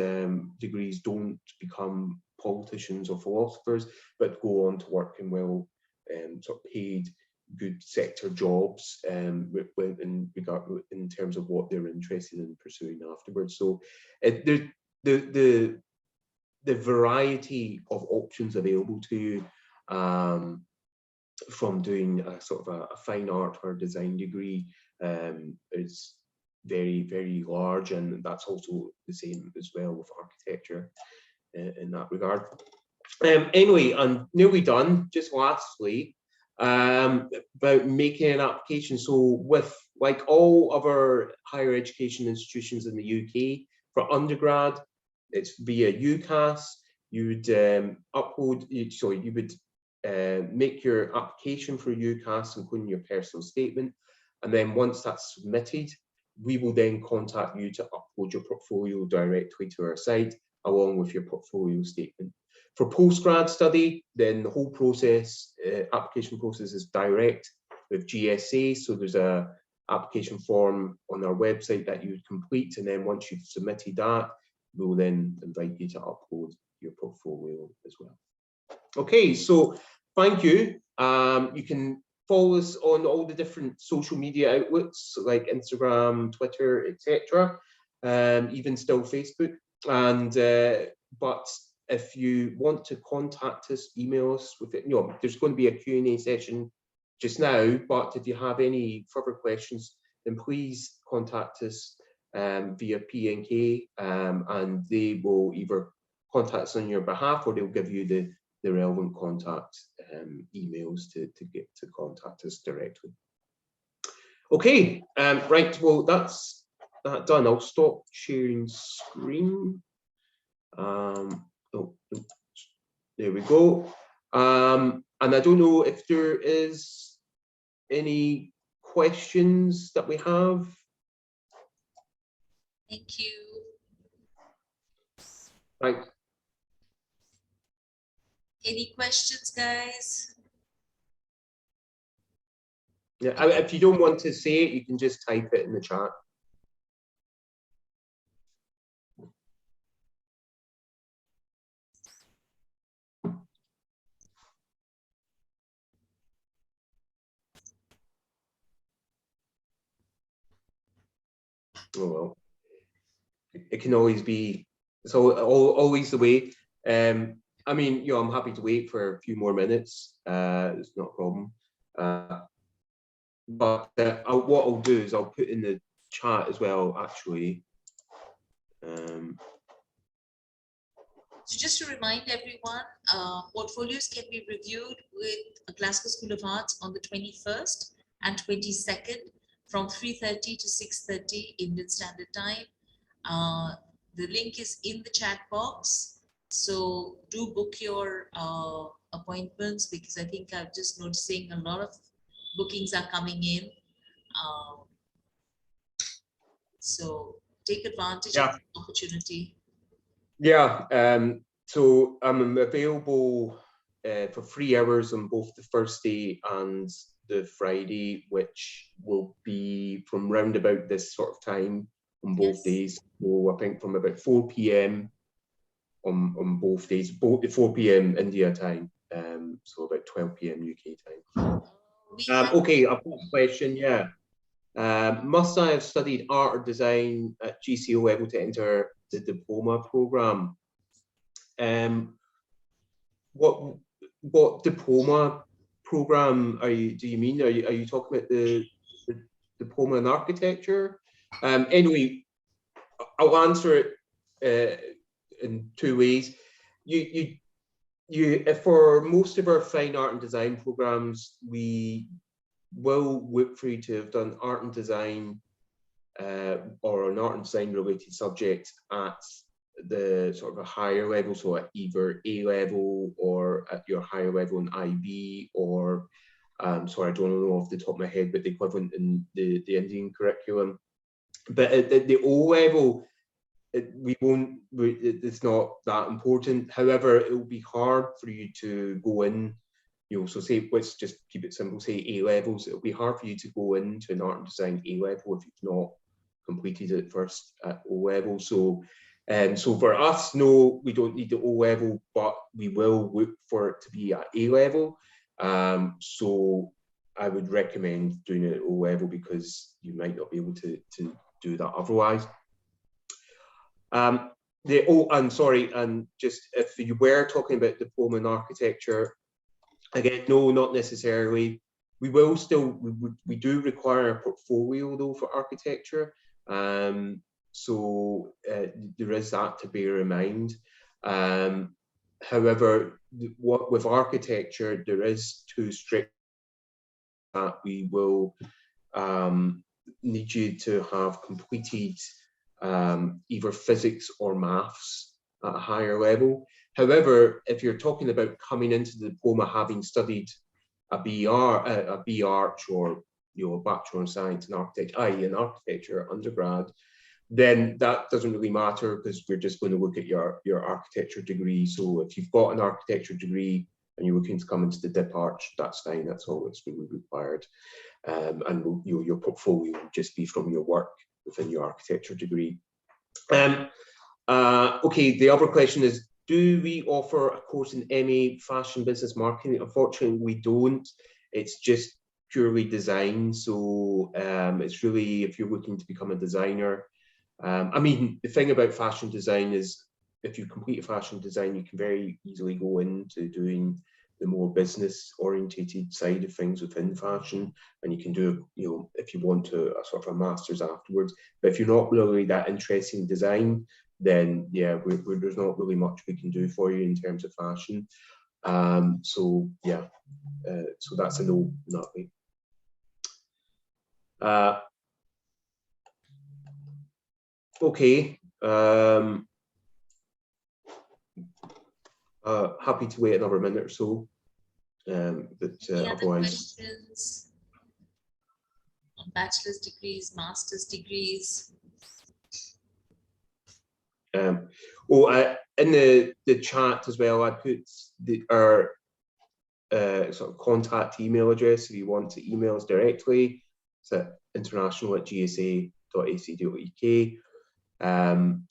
degrees don't become politicians or philosophers, but go on to work in well sort of paid good sector jobs in terms of what they're interested in pursuing afterwards. So the variety of options available to you from doing a sort of a fine art or design degree is very, very large, and that's also the same as well with architecture in that regard. Anyway, I'm nearly done. Just lastly, about making an application. So with like all other higher education institutions in the UK, for undergrad, it's via UCAS. You would make your application for UCAS, including your personal statement, and then once that's submitted, we will then contact you to upload your portfolio directly to our site, along with your portfolio statement. For postgrad study, then the whole process, application process is direct with GSA. So there's a application form on our website that you would complete, and then once you've submitted that, we will then invite you to upload your portfolio as well. Okay, so thank you. You can follow us on all the different social media outlets like Instagram, Twitter, etc. Even still Facebook. And but if you want to contact us, email us with it. There's going to be a Q&A session just now, but if you have any further questions, then please contact us via PNK, and they will either contact us on your behalf, or they'll give you the relevant contact emails to get to contact us directly. Okay, right, well, that's that done. I'll stop sharing screen. There we go. And I don't know if there is any questions that we have. Thank you. Right. Any questions, guys? Yeah, if you don't want to say it, you can just type it in the chat. Oh well, it can always be. It's always the way. I mean, I'm happy to wait for a few more minutes. It's not a problem. But what I'll do is I'll put in the chat as well, actually. So just to remind everyone, portfolios can be reviewed with Glasgow School of Arts on the 21st and 22nd from 3:30 to 6:30 Indian Standard Time. The link is in the chat box. So do book your appointments, because I think I'm just noticing a lot of bookings are coming in. So take advantage of the opportunity. Yeah, so I'm available for 3 hours on both the Thursday and the Friday, which will be from round about this sort of time on both days. So I think from about 4 p.m. on both days, 4 p.m. India time, so about 12 p.m. UK time. Okay, I've got a question, yeah. Must I have studied art or design at GCO level to enter the diploma programme? what diploma program do you mean? Are you talking about the diploma in architecture? Anyway, I'll answer it in two ways. For most of our fine art and design programs, we will look for you to have done art and design or an art and design related subject at the sort of a higher level, so at either A level or at your higher level in IB, or sorry, I don't know off the top of my head, but the equivalent in the Indian curriculum. But at the O level, it's not that important. However, it will be hard for you to go in, you know, so say, let's just keep it simple, say A levels, it'll be hard for you to go into an art and design A level if you've not completed it first at O level. So for us, no, we don't need the O level, but we will look for it to be at A level. So I would recommend doing it at O level because you might not be able to do that otherwise. And sorry, and just if you were talking about diploma in architecture, again, no, not necessarily. We will still, we do require a portfolio though for architecture. So there is that to bear in mind. However, with architecture, there is two strict that we will need you to have completed either physics or maths at a higher level. However, if you're talking about coming into the diploma having studied a B Arch or, you know, a Bachelor in Science in Architecture, i.e. in architecture undergrad, then that doesn't really matter because we're just going to look at your architecture degree. So if you've got an architecture degree and you're looking to come into the Dip Arch, that's fine. That's all that's really required. And your portfolio will just be from your work within your architecture degree. Okay, the other question is, do we offer a course in MA Fashion Business Marketing? Unfortunately, we don't. It's just purely design. So it's really, if you're looking to become a designer, I mean, the thing about fashion design is if you complete a fashion design, you can very easily go into doing the more business orientated side of things within fashion, and you can do, you know, if you want to, a sort of a master's afterwards. But if you're not really that interested in design, then yeah, there's not really much we can do for you in terms of fashion. So yeah, so that's a no in that way. Okay. Happy to wait another minute or so. But otherwise, questions on bachelor's degrees, master's degrees? in the chat as well, I put our sort of contact email address if you want to email us directly. It's at international@gsa.ac.uk.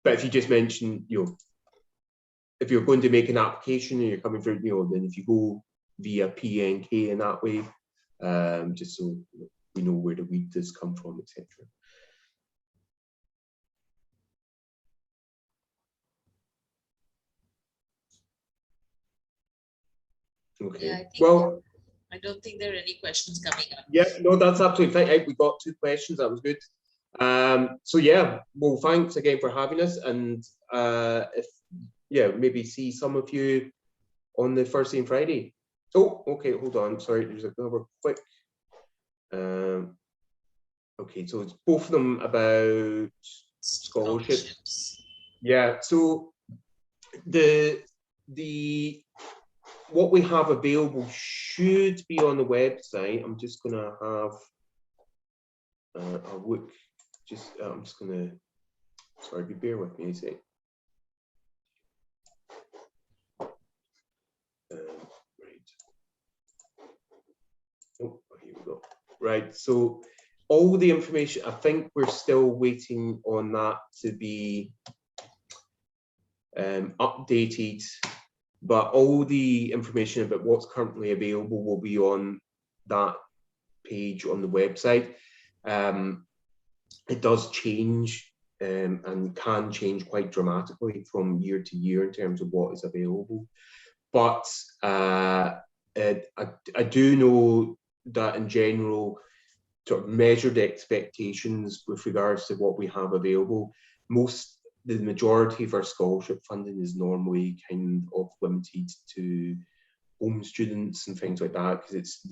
But if you just mention, you know, if you're going to make an application and you're coming through, you know, then if you go via PNK in that way, just so we know where the lead has come from, etc. Okay. Yeah, well, I don't think there are any questions coming up. Yeah, no, that's absolutely fine. We got 2 questions. That was good. So yeah, well, thanks again for having us, and maybe see some of you on the Thursday and Friday. Oh, okay, hold on. Sorry, there's another quick. Okay, so it's both of them about scholarships. Yeah, so what we have available should be on the website. I'm just gonna have a look. I'm just gonna. Sorry, bear with me a sec. Right. Oh, here we go. Right. So all the information. I think we're still waiting on that to be updated. But all the information about what's currently available will be on that page on the website. It does change and can change quite dramatically from year to year in terms of what is available. but I do know that in general, sort of measured expectations with regards to what we have available. The majority of our scholarship funding is normally kind of limited to home students and things like that, because it's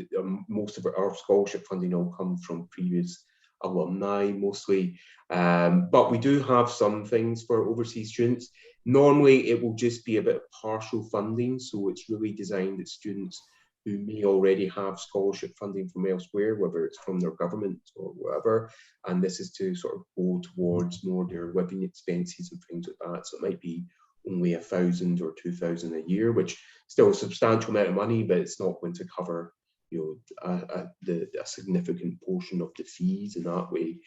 most of our scholarship funding all comes from previous alumni mostly. But we do have some things for overseas students. Normally it will just be a bit of partial funding, so it's really designed at students who may already have scholarship funding from elsewhere, whether it's from their government or whatever, and this is to sort of go towards more their living expenses and things like that. So it might be only $1,000 or $2,000 a year, which is still a substantial amount of money, but it's not going to cover, you know, a significant portion of the fees in that way.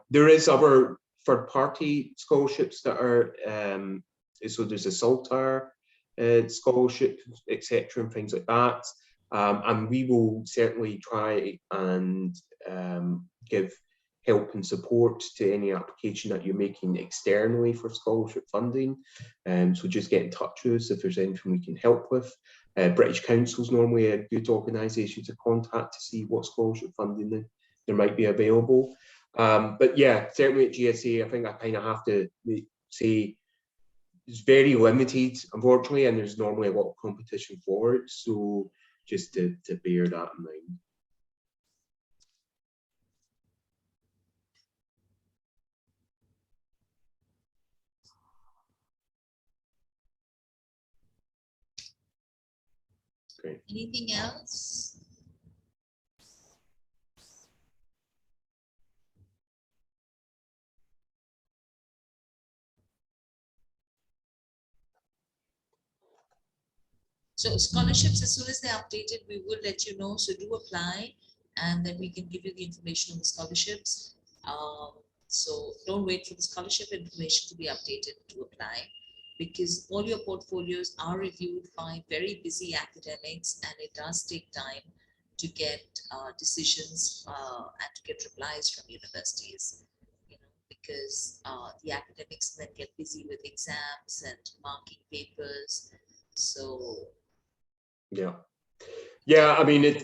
There is other third-party scholarships that are, so there's a Saltar scholarship, etc., and things like that. And we will certainly try and give help and support to any application that you're making externally for scholarship funding. So just get in touch with us if there's anything we can help with. British Council is normally a good organisation to contact to see what scholarship funding there might be available. But yeah, certainly at GSA, I think I kind of have to say it's very limited, unfortunately, and there's normally a lot of competition for it. So just to bear that in mind. Great. Anything else? So scholarships, as soon as they're updated, we will let you know. So do apply, and then we can give you the information on the scholarships. So don't wait for the scholarship information to be updated to apply, because all your portfolios are reviewed by very busy academics, and it does take time to get decisions and to get replies from universities, you know, because the academics then get busy with exams and marking papers. So yeah, I mean,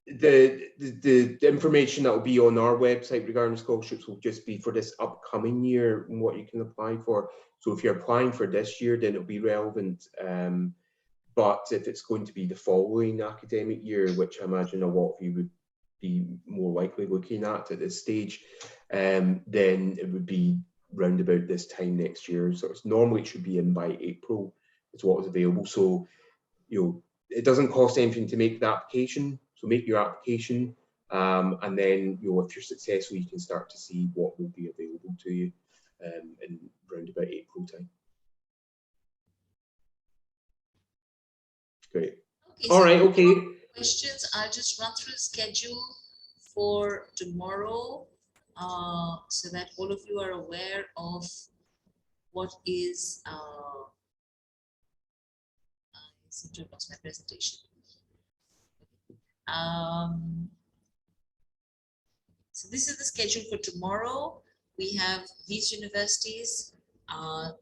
the information that will be on our website regarding scholarships will just be for this upcoming year and what you can apply for. So if you're applying for this year, then it'll be relevant. But if it's going to be the following academic year, which I imagine a lot of you would be more likely looking at this stage, then it would be round about this time next year. So it's normally it should be in by April is what is available. So, you know, it doesn't cost anything to make the application. So make your application, and then, you know, if you're successful, you can start to see what will be available to you in round about April time. Great. Okay, all right, okay. Questions? I'll just run through the schedule for tomorrow, so that all of you are aware of what is. I seem to have lost my presentation. So this is the schedule for tomorrow. We have these universities.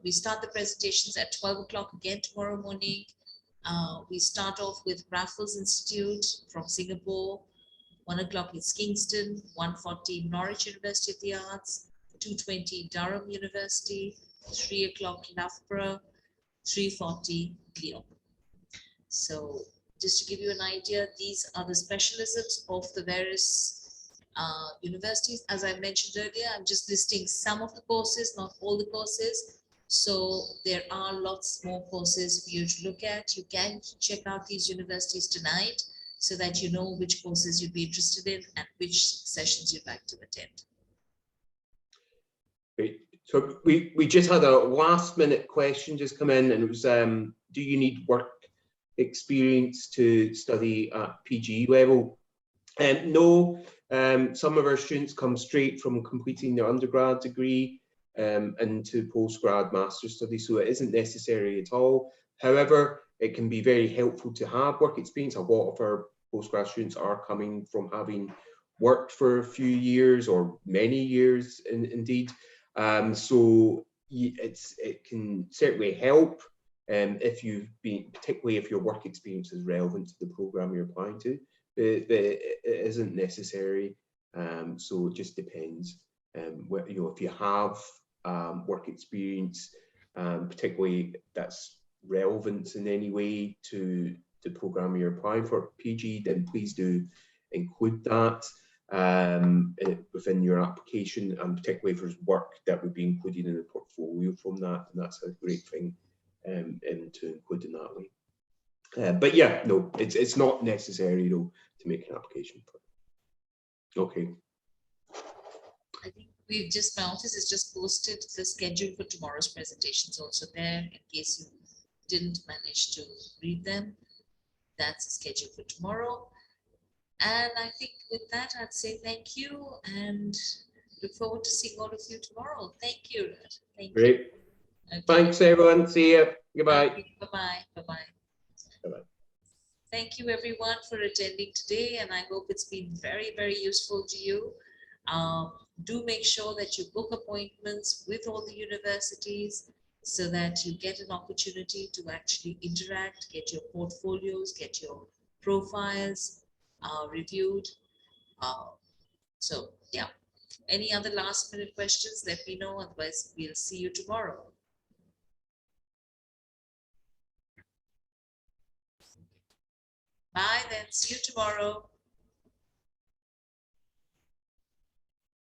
We start the presentations at 12 o'clock again tomorrow morning. We start off with Raffles Institute from Singapore. 1 o'clock is Kingston, 1:40 Norwich University of the Arts, 2:20 Durham University, 3 o'clock Loughborough, 3:40 Lyon. So just to give you an idea, these are the specialisms of the various universities. As I mentioned earlier, I'm just listing some of the courses, not all the courses. So there are lots more courses for you to look at. You can check out these universities tonight so that you know which courses you'd be interested in and which sessions you'd like to attend. Great. So we just had a last minute question just come in, and it was, do you need work experience to study at PG level? No, some of our students come straight from completing their undergrad degree into postgrad master studies, so it isn't necessary at all. However, it can be very helpful to have work experience. A lot of our postgrad students are coming from having worked for a few years or many years indeed. So it can certainly help. if you've been, particularly if your work experience is relevant to the program you're applying to, but it isn't necessary. So it just depends. You know, if you have work experience, particularly that's relevant in any way to the program you're applying for PG, then please do include that within your application, and particularly if there's work that would be included in the portfolio from that, and that's a great thing to include in that way. But yeah, no, it's not necessary though to make an application for it. Okay. I think we've just, my office has just posted the schedule for tomorrow's presentations also there, in case you didn't manage to read them. That's the schedule for tomorrow. And I think with that, I'd say thank you and look forward to seeing all of you tomorrow. Thank you. Thank Great. you. Okay. Thanks, everyone. See you. Goodbye. Bye-bye. Bye-bye. Bye-bye. Thank you, everyone, for attending today, and I hope it's been very, very useful to you. Do make sure that you book appointments with all the universities so that you get an opportunity to actually interact, get your portfolios, get your profiles reviewed. So yeah, any other last minute questions, let me know, otherwise we'll see you tomorrow. Bye then, see you tomorrow.